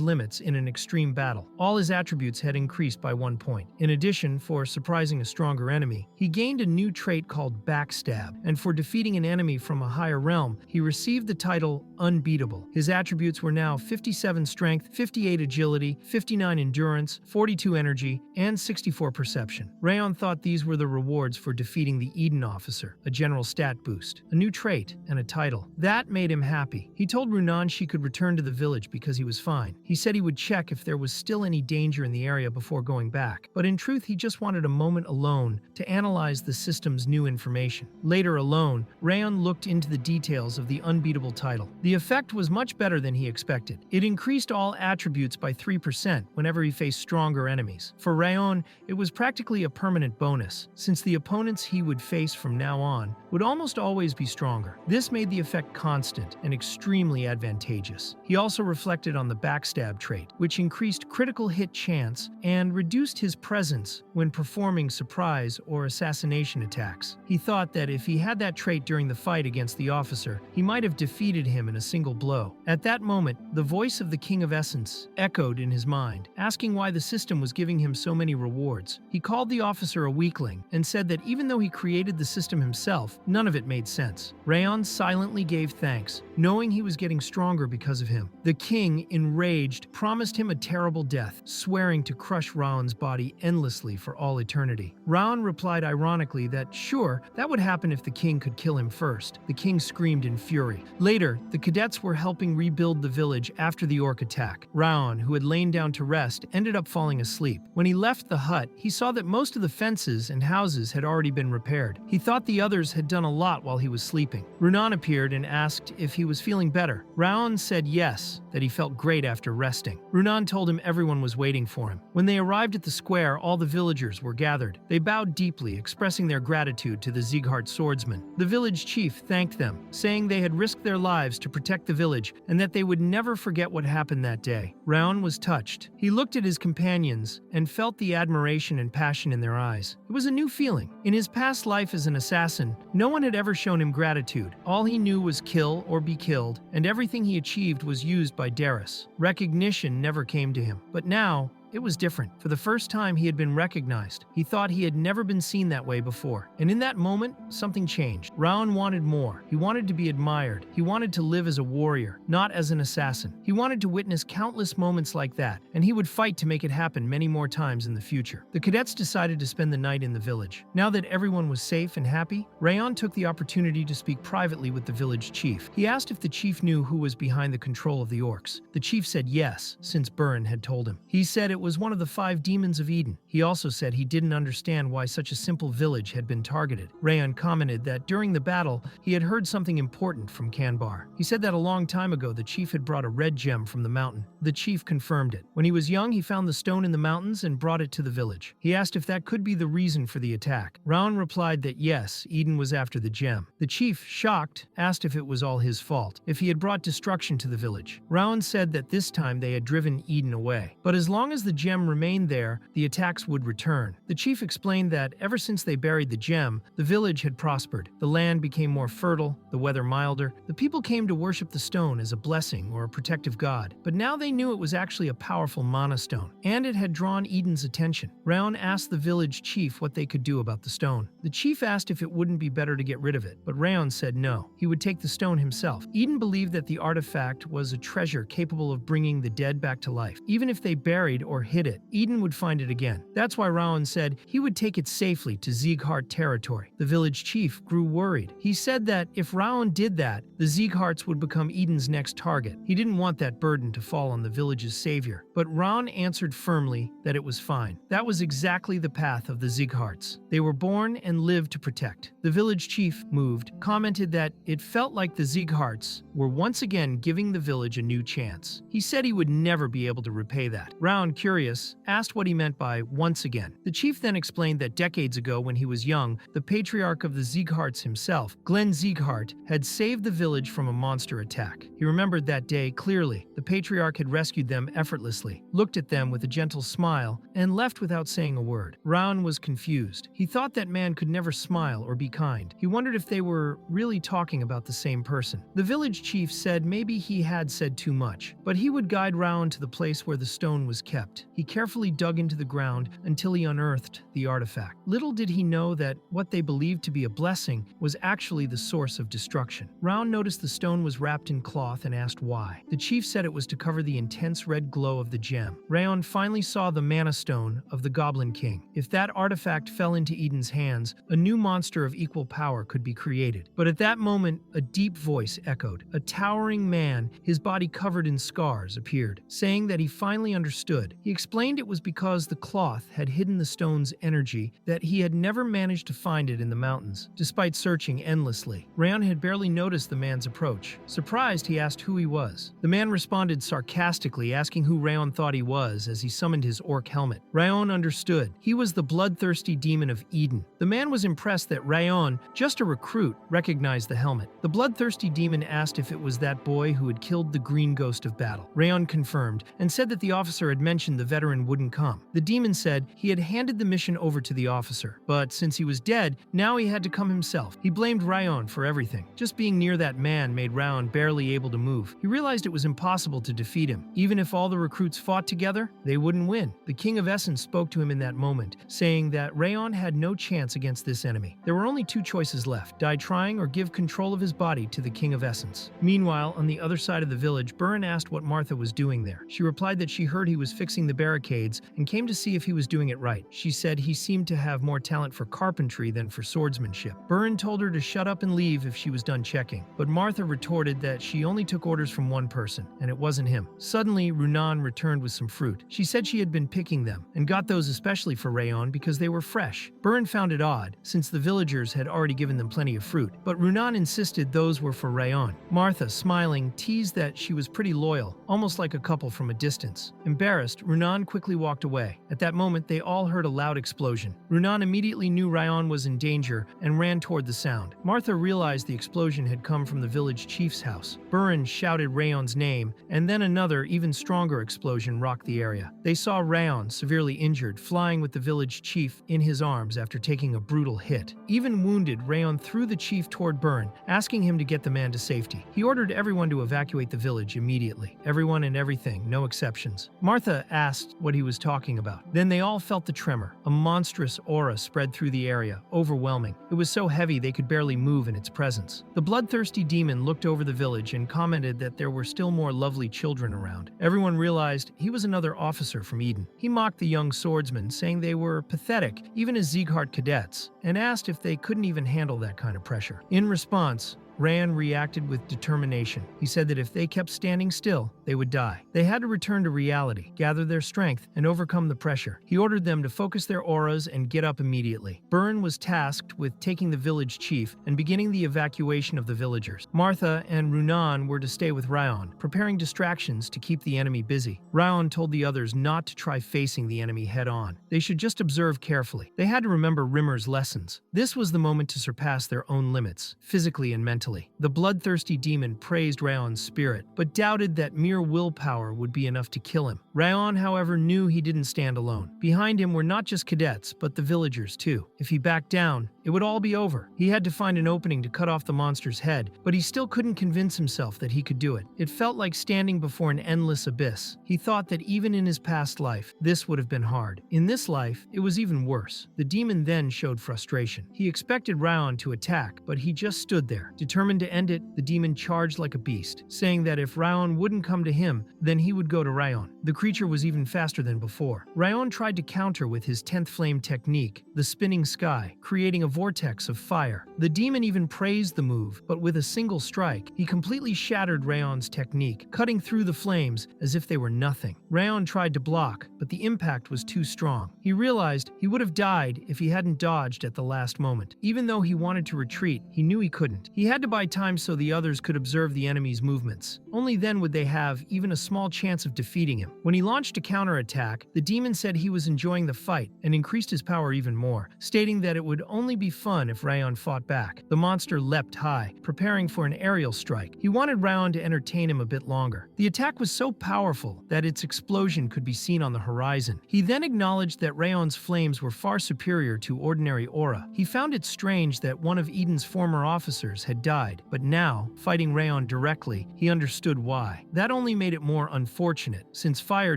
limits in an extreme battle. All his attributes had increased by 1 point. In addition, for surprising a stronger enemy, he gained a new trait called Backstab, and for defeating an enemy from a higher realm, he received the title Unbeatable. His attributes were now 57 Strength, 58 Agility, 59 Endurance, 42 Energy, and 64 Perception. Rayon thought these were the rewards for defeating the Eden officer, a general stat boost, a new trait, and a title. That made him happy. He told Runan she could return to the village because he was fine. He said he would check if there was still any danger in the area before going back, but in truth he just wanted a moment alone to analyze the system's new information. Later, alone, Rayon looked into the details of the unbeatable title. The effect was much better than he expected. It increased all attributes by 3 3% whenever he faced stronger enemies. For Raon, it was practically a permanent bonus, since the opponents he would face from now on would almost always be stronger. This made the effect constant and extremely advantageous. He also reflected on the backstab trait, which increased critical hit chance and reduced his presence when performing surprise or assassination attacks. He thought that if he had that trait during the fight against the officer, he might have defeated him in a single blow. At that moment, the voice of the King of Essence echoed in his mind, asking why the system was giving him so many rewards. He called the officer a weakling and said that even though he created the system himself, none of it made sense. Raon silently gave thanks, knowing he was getting stronger because of him. The king, enraged, promised him a terrible death, swearing to crush Raon's body endlessly for all eternity. Raon replied ironically that sure, that would happen if the king could kill him first. The king screamed in fury. Later, the cadets were helping rebuild the village after the orc attack. Raon, who had lain down to rest, ended up falling asleep. When he left the hut, he saw that most of the fences and houses had already been repaired. He thought the others had done a lot while he was sleeping. Runan appeared and asked if he was feeling better. Raon said yes, that he felt great after resting. Runan told him everyone was waiting for him. When they arrived at the square, all the villagers were gathered. They bowed deeply, expressing their gratitude to the Sieghart swordsman. The village chief thanked them, saying they had risked their lives to protect the village and that they would never forget what happened that day. Raon was touched. He looked at his companions and felt the admiration and passion in their eyes. It was a new feeling. In his past life as an assassin, no one had ever shown him gratitude. All he knew was kill or be killed, and everything he achieved was used by Darius. Recognition never came to him. But now, it was different. For the first time, he had been recognized. He thought he had never been seen that way before. And in that moment, something changed. Raon wanted more. He wanted to be admired. He wanted to live as a warrior, not as an assassin. He wanted to witness countless moments like that, and he would fight to make it happen many more times in the future. The cadets decided to spend the night in the village. Now that everyone was safe and happy, Raon took the opportunity to speak privately with the village chief. He asked if the chief knew who was behind the control of the orcs. The chief said yes, since Burn had told him. He said it was one of the 5 demons of Eden. He also said he didn't understand why such a simple village had been targeted. Rayon commented that during the battle, he had heard something important from Kanbar. He said that a long time ago, the chief had brought a red gem from the mountain. The chief confirmed it. When he was young, he found the stone in the mountains and brought it to the village. He asked if that could be the reason for the attack. Raon replied that yes, Eden was after the gem. The chief, shocked, asked if it was all his fault, if he had brought destruction to the village. Raon said that this time they had driven Eden away. But as long as the gem remained there, the attacks would return. The chief explained that ever since they buried the gem, the village had prospered. The land became more fertile, the weather milder. The people came to worship the stone as a blessing or a protective god. But now they knew it was actually a powerful mana stone, and it had drawn Eden's attention. Raon asked the village chief what they could do about the stone. The chief asked if it wouldn't be better to get rid of it, but Raon said no. He would take the stone himself. Eden believed that the artifact was a treasure capable of bringing the dead back to life. Even if they buried or hid it, Eden would find it again. That's why Raon said he would take it safely to Sieghart territory. The village chief grew worried. He said that if Raon did that, the Siegharts would become Eden's next target. He didn't want that burden to fall on the village's savior. But Raon answered firmly that it was fine. That was exactly the path of the Siegharts. They were born and lived to protect. The village chief, moved, commented that it felt like the Siegharts were once again giving the village a new chance. He said he would never be able to repay that. Raon, curious, asked what he meant by once again. The chief then explained that decades ago when he was young, the patriarch of the Siegharts himself, Glenn Sieghart, had saved the village from a monster attack. He remembered that day clearly. The patriarch had rescued them effortlessly, looked at them with a gentle smile, and left without saying a word. Raon was confused. He thought that man could never smile or be kind. He wondered if they were really talking about the same person. The village chief said maybe he had said too much, but he would guide Raon to the place where the stone was kept. He carefully dug into the ground until he unearthed the artifact. Little did he know that what they believed to be a blessing was actually the source of destruction. Raon noticed the stone was wrapped in cloth and asked why. The chief said it was to cover the intense red glow of the gem. Raon finally saw the mana stone of the Goblin King. If that artifact fell into Eden's hands, a new monster of equal power could be created. But at that moment, a deep voice echoed. A towering man, his body covered in scars, appeared, saying that he finally understood. He He explained it was because the cloth had hidden the stone's energy, that he had never managed to find it in the mountains, despite searching endlessly. Rayon had barely noticed the man's approach. Surprised, he asked who he was. The man responded sarcastically, asking who Rayon thought he was as he summoned his orc helmet. Rayon understood. He was the bloodthirsty demon of Eden. The man was impressed that Rayon, just a recruit, recognized the helmet. The bloodthirsty demon asked if it was that boy who had killed the green ghost of battle. Rayon confirmed and said that the officer had mentioned the veteran wouldn't come. The demon said he had handed the mission over to the officer, but since he was dead, now he had to come himself. He blamed Rayon for everything. Just being near that man made Rayon barely able to move. He realized it was impossible to defeat him. Even if all the recruits fought together, they wouldn't win. The King of Essence spoke to him in that moment, saying that Rayon had no chance against this enemy. There were only two choices left: die trying or give control of his body to the King of Essence. Meanwhile, on the other side of the village, Burin asked what Martha was doing there. She replied that she heard he was fixing the barricades and came to see if he was doing it right. She said he seemed to have more talent for carpentry than for swordsmanship. Burin told her to shut up and leave if she was done checking, but Martha retorted that she only took orders from one person, and it wasn't him. Suddenly, Runan returned with some fruit. She said she had been picking them, and got those especially for Rayon because they were fresh. Burin found it odd, since the villagers had already given them plenty of fruit, but Runan insisted those were for Rayon. Martha, smiling, teased that she was pretty loyal, almost like a couple from a distance. Embarrassed, Runan quickly walked away. At that moment, they all heard a loud explosion. Runan immediately knew Rayon was in danger and ran toward the sound. Martha realized the explosion had come from the village chief's house. Burin shouted Rayon's name, and then another, even stronger explosion rocked the area. They saw Rayon, severely injured, flying with the village chief in his arms after taking a brutal hit. Even wounded, Rayon threw the chief toward Burin, asking him to get the man to safety. He ordered everyone to evacuate the village immediately. Everyone and everything, no exceptions. Martha asked what he was talking about. Then they all felt the tremor. A monstrous aura spread through the area, overwhelming. It was so heavy they could barely move in its presence. The bloodthirsty demon looked over the village and commented that there were still more lovely children around. Everyone realized he was another officer from Eden. He mocked the young swordsmen, saying they were pathetic, even as Sieghart cadets, and asked if they couldn't even handle that kind of pressure. In response, Rayon reacted with determination. He said that if they kept standing still, they would die. They had to return to reality, gather their strength, and overcome the pressure. He ordered them to focus their auras and get up immediately. Burin was tasked with taking the village chief and beginning the evacuation of the villagers. Martha and Runan were to stay with Rayon, preparing distractions to keep the enemy busy. Rayon told the others not to try facing the enemy head-on. They should just observe carefully. They had to remember Rimmer's lessons. This was the moment to surpass their own limits, physically and mentally. The bloodthirsty demon praised Rayon's spirit, but doubted that mere willpower would be enough to kill him. Rayon, however, knew he didn't stand alone. Behind him were not just cadets, but the villagers too. If he backed down, it would all be over. He had to find an opening to cut off the monster's head, but he still couldn't convince himself that he could do it. It felt like standing before an endless abyss. He thought that even in his past life, this would have been hard. In this life, it was even worse. The demon then showed frustration. He expected Rayon to attack, but he just stood there. Determined to end it, the demon charged like a beast, saying that if Rayon wouldn't come to him, then he would go to Rayon. The creature was even faster than before. Rayon tried to counter with his 10th flame technique, the spinning sky, creating a vortex of fire. The demon even praised the move, but with a single strike, he completely shattered Rayon's technique, cutting through the flames as if they were nothing. Rayon tried to block, but the impact was too strong. He realized he would have died if he hadn't dodged at the last moment. Even though he wanted to retreat, he knew he couldn't. He had to buy time so the others could observe the enemy's movements. Only then would they have even a small chance of defeating him. When he launched a counterattack, the demon said he was enjoying the fight and increased his power even more, stating that it would only be fun if Rayon fought back. The monster leapt high, preparing for an aerial strike. He wanted Rayon to entertain him a bit longer. The attack was so powerful that its explosion could be seen on the horizon. He then acknowledged that Rayon's flames were far superior to ordinary aura. He found it strange that one of Eden's former officers had died, but now, fighting Rayon directly, he understood why. That only made it more unfortunate, since fire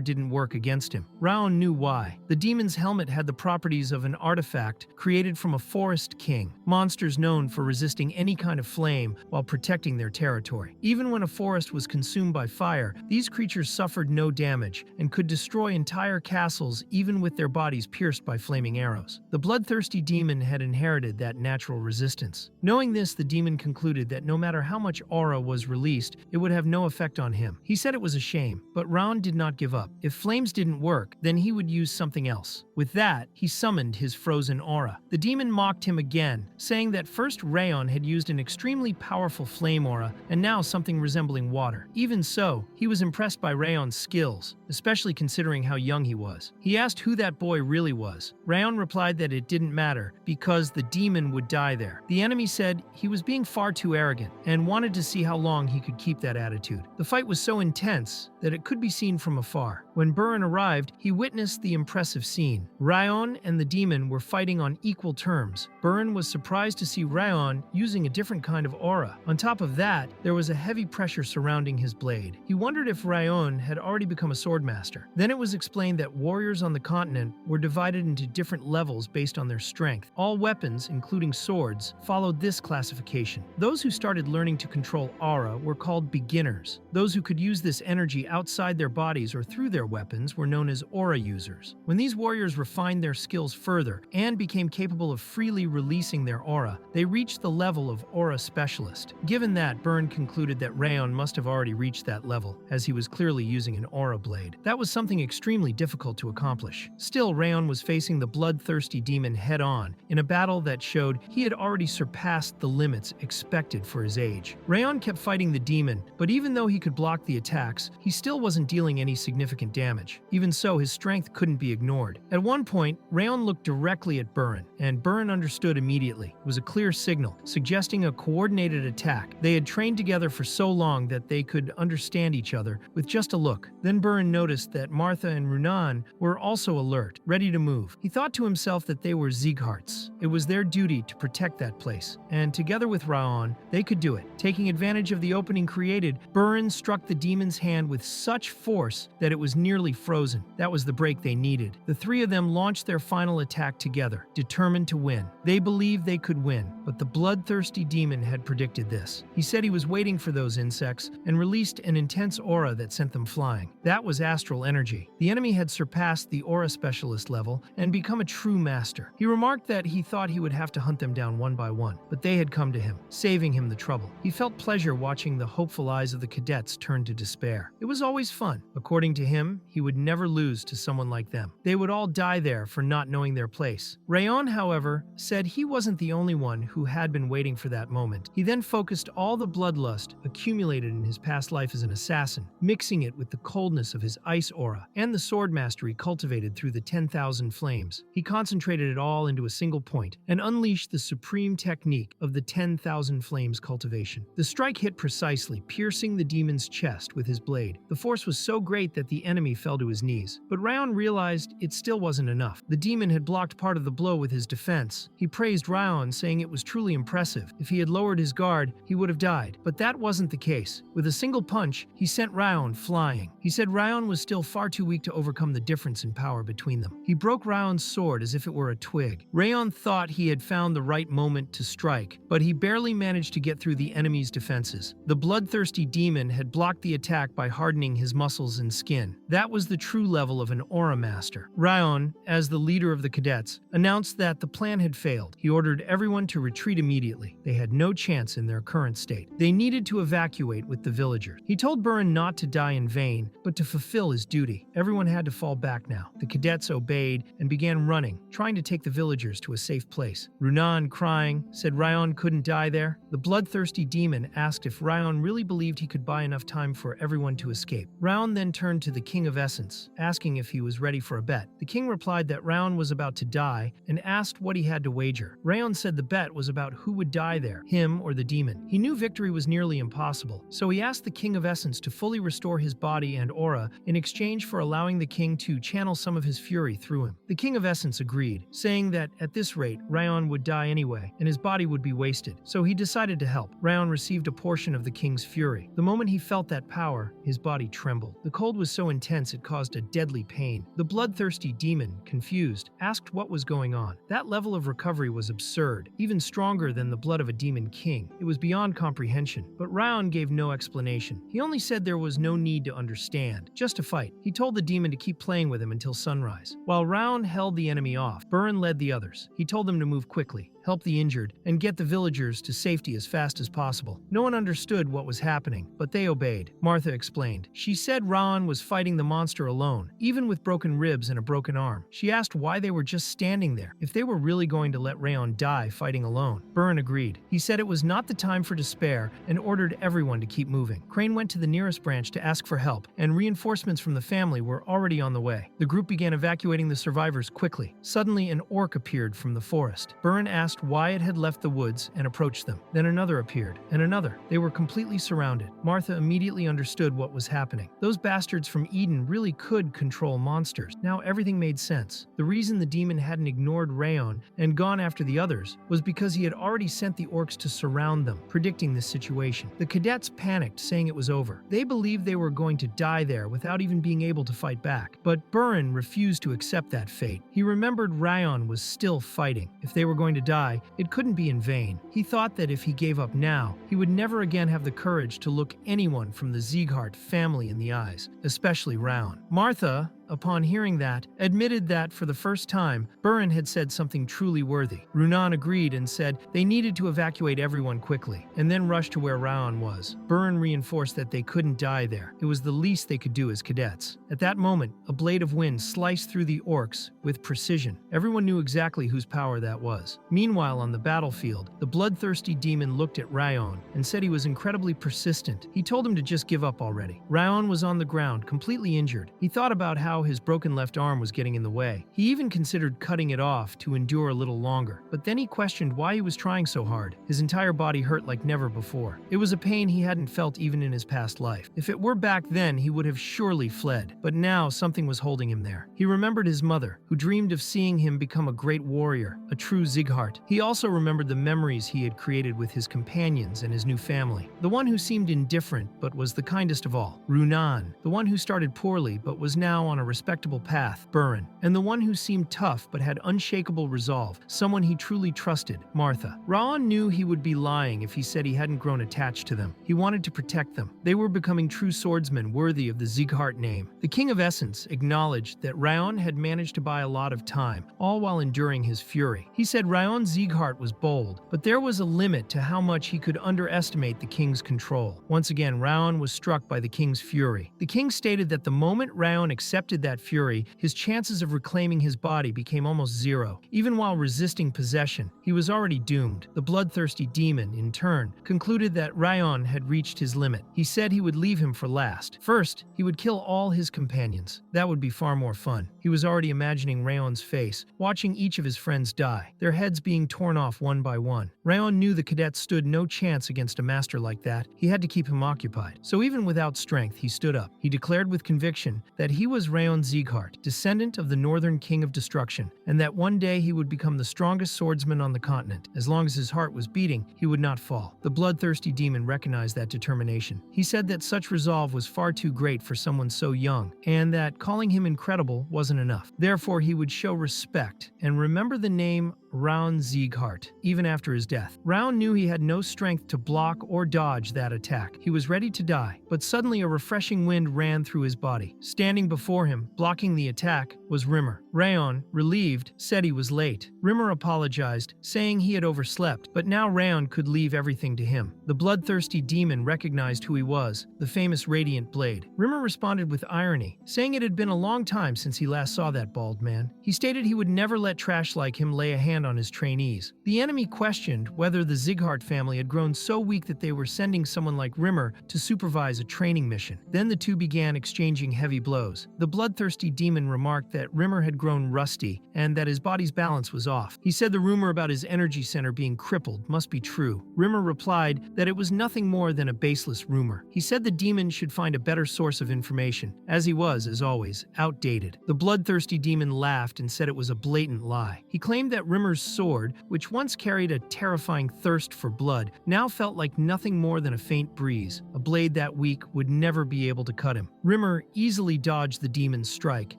didn't work against him. Rayon knew why. The demon's helmet had the properties of an artifact created from a forest Forest King, monsters known for resisting any kind of flame while protecting their territory. Even when a forest was consumed by fire, these creatures suffered no damage and could destroy entire castles even with their bodies pierced by flaming arrows. The bloodthirsty demon had inherited that natural resistance. Knowing this, the demon concluded that no matter how much aura was released, it would have no effect on him. He said it was a shame, but Raon did not give up. If flames didn't work, then he would use something else. With that, he summoned his frozen aura. The demon mocked him again, saying that first Raon had used an extremely powerful flame aura and now something resembling water. Even so, he was impressed by Raon's skills, especially considering how young he was. He asked who that boy really was. Raon replied that it didn't matter because the demon would die there. The enemy said he was being far too arrogant and wanted to see how long he could keep that attitude. The fight was so intense that it could be seen from afar. When Burin arrived, he witnessed the impressive scene. Raon and the demon were fighting on equal terms. Burin was surprised to see Raon using a different kind of aura. On top of that, there was a heavy pressure surrounding his blade. He wondered if Raon had already become a swordmaster. Then it was explained that warriors on the continent were divided into different levels based on their strength. All weapons, including swords, followed this classification. Those who started learning to control aura were called beginners. Those who could use this energy outside their bodies or through their weapons were known as aura users. When these warriors refined their skills further and became capable of freely releasing their aura, they reached the level of aura specialist. Given that, Burin concluded that Raon must have already reached that level, as he was clearly using an aura blade. That was something extremely difficult to accomplish. Still, Raon was facing the bloodthirsty demon head-on in a battle that showed he had already surpassed the limits expected for his age. Raon kept fighting the demon, but even though he could block the attacks, he still wasn't dealing any significant damage. Even so, his strength couldn't be ignored. At one point, Raon looked directly at Burin, and Burin understood immediately. It was a clear signal, suggesting a coordinated attack. They had trained together for so long that they could understand each other with just a look. Then Burin noticed that Martha and Runan were also alert, ready to move. He thought to himself that they were Siegharts. It was their duty to protect that place, and together with Raon, they could do it. Taking advantage of the opening created, Burin struck the demon's hand with such force that it was nearly frozen. That was the break they needed. The three of them launched their final attack together, determined to win. They believed they could win, but the bloodthirsty demon had predicted this. He said he was waiting for those insects and released an intense aura that sent them flying. That was astral energy. The enemy had surpassed the aura specialist level and become a true master. He remarked that he thought he would have to hunt them down one by one, but they had come to him, saving him the trouble. He felt pleasure watching the hopeful eyes of the cadets turn to despair. It was always fun. According to him, he would never lose to someone like them. They would all die there for not knowing their place. Raon, however, said he wasn't the only one who had been waiting for that moment. He then focused all the bloodlust accumulated in his past life as an assassin, mixing it with the coldness of his ice aura and the sword mastery cultivated through the 10,000 flames. He concentrated it all into a single point and unleashed the supreme technique of the 10,000 flames cultivation. The strike hit precisely, piercing the demon's chest with his blade. The force was so great that the enemy fell to his knees. But Raon realized it still wasn't enough. The demon had blocked part of the blow with his defense. He praised Raon, saying it was truly impressive. If he had lowered his guard, he would have died. But that wasn't the case. With a single punch, he sent Raon flying. He said Raon was still far too weak to overcome the difference in power between them. He broke Raon's sword as if it were a twig. Raon thought he had found the right moment to strike, but he barely managed to get through the enemy's defenses. The bloodthirsty demon had blocked the attack by hardening his muscles and skin. That was the true level of an aura master. Raon, as the leader of the cadets, announced that the plan had failed. He ordered everyone to retreat immediately. They had no chance in their current state. They needed to evacuate with the villagers. He told Burin not to die in vain, but to fulfill his duty. Everyone had to fall back now. The cadets obeyed and began running, trying to take the villagers to a safe place. Runan, crying, said Raon couldn't die there. The bloodthirsty demon asked if Raon really believed he could buy enough time for everyone to escape. Raon then turned to the King of Essence, asking if he was ready for a bet. The king replied that Raon was about to die and asked what he had to wager. Raon said the bet was about who would die there, him or the demon. He knew victory was nearly impossible, so he asked the King of Essence to fully restore his body and aura in exchange for allowing the king to channel some of his fury through him. The King of Essence agreed, saying that at this rate, Raon would die anyway, and his body would be wasted, so he decided to help. Raon received a portion of the king's fury. The moment he felt that power, his body trembled. The cold was so intense it caused a deadly pain. The bloodthirsty demon, confused, asked what was going on. That level of recovery recovery was absurd, even stronger than the blood of a demon king. It was beyond comprehension, but Ryan gave no explanation. He only said there was no need to understand, just to fight. He told the demon to keep playing with him until sunrise. While Ryan held the enemy off, Burren led the others. He told them to move quickly, help the injured, and get the villagers to safety as fast as possible. No one understood what was happening, but they obeyed. Martha explained. She said Ryan was fighting the monster alone, even with broken ribs and a broken arm. She asked why they were just standing there, if they were really going to let Rayon die fighting alone. Burren agreed. He said it was not the time for despair and ordered everyone to keep moving. Crane went to the nearest branch to ask for help, and reinforcements from the family were already on the way. The group began evacuating the survivors quickly. Suddenly, an orc appeared from the forest. Burren asked why it had left the woods and approached them. Then another appeared, and another. They were completely surrounded. Martha immediately understood what was happening. Those bastards from Eden really could control monsters. Now everything made sense. The reason the demon hadn't ignored Rayon and gone after the others was because he had already sent the orcs to surround them, predicting this situation. The cadets panicked, saying it was over. They believed they were going to die there without even being able to fight back. But Burren refused to accept that fate. He remembered Rayon was still fighting. If they were going to die, it couldn't be in vain. He thought that if he gave up now, he would never again have the courage to look anyone from the Sieghart family in the eyes, especially Rayon. Martha, upon hearing that, admitted that for the first time, Burren had said something truly worthy. Runan agreed and said they needed to evacuate everyone quickly, and then rush to where Raon was. Burren reinforced that they couldn't die there. It was the least they could do as cadets. At that moment, a blade of wind sliced through the orcs with precision. Everyone knew exactly whose power that was. Meanwhile, on the battlefield, the bloodthirsty demon looked at Raon and said he was incredibly persistent. He told him to just give up already. Raon was on the ground, completely injured. He thought about how his broken left arm was getting in the way. He even considered cutting it off to endure a little longer. But then he questioned why he was trying so hard. His entire body hurt like never before. It was a pain he hadn't felt even in his past life. If it were back then, he would have surely fled. But now something was holding him there. He remembered his mother, who dreamed of seeing him become a great warrior, a true Sieghart. He also remembered the memories he had created with his companions and his new family. The one who seemed indifferent but was the kindest of all, Runan. The one who started poorly but was now on a respectable path, Burren. And the one who seemed tough but had unshakable resolve, someone he truly trusted, Martha. Raon knew he would be lying if he said he hadn't grown attached to them. He wanted to protect them. They were becoming true swordsmen worthy of the Sieghart name. The King of Essence acknowledged that Raon had managed to buy a lot of time, all while enduring his fury. He said Raon Sieghart was bold, but there was a limit to how much he could underestimate the king's control. Once again, Raon was struck by the king's fury. The king stated that the moment Raon accepted that fury, his chances of reclaiming his body became almost zero. Even while resisting possession, he was already doomed. The bloodthirsty demon, in turn, concluded that Raon had reached his limit. He said he would leave him for last. First, he would kill all his companions. That would be far more fun. He was already imagining Raon's face, watching each of his friends die, their heads being torn off one by one. Raon knew the cadets stood no chance against a master like that. He had to keep him occupied. So even without strength, he stood up. He declared with conviction that he was Raon Sieghart, descendant of the Northern King of Destruction, and that one day he would become the strongest swordsman on the continent. As long as his heart was beating, he would not fall. The bloodthirsty demon recognized that determination. He said that such resolve was far too great for someone so young, and that calling him incredible wasn't enough. Therefore, he would show respect and remember the name Raon Sieghart, even after his death. Raon knew he had no strength to block or dodge that attack. He was ready to die, but suddenly a refreshing wind ran through his body. Standing before him, blocking the attack, was Rimmer. Raon, relieved, said he was late. Rimmer apologized, saying he had overslept, but now Raon could leave everything to him. The bloodthirsty demon recognized who he was, the famous Radiant Blade. Rimmer responded with irony, saying it had been a long time since he last saw that bald man. He stated he would never let trash like him lay a hand on his trainees. The enemy questioned whether the Sieghart family had grown so weak that they were sending someone like Rimmer to supervise a training mission. Then the two began exchanging heavy blows. The bloodthirsty demon remarked that Rimmer had grown rusty and that his body's balance was off. He said the rumor about his energy center being crippled must be true. Rimmer replied that it was nothing more than a baseless rumor. He said the demon should find a better source of information, as he was, as always, outdated. The bloodthirsty demon laughed and said it was a blatant lie. He claimed that Rimmer's sword, which once carried a terrifying thirst for blood, now felt like nothing more than a faint breeze. A blade that weak would never be able to cut him. Rimmer easily dodged the demon's strike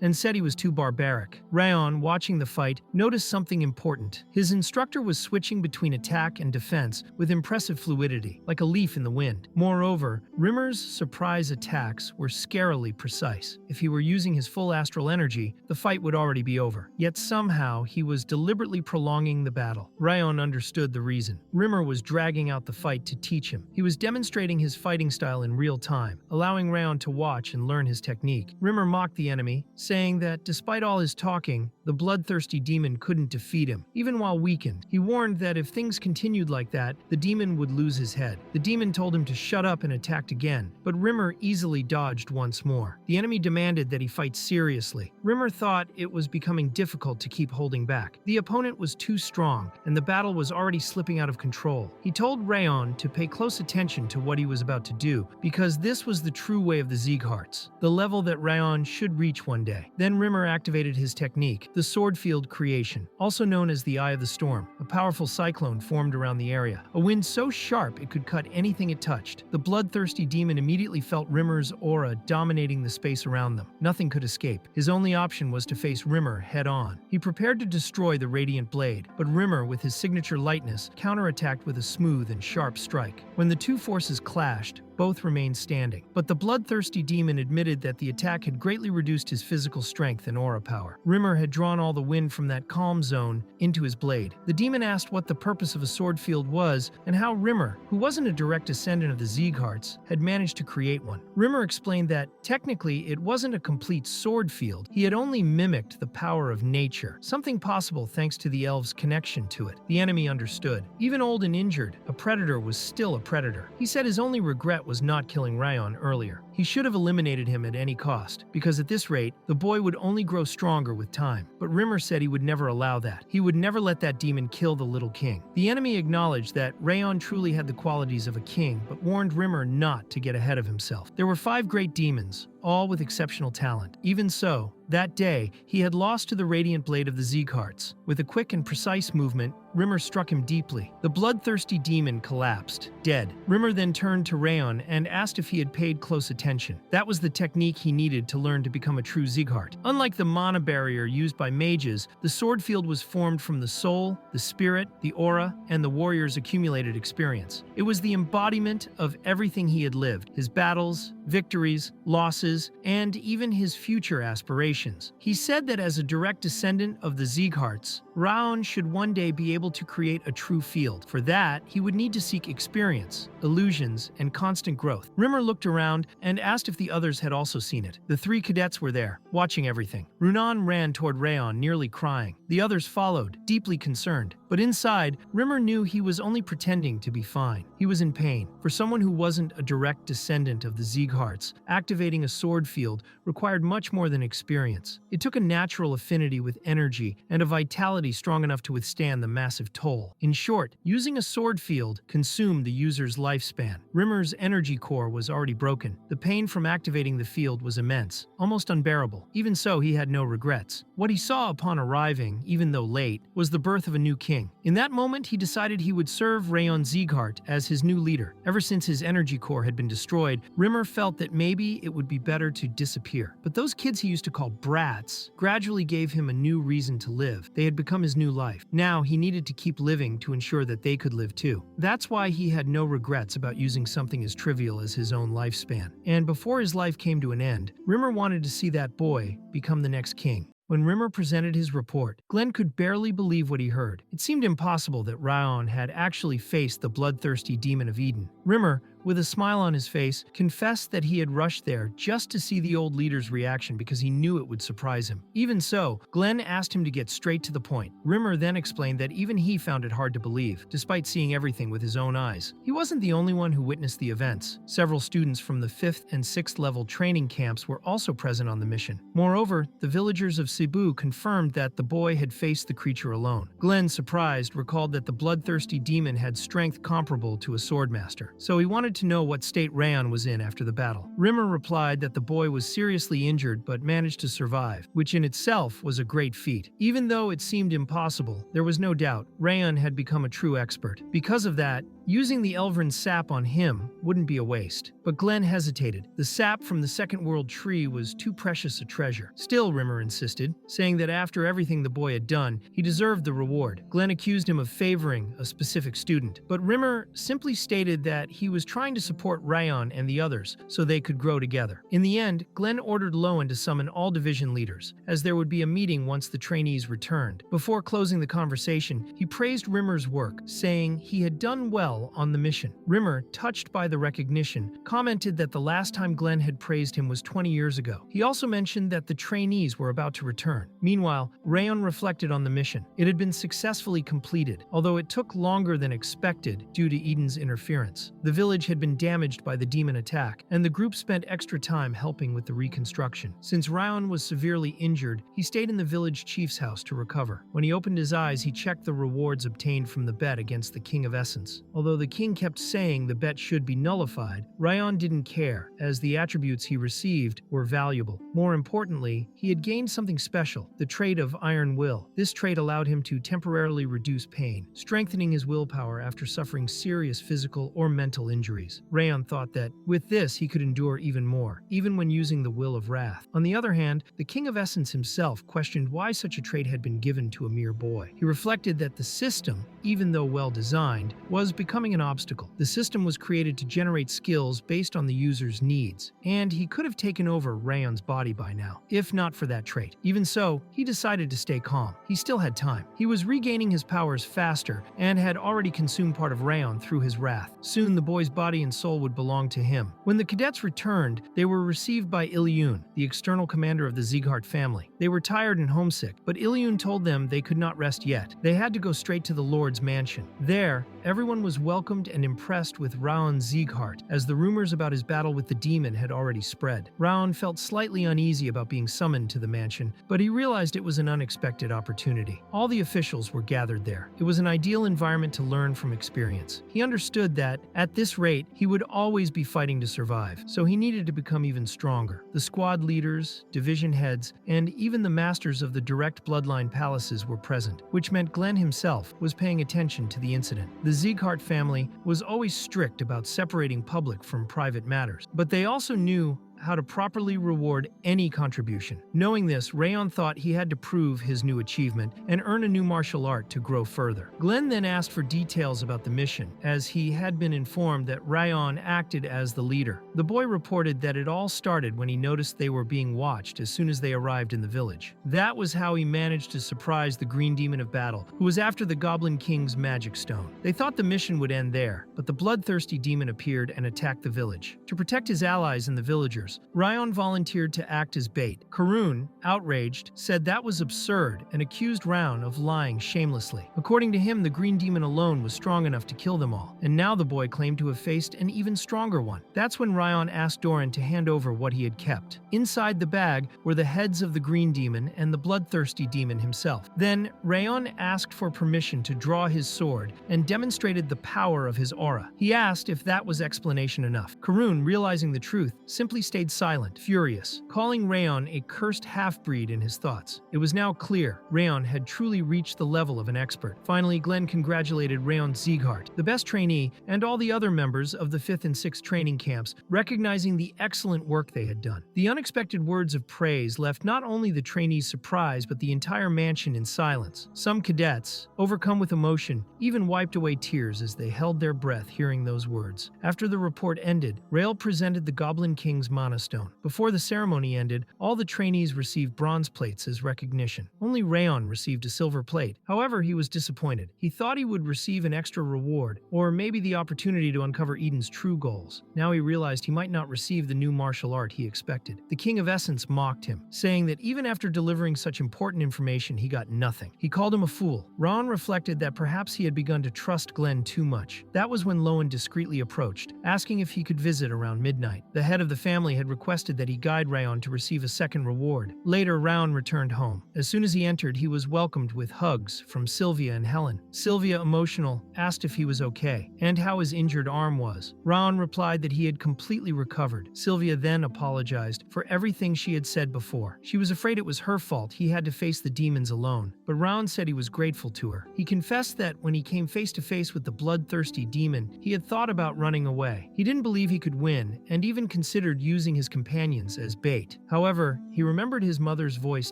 and said he was was too barbaric. Rayon, watching the fight, noticed something important. His instructor was switching between attack and defense with impressive fluidity, like a leaf in the wind. Moreover, Rimmer's surprise attacks were scarily precise. If he were using his full astral energy, the fight would already be over. Yet somehow, he was deliberately prolonging the battle. Rayon understood the reason. Rimmer was dragging out the fight to teach him. He was demonstrating his fighting style in real time, allowing Rayon to watch and learn his technique. Rimmer mocked the enemy, saying that despite all his talking, the bloodthirsty demon couldn't defeat him, even while weakened. He warned that if things continued like that, the demon would lose his head. The demon told him to shut up and attacked again, but Rimmer easily dodged once more. The enemy demanded that he fight seriously. Rimmer thought it was becoming difficult to keep holding back. The opponent was too strong, and the battle was already slipping out of control. He told Rayon to pay close attention to what he was about to do, because this was the true way of the Siegharts, the level that Rayon should reach one day. Then Rimmer activated his technique, the sword field creation, also known as the Eye of the Storm. A powerful cyclone formed around the area, a wind so sharp it could cut anything it touched. The bloodthirsty demon immediately felt Rimmer's aura dominating the space around them. Nothing could escape. His only option was to face Rimmer head-on. He prepared to destroy the radiant blade, but Rimmer, with his signature lightness, counterattacked with a smooth and sharp strike. When the two forces clashed, both remained standing. But the bloodthirsty demon admitted that the attack had greatly reduced his physical strength and aura power. Rimmer had drawn all the wind from that calm zone into his blade. The demon asked what the purpose of a sword field was and how Rimmer, who wasn't a direct descendant of the Siegharts, had managed to create one. Rimmer explained that, technically, it wasn't a complete sword field. He had only mimicked the power of nature, something possible thanks to the elves' connection to it. The enemy understood. Even old and injured, a predator was still a predator. He said his only regret was not killing Rayon earlier. He should have eliminated him at any cost, because at this rate, the boy would only grow stronger with time. But Rimmer said he would never allow that. He would never let that demon kill the little king. The enemy acknowledged that Rayon truly had the qualities of a king, but warned Rimmer not to get ahead of himself. There were 5 great demons, all with exceptional talent. Even so, that day, he had lost to the radiant blade of the Siegharts. With a quick and precise movement, Rimmer struck him deeply. The bloodthirsty demon collapsed, dead. Rimmer then turned to Rayon and asked if he had paid close attention. That was the technique he needed to learn to become a true Sieghart. Unlike the mana barrier used by mages, the sword field was formed from the soul, the spirit, the aura, and the warrior's accumulated experience. It was the embodiment of everything he had lived, his battles, victories, losses, and even his future aspirations. He said that as a direct descendant of the Siegharts, Raon should one day be able to create a true field. For that, he would need to seek experience, illusions, and constant growth. Rimmer looked around and asked if the others had also seen it. The 3 cadets were there, watching everything. Runan ran toward Rayon, nearly crying. The others followed, deeply concerned. But inside, Rimmer knew he was only pretending to be fine. He was in pain. For someone who wasn't a direct descendant of the Siegharts, activating a sword field required much more than experience. It took a natural affinity with energy and a vitality strong enough to withstand the massive toll. In short, using a sword field consumed the user's lifespan. Rimmer's energy core was already broken. The pain from activating the field was immense, almost unbearable. Even so, he had no regrets. What he saw upon arriving, even though late, was the birth of a new king. In that moment, he decided he would serve Rayon Sieghart as his new leader. Ever since his energy core had been destroyed, Rimmer felt that maybe it would be better to disappear. But those kids he used to call brats gradually gave him a new reason to live. They had become his new life. Now he needed to keep living to ensure that they could live too. That's why he had no regrets about using something as trivial as his own lifespan. And before his life came to an end, Rimmer wanted to see that boy become the next king. When Rimmer presented his report, Glenn could barely believe what he heard. It seemed impossible that Raon had actually faced the bloodthirsty demon of Eden. Rimmer, with a smile on his face, confessed that he had rushed there just to see the old leader's reaction because he knew it would surprise him. Even so, Glenn asked him to get straight to the point. Rimmer then explained that even he found it hard to believe, despite seeing everything with his own eyes. He wasn't the only one who witnessed the events. Several students from the 5th and 6th level training camps were also present on the mission. Moreover, the villagers of Cebu confirmed that the boy had faced the creature alone. Glenn, surprised, recalled that the bloodthirsty demon had strength comparable to a swordmaster, so he wanted to know what state Rayon was in after the battle. Rimmer replied that the boy was seriously injured but managed to survive, which in itself was a great feat. Even though it seemed impossible, there was no doubt Rayon had become a true expert. Because of that, Using the Elvrin sap on him wouldn't be a waste. But Glenn hesitated. The sap from the Second World Tree was too precious a treasure. Still, Rimmer insisted, saying that after everything the boy had done, he deserved the reward. Glenn accused him of favoring a specific student, but Rimmer simply stated that he was trying to support Ryan and the others so they could grow together. In the end, Glenn ordered Lowen to summon all division leaders, as there would be a meeting once the trainees returned. Before closing the conversation, he praised Rimmer's work, saying he had done well on the mission. Rimmer, touched by the recognition, commented that the last time Glenn had praised him was 20 years ago. He also mentioned that the trainees were about to return. Meanwhile, Rayon reflected on the mission. It had been successfully completed, although it took longer than expected due to Eden's interference. The village had been damaged by the demon attack, and the group spent extra time helping with the reconstruction. Since Rayon was severely injured, he stayed in the village chief's house to recover. When he opened his eyes, he checked the rewards obtained from the bet against the King of Essence. Although the king kept saying the bet should be nullified, Rayon didn't care, as the attributes he received were valuable. More importantly, he had gained something special, the trait of Iron Will. This trait allowed him to temporarily reduce pain, strengthening his willpower after suffering serious physical or mental injuries. Rayon thought that, with this, he could endure even more, even when using the Will of Wrath. On the other hand, the King of Essence himself questioned why such a trait had been given to a mere boy. He reflected that the system, even though well-designed, was becoming an obstacle. The system was created to generate skills based on the user's needs, and he could have taken over Rayon's body by now, if not for that trait. Even so, he decided to stay calm. He still had time. He was regaining his powers faster and had already consumed part of Rayon through his wrath. Soon the boy's body and soul would belong to him. When the cadets returned, they were received by Ilyun, the external commander of the Sieghart family. They were tired and homesick, but Ilyun told them they could not rest yet. They had to go straight to the Lord's mansion. There, everyone was welcomed and impressed with Raon Sieghart, as the rumors about his battle with the demon had already spread. Raon felt slightly uneasy about being summoned to the mansion, but he realized it was an unexpected opportunity. All the officials were gathered there. It was an ideal environment to learn from experience. He understood that, at this rate, he would always be fighting to survive, so he needed to become even stronger. The squad leaders, division heads, and even the masters of the direct bloodline palaces were present, which meant Glenn himself was paying attention to the incident. The Sieghart family was always strict about separating public from private matters, but they also knew how to properly reward any contribution. Knowing this, Rayon thought he had to prove his new achievement and earn a new martial art to grow further. Glenn then asked for details about the mission, as he had been informed that Rayon acted as the leader. The boy reported that it all started when he noticed they were being watched as soon as they arrived in the village. That was how he managed to surprise the Green Demon of Battle, who was after the Goblin King's magic stone. They thought the mission would end there, but the bloodthirsty demon appeared and attacked the village. To protect his allies and the villagers, Rayon volunteered to act as bait. Karun, outraged, said that was absurd and accused Rayon of lying shamelessly. According to him, the Green Demon alone was strong enough to kill them all, and now the boy claimed to have faced an even stronger one. That's when Rayon asked Doran to hand over what he had kept. Inside the bag were the heads of the Green Demon and the bloodthirsty demon himself. Then, Rayon asked for permission to draw his sword and demonstrated the power of his aura. He asked if that was explanation enough. Karun, realizing the truth, simply stayed silent, furious, calling Rayon a cursed half-breed in his thoughts. It was now clear Rayon had truly reached the level of an expert. Finally, Glenn congratulated Rayon Sieghart, the best trainee, and all the other members of the 5th and 6th training camps, recognizing the excellent work they had done. The unexpected words of praise left not only the trainees surprised, but the entire mansion in silence. Some cadets, overcome with emotion, even wiped away tears as they held their breath hearing those words. After the report ended, Rael presented the Goblin King's Mana Stone. Before the ceremony ended, all the trainees received bronze plates as recognition. Only Rayon received a silver plate. However, he was disappointed. He thought he would receive an extra reward, or maybe the opportunity to uncover Eden's true goals. Now he realized he might not receive the new martial art he expected. The King of Essence mocked him, saying that even after delivering such important information, he got nothing. He called him a fool. Raon reflected that perhaps he had begun to trust Glenn too much. That was when Lowen discreetly approached, asking if he could visit around midnight. The head of the family family had requested that he guide Rayon to receive a second reward. Later, Rayon returned home. As soon as he entered, he was welcomed with hugs from Sylvia and Helen. Sylvia, emotional, asked if he was okay and how his injured arm was. Rayon replied that he had completely recovered. Sylvia then apologized for everything she had said before. She was afraid it was her fault he had to face the demons alone, but Rayon said he was grateful to her. He confessed that when he came face to face with the bloodthirsty demon, he had thought about running away. He didn't believe he could win and even considered using his companions as bait. However, he remembered his mother's voice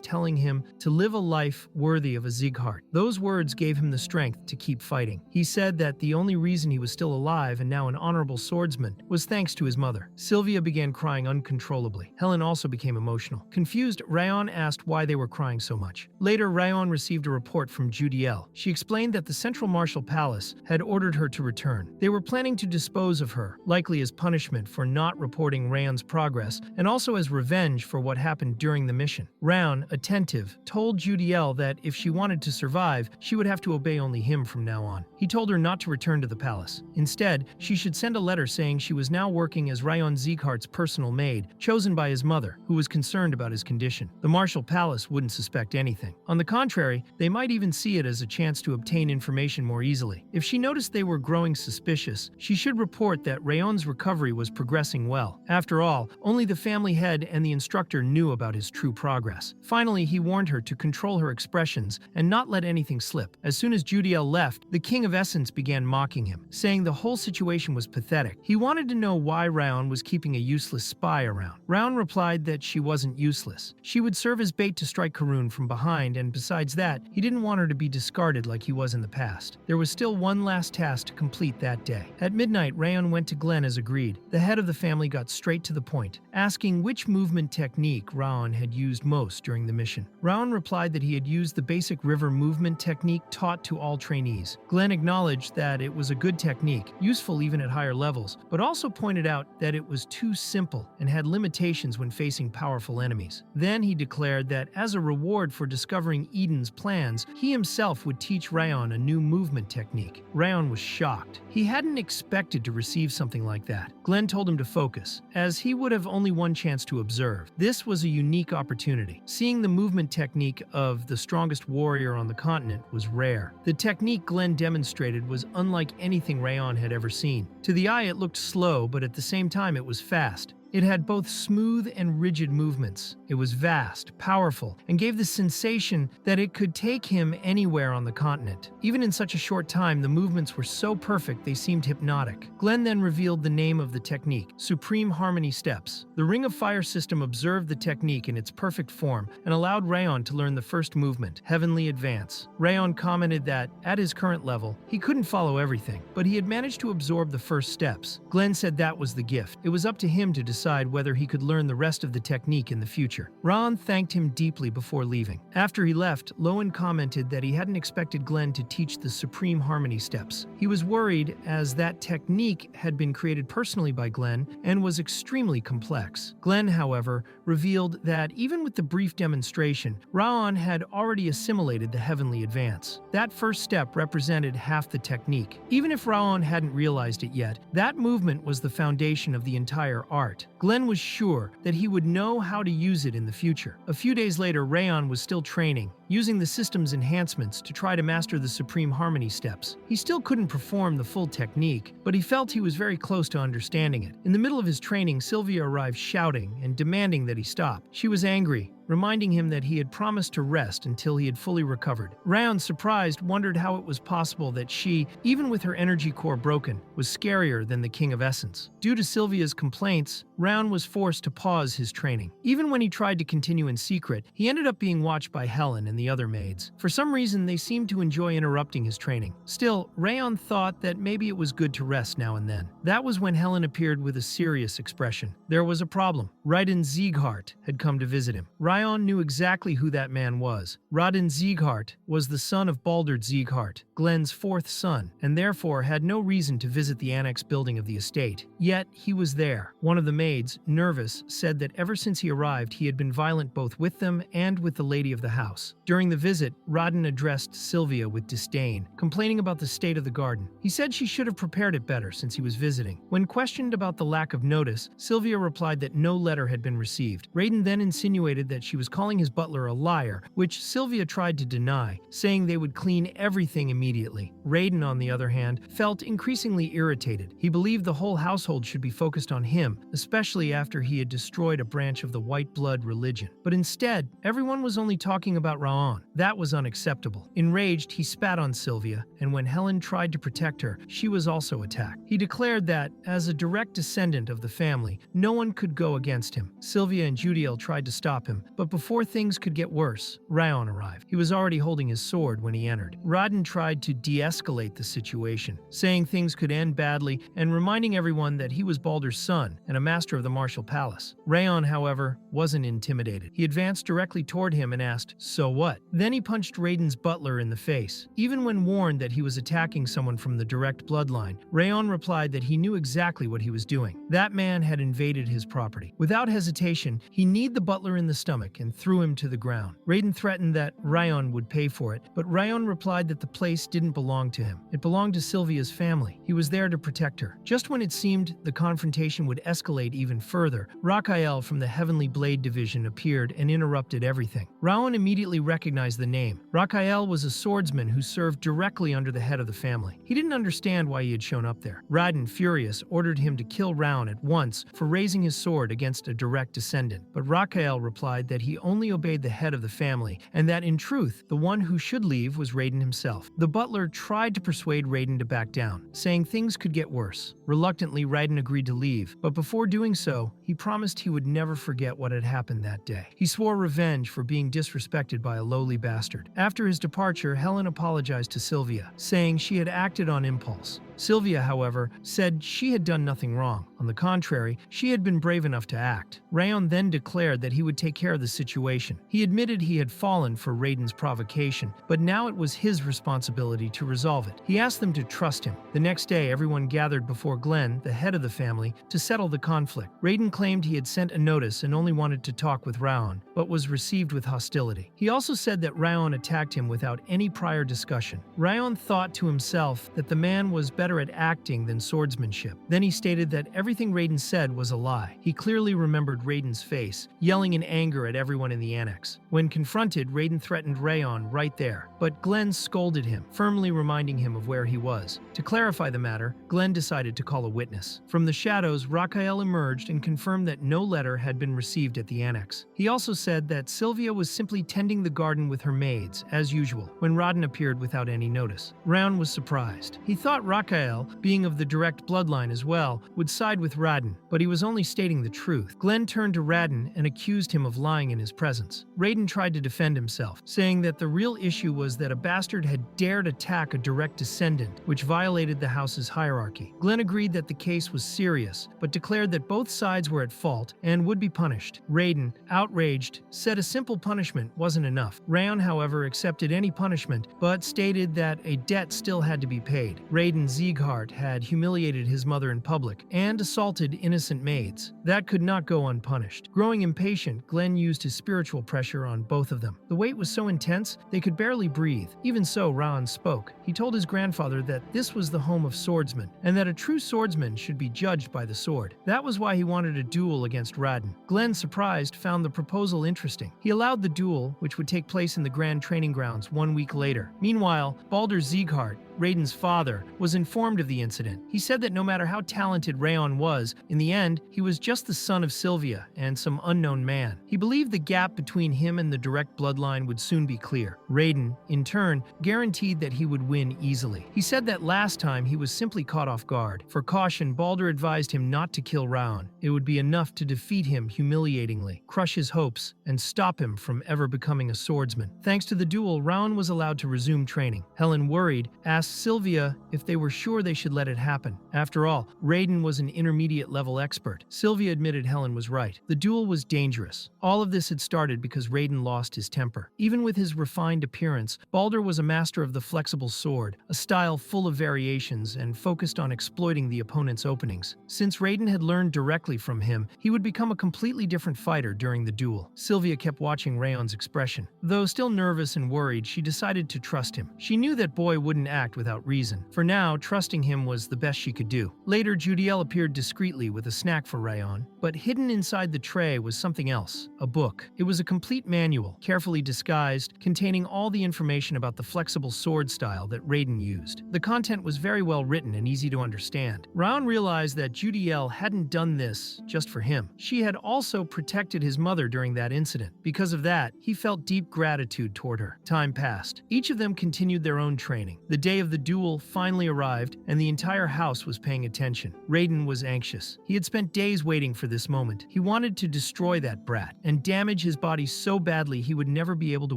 telling him to live a life worthy of a Sieghart. Those words gave him the strength to keep fighting. He said that the only reason he was still alive and now an honorable swordsman was thanks to his mother. Sylvia began crying uncontrollably. Helen also became emotional. Confused, Rayon asked why they were crying so much. Later, Rayon received a report from Judiel. She explained that the Central Martial Palace had ordered her to return. They were planning to dispose of her, likely as punishment for not reporting Rayon's progress and also as revenge for what happened during the mission. Rayon, attentive, told Judiel that if she wanted to survive, she would have to obey only him from now on. He told her not to return to the palace. Instead, she should send a letter saying she was now working as Rayon Sieghart's personal maid, chosen by his mother, who was concerned about his condition. The Martial Palace wouldn't suspect anything. On the contrary, they might even see it as a chance to obtain information more easily. If she noticed they were growing suspicious, she should report that Rayon's recovery was progressing well. After all, only the family head and the instructor knew about his true progress. Finally, he warned her to control her expressions and not let anything slip. As soon as Judiel left, the King of Essence began mocking him, saying the whole situation was pathetic. He wanted to know why Rayon was keeping a useless spy around. Rayon replied that she wasn't useless. She would serve as bait to strike Karun from behind, and besides that, he didn't want her to be discarded like he was in the past. There was still one last task to complete that day. At midnight, Rayon went to Glenn as agreed. The head of the family got straight to the point, asking which movement technique Rayon had used most during the mission. Rayon replied that he had used the basic river movement technique taught to all trainees. Glenn acknowledged that it was a good technique, useful even at higher levels, but also pointed out that it was too simple and had limitations when facing powerful enemies. Then he declared that as a reward for discovering Eden's plans, he himself would teach Rayon a new movement technique. Rayon was shocked. He hadn't expected to receive something like that. Glenn told him to focus, as he would have only one chance to observe. This was a unique opportunity. Seeing the movement technique of the strongest warrior on the continent was rare. The technique Glenn demonstrated was unlike anything Rayon had ever seen. To the eye, it looked slow, but at the same time, it was fast. It had both smooth and rigid movements. It was vast, powerful, and gave the sensation that it could take him anywhere on the continent. Even in such a short time, the movements were so perfect they seemed hypnotic. Glenn then revealed the name of the technique, Supreme Harmony Steps. The Ring of Fire system observed the technique in its perfect form and allowed Rayon to learn the first movement, Heavenly Advance. Rayon commented that, at his current level, he couldn't follow everything, but he had managed to absorb the first steps. Glenn said that was the gift. It was up to him to decide whether he could learn the rest of the technique in the future. Rayon thanked him deeply before leaving. After he left, Lowen commented that he hadn't expected Glenn to teach the Supreme Harmony Steps. He was worried, as that technique had been created personally by Glenn and was extremely complex. Glenn, however, revealed that even with the brief demonstration, Rayon had already assimilated the Heavenly Advance. That first step represented half the technique. Even if Rayon hadn't realized it yet, that movement was the foundation of the entire art. Glenn was sure that he would know how to use it in the future. A few days later, Rayon was still training, using the system's enhancements to try to master the Supreme Harmony Steps. He still couldn't perform the full technique, but he felt he was very close to understanding it. In the middle of his training, Sylvia arrived shouting and demanding that he stop. She was angry, reminding him that he had promised to rest until he had fully recovered. Rayon, surprised, wondered how it was possible that she, even with her energy core broken, was scarier than the King of Essence. Due to Sylvia's complaints, Rayon was forced to pause his training. Even when he tried to continue in secret, he ended up being watched by Helen and the other maids. For some reason, they seemed to enjoy interrupting his training. Still, Rayon thought that maybe it was good to rest now and then. That was when Helen appeared with a serious expression. There was a problem. Raiden Sieghart had come to visit him. Rayon knew exactly who that man was. Raiden Sieghart was the son of Baldr Sieghart, Glenn's fourth son, and therefore had no reason to visit the annex building of the estate. Yet, he was there. One of the maids, nervous, said that ever since he arrived he had been violent both with them and with the lady of the house. During the visit, Rodden addressed Sylvia with disdain, complaining about the state of the garden. He said she should have prepared it better since he was visiting. When questioned about the lack of notice, Sylvia replied that no letter had been received. Raiden then insinuated that she was calling his butler a liar, which Sylvia tried to deny, saying they would clean everything immediately. Raiden, on the other hand, felt increasingly irritated. He believed the whole household should be focused on him, especially after he had destroyed a branch of the white blood religion. But instead, everyone was only talking about Raon. That was unacceptable. Enraged, he spat on Sylvia, and when Helen tried to protect her, she was also attacked. He declared that, as a direct descendant of the family, no one could go against him. Sylvia and Judiel tried to stop him, but before things could get worse, Raon arrived. He was already holding his sword when he entered. Rodden tried to de-escalate the situation, saying things could end badly and reminding everyone that he was Baldur's son and a master of the martial palace. Raon, however, wasn't intimidated. He advanced directly toward him and asked, "So what?" Then he punched Raiden's butler in the face. Even when warned that he was attacking someone from the direct bloodline, Raon replied that he knew exactly what he was doing. That man had invaded his property. Without hesitation, he kneed the butler in the stomach and threw him to the ground. Raiden threatened that Raon would pay for it, but Raon replied that the place didn't belong to him. It belonged to Sylvia's family. He was there to protect her. Just when it seemed the confrontation would escalate even further, Raphael from the Heavenly Blade Division appeared and interrupted everything. Raon immediately recognized the name. Raphael was a swordsman who served directly under the head of the family. He didn't understand why he had shown up there. Raiden, furious, ordered him to kill Raon at once for raising his sword against a direct descendant. But Raphael replied that he only obeyed the head of the family, and that in truth, the one who should leave was Raiden himself. The butler tried to persuade Raiden to back down, saying things could get worse. Reluctantly, Raiden agreed to leave, but before doing so, he promised he would never forget what had happened that day. He swore revenge for being disrespected by a lowly bastard. After his departure, Helen apologized to Sylvia, saying she had acted on impulse. Sylvia, however, said she had done nothing wrong. On the contrary, she had been brave enough to act. Raon then declared that he would take care of the situation. He admitted he had fallen for Raiden's provocation, but now it was his responsibility to resolve it. He asked them to trust him. The next day, everyone gathered before Glenn, the head of the family, to settle the conflict. Raiden claimed he had sent a notice and only wanted to talk with Raon, but was received with hostility. He also said that Raon attacked him without any prior discussion. Raon thought to himself that the man was better at acting than swordsmanship. Then he stated that everything Raiden said was a lie. He clearly remembered Raiden's face, yelling in anger at everyone in the annex. When confronted, Raiden threatened Raon right there, but Glenn scolded him, firmly reminding him of where he was. To clarify the matter, Glenn decided to call a witness. From the shadows, Raphael emerged and confirmed that no letter had been received at the annex. He also said that Sylvia was simply tending the garden with her maids, as usual, when Rodden appeared without any notice. Raon was surprised. He thought Raphael, being of the direct bloodline as well, would side with Raiden, but he was only stating the truth. Glenn turned to Raiden and accused him of lying in his presence. Raiden tried to defend himself, saying that the real issue was that a bastard had dared attack a direct descendant, which violated the house's hierarchy. Glenn agreed that the case was serious, but declared that both sides were at fault and would be punished. Raiden, outraged, said a simple punishment wasn't enough. Raon, however, accepted any punishment, but stated that a debt still had to be paid. Raiden Sieghart had humiliated his mother in public and assaulted innocent maids. That could not go unpunished. Growing impatient, Glenn used his spiritual pressure on both of them. The weight was so intense, they could barely breathe. Even so, Raon spoke. He told his grandfather that this was the home of swordsmen, and that a true swordsman should be judged by the sword. That was why he wanted a duel against Raiden. Glenn, surprised, found the proposal interesting. He allowed the duel, which would take place in the Grand Training Grounds 1 week later. Meanwhile, Baldur Sieghart, Raiden's father, was informed of the incident. He said that no matter how talented Raon was, in the end, he was just the son of Sylvia and some unknown man. He believed the gap between him and the direct bloodline would soon be clear. Raiden, in turn, guaranteed that he would win easily. He said that last time he was simply caught off guard. For caution, Baldur advised him not to kill Raon. It would be enough to defeat him humiliatingly, crush his hopes, and stop him from ever becoming a swordsman. Thanks to the duel, Raon was allowed to resume training. Helen, worried, asked asked Sylvia if they were sure they should let it happen. After all, Raiden was an intermediate-level expert. Sylvia admitted Helen was right. The duel was dangerous. All of this had started because Raiden lost his temper. Even with his refined appearance, Baldur was a master of the flexible sword, a style full of variations and focused on exploiting the opponent's openings. Since Raiden had learned directly from him, he would become a completely different fighter during the duel. Sylvia kept watching Rayon's expression. Though still nervous and worried, she decided to trust him. She knew that boy wouldn't act without reason. For now, trusting him was the best she could do. Later, Judiel appeared discreetly with a snack for Rayon, but hidden inside the tray was something else, a book. It was a complete manual, carefully disguised, containing all the information about the flexible sword style that Raiden used. The content was very well written and easy to understand. Rayon realized that Judiel hadn't done this just for him. She had also protected his mother during that incident. Because of that, he felt deep gratitude toward her. Time passed. Each of them continued their own training. The day of the duel finally arrived, and the entire house was paying attention. Raiden was anxious. He had spent days waiting for this moment. He wanted to destroy that brat and damage his body so badly he would never be able to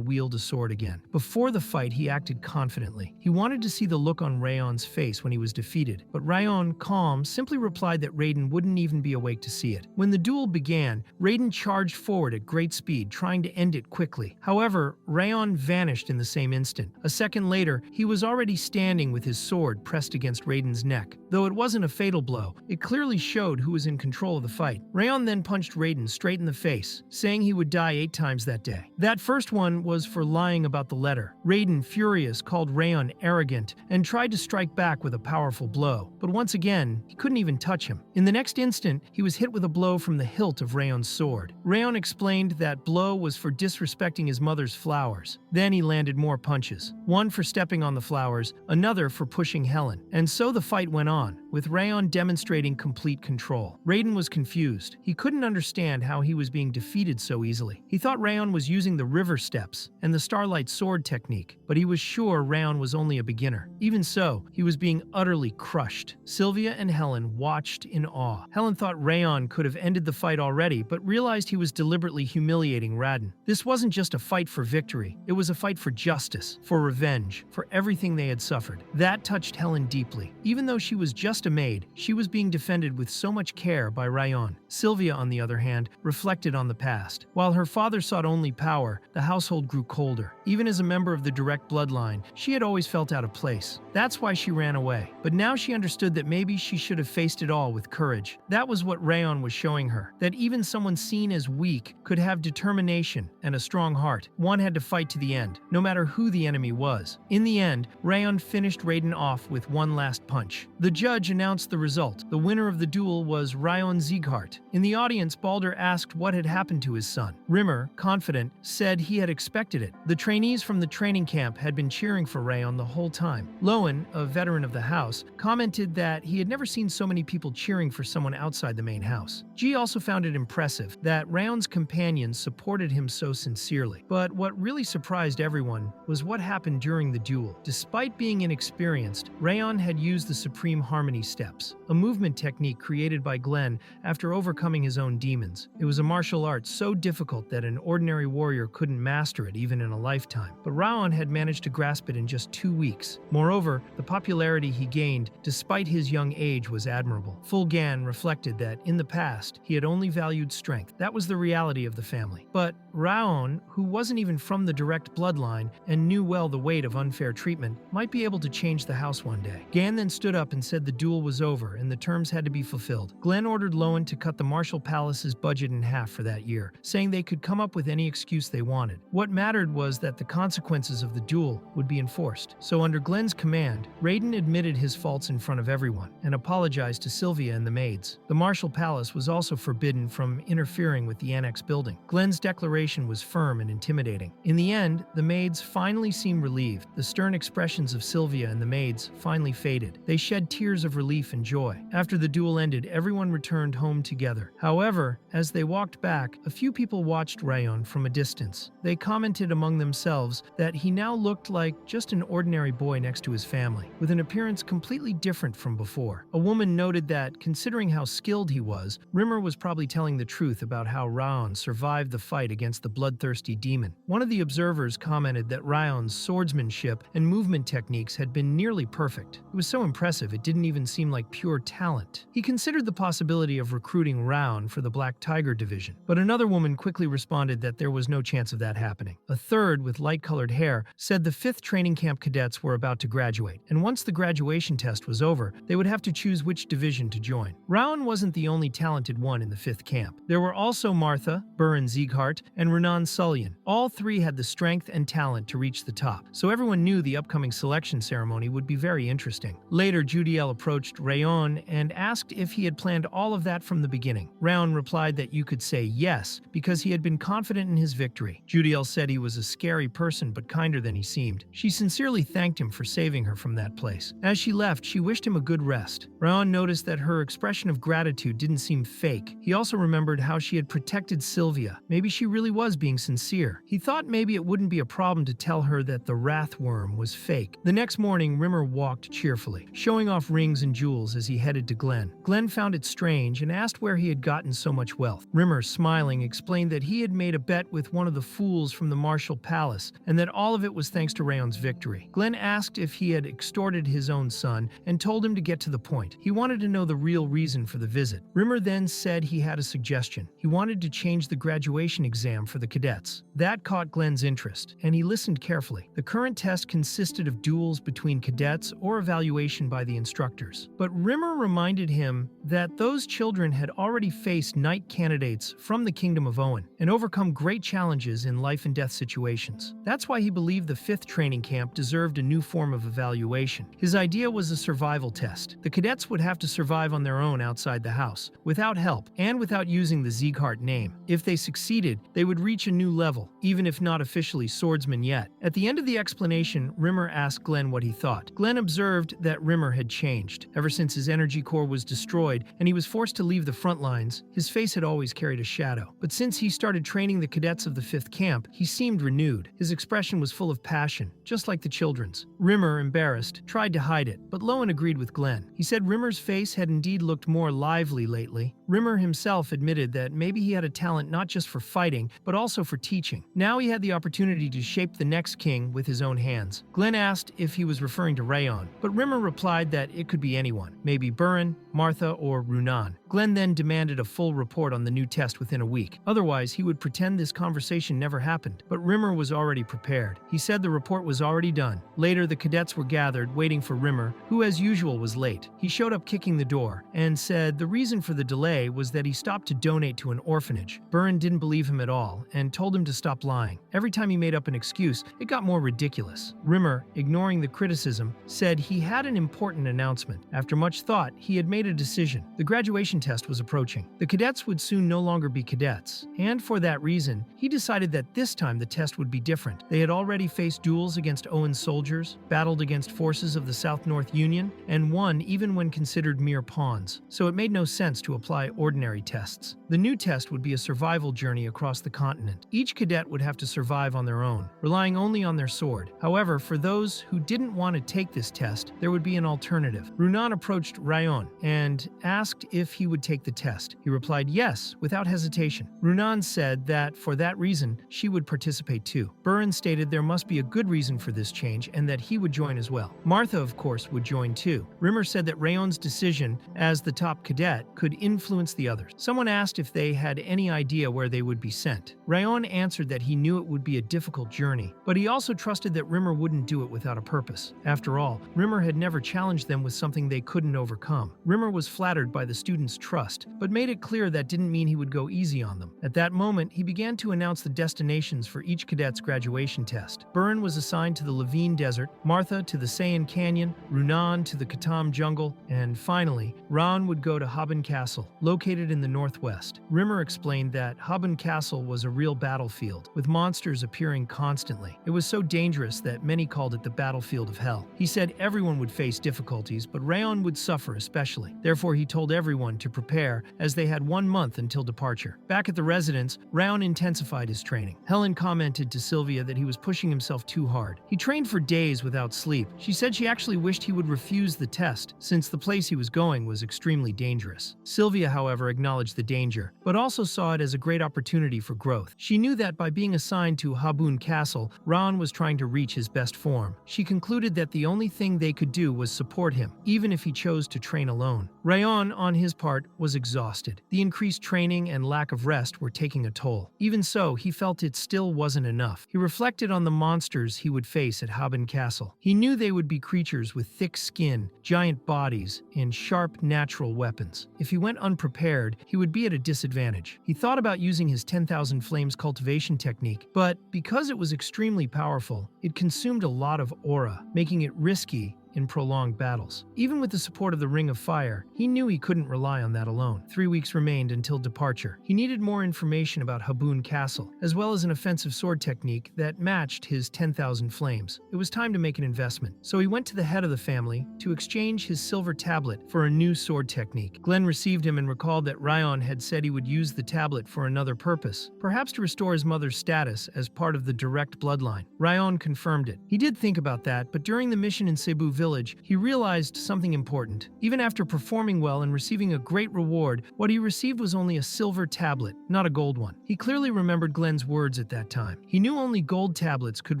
wield a sword again. Before the fight, he acted confidently. He wanted to see the look on Rayon's face when he was defeated, but Rayon, calm, simply replied that Raiden wouldn't even be awake to see it. When the duel began, Raiden charged forward at great speed, trying to end it quickly. However, Rayon vanished in the same instant. A second later, he was already standing with his sword pressed against Raiden's neck. Though it wasn't a fatal blow, it clearly showed who was in control of the fight. Rayon then punched Raiden straight in the face, saying he would die 8 times that day. That first one was for lying about the letter. Raiden, furious, called Rayon arrogant and tried to strike back with a powerful blow. But once again, he couldn't even touch him. In the next instant, he was hit with a blow from the hilt of Rayon's sword. Rayon explained that blow was for disrespecting his mother's flowers. Then he landed more punches, one for stepping on the flowers, another for pushing Helen. And so the fight went on, with Rayon demonstrating complete control. Raiden was confused. He couldn't understand how he was being defeated so easily. He thought Rayon was using the river steps and the starlight sword technique, but he was sure Rayon was only a beginner. Even so, he was being utterly crushed. Sylvia and Helen watched in awe. Helen thought Rayon could have ended the fight already, but realized he was deliberately humiliating Raiden. This wasn't just a fight for victory, it was a fight for justice, for revenge, for everything they had suffered. That touched Helen deeply. Even though she was just a maid, she was being defended with so much care by Rayon. Sylvia, on the other hand, reflected on the past. While her father sought only power, the household grew colder. Even as a member of the direct bloodline, she had always felt out of place. That's why she ran away. But now she understood that maybe she should have faced it all with courage. That was what Rayon was showing her, that even someone seen as weak could have determination and a strong heart. One had to fight to the end, no matter who the enemy was. In the end, Rayon finished Raiden off with one last punch. The judge announced the result. The winner of the duel was Rayon Sieghart. In the audience, Baldur asked what had happened to his son. Rimmer, confident, said he had expected it. The trainees from the training camp had been cheering for Rayon the whole time. Lowen, a veteran of the house, commented that he had never seen so many people cheering for someone outside the main house. G also found it impressive that Rayon's companions supported him so sincerely. But what really surprised everyone was what happened during the duel. Despite being inexperienced, Rayon had used the Supreme Harmony steps, a movement technique created by Glenn after overcoming his own demons. It was a martial art so difficult that an ordinary warrior couldn't master it even in a lifetime. But Rayon had managed to grasp it in just 2 weeks. Moreover, the popularity he gained, despite his young age, was admirable. Fulgan reflected that in the past, he had only valued strength. That was the reality of the family. But Rayon, who wasn't even from the direct bloodline and knew well the weight of unfair treatment, might be able to change the house one day. Gan then stood up and said the duel was over and the terms had to be fulfilled. Glenn ordered Lowen to cut the Martial Palace's budget in half for that year, saying they could come up with any excuse they wanted. What mattered was that the consequences of the duel would be enforced. So under Glenn's command, Raiden admitted his faults in front of everyone and apologized to Sylvia and the maids. The Martial Palace was also forbidden from interfering with the annex building. Glenn's declaration was firm and intimidating. In the end, the maids finally seemed relieved. The stern expressions of Sylvia and the maids finally faded. They shed tears of relief and joy. After the duel ended, everyone returned home together. However, as they walked back, a few people watched Rayon from a distance. They commented among themselves that he now looked like just an ordinary boy next to his family, with an appearance completely different from before. A woman noted that, considering how skilled he was, Rimmer was probably telling the truth about how Rayon survived the fight against the bloodthirsty demon. One of the observers commented that Rayon's swordsmanship and movement technique techniques had been nearly perfect. It was so impressive it didn't even seem like pure talent. He considered the possibility of recruiting Raon for the Black Tiger division, but another woman quickly responded that there was no chance of that happening. A third, with light-colored hair, said the 5th training camp cadets were about to graduate, and once the graduation test was over, they would have to choose which division to join. Raon wasn't the only talented one in the 5th camp. There were also Martha, Buren Sieghart, and Renan Sullian. All three had the strength and talent to reach the top, so everyone knew the upcoming selection ceremony would be very interesting. Later, Judiel approached Raon and asked if he had planned all of that from the beginning. Raon replied that you could say yes, because he had been confident in his victory. Judiel said he was a scary person but kinder than he seemed. She sincerely thanked him for saving her from that place. As she left, she wished him a good rest. Raon noticed that her expression of gratitude didn't seem fake. He also remembered how she had protected Sylvia. Maybe she really was being sincere. He thought maybe it wouldn't be a problem to tell her that the Wrathworm was fake. The next morning, Rimmer walked cheerfully, showing off rings and jewels as he headed to Glenn. Glenn found it strange and asked where he had gotten so much wealth. Rimmer, smiling, explained that he had made a bet with one of the fools from the Martial Palace, and that all of it was thanks to Raon's victory. Glenn asked if he had extorted his own son and told him to get to the point. He wanted to know the real reason for the visit. Rimmer then said he had a suggestion. He wanted to change the graduation exam for the cadets. That caught Glenn's interest, and he listened carefully. The current test consisted of duels between cadets or evaluation by the instructors. But Rimmer reminded him that those children had already faced knight candidates from the Kingdom of Owen and overcome great challenges in life-and-death situations. That's why he believed the 5th training camp deserved a new form of evaluation. His idea was a survival test. The cadets would have to survive on their own outside the house, without help, and without using the Sieghart name. If they succeeded, they would reach a new level, even if not officially swordsman yet. At the end of the explanation, Rimmer asked Glenn what he thought. Glenn observed that Rimmer had changed. Ever since his energy core was destroyed and he was forced to leave the front lines, his face had always carried a shadow. But since he started training the cadets of the 5th camp, he seemed renewed. His expression was full of passion, just like the children's. Rimmer, embarrassed, tried to hide it, but Lowen agreed with Glenn. He said Rimmer's face had indeed looked more lively lately. Rimmer himself admitted that maybe he had a talent not just for fighting, but also for teaching. Now he had the opportunity to shape the next king with his own hands. Glenn asked if he was referring to Raon, but Rimmer replied that it could be anyone, maybe Buren, Martha, or Runan. Glenn then demanded a full report on the new test within a week. Otherwise, he would pretend this conversation never happened. But Rimmer was already prepared. He said the report was already done. Later, the cadets were gathered, waiting for Rimmer, who as usual was late. He showed up kicking the door and said the reason for the delay was that he stopped to donate to an orphanage. Buren didn't believe him at all and told him to stop lying. Every time he made up an excuse, it got more ridiculous. Rimmer, ignoring the criticism, said he had an important announcement. After much thought, he had made a decision. The graduation test was approaching. The cadets would soon no longer be cadets, and for that reason, he decided that this time the test would be different. They had already faced duels against Owen's soldiers, battled against forces of the South-North Union, and won even when considered mere pawns, so it made no sense to apply ordinary tests. The new test would be a survival journey across the continent. Each cadet would have to survive on their own, relying only on their sword. However, for those who didn't want to take this test, there would be an alternative. Runan approached Raon and asked if he would take the test. He replied yes, without hesitation. Runan said that for that reason, she would participate too. Buren stated there must be a good reason for this change and that he would join as well. Martha, of course, would join too. Rimmer said that Raon's decision as the top cadet could influence the others. Someone asked if they had any idea where they would be sent. Raon answered that he knew it would be a difficult journey, but he also trusted that Rimmer wouldn't do it without a purpose. After all, Rimmer had never challenged them with something they couldn't overcome. Rimmer was flattered by the students' trust, but made it clear that didn't mean he would go easy on them. At that moment, he began to announce the destinations for each cadet's graduation test. Buren was assigned to the Levine Desert, Martha to the Sayan Canyon, Runan to the Katam Jungle, and finally, Ron would go to Haben Castle, located in the northwest. Rimmer explained that Haben Castle was a real battlefield, with monsters appearing constantly. It was so dangerous that many called it the battlefield of hell. He said everyone would face difficulties, but Raon would suffer especially. Therefore, he told everyone to prepare, as they had 1 month until departure. Back at the residence, Raon intensified his training. Helen commented to Sylvia that he was pushing himself too hard. He trained for days without sleep. She said she actually wished he would refuse the test, since the place he was going was extremely dangerous. Sylvia, however, acknowledged the danger, but also saw it as a great opportunity for growth. She knew that by being assigned to Habun Castle, Ran was trying to reach his best form. She concluded that the only thing they could do was support him, even if he chose to train alone. Rayon, on his part, was exhausted. The increased training and lack of rest were taking a toll. Even so, he felt it still wasn't enough. He reflected on the monsters he would face at Habun Castle. He knew they would be creatures with thick skin, giant bodies, and sharp natural weapons. If he went unprepared, he would be at a disadvantage. He thought about using his 10,000 Flames cultivation technique, but because it was extremely powerful, it consumed a lot of aura, making it risky in prolonged battles. Even with the support of the Ring of Fire, he knew he couldn't rely on that alone. 3 weeks remained until departure. He needed more information about Habun Castle, as well as an offensive sword technique that matched his 10,000 Flames. It was time to make an investment, so he went to the head of the family to exchange his silver tablet for a new sword technique. Glenn received him and recalled that Rayon had said he would use the tablet for another purpose, perhaps to restore his mother's status as part of the direct bloodline. Rayon confirmed it. He did think about that, but during the mission in Cebu Village, he realized something important. Even after performing well and receiving a great reward, what he received was only a silver tablet, not a gold one. He clearly remembered Glenn's words at that time. He knew only gold tablets could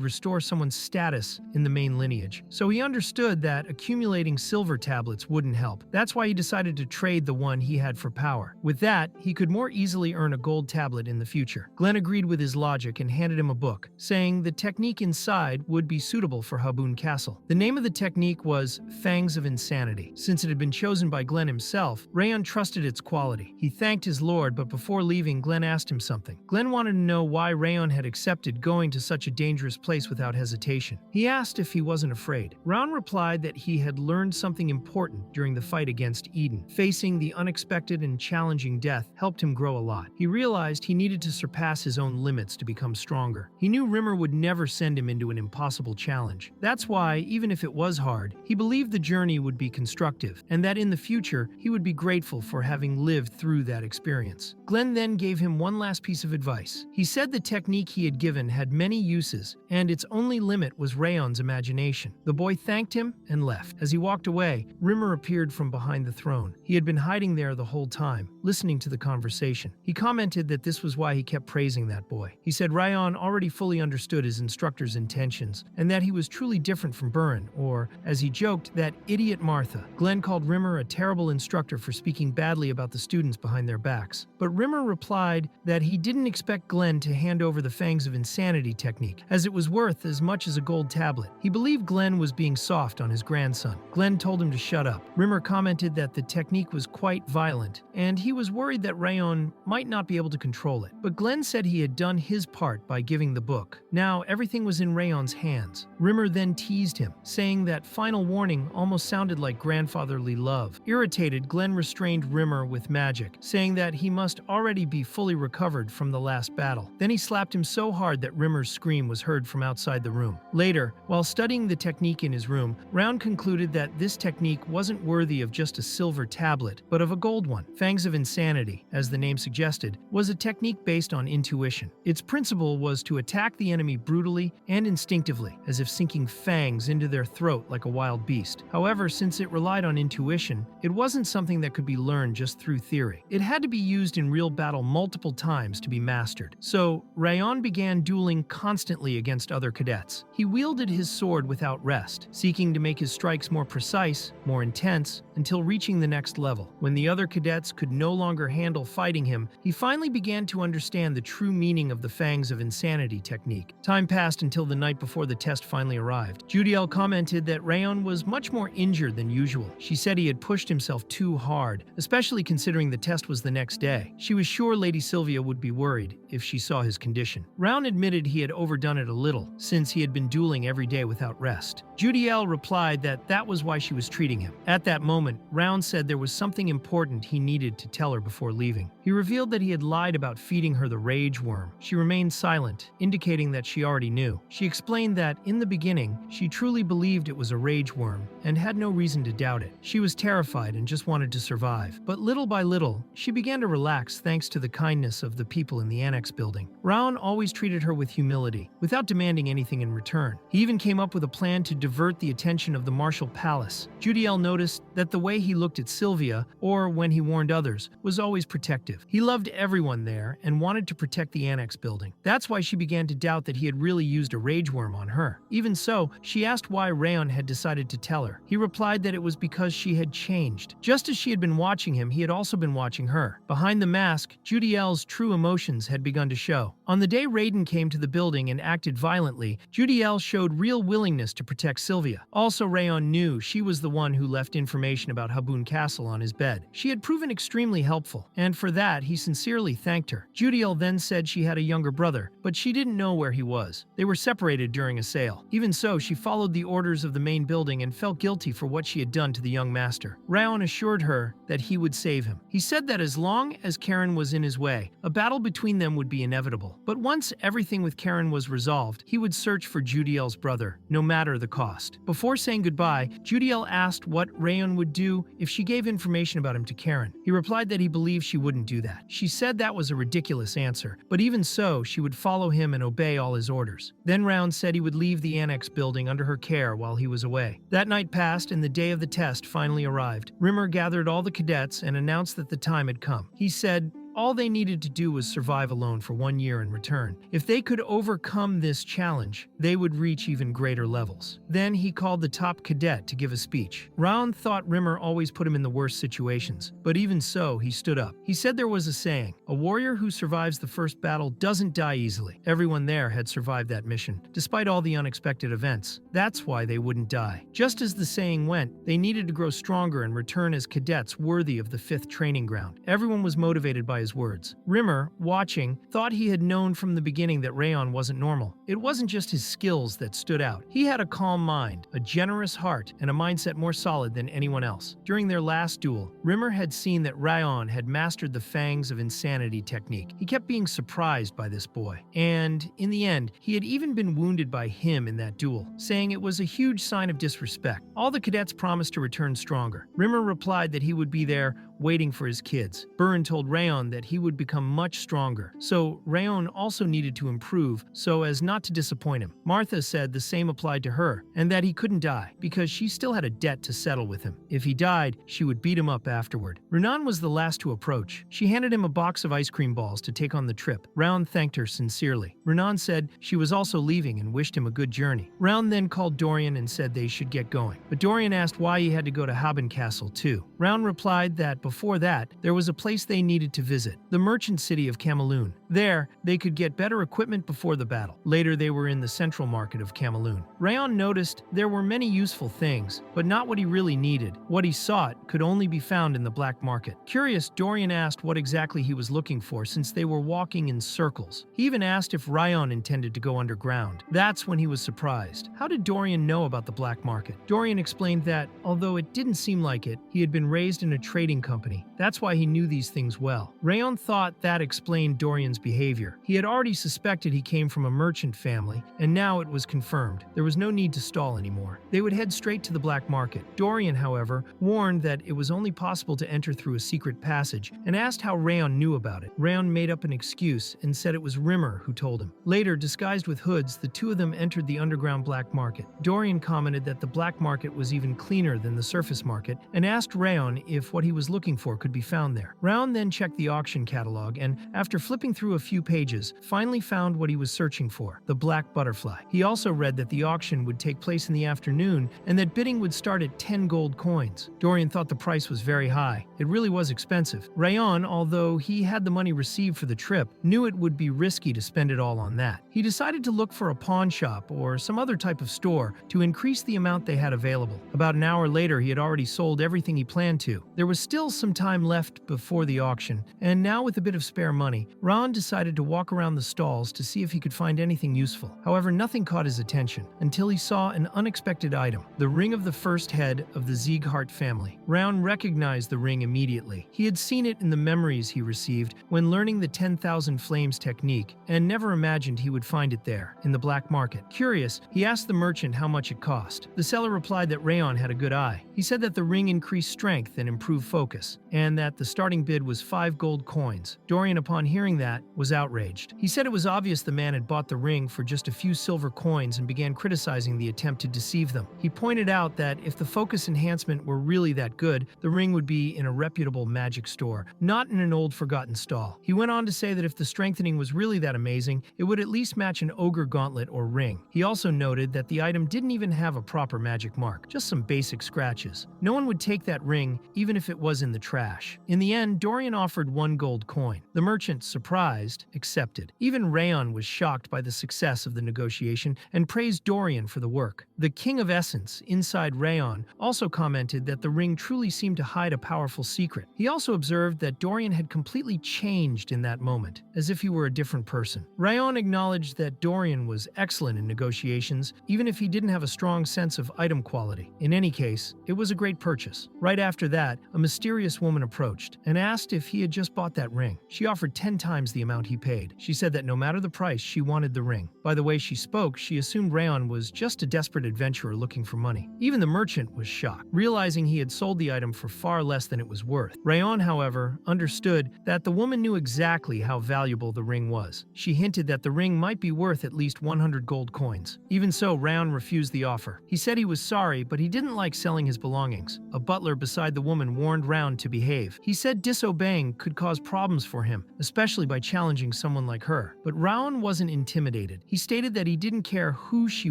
restore someone's status in the main lineage, so he understood that accumulating silver tablets wouldn't help. That's why he decided to trade the one he had for power. With that, he could more easily earn a gold tablet in the future. Glenn agreed with his logic and handed him a book, saying the technique inside would be suitable for Habun Castle. The name of the technique was Fangs of Insanity. Since it had been chosen by Glenn himself, Rayon trusted its quality. He thanked his lord, but before leaving, Glenn asked him something. Glenn wanted to know why Rayon had accepted going to such a dangerous place without hesitation. He asked if he wasn't afraid. Rayon replied that he had learned something important during the fight against Eden. Facing the unexpected and challenging death helped him grow a lot. He realized he needed to surpass his own limits to become stronger. He knew Rimmer would never send him into an impossible challenge. That's why, even if it was hard, he believed the journey would be constructive, and that in the future, he would be grateful for having lived through that experience. Glenn then gave him one last piece of advice. He said the technique he had given had many uses, and its only limit was Rayon's imagination. The boy thanked him and left. As he walked away, Rimmer appeared from behind the throne. He had been hiding there the whole time, listening to the conversation. He commented that this was why he kept praising that boy. He said Rayon already fully understood his instructor's intentions, and that he was truly different from Burin, or, as he joked, that idiot Martha. Glenn called Rimmer a terrible instructor for speaking badly about the students behind their backs. But Rimmer replied that he didn't expect Glenn to hand over the Fangs of Insanity technique, as it was worth as much as a gold tablet. He believed Glenn was being soft on his grandson. Glenn told him to shut up. Rimmer commented that the technique was quite violent, and he was worried that Rayon might not be able to control it. But Glenn said he had done his part by giving the book. Now everything was in Rayon's hands. Rimmer then teased him, saying that final warning almost sounded like grandfatherly love. Irritated, Glenn restrained Rimmer with magic, saying that he must already be fully recovered from the last battle. Then he slapped him so hard that Rimmer's scream was heard from outside the room. Later, while studying the technique in his room, Round concluded that this technique wasn't worthy of just a silver tablet, but of a gold one. Fangs of Insanity, as the name suggested, was a technique based on intuition. Its principle was to attack the enemy brutally and instinctively, as if sinking fangs into their throat like a wild beast. However, since it relied on intuition, it wasn't something that could be learned just through theory. It had to be used in real battle multiple times to be mastered. So, Rayon began dueling constantly against other cadets. He wielded his sword without rest, seeking to make his strikes more precise, more intense, until reaching the next level. When the other cadets could no longer handle fighting him, he finally began to understand the true meaning of the Fangs of Insanity technique. Time passed until the night before the test finally arrived. Judiel commented that Rayon was much more injured than usual. She said he had pushed himself too hard, especially considering the test was the next day. She was sure Lady Sylvia would be worried if she saw his condition. Round admitted he had overdone it a little, since he had been dueling every day without rest. Judiel replied that that was why she was treating him. At that moment, Round said there was something important he needed to tell her before leaving. He revealed that he had lied about feeding her the rage worm. She remained silent, indicating that she already knew. She explained that, in the beginning, she truly believed it was a rage worm and had no reason to doubt it. She was terrified and just wanted to survive. But little by little, she began to relax thanks to the kindness of the people in the annex building. Round always treated her with humility, without demanding anything in return. He even came up with a plan to divert the attention of the martial palace. Judiel noticed that the way he looked at Sylvia, or when he warned others, house was always protective. He loved everyone there and wanted to protect the annex building. That's why she began to doubt that he had really used a rage worm on her. Even so, she asked why Rayon had decided to tell her. He replied that it was because she had changed. Just as she had been watching him, he had also been watching her. Behind the mask, Judielle's true emotions had begun to show. On the day Raiden came to the building and acted violently, Judielle showed real willingness to protect Sylvia. Also, Rayon knew she was the one who left information about Habun Castle on his bed. She had proven extremely helpful, and for that, he sincerely thanked her. Judielle then said she had a younger brother, but she didn't know where he was. They were separated during a sale. Even so, she followed the orders of the main building and felt guilty for what she had done to the young master. Rayon assured her that he would save him. He said that as long as Karen was in his way, a battle between them would be inevitable. But once everything with Karen was resolved, he would search for Judielle's brother, no matter the cost. Before saying goodbye, Judielle asked what Rayon would do if she gave information about him to Karen. He replied that he believed she wouldn't do that. She said that was a ridiculous answer, but even so, she would follow him and obey all his orders. Then Round said he would leave the annex building under her care while he was away. That night passed and the day of the test finally arrived. Rimmer gathered all the cadets and announced that the time had come. He said, all they needed to do was survive alone for 1 year in return. If they could overcome this challenge, they would reach even greater levels. Then he called the top cadet to give a speech. Round thought Rimmer always put him in the worst situations, but even so, he stood up. He said there was a saying, a warrior who survives the first battle doesn't die easily. Everyone there had survived that mission, despite all the unexpected events. That's why they wouldn't die. Just as the saying went, they needed to grow stronger and return as cadets worthy of the 5th training ground. Everyone was motivated by his words. Rimmer, watching, thought he had known from the beginning that Rayon wasn't normal. It wasn't just his skills that stood out. He had a calm mind, a generous heart, and a mindset more solid than anyone else. During their last duel, Rimmer had seen that Rayon had mastered the Fangs of Insanity technique. He kept being surprised by this boy. And, in the end, he had even been wounded by him in that duel, saying it was a huge sign of disrespect. All the cadets promised to return stronger. Rimmer replied that he would be there waiting for his kids. Burin told Rayon that he would become much stronger, so Rayon also needed to improve so as not to disappoint him. Martha said the same applied to her, and that he couldn't die, because she still had a debt to settle with him. If he died, she would beat him up afterward. Renan was the last to approach. She handed him a box of ice cream balls to take on the trip. Round thanked her sincerely. Renan said she was also leaving and wished him a good journey. Round then called Dorian and said they should get going, but Dorian asked why he had to go to Habun Castle too. Round replied that before that, there was a place they needed to visit, the merchant city of Cameloon. There, they could get better equipment before the battle. Later, they were in the central market of Cameloon. Rayon noticed there were many useful things, but not what he really needed. What he sought could only be found in the black market. Curious, Dorian asked what exactly he was looking for since they were walking in circles. He even asked if Rayon intended to go underground. That's when he was surprised. How did Dorian know about the black market? Dorian explained that, although it didn't seem like it, he had been raised in a trading company. That's why he knew these things well. Rayon thought that explained Dorian's behavior. He had already suspected he came from a merchant family, and now it was confirmed. There was no need to stall anymore. They would head straight to the black market. Dorian, however, warned that it was only possible to enter through a secret passage and asked how Rayon knew about it. Rayon made up an excuse and said it was Rimmer who told him. Later, disguised with hoods, the two of them entered the underground black market. Dorian commented that the black market was even cleaner than the surface market and asked Rayon if what he was looking for could be found there. Rayon then checked the auction catalog and, after flipping through a few pages, finally found what he was searching for, the black butterfly. He also read that the auction would take place in the afternoon and that bidding would start at 10 gold coins. Dorian thought the price was very high. It really was expensive. Rayon, although he had the money received for the trip, knew it would be risky to spend it all on that. He decided to look for a pawn shop or some other type of store to increase the amount they had available. About an hour later, he had already sold everything he planned to. There was still some time left before the auction, and now with a bit of spare money, Ron decided to walk around the stalls to see if he could find anything useful. However, nothing caught his attention until he saw an unexpected item, the ring of the first head of the Sieghart family. Ron recognized the ring immediately. He had seen it in the memories he received when learning the 10,000 Flames technique, and never imagined he would find it there, in the black market. Curious, he asked the merchant how much it cost. The seller replied that Rayon had a good eye. He said that the ring increased strength and improved focus. this, and that the starting bid was 5 gold coins. Dorian, upon hearing that, was outraged. He said it was obvious the man had bought the ring for just a few silver coins and began criticizing the attempt to deceive them. He pointed out that if the focus enhancement were really that good, the ring would be in a reputable magic store, not in an old forgotten stall. He went on to say that if the strengthening was really that amazing, it would at least match an ogre gauntlet or ring. He also noted that the item didn't even have a proper magic mark, just some basic scratches. No one would take that ring, even if it was in the trash. In the end, Dorian offered 1 gold coin. The merchant, surprised, accepted. Even Rayon was shocked by the success of the negotiation and praised Dorian for the work. The King of Essence, inside Rayon, also commented that the ring truly seemed to hide a powerful secret. He also observed that Dorian had completely changed in that moment, as if he were a different person. Rayon acknowledged that Dorian was excellent in negotiations, even if he didn't have a strong sense of item quality. In any case, it was a great purchase. Right after that, a mysterious woman approached and asked if he had just bought that ring. She offered 10 times the amount he paid. She said that no matter the price, she wanted the ring. By the way she spoke, she assumed Rayon was just a desperate adventurer looking for money. Even the merchant was shocked, realizing he had sold the item for far less than it was worth. Rayon, however, understood that the woman knew exactly how valuable the ring was. She hinted that the ring might be worth at least 100 gold coins. Even so, Rayon refused the offer. He said he was sorry, but he didn't like selling his belongings. A butler beside the woman warned Rayon to behave. He said disobeying could cause problems for him, especially by challenging someone like her. But Rayon wasn't intimidated. He stated that he didn't care who she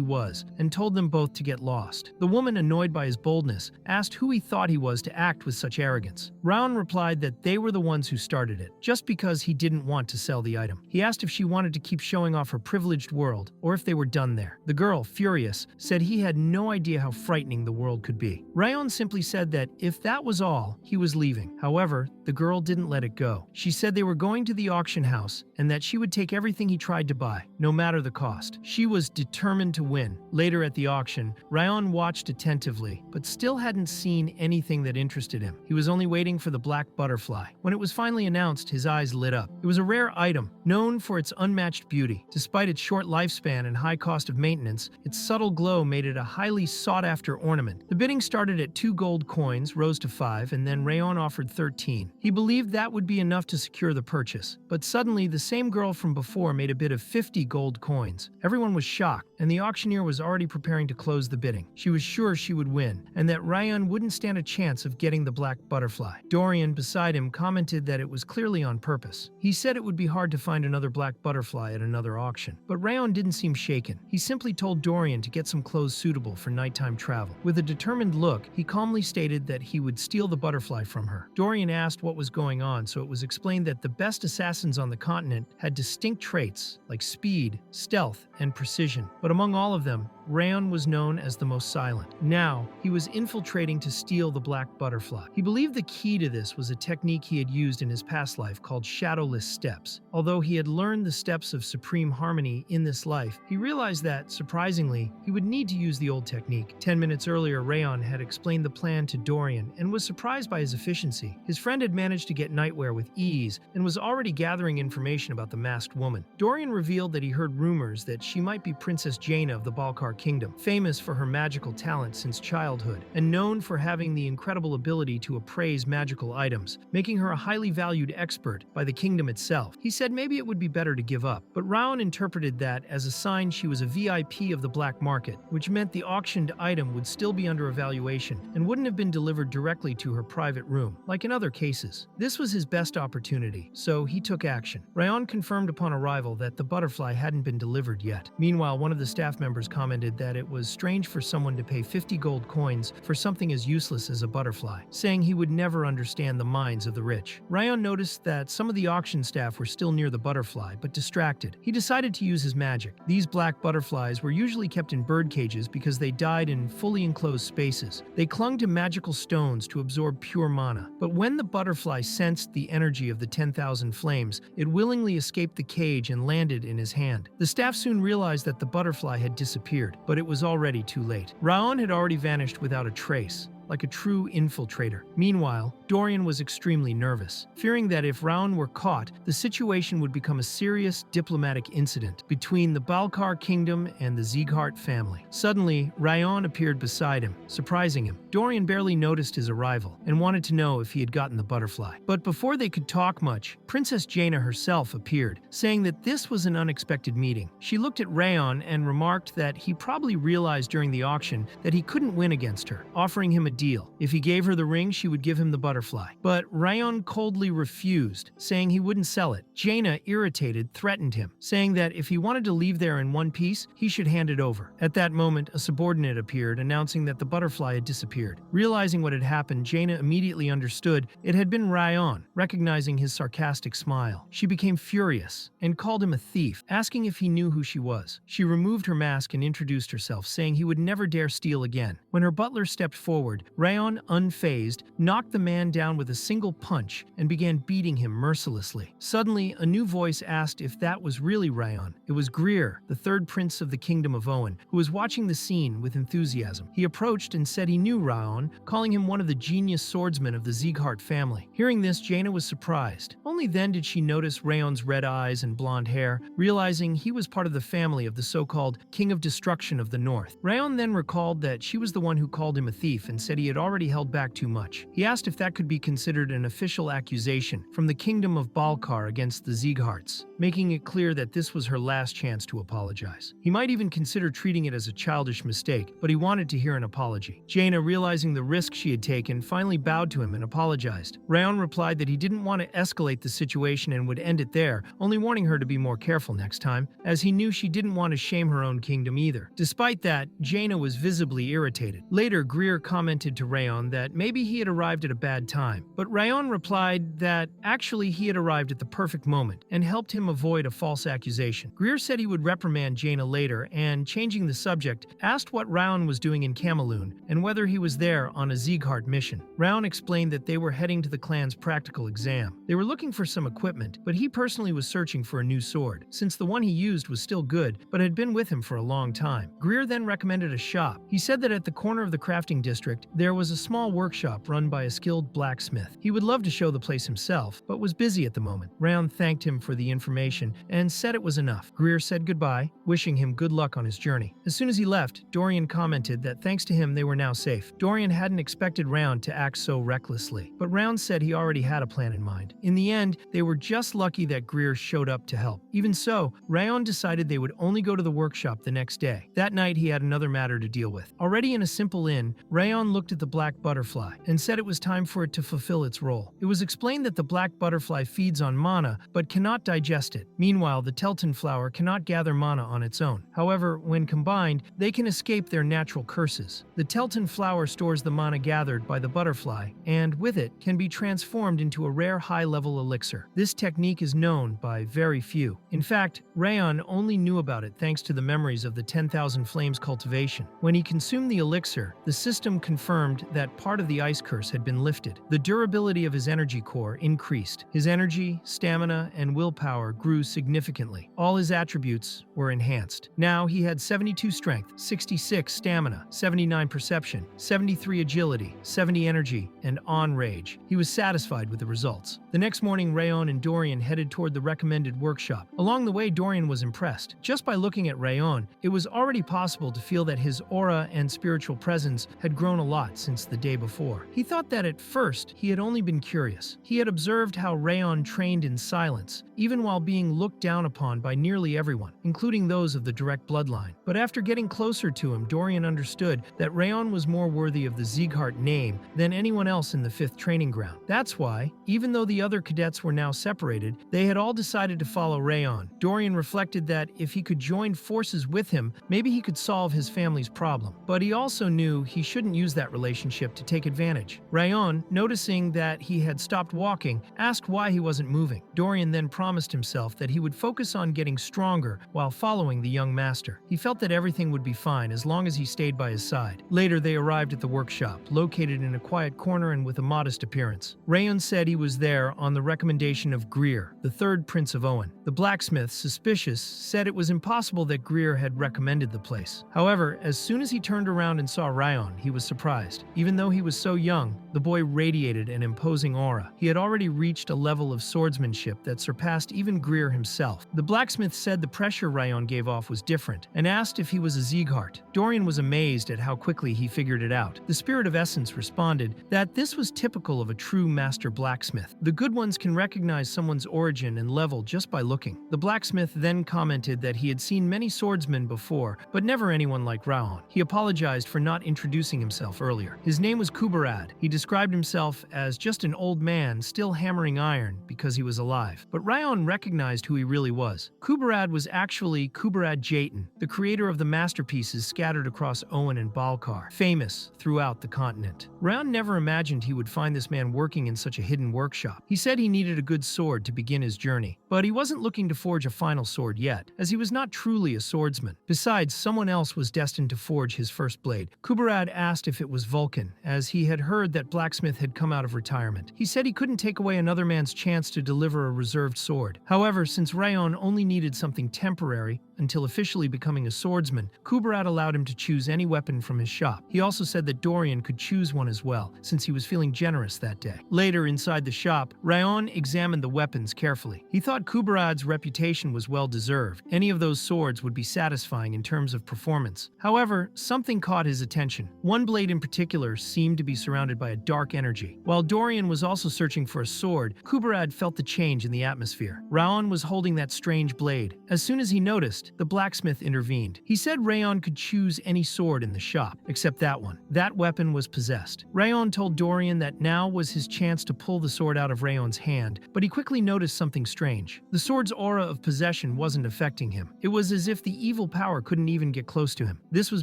was and told them both to get lost. The woman, annoyed by his boldness, asked who he thought he was to act with such arrogance. Rayon replied that they were the ones who started it, just because he didn't want to sell the item. He asked if she wanted to keep showing off her privileged world, or if they were done there. The girl, furious, said he had no idea how frightening the world could be. Rayon simply said that if that was all, he was leaving. However, the girl didn't let it go. She said they were going to the auction house and that she would take everything he tried to buy, no matter the cost. She was determined to win. Later at the auction, Rayon watched attentively, but still hadn't seen anything that interested him. He was only waiting for the black butterfly. When it was finally announced, his eyes lit up. It was a rare item, known for its unmatched beauty. Despite its short lifespan and high cost of maintenance, its subtle glow made it a highly sought-after ornament. The bidding started at 2 gold coins, rose to 5, and then Rayon offered 13. He believed that would be enough to secure the purchase, but suddenly the same girl from before made a bid of 50 gold coins. Everyone was shocked, and the auctioneer was already preparing to close the bidding. She was sure she would win, and that Rayon wouldn't stand a chance of getting the black butterfly. Dorian, beside him, commented that it was clearly on purpose. He said it would be hard to find another black butterfly at another auction, but Rayon didn't seem shaken. He simply told Dorian to get some clothes suitable for nighttime travel. With a determined look, he calmly stated that he would steal the butterfly from her. Dorian asked what was going on, so it was explained that the best assassins on the continent had distinct traits like speed, stealth, and precision. But among all of them, Rayon was known as the most silent. Now, he was infiltrating to steal the black butterfly. He believed the key to this was a technique he had used in his past life called shadowless steps. Although he had learned the steps of supreme harmony in this life, he realized that, surprisingly, he would need to use the old technique. 10 minutes earlier, Rayon had explained the plan to Dorian and was surprised by his efficiency. His friend had managed to get nightwear with ease and was already gathering information about the masked woman. Dorian revealed that he heard rumors that she might be Princess Jaina of the Balkar Kingdom, famous for her magical talent since childhood, and known for having the incredible ability to appraise magical items, making her a highly valued expert by the kingdom itself. He said maybe it would be better to give up, but Rayon interpreted that as a sign she was a VIP of the black market, which meant the auctioned item would still be under evaluation and wouldn't have been delivered directly to her private room, like in other cases. This was his best opportunity, so he took action. Rayon confirmed upon arrival that the butterfly hadn't been delivered yet. Meanwhile, one of the staff members commented that it was strange for someone to pay 50 gold coins for something as useless as a butterfly, saying he would never understand the minds of the rich. Rayon noticed that some of the auction staff were still near the butterfly, but distracted. He decided to use his magic. These black butterflies were usually kept in bird cages because they died in fully enclosed spaces. They clung to magical stones to absorb pure mana, but when the butterfly sensed the energy of the 10,000 flames, it willingly escaped the cage and landed in his hand. The staff soon realized that the butterfly had disappeared, but it was already too late. Rayon had already vanished without a trace. like a true infiltrator. Meanwhile, Dorian was extremely nervous, fearing that if Raon were caught, the situation would become a serious diplomatic incident between the Balkar kingdom and the Sieghart family. Suddenly, Raon appeared beside him, surprising him. Dorian barely noticed his arrival and wanted to know if he had gotten the butterfly. But before they could talk much, Princess Jaina herself appeared, saying that this was an unexpected meeting. She looked at Raon and remarked that he probably realized during the auction that he couldn't win against her, offering him a deal. If he gave her the ring, she would give him the butterfly. But Raon coldly refused, saying he wouldn't sell it. Jaina, irritated, threatened him, saying that if he wanted to leave there in one piece, he should hand it over. At that moment, a subordinate appeared, announcing that the butterfly had disappeared. Realizing what had happened, Jaina immediately understood it had been Raon, recognizing his sarcastic smile. She became furious and called him a thief, asking if he knew who she was. She removed her mask and introduced herself, saying he would never dare steal again. When her butler stepped forward, Raon, unfazed, knocked the man down with a single punch and began beating him mercilessly. Suddenly, a new voice asked if that was really Raon. It was Greer, the third prince of the kingdom of Owen, who was watching the scene with enthusiasm. He approached and said he knew Raon, calling him one of the genius swordsmen of the Sieghart family. Hearing this, Jaina was surprised. Only then did she notice Raon's red eyes and blonde hair, realizing he was part of the family of the so-called King of Destruction of the North. Raon then recalled that she was the one who called him a thief and said he had already held back too much. He asked if that could be considered an official accusation from the kingdom of Balkar against the Siegharts, making it clear that this was her last chance to apologize. He might even consider treating it as a childish mistake, but he wanted to hear an apology. Jaina, realizing the risk she had taken, finally bowed to him and apologized. Raon replied that he didn't want to escalate the situation and would end it there, only warning her to be more careful next time, as he knew she didn't want to shame her own kingdom either. Despite that, Jaina was visibly irritated. Later, Greer commented to Raon that maybe he had arrived at a bad time, but Raon replied that actually he had arrived at the perfect moment and helped him avoid a false accusation. Greer said he would reprimand Jaina later and, changing the subject, asked what Raon was doing in Cameloon and whether he was there on a Sieghart mission. Raon explained that they were heading to the clan's practical exam. They were looking for some equipment, but he personally was searching for a new sword, since the one he used was still good but had been with him for a long time. Greer then recommended a shop. He said that at the corner of the crafting district, there was a small workshop run by a skilled blacksmith. He would love to show the place himself, but was busy at the moment. Raon thanked him for the information and said it was enough. Greer said goodbye, wishing him good luck on his journey. As soon as he left, Dorian commented that thanks to him they were now safe. Dorian hadn't expected Raon to act so recklessly, but Raon said he already had a plan in mind. In the end, they were just lucky that Greer showed up to help. Even so, Raon decided they would only go to the workshop the next day. That night he had another matter to deal with. Already in a simple inn, Raon looked at the black butterfly and said it was time for it to fulfill its role. It was explained that the black butterfly feeds on mana but cannot digest it. Meanwhile, the Telton flower cannot gather mana on its own. However, when combined, they can escape their natural curses. The Telton flower stores the mana gathered by the butterfly and, with it, can be transformed into a rare high-level elixir. This technique is known by very few. In fact, Raon only knew about it thanks to the memories of the 10,000 Flames cultivation. When he consumed the elixir, the system confirmed that part of the ice curse had been lifted. The durability of his energy core increased. His energy, stamina, and willpower grew significantly. All his attributes were enhanced. Now he had 72 strength, 66 stamina, 79 perception, 73 agility, 70 energy, and on rage. He was satisfied with the results. The next morning, Raon and Dorian headed toward the recommended workshop. Along the way, Dorian was impressed. Just by looking at Raon, it was already possible to feel that his aura and spiritual presence had grown a lot since the day before. He thought that at first, he had only been curious. He had observed how Raon trained in silence, even while being looked down upon by nearly everyone, including those of the direct bloodline. But after getting closer to him, Dorian understood that Raon was more worthy of the Sieghart name than anyone else in the 5th training ground. That's why, even though the other cadets were now separated, they had all decided to follow Raon. Dorian reflected that if he could join forces with him, maybe he could solve his family's problem. But he also knew he shouldn't use that relationship to take advantage. Raon, noticing that he had stopped walking, asked why he wasn't moving. Dorian then promised himself that he would focus on getting stronger while following the young master. He felt that everything would be fine as long as he stayed by his side. Later, they arrived at the workshop, located in a quiet corner and with a modest appearance. Raon said he was there on the recommendation of Greer, the 3rd Prince of Owen. The blacksmith, suspicious, said it was impossible that Greer had recommended the place. However, as soon as he turned around and saw Raon, he was surprised. surprised. Even though he was so young, the boy radiated an imposing aura. He had already reached a level of swordsmanship that surpassed even Greer himself. The blacksmith said the pressure Ryan gave off was different, and asked if he was a Sieghart. Dorian was amazed at how quickly he figured it out. The Spirit of Essence responded that this was typical of a true master blacksmith. The good ones can recognize someone's origin and level just by looking. The blacksmith then commented that he had seen many swordsmen before, but never anyone like Ryan. He apologized for not introducing himself earlier. His name was Kuberad. He described himself as just an old man still hammering iron because he was alive. But Ryan recognized who he really was. Kuberad was actually Kuberad Jayton, the creator of the masterpieces scattered across Owen and Balkar, famous throughout the continent. Ryan never imagined he would find this man working in such a hidden workshop. He said he needed a good sword to begin his journey, but he wasn't looking to forge a final sword yet, as he was not truly a swordsman. Besides, someone else was destined to forge his first blade. Kuberad asked if it was Vulcan, as he had heard that blacksmith had come out of retirement. He said he couldn't take away another man's chance to deliver a reserved sword. However, since Ryan only needed something temporary until officially becoming a swordsman, Kuberad allowed him to choose any weapon from his shop. He also said that Dorian could choose one as well, since he was feeling generous that day. Later, inside the shop, Ryan examined the weapons carefully. He thought Kuberad's reputation was well deserved. Any of those swords would be satisfying in terms of performance. However, something caught his attention. One blade in particular seemed to be surrounded by a dark energy. While Dorian was also searching for a sword, Kuberad felt the change in the atmosphere. Ryan was holding that strange blade. As soon as he noticed, the blacksmith intervened. He said Rayon could choose any sword in the shop, except that one. That weapon was possessed. Rayon told Dorian that now was his chance to pull the sword out of Rayon's hand, but he quickly noticed something strange. The sword's aura of possession wasn't affecting him. It was as if the evil power couldn't even get close to him. This was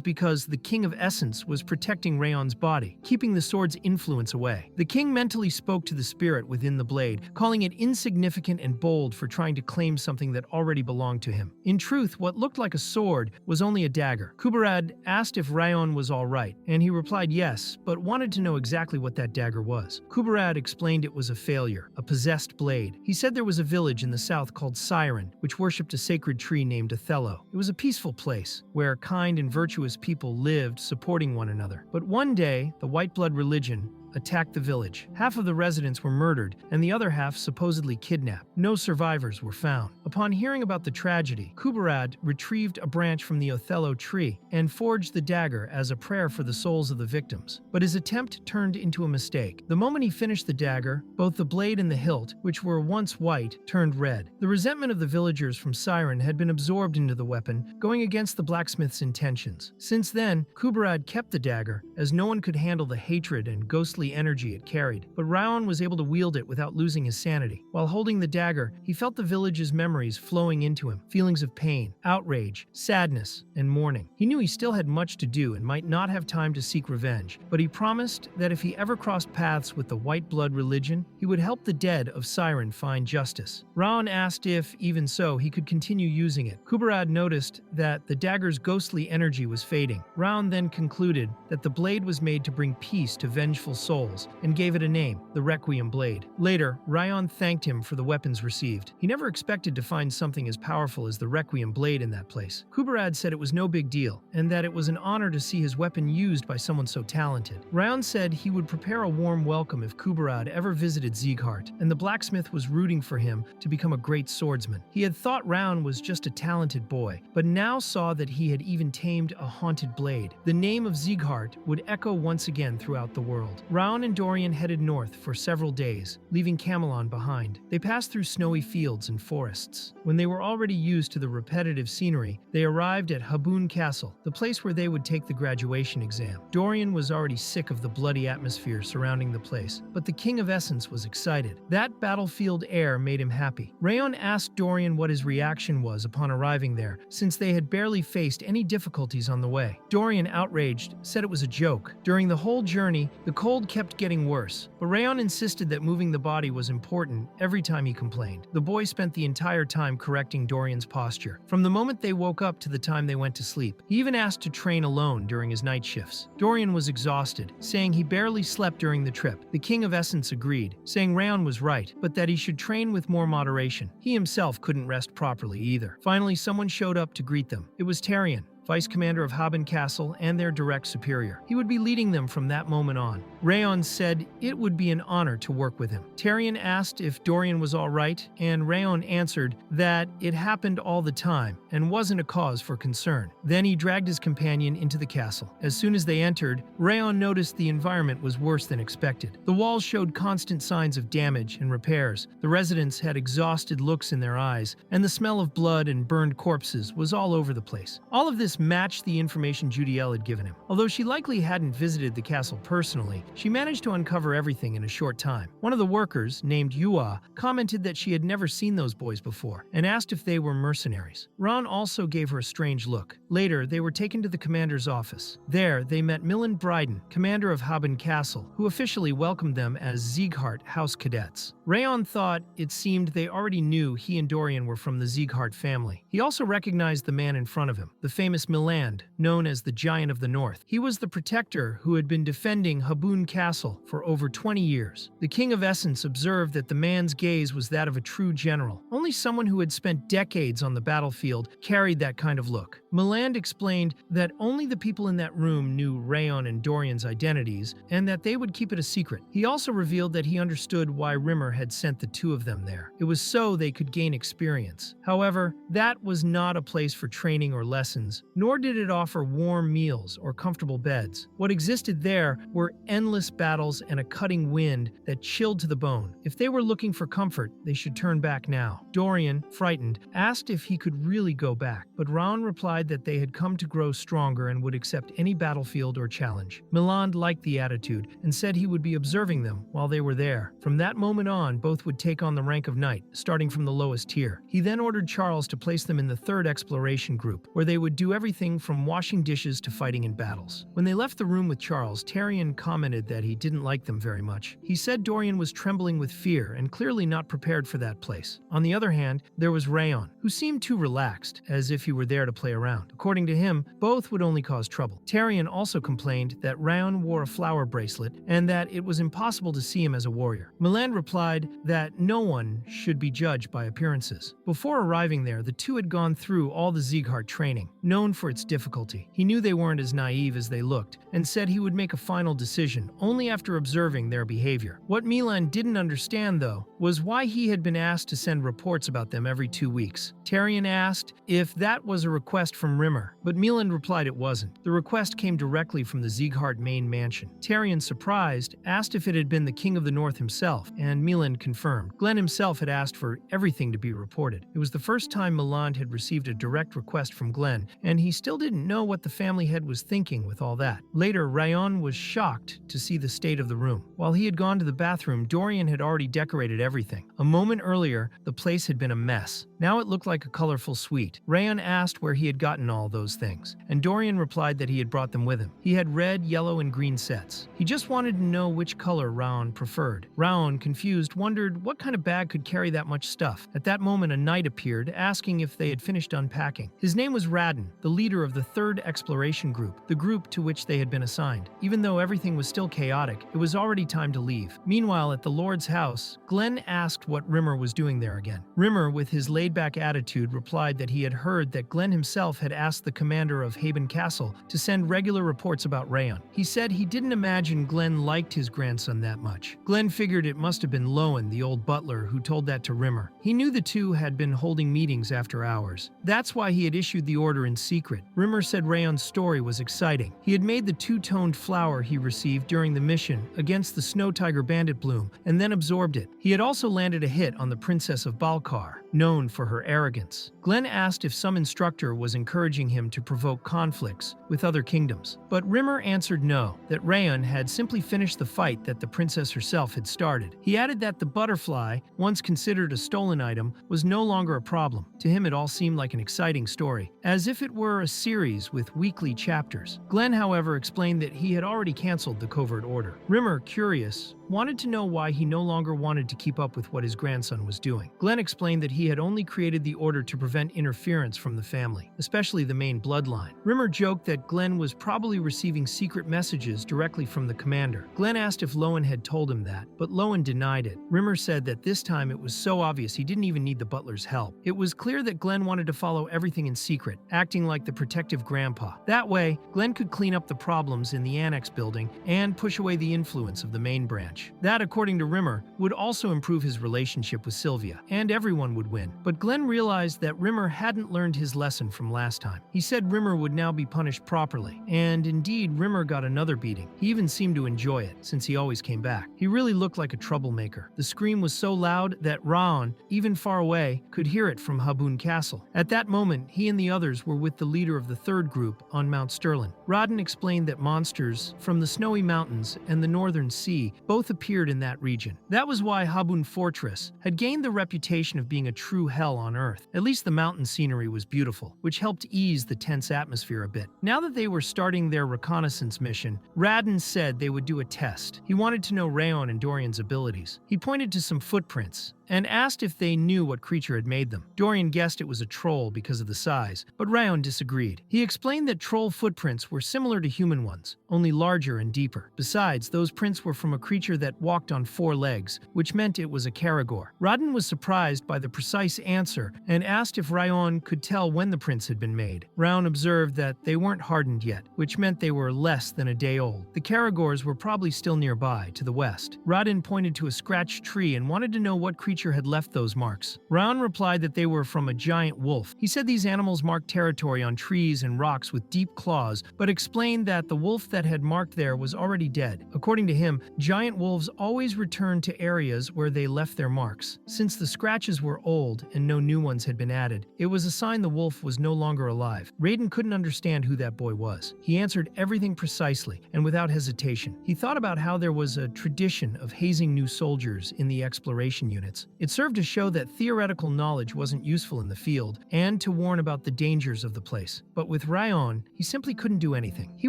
because the King of Essence was protecting Rayon's body, keeping the sword's influence away. The king mentally spoke to the spirit within the blade, calling it insignificant and bold for trying to claim something that already belonged to him. In truth, what looked like a sword was only a dagger. Kuberad asked if Rayon was all right, and he replied yes, but wanted to know exactly what that dagger was. Kuberad explained it was a failure, a possessed blade. He said there was a village in the south called Siren, which worshipped a sacred tree named Othello. It was a peaceful place, where kind and virtuous people lived supporting one another. But one day, the white blood religion attacked the village. Half of the residents were murdered, and the other half supposedly kidnapped. No survivors were found. Upon hearing about the tragedy, Kuberad retrieved a branch from the Othello tree and forged the dagger as a prayer for the souls of the victims. But his attempt turned into a mistake. The moment he finished the dagger, both the blade and the hilt, which were once white, turned red. The resentment of the villagers from Siren had been absorbed into the weapon, going against the blacksmith's intentions. Since then, Kuberad kept the dagger, as no one could handle the hatred and ghostly energy it carried, but Raon was able to wield it without losing his sanity. While holding the dagger, he felt the village's memories flowing into him, feelings of pain, outrage, sadness, and mourning. He knew he still had much to do and might not have time to seek revenge, but he promised that if he ever crossed paths with the white blood religion, he would help the dead of Siren find justice. Raon asked if, even so, he could continue using it. Kuberad noticed that the dagger's ghostly energy was fading. Raon then concluded that the blade was made to bring peace to vengeful souls and gave it a name, the Requiem Blade. Later, Rayon thanked him for the weapons received. He never expected to find something as powerful as the Requiem Blade in that place. Kuberad said it was no big deal, and that it was an honor to see his weapon used by someone so talented. Rayon said he would prepare a warm welcome if Kuberad ever visited Sieghart, and the blacksmith was rooting for him to become a great swordsman. He had thought Rayon was just a talented boy, but now saw that he had even tamed a haunted blade. The name of Sieghart would echo once again throughout the world. Raon and Dorian headed north for several days, leaving Camelon behind. They passed through snowy fields and forests. When they were already used to the repetitive scenery, they arrived at Haboon Castle, the place where they would take the graduation exam. Dorian was already sick of the bloody atmosphere surrounding the place, but the King of Essence was excited. That battlefield air made him happy. Rayon asked Dorian what his reaction was upon arriving there, since they had barely faced any difficulties on the way. Dorian, outraged, said it was a joke. During the whole journey, the cold kept getting worse, but Rayon insisted that moving the body was important every time he complained. The boy spent the entire time correcting Dorian's posture, from the moment they woke up to the time they went to sleep. He even asked to train alone during his night shifts. Dorian was exhausted, saying he barely slept during the trip. The King of Essence agreed, saying Rayon was right, but that he should train with more moderation. He himself couldn't rest properly either. Finally, someone showed up to greet them. It was Tarion, vice commander of Haben Castle, and their direct superior. He would be leading them from that moment on. Rayon said it would be an honor to work with him. Tyrion asked if Dorian was all right, and Rayon answered that it happened all the time and wasn't a cause for concern. Then he dragged his companion into the castle. As soon as they entered, Rayon noticed the environment was worse than expected. The walls showed constant signs of damage and repairs. The residents had exhausted looks in their eyes, and the smell of blood and burned corpses was all over the place. All of this matched the information Judiel had given him. Although she likely hadn't visited the castle personally, she managed to uncover everything in a short time. One of the workers, named Yua, commented that she had never seen those boys before and asked if they were mercenaries. Ron also gave her a strange look. Later, they were taken to the commander's office. There, they met Millen Bryden, commander of Haben Castle, who officially welcomed them as Sieghart House Cadets. Rayon thought it seemed they already knew he and Dorian were from the Sieghart family. He also recognized the man in front of him, the famous Milland, known as the Giant of the North. He was the protector who had been defending Habun Castle for over 20 years. The King of Essence observed that the man's gaze was that of a true general. Only someone who had spent decades on the battlefield carried that kind of look. Milland explained that only the people in that room knew Rayon and Dorian's identities, and that they would keep it a secret. He also revealed that he understood why Rimmer had sent the two of them there. It was so they could gain experience. However, that was not a place for training or lessons, nor did it offer warm meals or comfortable beds. What existed there were endless battles and a cutting wind that chilled to the bone. If they were looking for comfort, they should turn back now. Dorian, frightened, asked if he could really go back, but Raon replied that they had come to grow stronger and would accept any battlefield or challenge. Milland liked the attitude and said he would be observing them while they were there. From that moment on, both would take on the rank of knight, starting from the lowest tier. He then ordered Charles to place them in the 3rd exploration group, where they would do everything from washing dishes to fighting in battles. When they left the room with Charles, Tyrion commented that he didn't like them very much. He said Dorian was trembling with fear and clearly not prepared for that place. On the other hand, there was Rayon, who seemed too relaxed, as if he were there to play around. According to him, both would only cause trouble. Tyrion also complained that Rayon wore a flower bracelet and that it was impossible to see him as a warrior. Milland replied that no one should be judged by appearances. Before arriving there, the two had gone through all the Sieghart training, known for its difficulty. He knew they weren't as naive as they looked, and said he would make a final decision only after observing their behavior. What Milan didn't understand, though, was why he had been asked to send reports about them every 2 weeks. Tyrion asked if that was a request from Rimmer, but Milan replied it wasn't. The request came directly from the Sieghart main mansion. Tyrion, surprised, asked if it had been the King of the North himself, and Milan confirmed. Glenn himself had asked for everything to be reported. It was the first time Milland had received a direct request from Glenn, and he still didn't know what the family head was thinking with all that. Later, Rayon was shocked to see the state of the room. While he had gone to the bathroom, Dorian had already decorated everything. A moment earlier, the place had been a mess. Now it looked like a colorful suite. Rayon asked where he had gotten all those things, and Dorian replied that he had brought them with him. He had red, yellow, and green sets. He just wanted to know which color Raon preferred. Raon, confused, wondered what kind of bag could carry that much stuff. At that moment, a knight appeared, asking if they had finished unpacking. His name was Radin, the leader of the 3rd exploration group, the group to which they had been assigned. Even though everything was still chaotic, it was already time to leave. Meanwhile, at the Lord's house, Glenn asked what Rimmer was doing there again. Rimmer, with his laid-back attitude, replied that he had heard that Glenn himself had asked the commander of Haben Castle to send regular reports about Rayon. He said he didn't imagine Glenn liked his grandson that much. Glenn figured it must have been Lowen, the old butler, who told that to Rimmer. He knew the two had been holding meetings after hours. That's why he had issued the order in secret. Rimmer said Rayon's story was exciting. He had made the two-toned flower he received during the mission against the snow tiger bandit bloom and then absorbed it. He had also landed a hit on the Princess of Balkar, known for her arrogance. Glenn asked if some instructor was encouraging him to provoke conflicts with other kingdoms, but Rimmer answered no, that Rayon had simply finished the fight that the princess herself had started. He added that the butterfly, once considered a stolen item, was no longer a problem. To him, it all seemed like an exciting story, as if it were a series with weekly chapters. Glenn, however, explained that he had already canceled the covert order. Rimmer, curious, wanted to know why he no longer wanted to keep up with what his grandson was doing. Glenn explained that he he had only created the order to prevent interference from the family, especially the main bloodline. Rimmer joked that Glenn was probably receiving secret messages directly from the commander. Glenn asked if Lowen had told him that, but Lowen denied it. Rimmer said that this time it was so obvious he didn't even need the butler's help. It was clear that Glenn wanted to follow everything in secret, acting like the protective grandpa. That way, Glenn could clean up the problems in the annex building and push away the influence of the main branch. That, according to Rimmer, would also improve his relationship with Sylvia, and everyone would win. But Glenn realized that Rimmer hadn't learned his lesson from last time. He said Rimmer would now be punished properly, and indeed Rimmer got another beating. He even seemed to enjoy it, since he always came back. He really looked like a troublemaker. The scream was so loud that Raon, even far away, could hear it from Habun Castle. At that moment, he and the others were with the leader of the third group on Mount Sterling. Rodden explained that monsters from the Snowy Mountains and the Northern Sea both appeared in that region. That was why Habun Fortress had gained the reputation of being a true hell on Earth. At least the mountain scenery was beautiful, which helped ease the tense atmosphere a bit. Now that they were starting their reconnaissance mission, Radin said they would do a test. He wanted to know Rayon and Dorian's abilities. He pointed to some footprints and asked if they knew what creature had made them. Dorian guessed it was a troll because of the size, but Rayon disagreed. He explained that troll footprints were similar to human ones, only larger and deeper. Besides, those prints were from a creature that walked on 4 legs, which meant it was a Karagor. Rodden was surprised by the precise answer and asked if Rayon could tell when the prints had been made. Rayon observed that they weren't hardened yet, which meant they were less than a day old. The Karagors were probably still nearby, to the west. Rodden pointed to a scratched tree and wanted to know what creature had left those marks. Raon replied that they were from a giant wolf. He said these animals marked territory on trees and rocks with deep claws, but explained that the wolf that had marked there was already dead. According to him, giant wolves always returned to areas where they left their marks. Since the scratches were old and no new ones had been added, it was a sign the wolf was no longer alive. Raiden couldn't understand who that boy was. He answered everything precisely and without hesitation. He thought about how there was a tradition of hazing new soldiers in the exploration units. It served to show that theoretical knowledge wasn't useful in the field and to warn about the dangers of the place. But with Rayon, he simply couldn't do anything. He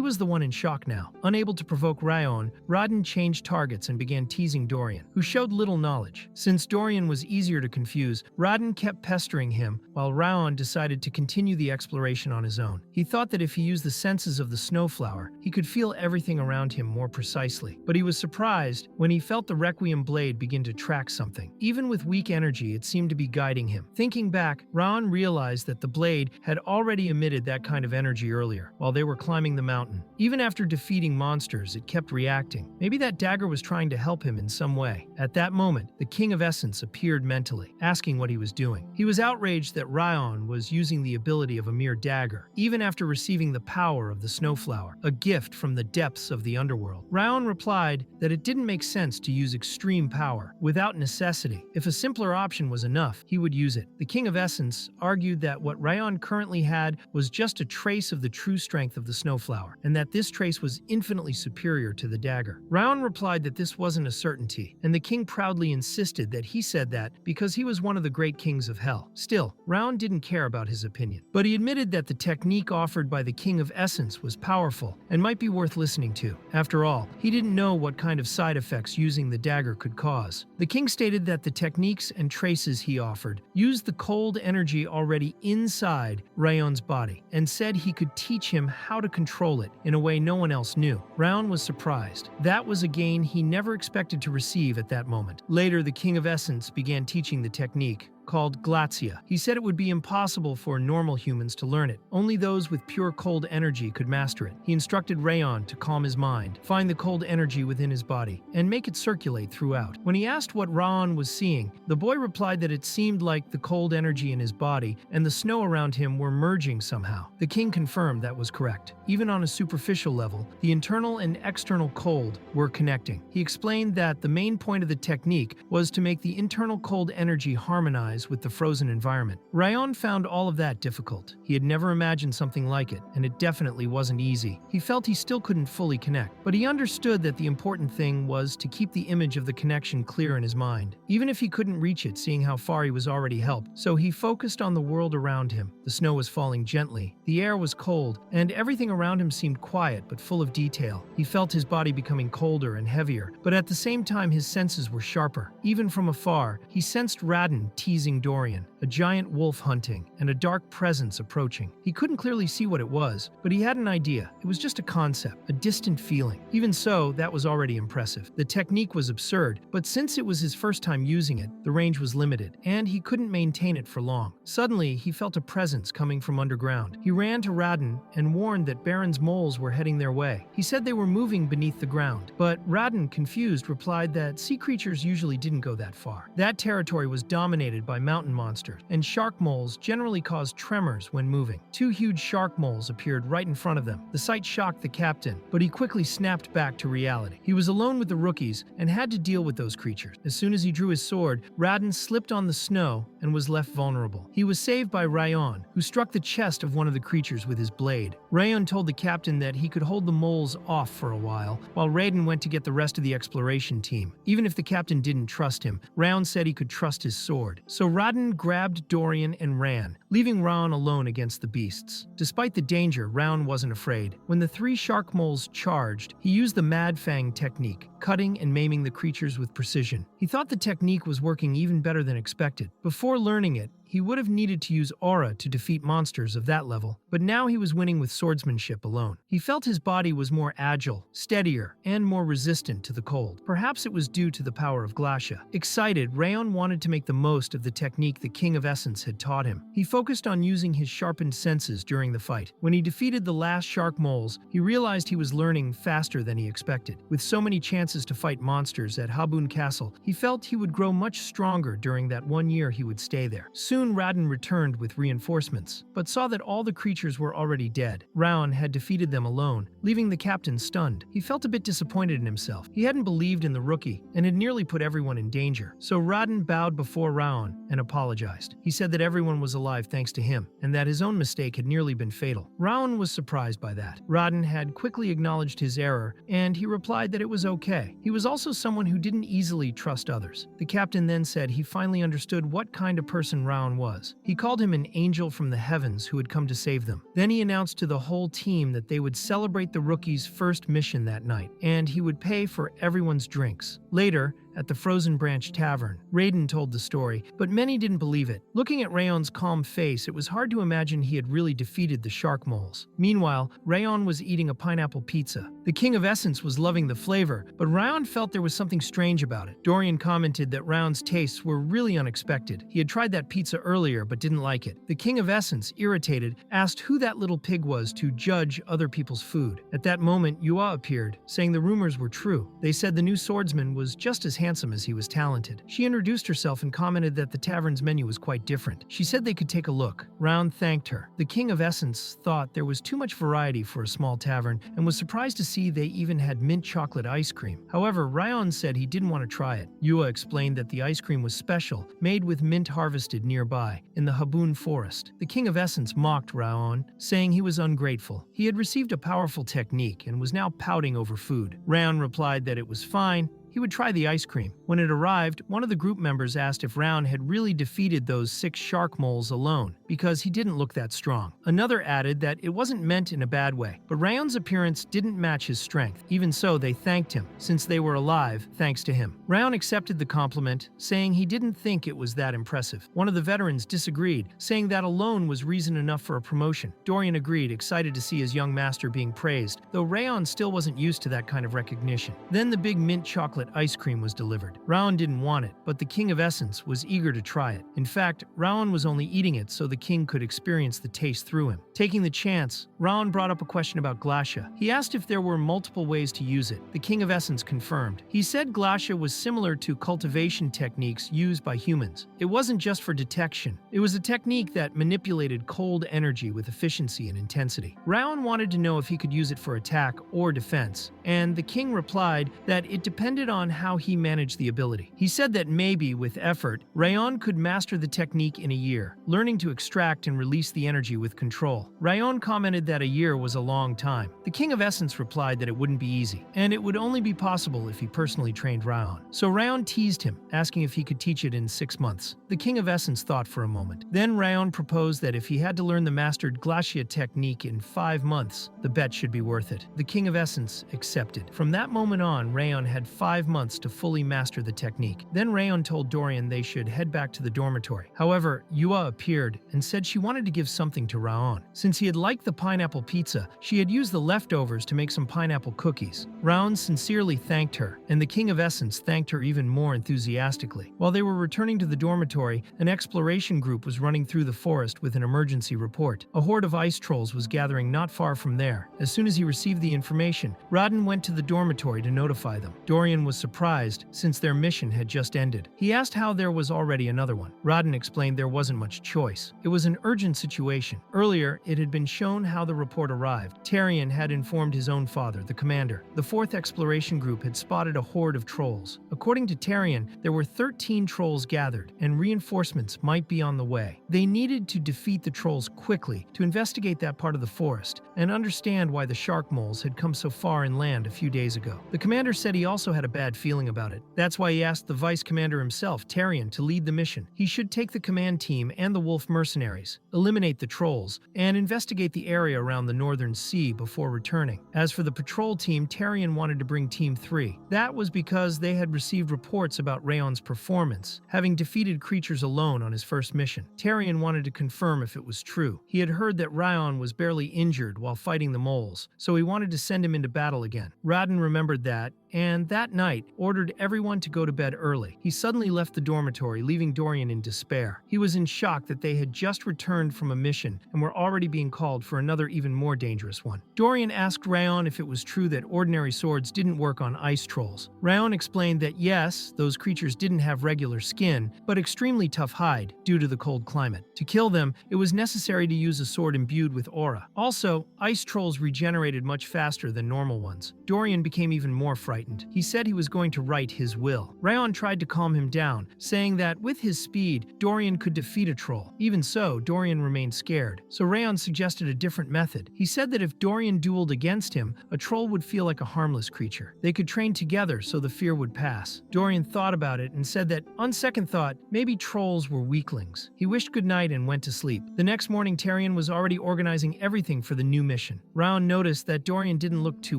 was the one in shock now. Unable to provoke Rayon, Rodden changed targets and began teasing Dorian, who showed little knowledge. Since Dorian was easier to confuse, Rodden kept pestering him while Rayon decided to continue the exploration on his own. He thought that if he used the senses of the snowflower, he could feel everything around him more precisely. But he was surprised when he felt the Requiem blade begin to track something. Even with weak energy, it seemed to be guiding him. Thinking back, Raon realized that the blade had already emitted that kind of energy earlier, while they were climbing the mountain. Even after defeating monsters, it kept reacting. Maybe that dagger was trying to help him in some way. At that moment, the King of Essence appeared mentally, asking what he was doing. He was outraged that Raon was using the ability of a mere dagger, even after receiving the power of the snowflower, a gift from the depths of the underworld. Raon replied that it didn't make sense to use extreme power without necessity. If a simpler option was enough, he would use it. The King of Essence argued that what Rayon currently had was just a trace of the true strength of the snowflower, and that this trace was infinitely superior to the dagger. Rayon replied that this wasn't a certainty, and the king proudly insisted that he said that because he was one of the great kings of hell. Still, Rayon didn't care about his opinion, but he admitted that the technique offered by the King of Essence was powerful and might be worth listening to. After all, he didn't know what kind of side effects using the dagger could cause. The king stated that the techniques and traces he offered used the cold energy already inside Rayon's body and said he could teach him how to control it in a way no one else knew. Rayon was surprised. That was a gain he never expected to receive at that moment. Later, the King of Essence began teaching the technique, called Glacia. He said it would be impossible for normal humans to learn it. Only those with pure cold energy could master it. He instructed Rayon to calm his mind, find the cold energy within his body, and make it circulate throughout. When he asked what Rayon was seeing, the boy replied that it seemed like the cold energy in his body and the snow around him were merging somehow. The king confirmed that was correct. Even on a superficial level, the internal and external cold were connecting. He explained that the main point of the technique was to make the internal cold energy harmonize with the frozen environment. Rayon found all of that difficult. He had never imagined something like it, and it definitely wasn't easy. He felt he still couldn't fully connect, but he understood that the important thing was to keep the image of the connection clear in his mind, even if he couldn't reach it, seeing how far he was already helped. So he focused on the world around him. The snow was falling gently, the air was cold, and everything around him seemed quiet but full of detail. He felt his body becoming colder and heavier, but at the same time his senses were sharper. Even from afar, he sensed Radin teasing grazing Dorian, a giant wolf hunting, and a dark presence approaching. He couldn't clearly see what it was, but he had an idea. It was just a concept, a distant feeling. Even so, that was already impressive. The technique was absurd, but since it was his first time using it, the range was limited, and he couldn't maintain it for long. Suddenly, he felt a presence coming from underground. He ran to Radin and warned that Baron's moles were heading their way. He said they were moving beneath the ground, but Radin, confused, replied that sea creatures usually didn't go that far. That territory was dominated by mountain monsters, and shark moles generally caused tremors when moving. Two huge shark moles appeared right in front of them. The sight shocked the captain, but he quickly snapped back to reality. He was alone with the rookies and had to deal with those creatures. As soon as he drew his sword, Radin slipped on the snow and was left vulnerable. He was saved by Rayon, who struck the chest of one of the creatures with his blade. Rayon told the captain that he could hold the moles off for a while Raiden went to get the rest of the exploration team. Even if the captain didn't trust him, Rayon said he could trust his sword. So Radin grabbed Dorian and ran, leaving Rayon alone against the beasts. Despite the danger, Rayon wasn't afraid. When the three shark moles charged, he used the Mad Fang technique, cutting and maiming the creatures with precision. He thought the technique was working even better than expected. Before learning it, he would have needed to use aura to defeat monsters of that level, but now he was winning with swordsmanship alone. He felt his body was more agile, steadier, and more resistant to the cold. Perhaps it was due to the power of Glacia. Excited, Rayon wanted to make the most of the technique the King of Essence had taught him. He focused on using his sharpened senses during the fight. When he defeated the last shark moles, he realized he was learning faster than he expected. With so many chances to fight monsters at Habun Castle, he felt he would grow much stronger during that 1 year he would stay there. Soon Radin returned with reinforcements, but saw that all the creatures were already dead. Rayon had defeated them alone, leaving the captain stunned. He felt a bit disappointed in himself. He hadn't believed in the rookie and had nearly put everyone in danger. So Radin bowed before Rayon and apologized. He said that everyone was alive thanks to him, and that his own mistake had nearly been fatal. Rayon was surprised by that. Radin had quickly acknowledged his error, and he replied that it was okay. He was also someone who didn't easily trust others. The captain then said he finally understood what kind of person Rayon was. He called him an angel from the heavens who had come to save them. Then he announced to the whole team that they would celebrate the rookie's first mission that night, and he would pay for everyone's drinks. Later, at the Frozen Branch Tavern, Raiden told the story, but many didn't believe it. Looking at Rayon's calm face, it was hard to imagine he had really defeated the shark moles. Meanwhile, Rayon was eating a pineapple pizza. The King of Essence was loving the flavor, but Rayon felt there was something strange about it. Dorian commented that Rayon's tastes were really unexpected. He had tried that pizza earlier but didn't like it. The King of Essence, irritated, asked who that little pig was to judge other people's food. At that moment, Yua appeared, saying the rumors were true. They said the new swordsman was just as handsome as he was talented. She introduced herself and commented that the tavern's menu was quite different. She said they could take a look. Rayon thanked her. The King of Essence thought there was too much variety for a small tavern and was surprised to see they even had mint chocolate ice cream. However, Rayon said he didn't want to try it. Yua explained that the ice cream was special, made with mint harvested nearby, in the Habun forest. The King of Essence mocked Rayon, saying he was ungrateful. He had received a powerful technique and was now pouting over food. Rayon replied that it was fine. He would try the ice cream. When it arrived, one of the group members asked if Rayon had really defeated those 6 shark moles alone, because he didn't look that strong. Another added that it wasn't meant in a bad way, but Rayon's appearance didn't match his strength. Even so, they thanked him, since they were alive thanks to him. Rayon accepted the compliment, saying he didn't think it was that impressive. One of the veterans disagreed, saying that alone was reason enough for a promotion. Dorian agreed, excited to see his young master being praised, though Rayon still wasn't used to that kind of recognition. Then the big mint chocolate ice cream was delivered. Rayon didn't want it, but the King of Essence was eager to try it. In fact, Rayon was only eating it so the king could experience the taste through him. Taking the chance, Rayon brought up a question about Glacia. He asked if there were multiple ways to use it. The King of Essence confirmed. He said Glacia was similar to cultivation techniques used by humans. It wasn't just for detection. It was a technique that manipulated cold energy with efficiency and intensity. Rayon wanted to know if he could use it for attack or defense, and the king replied that it depended on how he managed the ability. He said that maybe, with effort, Rayon could master the technique in a year, learning to extract and release the energy with control. Rayon commented that a year was a long time. The King of Essence replied that it wouldn't be easy, and it would only be possible if he personally trained Rayon. So Rayon teased him, asking if he could teach it in 6 months. The King of Essence thought for a moment. Then Rayon proposed that if he had to learn the mastered Glacia technique in 5 months, the bet should be worth it. The King of Essence accepted. From that moment on, Rayon had 5 5 months to fully master the technique. Then Rayon told Dorian they should head back to the dormitory. However, Yua appeared and said she wanted to give something to Raon. Since he had liked the pineapple pizza, she had used the leftovers to make some pineapple cookies. Raon sincerely thanked her, and the King of Essence thanked her even more enthusiastically. While they were returning to the dormitory, an exploration group was running through the forest with an emergency report. A horde of ice trolls was gathering not far from there. As soon as he received the information, Rodden went to the dormitory to notify them. Dorian was surprised, since their mission had just ended. He asked how there was already another one. Rodden explained there wasn't much choice. It was an urgent situation. Earlier, it had been shown how the report arrived. Tarion had informed his own father, the commander. The 4th exploration group had spotted a horde of trolls. According to Tarion, there were 13 trolls gathered, and reinforcements might be on the way. They needed to defeat the trolls quickly to investigate that part of the forest and understand why the shark moles had come so far inland a few days ago. The commander said he also had a bad feeling about it. That's why he asked the vice commander himself, Tarion, to lead the mission. He should take the command team and the wolf mercenaries, eliminate the trolls, and investigate the area around the northern sea before returning. As for the patrol team, Tarion wanted to bring Team 3. That was because they had received reports about Rayon's performance, having defeated creatures alone on his first mission. Tarion wanted to confirm if it was true. He had heard that Rayon was barely injured while fighting the moles, so he wanted to send him into battle again. Radin remembered that, and that night ordered everyone to go to bed early. He suddenly left the dormitory, leaving Dorian in despair. He was in shock that they had just returned from a mission and were already being called for another even more dangerous one. Dorian asked Rayon if it was true that ordinary swords didn't work on ice trolls. Rayon explained that yes, those creatures didn't have regular skin, but extremely tough hide due to the cold climate. To kill them, it was necessary to use a sword imbued with aura. Also, ice trolls regenerated much faster than normal ones. Dorian became even more frightened. He said he was going to write his will. Rayon tried to calm him down, saying that with his speed, Dorian could defeat a troll. Even so, Dorian remained scared, so Rayon suggested a different method. He said that if Dorian dueled against him, a troll would feel like a harmless creature. They could train together so the fear would pass. Dorian thought about it and said that, on second thought, maybe trolls were weaklings. He wished goodnight and went to sleep. The next morning, Tarion was already organizing everything for the new mission. Rayon noticed that Dorian didn't look too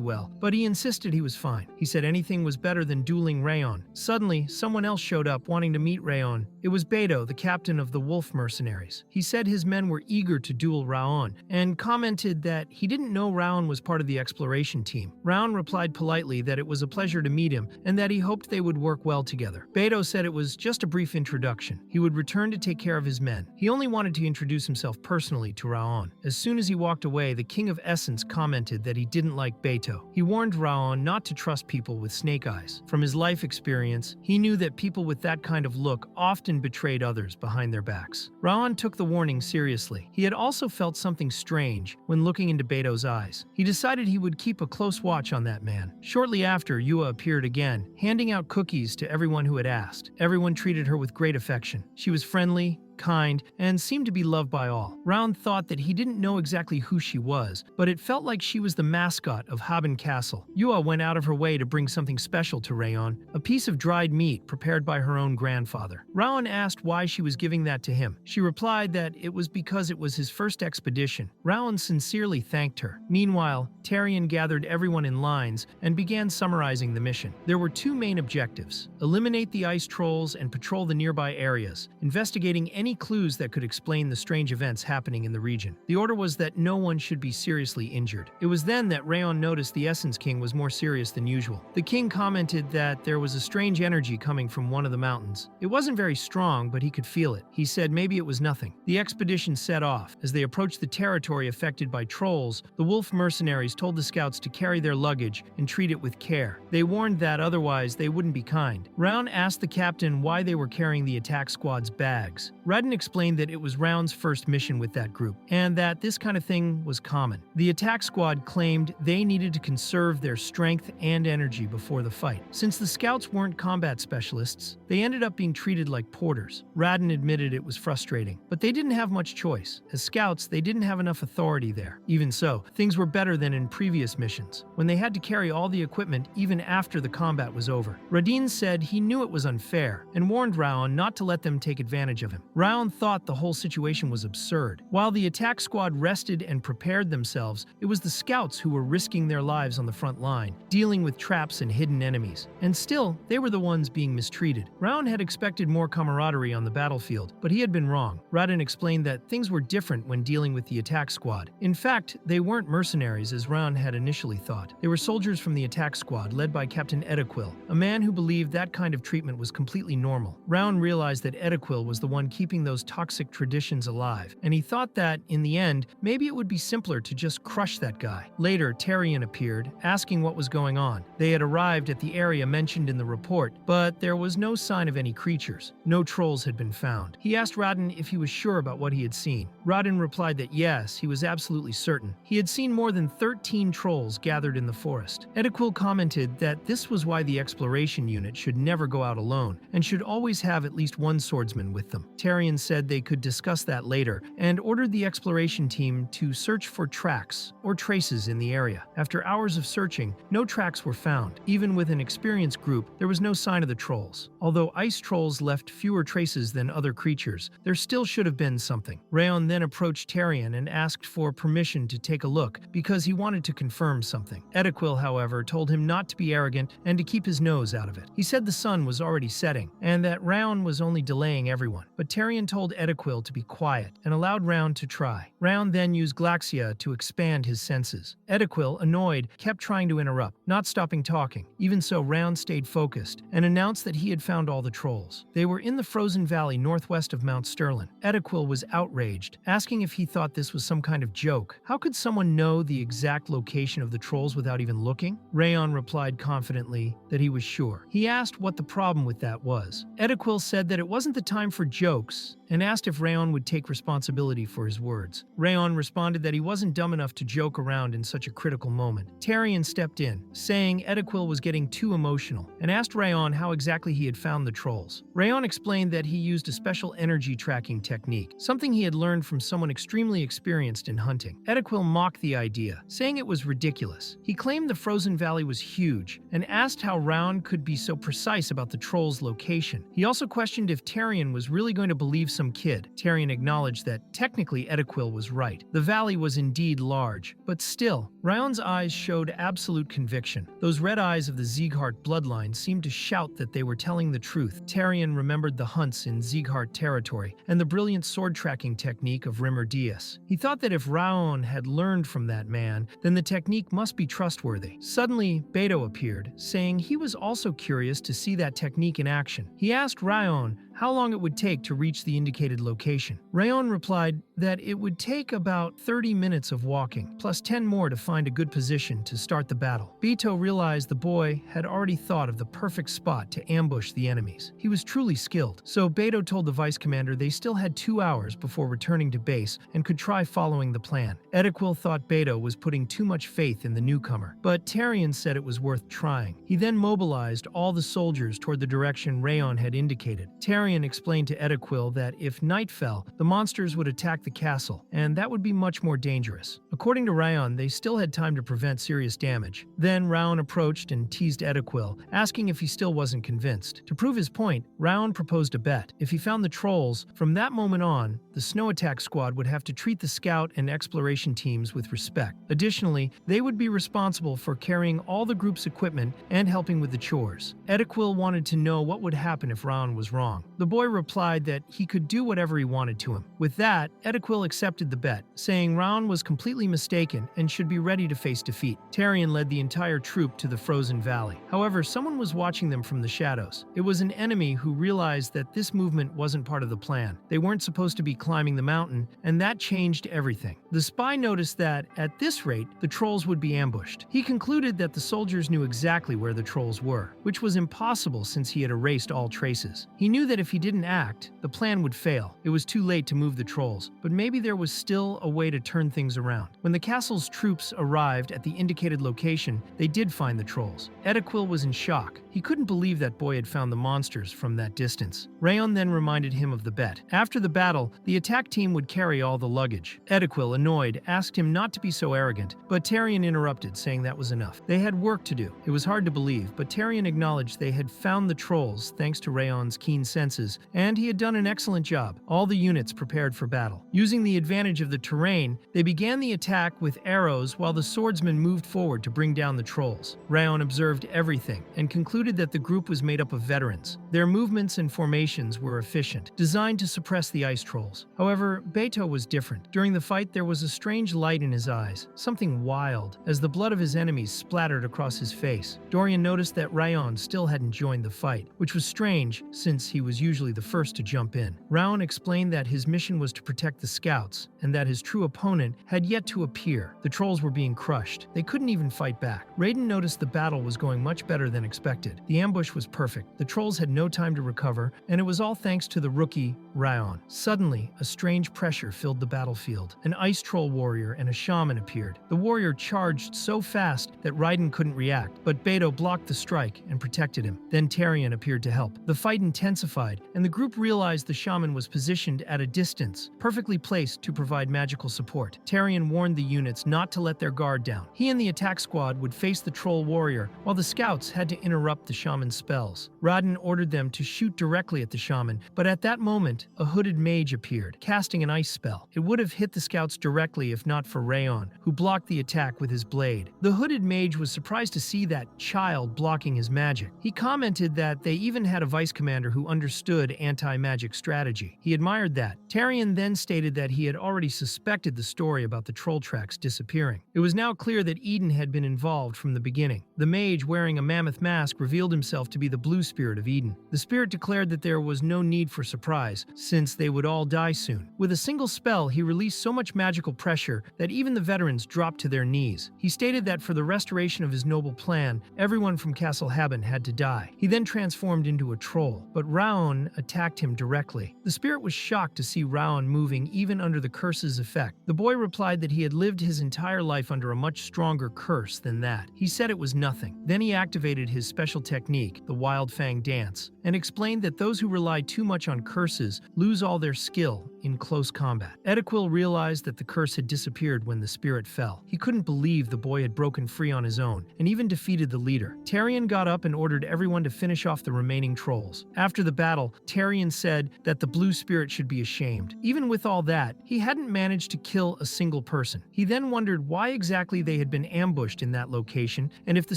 well, but he insisted he was fine. He said anything was better than dueling Rayon. Suddenly, someone else showed up wanting to meet Rayon. It was Beto, the captain of the wolf mercenaries. He said his men were eager to duel Raon, and commented that he didn't know Raon was part of the exploration team. Raon replied politely that it was a pleasure to meet him, and that he hoped they would work well together. Beto said it was just a brief introduction. He would return to take care of his men. He only wanted to introduce himself personally to Raon. As soon as he walked away, the King of Essence commented that he didn't like Beto. He warned Raon not to trust people with snake eyes. From his life experience, he knew that people with that kind of look often betrayed others behind their backs. Raon took the warning seriously. He had also felt something strange when looking into Beto's eyes. He decided he would keep a close watch on that man. Shortly after, Yua appeared again, handing out cookies to everyone who had asked. Everyone treated her with great affection. She was friendly, kind, and seemed to be loved by all. Raon thought that he didn't know exactly who she was, but it felt like she was the mascot of Haben Castle. Yua went out of her way to bring something special to Rayon, a piece of dried meat prepared by her own grandfather. Raon asked why she was giving that to him. She replied that it was because it was his first expedition. Raon sincerely thanked her. Meanwhile, Tarion gathered everyone in lines and began summarizing the mission. There were two main objectives: eliminate the ice trolls and patrol the nearby areas, investigating any clues that could explain the strange events happening in the region. The order was that no one should be seriously injured. It was then that Rayon noticed the Essence King was more serious than usual. The king commented that there was a strange energy coming from one of the mountains. It wasn't very strong, but he could feel it. He said maybe it was nothing. The expedition set off. As they approached the territory affected by trolls, the wolf mercenaries told the scouts to carry their luggage and treat it with care. They warned that otherwise they wouldn't be kind. Rayon asked the captain why they were carrying the attack squad's bags. Redden explained that it was Round's first mission with that group, and that this kind of thing was common. The attack squad claimed they needed to conserve their strength and energy before the fight. Since the scouts weren't combat specialists, they ended up being treated like porters. Radden admitted it was frustrating, but they didn't have much choice. As scouts, they didn't have enough authority there. Even so, things were better than in previous missions, when they had to carry all the equipment even after the combat was over. Radin said he knew it was unfair, and warned Raon not to let them take advantage of him. Ryan thought the whole situation was absurd. While the attack squad rested and prepared themselves, it was the scouts who were risking their lives on the front line, dealing with traps and hidden enemies. And still, they were the ones being mistreated. Ryan had expected more camaraderie on the battlefield, but he had been wrong. Radin explained that things were different when dealing with the attack squad. In fact, they weren't mercenaries as Ryan had initially thought. They were soldiers from the attack squad led by Captain Edequil, a man who believed that kind of treatment was completely normal. Ryan realized that Edequil was the one keeping those toxic traditions alive, and he thought that, in the end, maybe it would be simpler to just crush that guy. Later, Tarion appeared, asking what was going on. They had arrived at the area mentioned in the report, but there was no sign of any creatures. No trolls had been found. He asked Radin if he was sure about what he had seen. Radin replied that yes, he was absolutely certain. He had seen more than 13 trolls gathered in the forest. Edequil commented that this was why the exploration unit should never go out alone, and should always have at least one swordsman with them. Tarion said they could discuss that later, and ordered the exploration team to search for tracks or traces in the area. After hours of searching, no tracks were found. Even with an experienced group, there was no sign of the trolls. Although ice trolls left fewer traces than other creatures, there still should have been something. Rayon then approached Tarion and asked for permission to take a look because he wanted to confirm something. Edequil, however, told him not to be arrogant and to keep his nose out of it. He said the sun was already setting and that Rayon was only delaying everyone. But Tarion told Edequil to be quiet and allowed Rayon to try. Rayon then used Glaxia to expand his senses. Edequil, annoyed, kept trying to interrupt, not stopping talking. Even so, Rayon stayed focused and announced that he had found all the trolls. They were in the frozen valley northwest of Mount Sterling. Edequil was outraged, asking if he thought this was some kind of joke. How could someone know the exact location of the trolls without even looking? Rayon replied confidently that he was sure. He asked what the problem with that was. Edequil said that it wasn't the time for jokes and asked if Rayon would take responsibility for his words. Rayon responded that he wasn't dumb enough to joke around in such a critical moment. Tarion stepped in, saying Edequil was getting too emotional, and asked Rayon how exactly he had found the trolls. Rayon explained that he used a special energy tracking technique, something he had learned from someone extremely experienced in hunting. Edequil mocked the idea, saying it was ridiculous. He claimed the frozen valley was huge, and asked how Rayon could be so precise about the troll's location. He also questioned if Tarion was really going to believe some kid. Tarion acknowledged that technically Edequil was right. The valley was indeed large, but still, Rayon's eyes showed absolute conviction. Those red eyes of the Sieghart bloodline seemed to shout that they were telling the truth. Tarion remembered the hunts in Sieghart territory and the brilliant sword tracking technique of Rimmer Dias. He thought that if Rayon had learned from that man, then the technique must be trustworthy. Suddenly, Beto appeared, saying he was also curious to see that technique in action. He asked Rayon how long it would take to reach the indicated location. Rayon replied that it would take about 30 minutes of walking, plus 10 more to find a good position to start the battle. Beto realized the boy had already thought of the perfect spot to ambush the enemies. He was truly skilled, so Beto told the vice commander they still had 2 hours before returning to base and could try following the plan. Edequil thought Beto was putting too much faith in the newcomer, but Tarion said it was worth trying. He then mobilized all the soldiers toward the direction Rayon had indicated. Tarion explained to Edequil that if night fell, the monsters would attack the castle, and that would be much more dangerous. According to Rayon, they still had time to prevent serious damage. Then Rayon approached and teased Edequil, asking if he still wasn't convinced. To prove his point, Rayon proposed a bet. If he found the trolls, from that moment on, the snow attack squad would have to treat the scout and exploration teams with respect. Additionally, they would be responsible for carrying all the group's equipment and helping with the chores. Edequil wanted to know what would happen if Rayon was wrong. The boy replied that he could do whatever he wanted to him. With that, Edequil accepted the bet, saying Rayon was completely mistaken and should be ready to face defeat. Tarion led the entire troop to the frozen valley. However, someone was watching them from the shadows. It was an enemy who realized that this movement wasn't part of the plan. They weren't supposed to be climbing the mountain, and that changed everything. The spy noticed that, at this rate, the trolls would be ambushed. He concluded that the soldiers knew exactly where the trolls were, which was impossible since he had erased all traces. He knew that if he didn't act, the plan would fail. It was too late to move the trolls, but maybe there was still a way to turn things around. When the castle's troops arrived at the indicated location, they did find the trolls. Edequil was in shock. He couldn't believe that boy had found the monsters from that distance. Rayon then reminded him of the bet. After the battle, the attack team would carry all the luggage. Edequil, annoyed, asked him not to be so arrogant, but Tarion interrupted, saying that was enough. They had work to do. It was hard to believe, but Tarion acknowledged they had found the trolls thanks to Rayon's keen senses, and he had done an excellent job. All the units prepared for battle. Using the advantage of the terrain, they began the attack with arrows while the swordsmen moved forward to bring down the trolls. Rayon observed everything and concluded that the group was made up of veterans. Their movements and formations were efficient, designed to suppress the ice trolls. However, Beto was different. During the fight, there was a strange light in his eyes, something wild, as the blood of his enemies splattered across his face. Dorian noticed that Rayon still hadn't joined the fight, which was strange since he was usually the first to jump in. Rayon explained that his mission was to protect the scouts, and that his true opponent had yet to appear. The trolls were being crushed. They couldn't even fight back. Raiden noticed the battle was going much better than expected. The ambush was perfect. The trolls had no time to recover, and it was all thanks to the rookie, Rayon. Suddenly, a strange pressure filled the battlefield. An ice troll warrior and a shaman appeared. The warrior charged so fast that Raiden couldn't react, but Beto blocked the strike and protected him. Then Tarion appeared to help. The fight intensified, and the group realized the shaman was positioned at a distance, perfectly placed to provide magical support. Tarion warned the units not to let their guard down. He and the attack squad would face the troll warrior, while the scouts had to interrupt the shaman's spells. Raiden ordered them to shoot directly at the shaman, but at that moment, a hooded mage appeared, casting an ice spell. It would have hit the scouts directly if not for Rayon, who blocked the attack with his blade. The hooded mage was surprised to see that child blocking his magic. He commented that they even had a vice commander who understood anti-magic strategy. He admired that. Tarion then stated that he had already suspected the story about the troll tracks disappearing. It was now clear that Eden had been involved from the beginning. The mage, wearing a mammoth mask, revealed himself to be the blue spirit of Eden. The spirit declared that there was no need for surprise, since they would all die soon. With a single spell, he released so much magical pressure that even the veterans dropped to their knees. He stated that for the restoration of his noble plan, everyone from Castle Haben had to die. He then transformed into a troll, but Raon attacked him directly. The spirit was shocked to see Raon moving even under the curse's effect. The boy replied that he had lived his entire life under a much stronger curse than that. He said it was nothing. Then he activated his special technique, the Wild Fang Dance, and explained that those who rely too much on curses lose all their skill in close combat. Edequil realized that the curse had disappeared when the spirit fell. He couldn't believe the boy had broken free on his own, and even defeated the leader. Tarion got up and ordered everyone to finish off the remaining trolls. After the battle, Tarion said that the blue spirit should be ashamed. Even with all that, he hadn't managed to kill a single person. He then wondered why exactly they had been ambushed in that location, and if the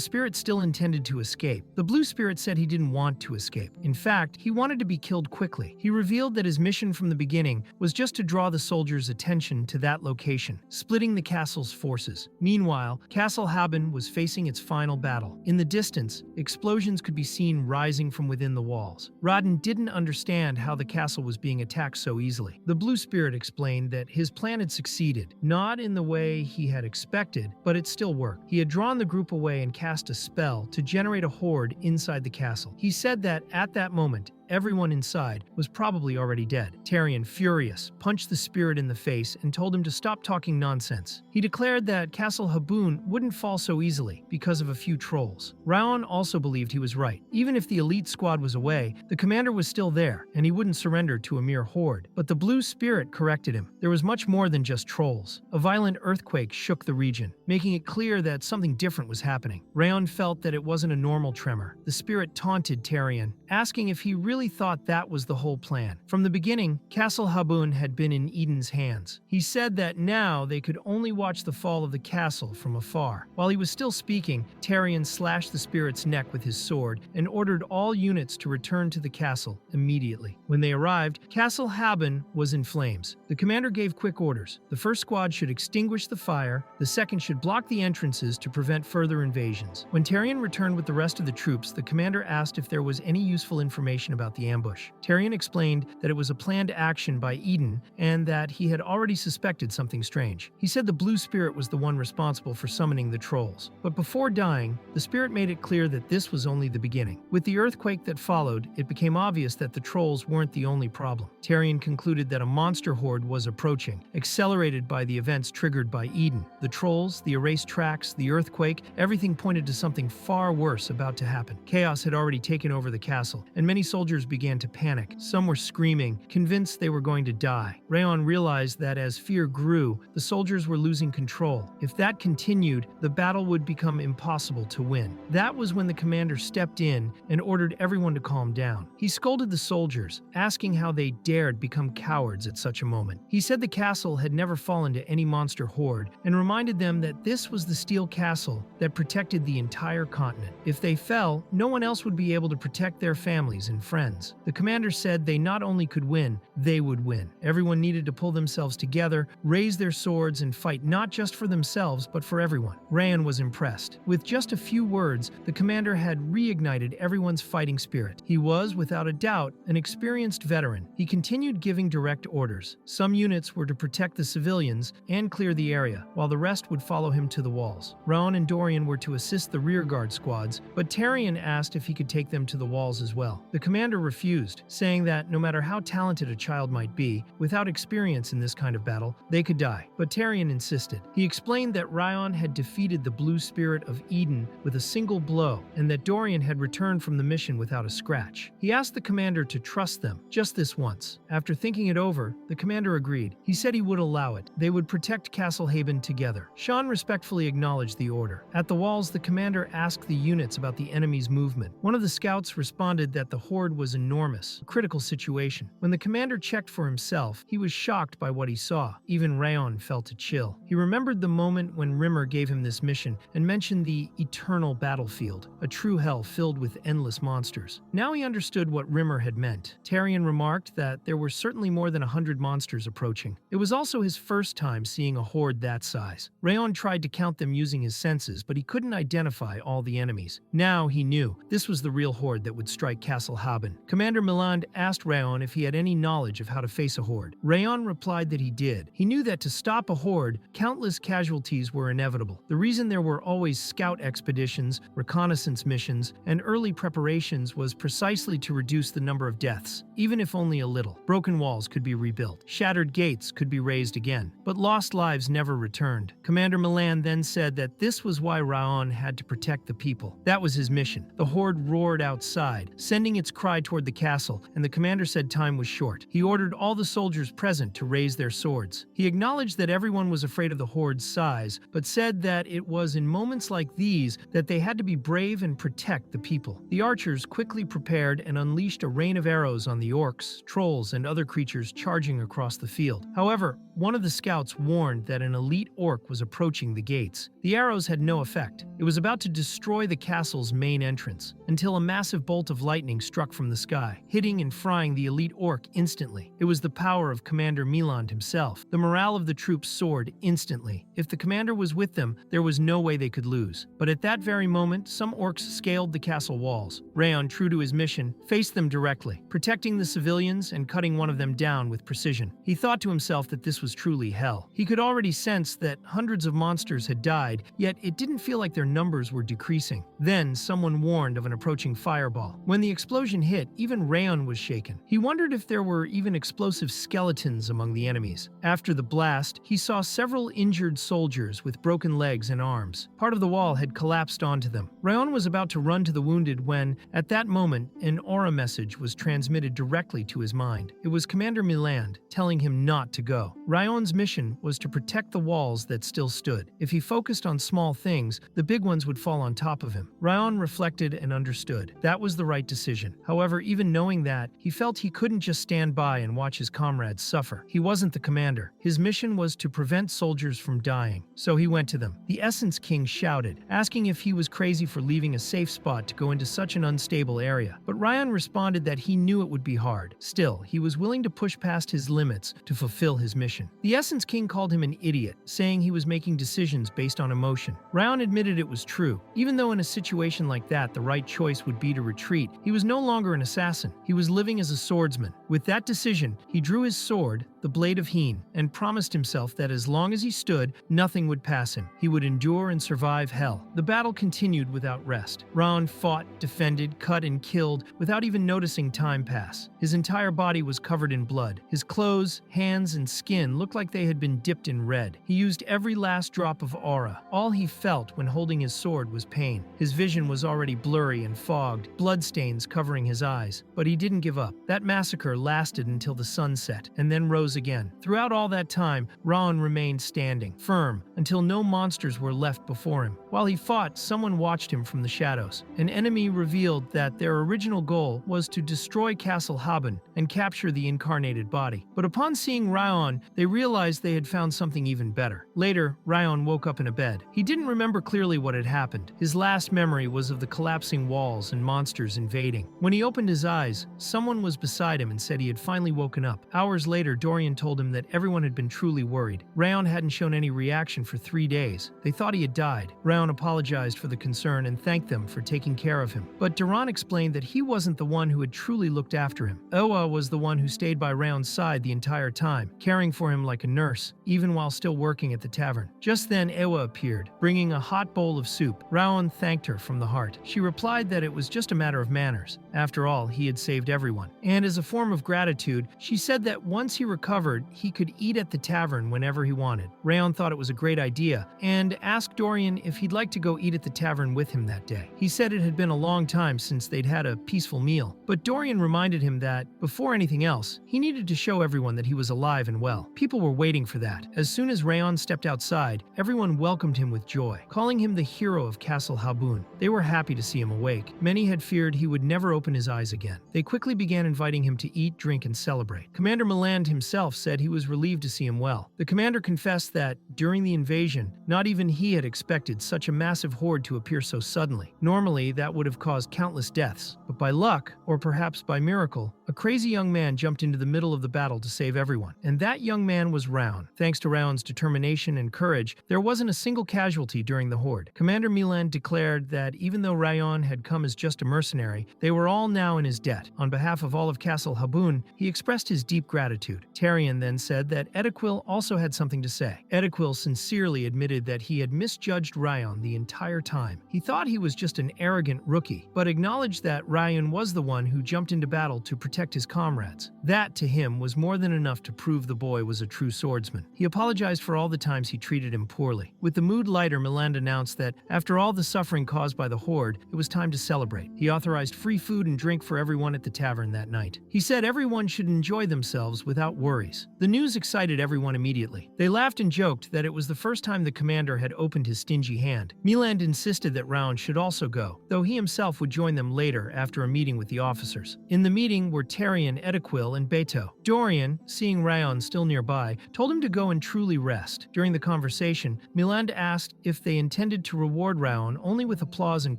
spirit still intended to escape. The blue spirit said he didn't want to escape. In fact, he wanted to be killed quickly. He revealed that his mission from the beginning was just to draw the soldiers' attention to that location, splitting the castle's forces. Meanwhile, Castle Haben was facing its final battle. In the distance, explosions could be seen rising from within the walls. Raiden didn't understand how the castle was being attacked so easily. The blue spirit explained that his plan had succeeded, not in the way he had expected, but it still worked. He had drawn the group away and cast a spell to generate a horde inside the castle. He said that at that moment, everyone inside was probably already dead. Tarion, furious, punched the spirit in the face and told him to stop talking nonsense. He declared that Castle Haboon wouldn't fall so easily because of a few trolls. Raon also believed he was right. Even if the elite squad was away, the commander was still there, and he wouldn't surrender to a mere horde. But the blue spirit corrected him. There was much more than just trolls. A violent earthquake shook the region, making it clear that something different was happening. Raon felt that it wasn't a normal tremor. The spirit taunted Tarion, asking if he really thought that was the whole plan. From the beginning, Castle Haboon had been in Eden's hands. He said that now they could only watch the fall of the castle from afar. While he was still speaking, Tarion slashed the spirit's neck with his sword and ordered all units to return to the castle immediately. When they arrived, Castle Haben was in flames. The commander gave quick orders. The first squad should extinguish the fire, the second should block the entrances to prevent further invasions. When Tarion returned with the rest of the troops, the commander asked if there was any useful information about about the ambush. Tyrion explained that it was a planned action by Eden and that he had already suspected something strange. He said the blue spirit was the one responsible for summoning the trolls. But before dying, the spirit made it clear that this was only the beginning. With the earthquake that followed, it became obvious that the trolls weren't the only problem. Tyrion concluded that a monster horde was approaching, accelerated by the events triggered by Eden. The trolls, the erased tracks, the earthquake, everything pointed to something far worse about to happen. Chaos had already taken over the castle, and many soldiers began to panic. Some were screaming, convinced they were going to die. Rayon realized that as fear grew, the soldiers were losing control. If that continued, the battle would become impossible to win. That was when the commander stepped in and ordered everyone to calm down. He scolded the soldiers, asking how they dared become cowards at such a moment. He said the castle had never fallen to any monster horde and reminded them that this was the steel castle that protected the entire continent. If they fell, no one else would be able to protect their families and friends. The commander said they not only could win, they would win. Everyone needed to pull themselves together, raise their swords, and fight not just for themselves, but for everyone. Rayon was impressed. With just a few words, the commander had reignited everyone's fighting spirit. He was, without a doubt, an experienced veteran. He continued giving direct orders. Some units were to protect the civilians and clear the area, while the rest would follow him to the walls. Raon and Dorian were to assist the rearguard squads, but Tyrion asked if he could take them to the walls as well. The commander refused, saying that no matter how talented a child might be, without experience in this kind of battle, they could die. But Tyrion insisted. He explained that Rayon had defeated the blue spirit of Eden with a single blow, and that Dorian had returned from the mission without a scratch. He asked the commander to trust them, just this once. After thinking it over, the commander agreed. He said he would allow it. They would protect Castle Haven together. Sean respectfully acknowledged the order. At the walls, the commander asked the units about the enemy's movement. One of the scouts responded that the horde was enormous, a critical situation. When the commander checked for himself, he was shocked by what he saw. Even Rayon felt a chill. He remembered the moment when Rimmer gave him this mission and mentioned the eternal battlefield, a true hell filled with endless monsters. Now he understood what Rimmer had meant. Tyrion remarked that there were certainly more than 100 monsters approaching. It was also his first time seeing a horde that size. Rayon tried to count them using his senses, but he couldn't identify all the enemies. Now he knew this was the real horde that would strike Castle Haben. Commander Miland asked Rayon if he had any knowledge of how to face a horde. Rayon replied that he did. He knew that to stop a horde, countless casualties were inevitable. The reason there were always scout expeditions, reconnaissance missions, and early preparations was precisely to reduce the number of deaths, even if only a little. Broken walls could be rebuilt. Shattered gates could be raised again. But lost lives never returned. Commander Milan then said that this was why Raon had to protect the people. That was his mission. The horde roared outside, sending its cry toward the castle, and the commander said time was short. He ordered all the soldiers present to raise their swords. He acknowledged that everyone was afraid of the horde's size, but said that it was in moments like these that they had to be brave and protect the people. The archers quickly prepared and unleashed a rain of arrows on the orcs, trolls, and other creatures charging across the field. However, one of the scouts warned that an elite orc was approaching the gates. The arrows had no effect. It was about to destroy the castle's main entrance, until a massive bolt of lightning struck from the sky, hitting and frying the elite orc instantly. It was the power of Commander Miland himself. The morale of the troops soared instantly. If the commander was with them, there was no way they could lose. But at that very moment, some orcs scaled the castle walls. Rayon, true to his mission, faced them directly, protecting the civilians and cutting one of them down with precision. He thought to himself that this was truly hell. He could already sense that hundreds of monsters had died, yet it didn't feel like their numbers were decreasing. Then, someone warned of an approaching fireball. When the explosion hit, even Rayon was shaken. He wondered if there were even explosive skeletons among the enemies. After the blast, he saw several injured soldiers with broken legs and arms. Part of the wall had collapsed onto them. Rayon was about to run to the wounded when, at that moment, an aura message was transmitted directly to his mind. It was Commander Miland telling him not to go. Rayon's mission was to protect the walls that still stood. If he focused on small things, the big ones would fall on top of him. Rayon reflected and understood. That was the right decision. However, even knowing that, he felt he couldn't just stand by and watch his comrades suffer. He wasn't the commander. His mission was to prevent soldiers from dying. So he went to them. The Essence King shouted, asking if he was crazy for leaving a safe spot to go into such an unstable area. But Rayon responded that he knew it would be hard. Still, he was willing to push past his limits to fulfill his mission. The Essence King called him an idiot, saying he was making decisions based on emotion. Rayon admitted it was true. Even though in a situation like that the right choice would be to retreat, he was no longer longer an assassin. He was living as a swordsman. With that decision, he drew his sword, the Blade of Heen, and promised himself that as long as he stood, nothing would pass him. He would endure and survive hell. The battle continued without rest. Raon fought, defended, cut, and killed without even noticing time pass. His entire body was covered in blood. His clothes, hands, and skin looked like they had been dipped in red. He used every last drop of aura. All he felt when holding his sword was pain. His vision was already blurry and fogged, bloodstains covering his eyes. But he didn't give up. That massacre lasted until the sun set, and then rose again. Throughout all that time, Raon remained standing, firm, until no monsters were left before him. While he fought, someone watched him from the shadows. An enemy revealed that their original goal was to destroy Castle Haben and capture the incarnated body. But upon seeing Raon, they realized they had found something even better. Later, Raon woke up in a bed. He didn't remember clearly what had happened. His last memory was of the collapsing walls and monsters invading. When he opened his eyes, someone was beside him and said he had finally woken up. Hours later, Dorian told him that everyone had been truly worried. Raon hadn't shown any reaction for 3 days. They thought he had died. Raon apologized for the concern and thanked them for taking care of him. But Duran explained that he wasn't the one who had truly looked after him. Oa was the one who stayed by Raon's side the entire time, caring for him like a nurse, even while still working at the tavern. Just then, Ewa appeared, bringing a hot bowl of soup. Raon thanked her from the heart. She replied that it was just a matter of manners. After all, he had saved everyone. And as a form of gratitude, she said that once he recovered, he could eat at the tavern whenever he wanted. Raon thought it was a great idea and asked Dorian if he'd like to go eat at the tavern with him that day. He said it had been a long time since they'd had a peaceful meal, but Dorian reminded him that, before anything else, he needed to show everyone that he was alive and well. People were waiting for that. As soon as Raon stepped outside, everyone welcomed him with joy, calling him the hero of Castle Habun. They were happy to see him awake. Many had feared he would never open his eyes again. They quickly began inviting him to eat, drink, and celebrate. Commander Meland himself said he was relieved to see him well. The commander confessed that, during the invasion, not even he had expected such a massive horde to appear so suddenly. Normally, that would have caused countless deaths, but by luck, or perhaps by miracle, a crazy young man jumped into the middle of the battle to save everyone. And that young man was Raon. Thanks to Raon's determination and courage, there wasn't a single casualty during the horde. Commander Meland declared that even though Raon had come as just a mercenary, they were all now in his debt. On behalf of all of Castle Habun, he expressed his deep gratitude. Tarion then said that Edequil also had something to say. Edequil sincerely admitted that he had misjudged Raon the entire time. He thought he was just an arrogant rookie, but acknowledged that Raon was the one who jumped into battle to protect his comrades. That, to him, was more than enough to prove the boy was a true swordsman. He apologized for all the times he treated him poorly. With the mood lighter, Meland announced that, after all the suffering caused by the horde, it was time to celebrate. He authorized free food and drink for everyone at the tavern that night. He said everyone should enjoy themselves without worries. The news excited everyone immediately. They laughed and joked that it was the first time the commander had opened his stingy hand. Meland insisted that Raon should also go, though he himself would join them later after a meeting with the officers. In the meeting were Tarion, Edequil, and Beto. Dorian, seeing Raon still nearby, told him to go and truly rest. During the conversation, Meland asked if they intended to reward Raon only with applause and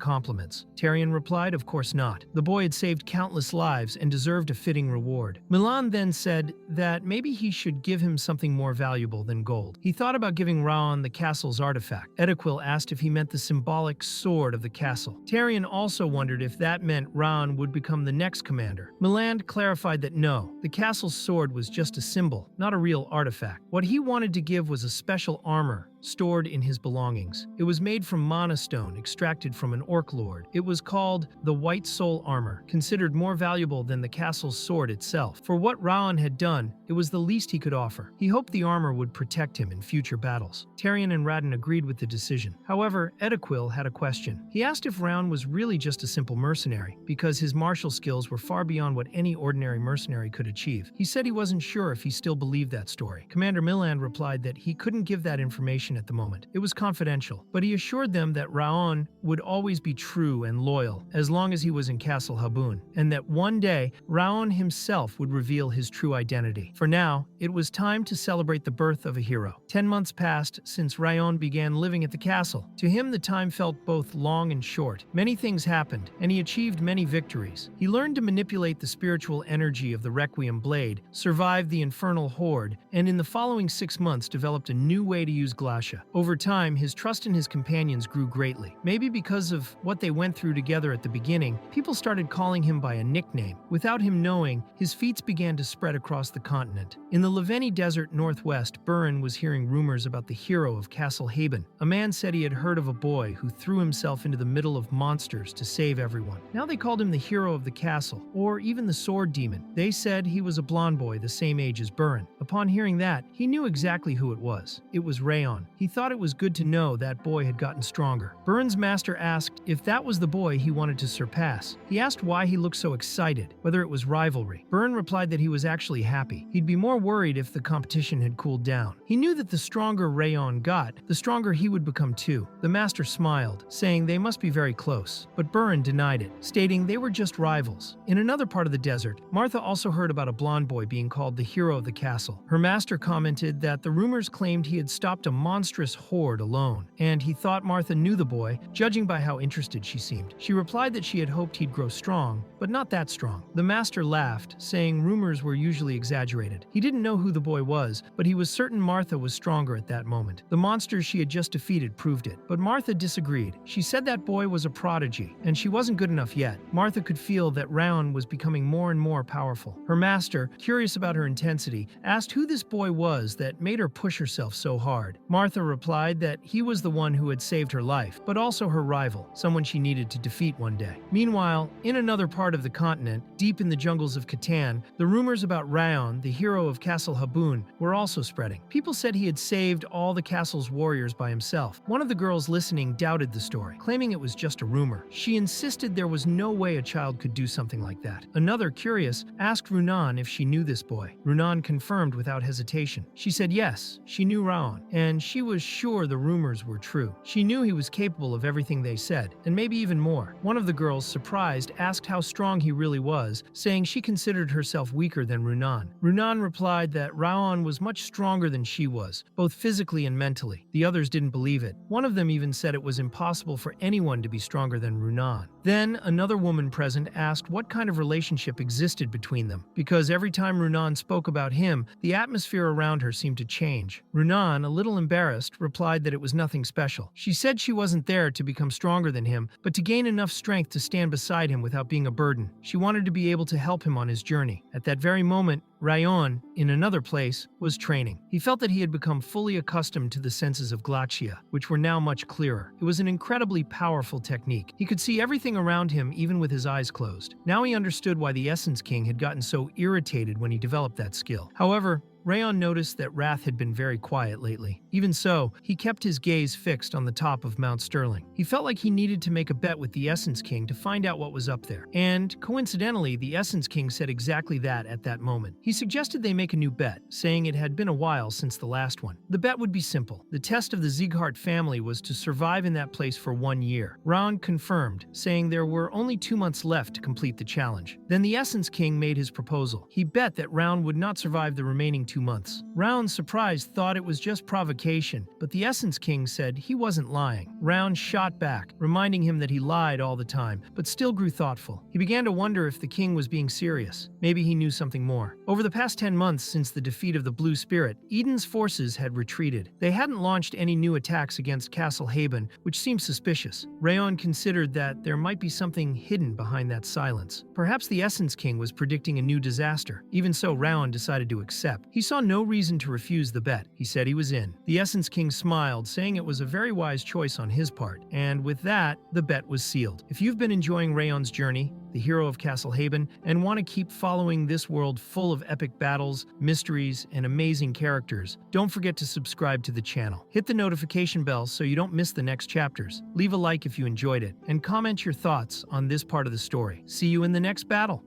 compliments. Tarion replied, of course not. The boy had saved countless lives and deserved a fitting reward. Meland then said that maybe he should give him something more valuable than gold. He thought about giving Raon the castle's artifact. Edequil asked if he meant the symbolic sword of the castle. Tarion also wondered if that meant Raon would become the next commander. Meland clarified that no, the castle's sword was just a symbol, not a real artifact. What he wanted to give was a special armor stored in his belongings. It was made from mana stone extracted from an orc lord. It was called the White Soul Armor, considered more valuable than the castle's sword itself. For what Raon had done, it was the least he could offer. He hoped the armor would protect him in future battles. Tarion and Radin agreed with the decision. However, Edequil had a question. He asked if Raon was really just a simple mercenary, because his martial skills were far beyond what any ordinary mercenary could achieve. He said he wasn't sure if he still believed that story. Commander Meland replied that he couldn't give that information at the moment. It was confidential, but he assured them that Raon would always be true and loyal as long as he was in Castle Habun, and that one day Raon himself would reveal his true identity. For now, it was time to celebrate the birth of a hero. 10 months passed since Raon began living at the castle. To him, the time felt both long and short. Many things happened, and he achieved many victories. He learned to manipulate the spiritual energy of the Requiem Blade, survived the infernal horde, and in the following 6 months developed a new way to use glass Russia. Over time, his trust in his companions grew greatly. Maybe because of what they went through together at the beginning, people started calling him by a nickname. Without him knowing, his feats began to spread across the continent. In the Leveni Desert northwest, Burin was hearing rumors about the hero of Castle Haben. A man said he had heard of a boy who threw himself into the middle of monsters to save everyone. Now they called him the hero of the castle, or even the sword demon. They said he was a blonde boy the same age as Burin. Upon hearing that, he knew exactly who it was. It was Rayon. He thought it was good to know that boy had gotten stronger. Burin's master asked if that was the boy he wanted to surpass. He asked why he looked so excited, whether it was rivalry. Burin replied that he was actually happy. He'd be more worried if the competition had cooled down. He knew that the stronger Rayon got, the stronger he would become too. The master smiled, saying they must be very close. But Burin denied it, stating they were just rivals. In another part of the desert, Martha also heard about a blonde boy being called the hero of the castle. Her master commented that the rumors claimed he had stopped a monstrous horde alone, and he thought Martha knew the boy, judging by how interested she seemed. She replied that she had hoped he'd grow strong, but not that strong. The master laughed, saying rumors were usually exaggerated. He didn't know who the boy was, but he was certain Martha was stronger at that moment. The monsters she had just defeated proved it. But Martha disagreed. She said that boy was a prodigy, and she wasn't good enough yet. Martha could feel that Raon was becoming more and more powerful. Her master, curious about her intensity, asked who this boy was that made her push herself so hard. Martha replied that he was the one who had saved her life, but also her rival, someone she needed to defeat one day. Meanwhile, in another part of the continent, deep in the jungles of Catan, the rumors about Raon, the hero of Castle Habun, were also spreading. People said he had saved all the castle's warriors by himself. One of the girls listening doubted the story, claiming it was just a rumor. She insisted there was no way a child could do something like that. Another, curious, asked Runan if she knew this boy. Runan confirmed without hesitation. She said yes, she knew Raon, and she was sure the rumors were true. She knew he was capable of everything they said, and maybe even more. One of the girls, surprised, asked how strong he really was, saying she considered herself weaker than Runan. Runan replied that Raon was much stronger than she was, both physically and mentally. The others didn't believe it. One of them even said it was impossible for anyone to be stronger than Runan. Then, another woman present asked what kind of relationship existed between them, because every time Runan spoke about him, the atmosphere around her seemed to change. Runan, a little embarrassed, replied that it was nothing special. She said she wasn't there to become stronger than him, but to gain enough strength to stand beside him without being a burden. She wanted to be able to help him on his journey. At that very moment, Rayon, in another place, was training. He felt that he had become fully accustomed to the senses of Glacia, which were now much clearer. It was an incredibly powerful technique. He could see everything around him even with his eyes closed. Now he understood why the Essence King had gotten so irritated when he developed that skill. However, Rayon noticed that Wrath had been very quiet lately. Even so, he kept his gaze fixed on the top of Mount Sterling. He felt like he needed to make a bet with the Essence King to find out what was up there. And, coincidentally, the Essence King said exactly that at that moment. He suggested they make a new bet, saying it had been a while since the last one. The bet would be simple. The test of the Sieghart family was to survive in that place for 1 year. Raon confirmed, saying there were only 2 months left to complete the challenge. Then the Essence King made his proposal. He bet that Raon would not survive the remaining 2 months. Raon, surprised, thought it was just provocation, but the Essence King said he wasn't lying. Raon shot back, reminding him that he lied all the time, but still grew thoughtful. He began to wonder if the king was being serious. Maybe he knew something more. Over the past 10 months since the defeat of the Blue Spirit, Eden's forces had retreated. They hadn't launched any new attacks against Castle Haben, which seemed suspicious. Rayon considered that there might be something hidden behind that silence. Perhaps the Essence King was predicting a new disaster. Even so, Raon decided to accept. He saw no reason to refuse the bet. He said he was in. The Essence King smiled, saying it was a very wise choice on his part, and with that, the bet was sealed. If you've been enjoying Rayon's journey, the hero of Castle Haben, and want to keep following this world full of epic battles, mysteries, and amazing characters, don't forget to subscribe to the channel. Hit the notification bell so you don't miss the next chapters. Leave a like if you enjoyed it, and comment your thoughts on this part of the story. See you in the next battle.